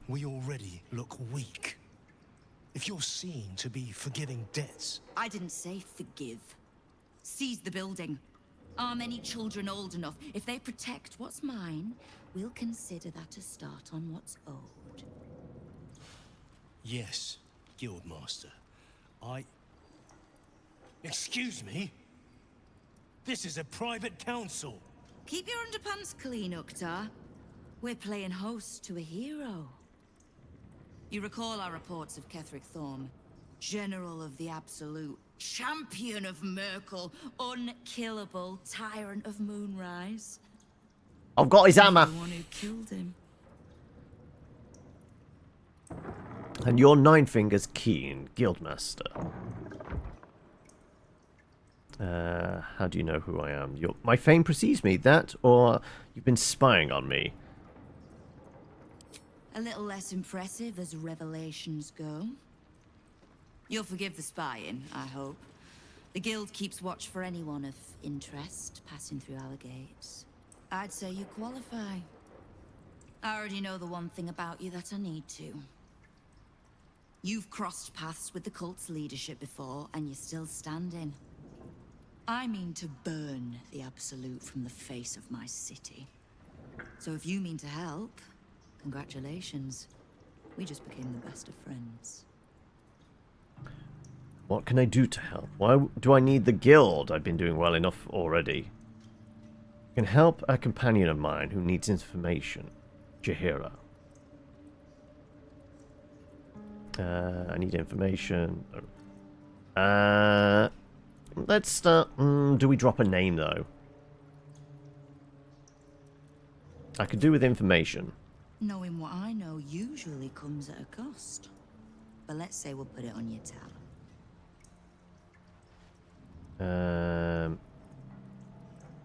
We already look weak. If you're seen to be forgiving debts... I didn't say forgive. Seize the building. Are many children old enough? If they protect what's mine, we'll consider that a start on what's owed. Yes, Guildmaster. Excuse me? This is a private council. Keep your underpants clean, Ukta. We're playing host to a hero. You recall our reports of Ketheric Thorm, General of the Absolute, Champion of Merkel, unkillable Tyrant of Moonrise. I've got his hammer. The one who killed him. And your 9 fingers keen, Guildmaster. How do you know who I am? My fame precedes me, that, or you've been spying on me? A little less impressive as revelations go. You'll forgive the spying, I hope. The guild keeps watch for anyone of interest passing through our gates. I'd say you qualify. I already know the one thing about you that I need to. You've crossed paths with the cult's leadership before, and you're still standing. I mean to burn the Absolute from the face of my city. So if you mean to help, congratulations. We just became the best of friends. What can I do to help? Why do I need the guild? I've been doing well enough already. I can help a companion of mine who needs information. Jaheira. I need information. Let's start... do we drop a name, though? I could do with information. Knowing what I know usually comes at a cost. But let's say we'll put it on your tab.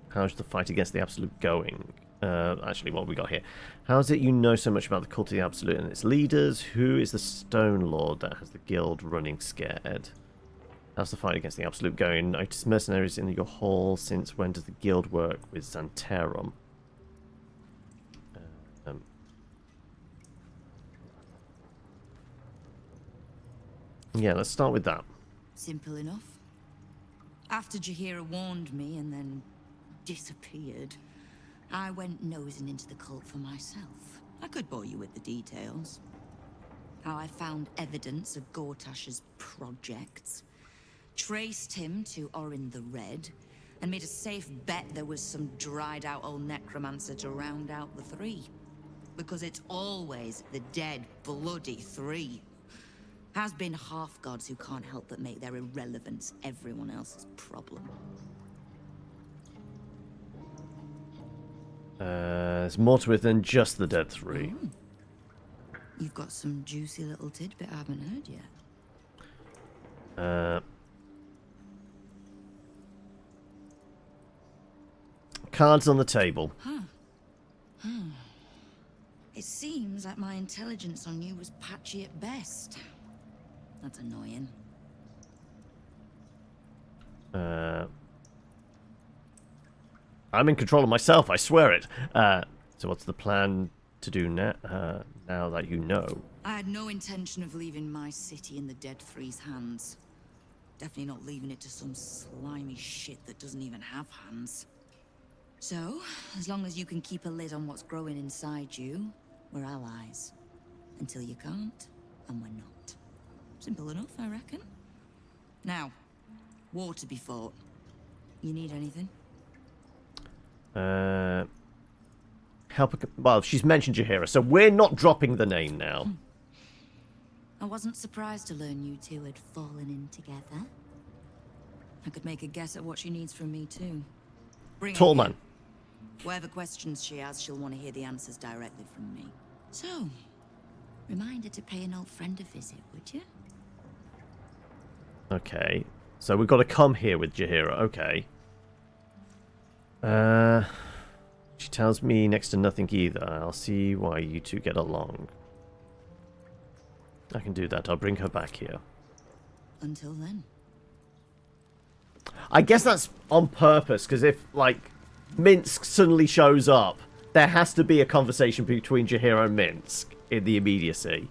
How's the fight against the Absolute going? Actually, what have we got here? How is it you know so much about the cult of the Absolute and its leaders? Who is the Stone Lord that has the guild running scared? How's the fight against the Absolute going? Notice mercenaries in your hall. Since when does the guild work with Xanterum? Yeah, let's start with that. Simple enough. After Jaheira warned me and then disappeared, I went nosing into the cult for myself. I could bore you with the details. How I found evidence of Gortash's projects, traced him to Orin the Red, and made a safe bet there was some dried-out old necromancer to round out the 3. Because it's always the dead, bloody 3. Has been half-gods who can't help but make their irrelevance everyone else's problem. There's more to it than just the dead 3. Oh. You've got some juicy little tidbit I haven't heard yet. Cards on the table. Huh. It seems like my intelligence on you was patchy at best. That's annoying. I'm in control of myself, I swear it. So what's the plan to do now that you know? I had no intention of leaving my city in the Dead Three's hands. Definitely not leaving it to some slimy shit that doesn't even have hands. So, as long as you can keep a lid on what's growing inside you, we're allies. Until you can't, and we're not. Simple enough, I reckon. Now, war to be fought. You need anything? Help. Well, she's mentioned Jaheira, so we're not dropping the name now. I wasn't surprised to learn you two had fallen in together. I could make a guess at what she needs from me too. Bring Tall it man. here. Whatever questions she has, she'll want to hear the answers directly from me. So, remind her to pay an old friend a visit, would you? Okay. So we've got to come here with Jaheira. Okay. She tells me next to nothing either. I'll see why you two get along. I can do that. I'll bring her back here. Until then. I guess that's on purpose, because if, like, Minsk suddenly shows up, there has to be a conversation between Jaheira and Minsk in the immediacy.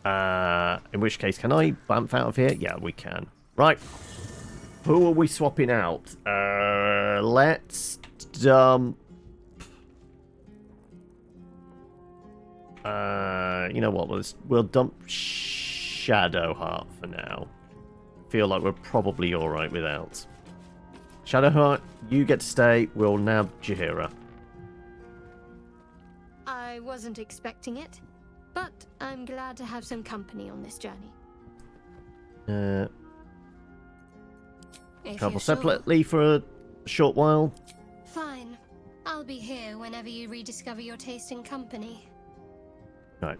In which case, can I bamf out of here? Yeah, we can. Right. Who are we swapping out? Let's dump... you know what? We'll dump Shadowheart for now. Feel like we're probably alright without. Shadowheart, you get to stay. We'll nab Jaheira. I wasn't expecting it, but I'm glad to have some company on this journey. If Travel you're separately for a short while. Fine. I'll be here whenever you rediscover your taste in company. Right.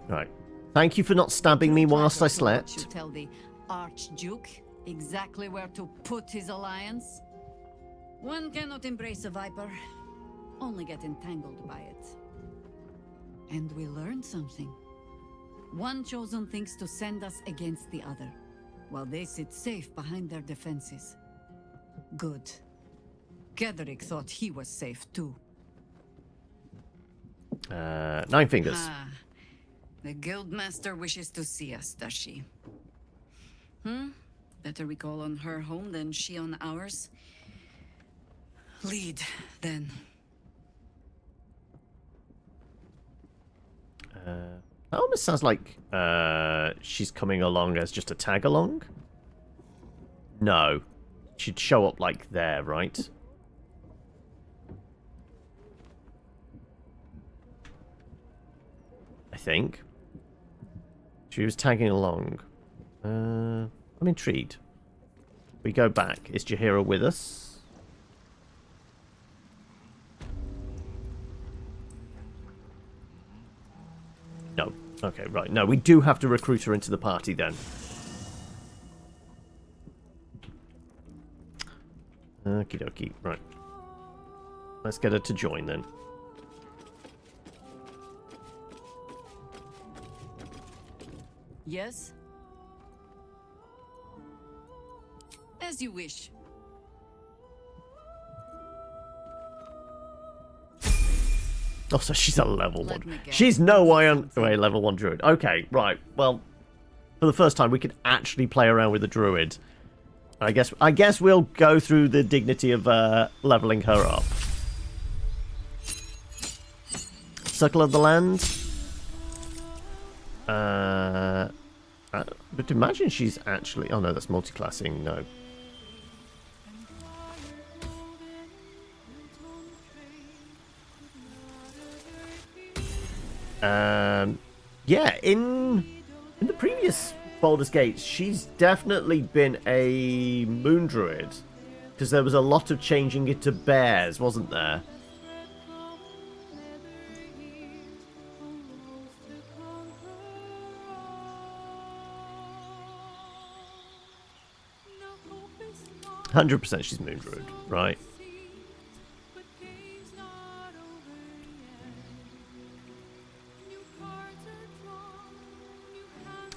Right. Thank you for not stabbing me whilst I slept. You tell the Archduke exactly where to put his alliance. One cannot embrace a viper, only get entangled by it. And we learned something. One chosen thinks to send us against the other, while they sit safe behind their defenses. Good. Gedrick thought he was safe too. 9 fingers. Ah, the Guildmaster wishes to see us, does she? Better we call on her home than she on ours. Lead, then. That almost sounds like she's coming along as just a tag along. No. She'd show up like there, right? I think. She was tagging along. I'm intrigued. We go back. Is Jaheira with us? No. Okay, right. No, we do have to recruit her into the party then. Okie dokie. Right. Let's get her to join then. Yes? As you wish. Oh, so she's a level 1. She's no way on a level 1 druid. Okay, right. Well, for the first time, we can actually play around with the druid. I guess we'll go through the dignity of leveling her up. Circle of the Land. But imagine she's actually... Oh, no, that's multi-classing. No. Yeah, in the previous Baldur's Gate, she's definitely been a moon druid. Because there was a lot of changing it to bears, wasn't there? %, she's moon druid, right?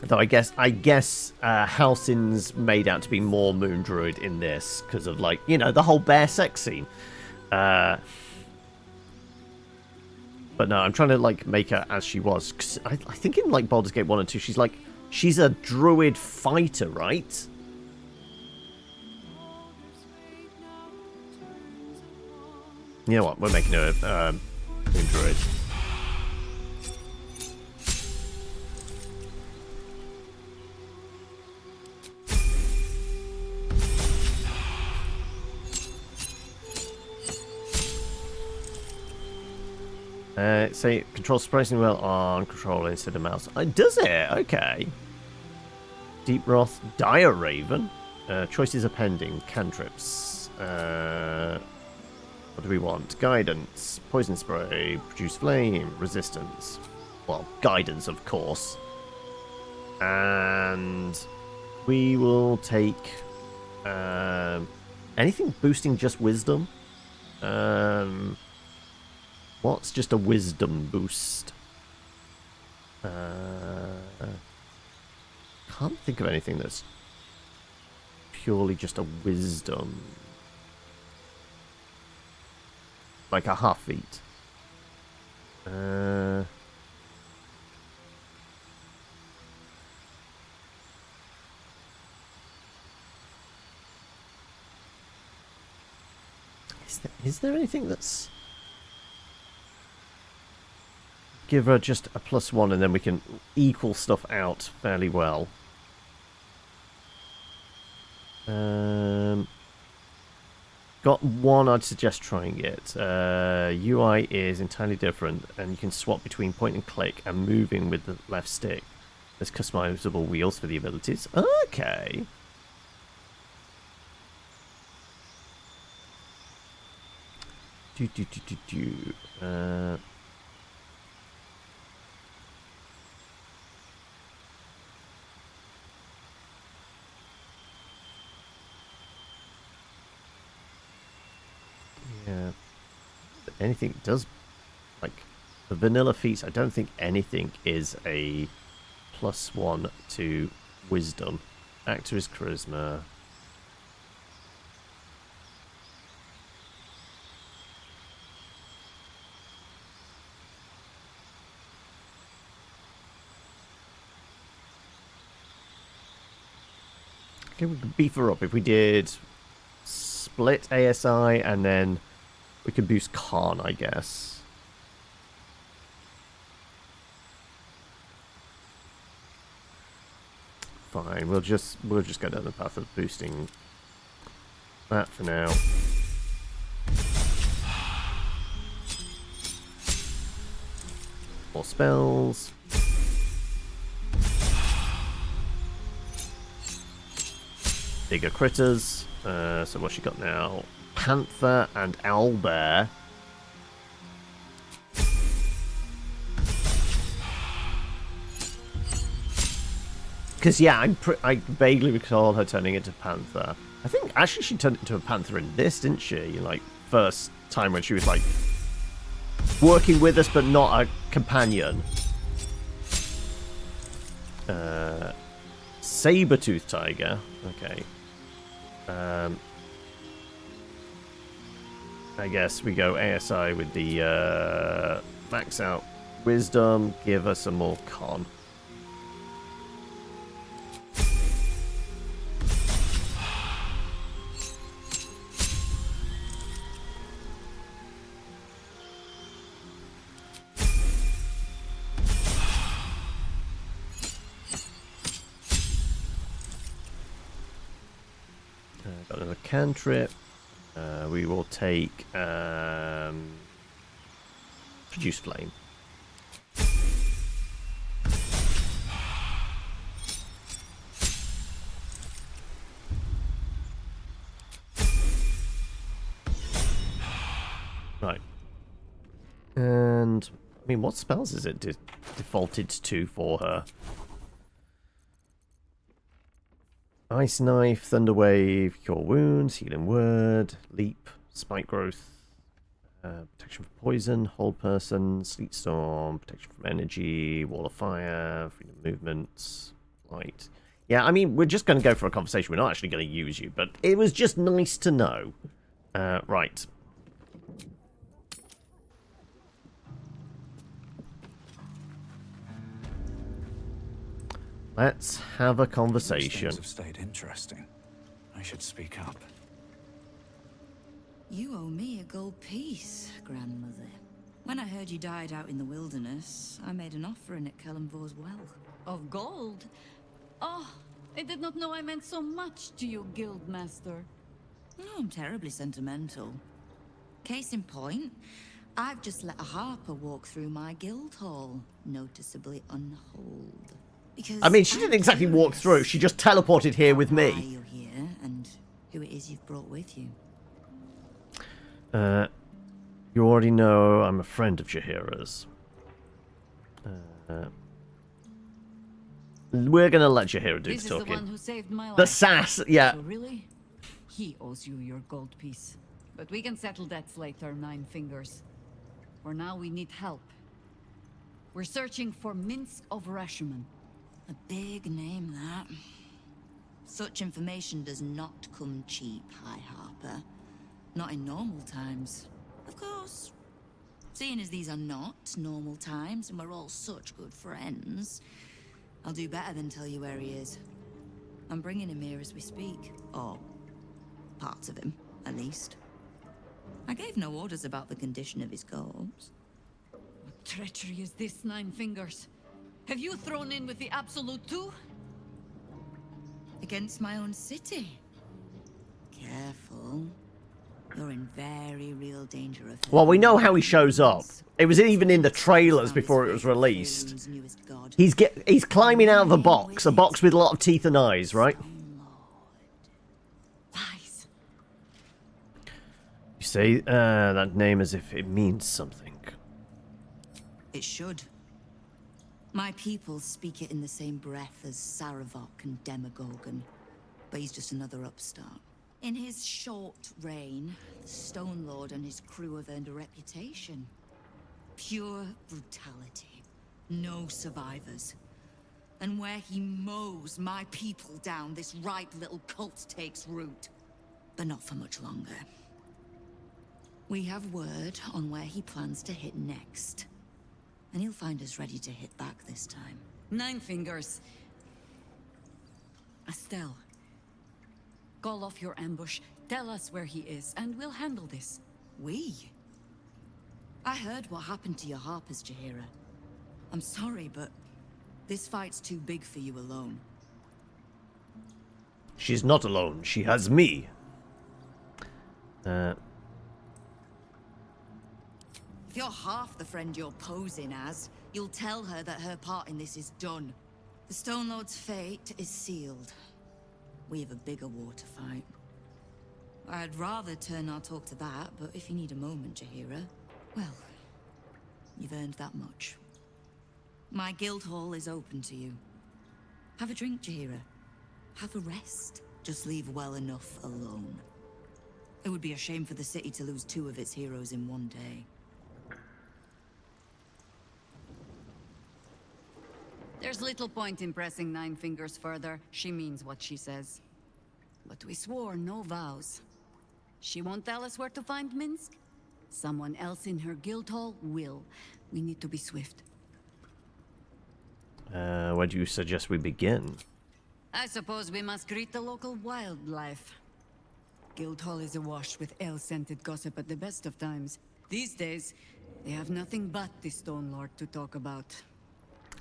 Though I guess Halsin's made out to be more moon druid in this because of, like, you know, the whole bear sex scene. But no, I'm trying to, like, make her as she was. 'Cause I think in, like, Baldur's Gate 1 and 2, she's a druid fighter, right? You know what? We're making a Moon Druid. Say it controls surprisingly well on controller instead of mouse. Does it? Okay. Deep Wrath, Dire Raven. Choices are pending. Cantrips. What do we want? Guidance, Poison Spray, Produce Flame, Resistance. Well, Guidance, of course. And we will take anything boosting just Wisdom. What's just a Wisdom boost? Can't think of anything that's purely just a Wisdom. Like a half feet. Is there anything that's... Give her just a +1 and then we can equal stuff out fairly well. Got one, I'd suggest trying it. UI is entirely different, and you can swap between point and click and moving with the left stick. There's customizable wheels for the abilities. Okay. Yeah. Anything does, like the vanilla feats, I don't think anything is a +1 to Wisdom. Actor is Charisma. Okay, we can beef her up if we did split ASI and then we could boost Khan, I guess. Fine, we'll just go down the path of boosting that for now. More spells. Bigger critters. So what's she got now? Panther and Owlbear. Because yeah, I vaguely recall her turning into Panther. I think actually she turned into a Panther in this, didn't she? Like first time when she was like working with us but not a companion. Saber-tooth tiger. Okay. I guess we go ASI with the max out Wisdom, give us some more Con. Got another cantrip. We will take Produce Flame. Right. And I mean, what spells is it defaulted to for her? Ice Knife, Thunder Wave, Cure Wounds, Healing Word, Leap, Spike Growth, Protection from Poison, Hold Person, Sleet Storm, Protection from Energy, Wall of Fire, Freedom of Movement, Light. Yeah, I mean, we're just going to go for a conversation. We're not actually going to use you, but it was just nice to know. Right. Let's have a conversation. Things have stayed interesting. I should speak up. You owe me a gold piece, grandmother. When I heard you died out in the wilderness, I made an offering at Kellenvor's well. Of gold? Oh, I did not know I meant so much to you, Guildmaster. No, I'm terribly sentimental. Case in point, I've just let a harper walk through my guild hall, noticeably unholed. Because I mean, she didn't exactly walk through. She just teleported here with why me. you're here and who it is you've brought with you. You already know I'm a friend of Jaheira's. We're gonna let Jaheira do This the is the one talking. who saved my life. The sass, yeah. So really? He owes you your gold piece. But we can settle debts later, Nine Fingers. For now, we need help. We're searching for Minsk of Rashomon. A big name, that. Such information does not come cheap, High Harper. Not in normal times. Of course. Seeing as these are not normal times and we're all such good friends, I'll do better than tell you where he is. I'm bringing him here as we speak. Or parts of him, at least. I gave no orders about the condition of his corpse. What treachery is this, Nine Fingers? Have you thrown in with the Absolute too? Against my own city. Careful. You're in very real danger of... Well, we know how he shows up. It was even in the trailers before it was released. He's climbing out of a box with a lot of teeth and eyes, right? Lies. You say that name as if it means something. It should. My people speak it in the same breath as Saravok and Demogorgon, but he's just another upstart. In his short reign, the Stone Lord and his crew have earned a reputation. Pure brutality. No survivors. And where he mows my people down, this ripe little cult takes root. But not for much longer. We have word on where he plans to hit next. And he'll find us ready to hit back this time. Nine Fingers. Estelle. Call off your ambush, tell us where he is, and we'll handle this. We? I heard what happened to your harpers, Jaheira. I'm sorry, but this fight's too big for you alone. She's not alone. She has me. If you're half the friend you're posing as, you'll tell her that her part in this is done. The Stone Lord's fate is sealed. We have a bigger war to fight. I'd rather turn our talk to that, but if you need a moment, Jaheira, well, you've earned that much. My guild hall is open to you. Have a drink, Jaheira. Have a rest. Just leave well enough alone. It would be a shame for the city to lose 2 of its heroes in one day. There's little point in pressing Nine Fingers further. She means what she says. But we swore no vows. She won't tell us where to find Minsk. Someone else in her guild hall will. We need to be swift. Where do you suggest we begin? I suppose we must greet the local wildlife. Guildhall is awash with ale-scented gossip at the best of times. These days, they have nothing but the Stone Lord to talk about.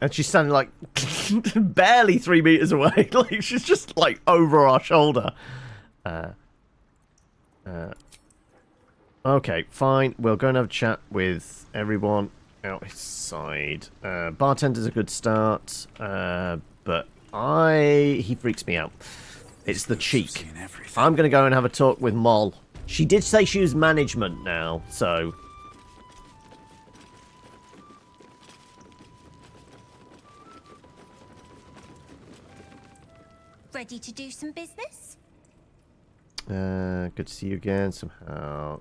And she's standing like barely 3 meters away. Like she's just like over our shoulder. Okay, fine. We'll go and have a chat with everyone outside. Bartender's a good start, but he freaks me out. It's the cheek. I'm gonna go and have a talk with Moll. She did say she was management now, so. Ready to do some business? Good to see you again somehow.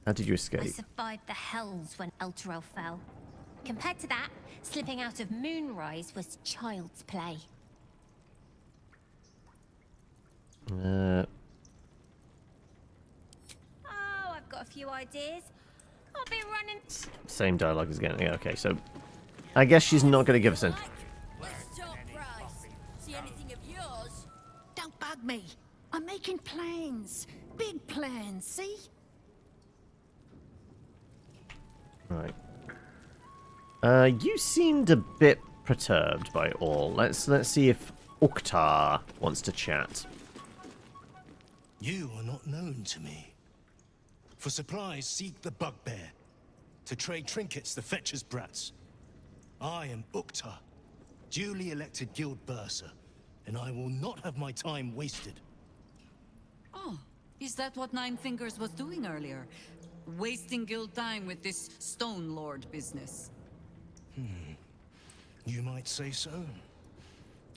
How did you escape? I survived the hells when Elturel fell. Compared to that, slipping out of Moonrise was child's play. Oh, I've got a few ideas. I'll be running... Same dialogue as again. Yeah, okay, so I guess she's not going to give us any. Let's talk price. See anything of yours? Don't bug me. I'm making plans. Big plans, see? Right. You seemed a bit perturbed by it all. Let's see if Uktar wants to chat. You are not known to me. For supplies, seek the bugbear. To trade trinkets, the fetcher's brats. I am Uktar, duly elected guild bursar, and I will not have my time wasted. Oh, is that what Nine Fingers was doing earlier? Wasting guild time with this Stone Lord business? You might say so.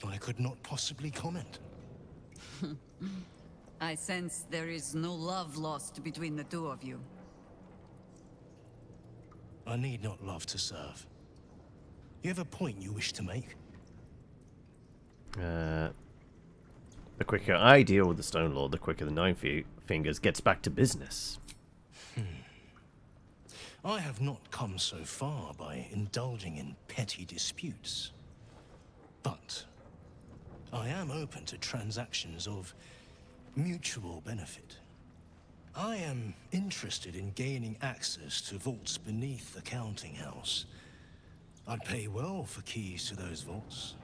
I could not possibly comment. I sense there is no love lost between the two of you. I need not love to serve. You have a point you wish to make? The quicker I deal with the Stone Lord, the quicker the Nine Fingers gets back to business. I have not come so far by indulging in petty disputes. But I am open to transactions of mutual benefit. I am interested in gaining access to vaults beneath the counting house. I'd pay well for keys to those vaults,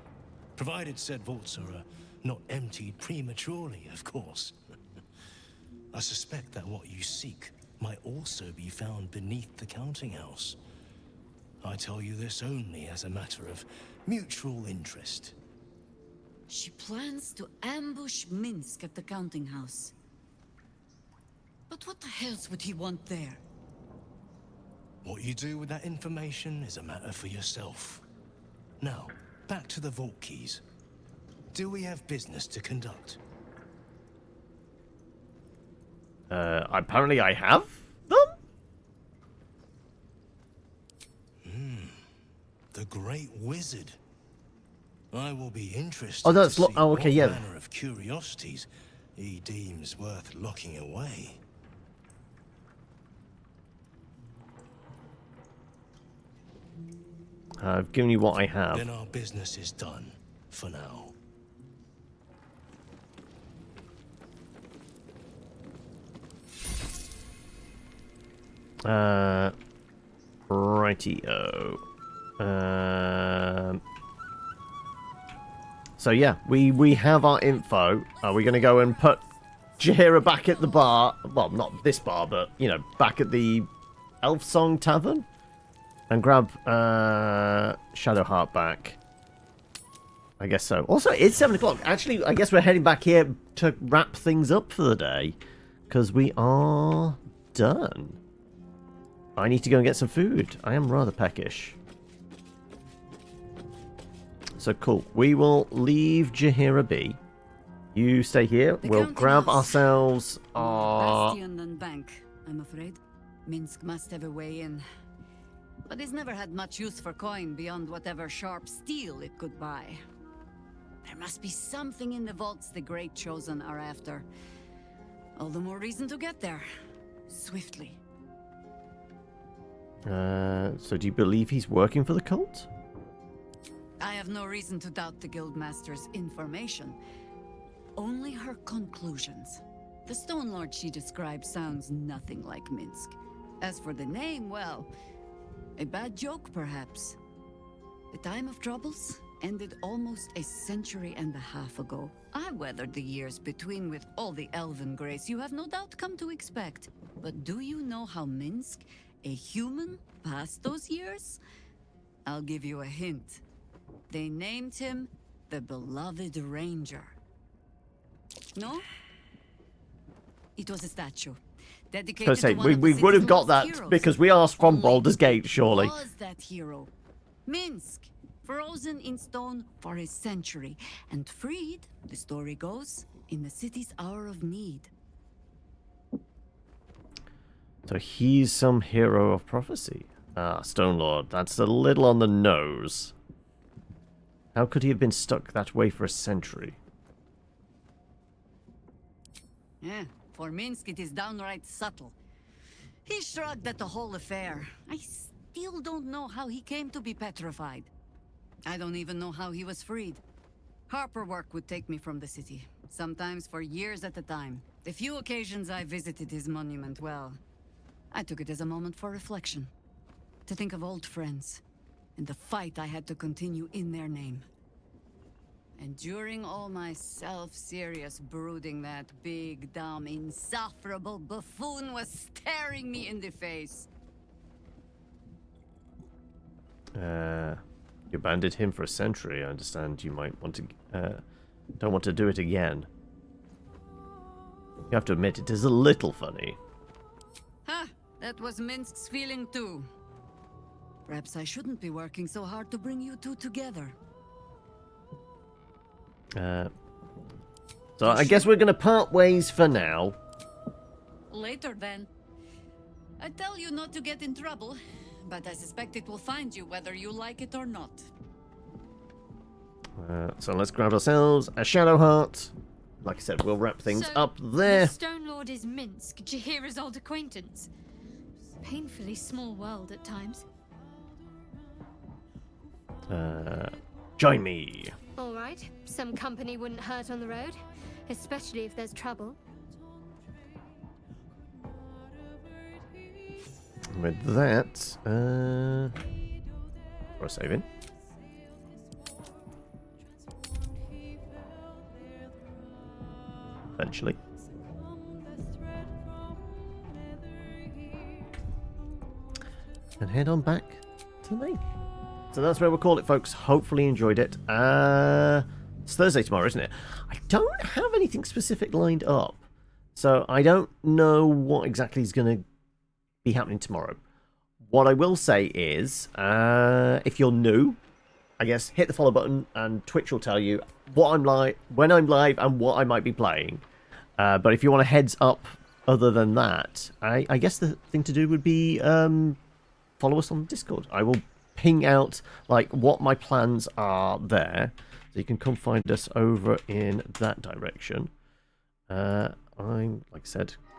provided said vaults are not emptied prematurely, of course. I suspect that what you seek might also be found beneath the counting house. I tell you this only as a matter of mutual interest. She plans to ambush Minsk at the counting house. But what the hells would he want there? What you do with that information is a matter for yourself. Now, back to the vault keys. Do we have business to conduct? Apparently I have them? The Great Wizard. I will be interested Oh, that's to see okay, what yeah. manner of curiosities he deems worth locking away. I've given you what I have. Then our business is done, for now. Righty-o. So yeah, we have our info. Are we going to go and put Jaheira back at the bar? Well, not this bar, but, you know, back at the Elf Song Tavern? And grab Shadowheart back. I guess so. Also, it's 7 o'clock. Actually, I guess we're heading back here to wrap things up for the day. Because we are done. I need to go and get some food. I am rather peckish. So cool. We will leave Jaheira be. You stay here. We'll grab ourselves our... Bastion and bank, I'm afraid. Minsk must have a way in. But it's never had much use for coin beyond whatever sharp steel it could buy. There must be something in the vaults the Great Chosen are after. All the more reason to get there. Swiftly. So do you believe he's working for the cult? I have no reason to doubt the Guildmaster's information. Only her conclusions. The Stone Lord she describes sounds nothing like Minsk. As for the name, well, a bad joke perhaps. The time of troubles ended almost a century and a half ago. I weathered the years between with all the elven grace you have no doubt come to expect. But do you know how Minsk, a human, passed those years? I'll give you a hint. They named him the Beloved Ranger. No? It was a statue. Dedicated to one of we the would have city's got lost that heroes. because we are from Only Baldur's Gate, surely. who was that hero? Minsk, frozen in stone for a century, and freed, the story goes, in the city's hour of need. So he's some hero of prophecy. Ah, Stone Lord. That's a little on the nose. How could he have been stuck that way for a century? Yeah, for Minsk it is downright subtle. He shrugged at the whole affair. I still don't know how he came to be petrified. I don't even know how he was freed. Harper work would take me from the city, sometimes for years at a time. The few occasions I visited his monument, well, I took it as a moment for reflection. To think of old friends, and the fight I had to continue in their name. And during all my self-serious brooding, that big, dumb, insufferable buffoon was staring me in the face. You abandoned him for a century. I understand you might want to, don't want to do it again. You have to admit, it is a little funny. Ha! That was Minsk's feeling too. Perhaps I shouldn't be working so hard to bring you two together. So I guess we're going to part ways for now. Later then. I tell you not to get in trouble, but I suspect it will find you whether you like it or not. So let's grab ourselves a Shadow Heart. Like I said, we'll wrap things up there. The Stone Lord is Minsk, Jaheira's old acquaintance. Painfully small world at times. Join me. All right, some company wouldn't hurt on the road, especially if there's trouble. With that, we're saving. Eventually. And head on back to the main. So that's where we'll call it, folks. Hopefully you enjoyed it. It's Thursday tomorrow, isn't it? I don't have anything specific lined up. So I don't know what exactly is going to be happening tomorrow. What I will say is, if you're new, I guess hit the follow button and Twitch will tell you what I'm live, when I'm live, and what I might be playing. But if you want a heads up other than that, I guess the thing to do would be follow us on Discord. I will ping out like what my plans are there, so you can come find us over in that direction. I'm, like I said,